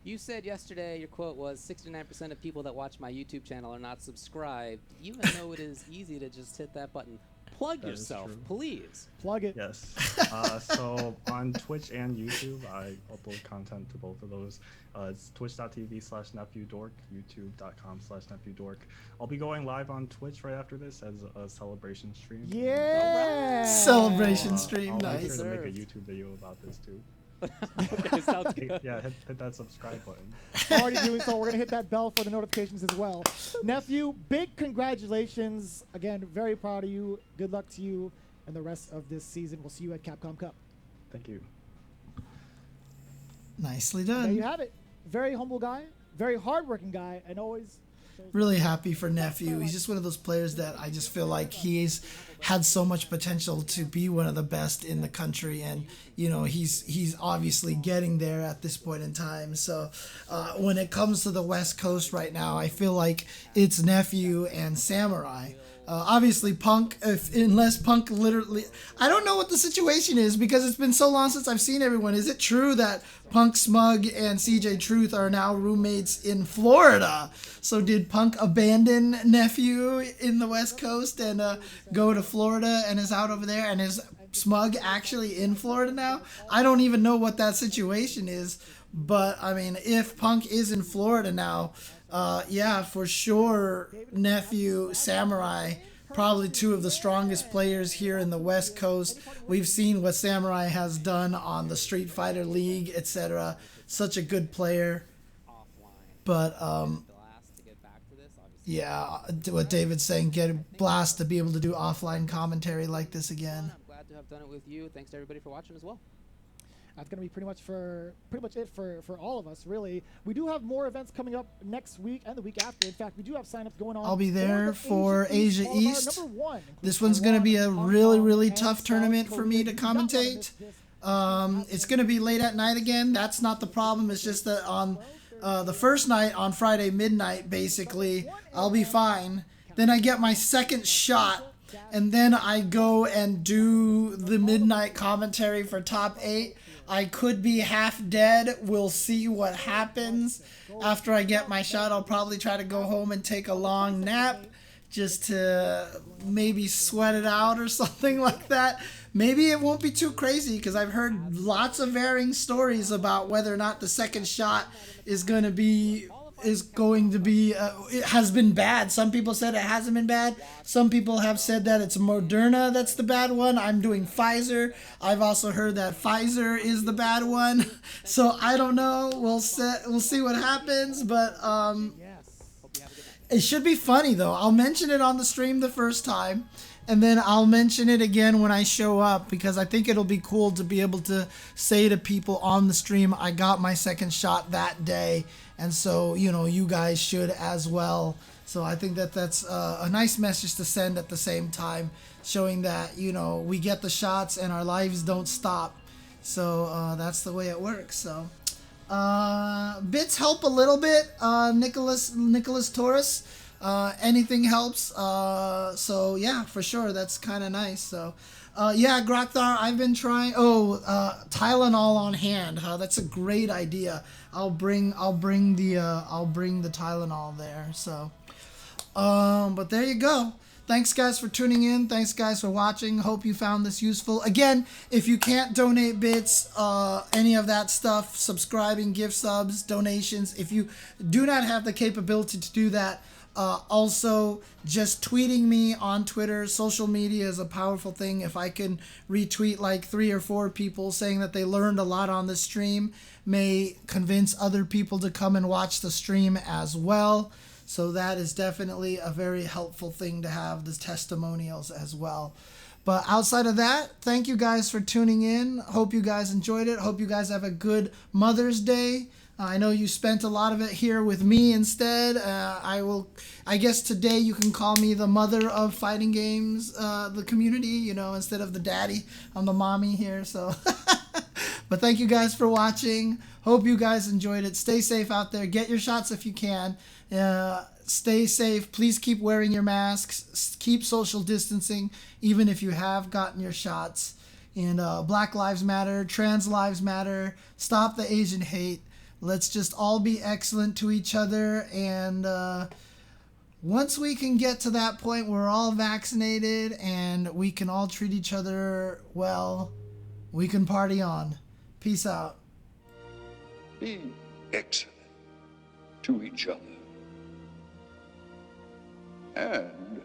You said yesterday, your quote was, 69% of people that watch my YouTube channel are not subscribed, even though it is easy to just hit that button. Plug yourself, please. Plug it. Yes. So on Twitch and YouTube, I upload content to both of those. It's twitch.tv/nephew.dork, youtube.com/nephew.dork. I'll be going live on Twitch right after this as a celebration stream. Yeah. Celebration stream, I'll nice. make sure to make a YouTube video about this too. Okay, sounds good. Yeah, hit that subscribe button. Already doing so. We're going to hit that bell for the notifications as well. Nephew, big congratulations. Again, very proud of you. Good luck to you and the rest of this season. We'll see you at Capcom Cup. Thank you. Nicely There done. you have it. Very humble guy, very hardworking guy, and always... Really happy for Nephew. He's just one of those players that I just feel like he's had so much potential to be one of the best in the country, and you know he's obviously getting there at this point in time. So when it comes to the West Coast right now, I feel like it's Nephew and Samurai. Obviously Punk, unless Punk literally, I don't know what the situation is because it's been so long since I've seen everyone. Is it true that Punk, Smug, and CJ Truth are now roommates in Florida? So did Punk abandon Nephew in the West Coast and go to Florida and is out over there? And is Smug actually in Florida now? I don't even know what that situation is. But, I mean, if Punk is in Florida now, yeah, for sure, Nephew, Samurai, probably two of the strongest players here in the West Coast. We've seen what Samurai has done on the Street Fighter League, etc. Such a good player. But, yeah, what David's saying, get a blast to be able to do offline commentary like this again. I'm glad to have done it with you. Thanks to everybody for watching as well. That's going to be pretty much it for all of us, really. We do have more events coming up next week and the week after. In fact, we do have signups going on. I'll be there for Asia East. #1, this one's going to be a really tough tournament for me to commentate. It's going to be late at night again. That's not the problem. It's just that on the first night, on Friday midnight, basically, I'll be fine. then I get my second shot, and then I go and do the midnight commentary for top 8. I could be half dead. We'll see what happens. After I get my shot, I'll probably try to go home and take a long nap just to maybe sweat it out or something like that. Maybe it won't be too crazy, because I've heard lots of varying stories about whether or not the second shot is going to be it has been bad. Some people said it hasn't been bad. Some people have said that it's Moderna that's the bad one. I'm doing Pfizer. I've also heard that Pfizer is the bad one. So I don't know. We'll see what happens, but it should be funny though. I'll mention it on the stream the first time, and then I'll mention it again when I show up, because I think it'll be cool to be able to say to people on the stream, I got my second shot that day. And so, you know, you guys should as well. So I think that that's a nice message to send at the same time, showing that, you know, we get the shots and our lives don't stop. So that's the way it works. So bits help a little bit. Nicholas Torres, anything helps. So yeah, for sure. That's kind of nice. So yeah, Grokthar, I've been trying. Tylenol on hand. That's a great idea. I'll bring the Tylenol there. So, but there you go. Thanks guys for tuning in. Thanks guys for watching. Hope you found this useful. Again, if you can't donate bits, any of that stuff, subscribing, gift subs, donations, if you do not have the capability to do that, also just tweeting me on Twitter. Social media is a powerful thing. If I can retweet like 3 or 4 people saying that they learned a lot on this stream, may convince other people to come and watch the stream as well. So that is definitely a very helpful thing to have, the testimonials as well. But outside of that, thank you guys for tuning in. Hope you guys enjoyed it. Hope you guys have a good Mother's Day. I know you spent a lot of it here with me instead. I guess today you can call me the mother of fighting games, the community, you know, instead of the daddy. I'm the mommy here, so. But thank you guys for watching. Hope you guys enjoyed it. Stay safe out there. Get your shots if you can. Stay safe. Please keep wearing your masks. Keep social distancing, even if you have gotten your shots. And Black Lives Matter. Trans Lives Matter. Stop the Asian hate. Let's just all be excellent to each other. And once we can get to that point where we're all vaccinated and we can all treat each other well, we can party on. Peace out. Be excellent to each other. And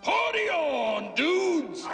party on, dudes!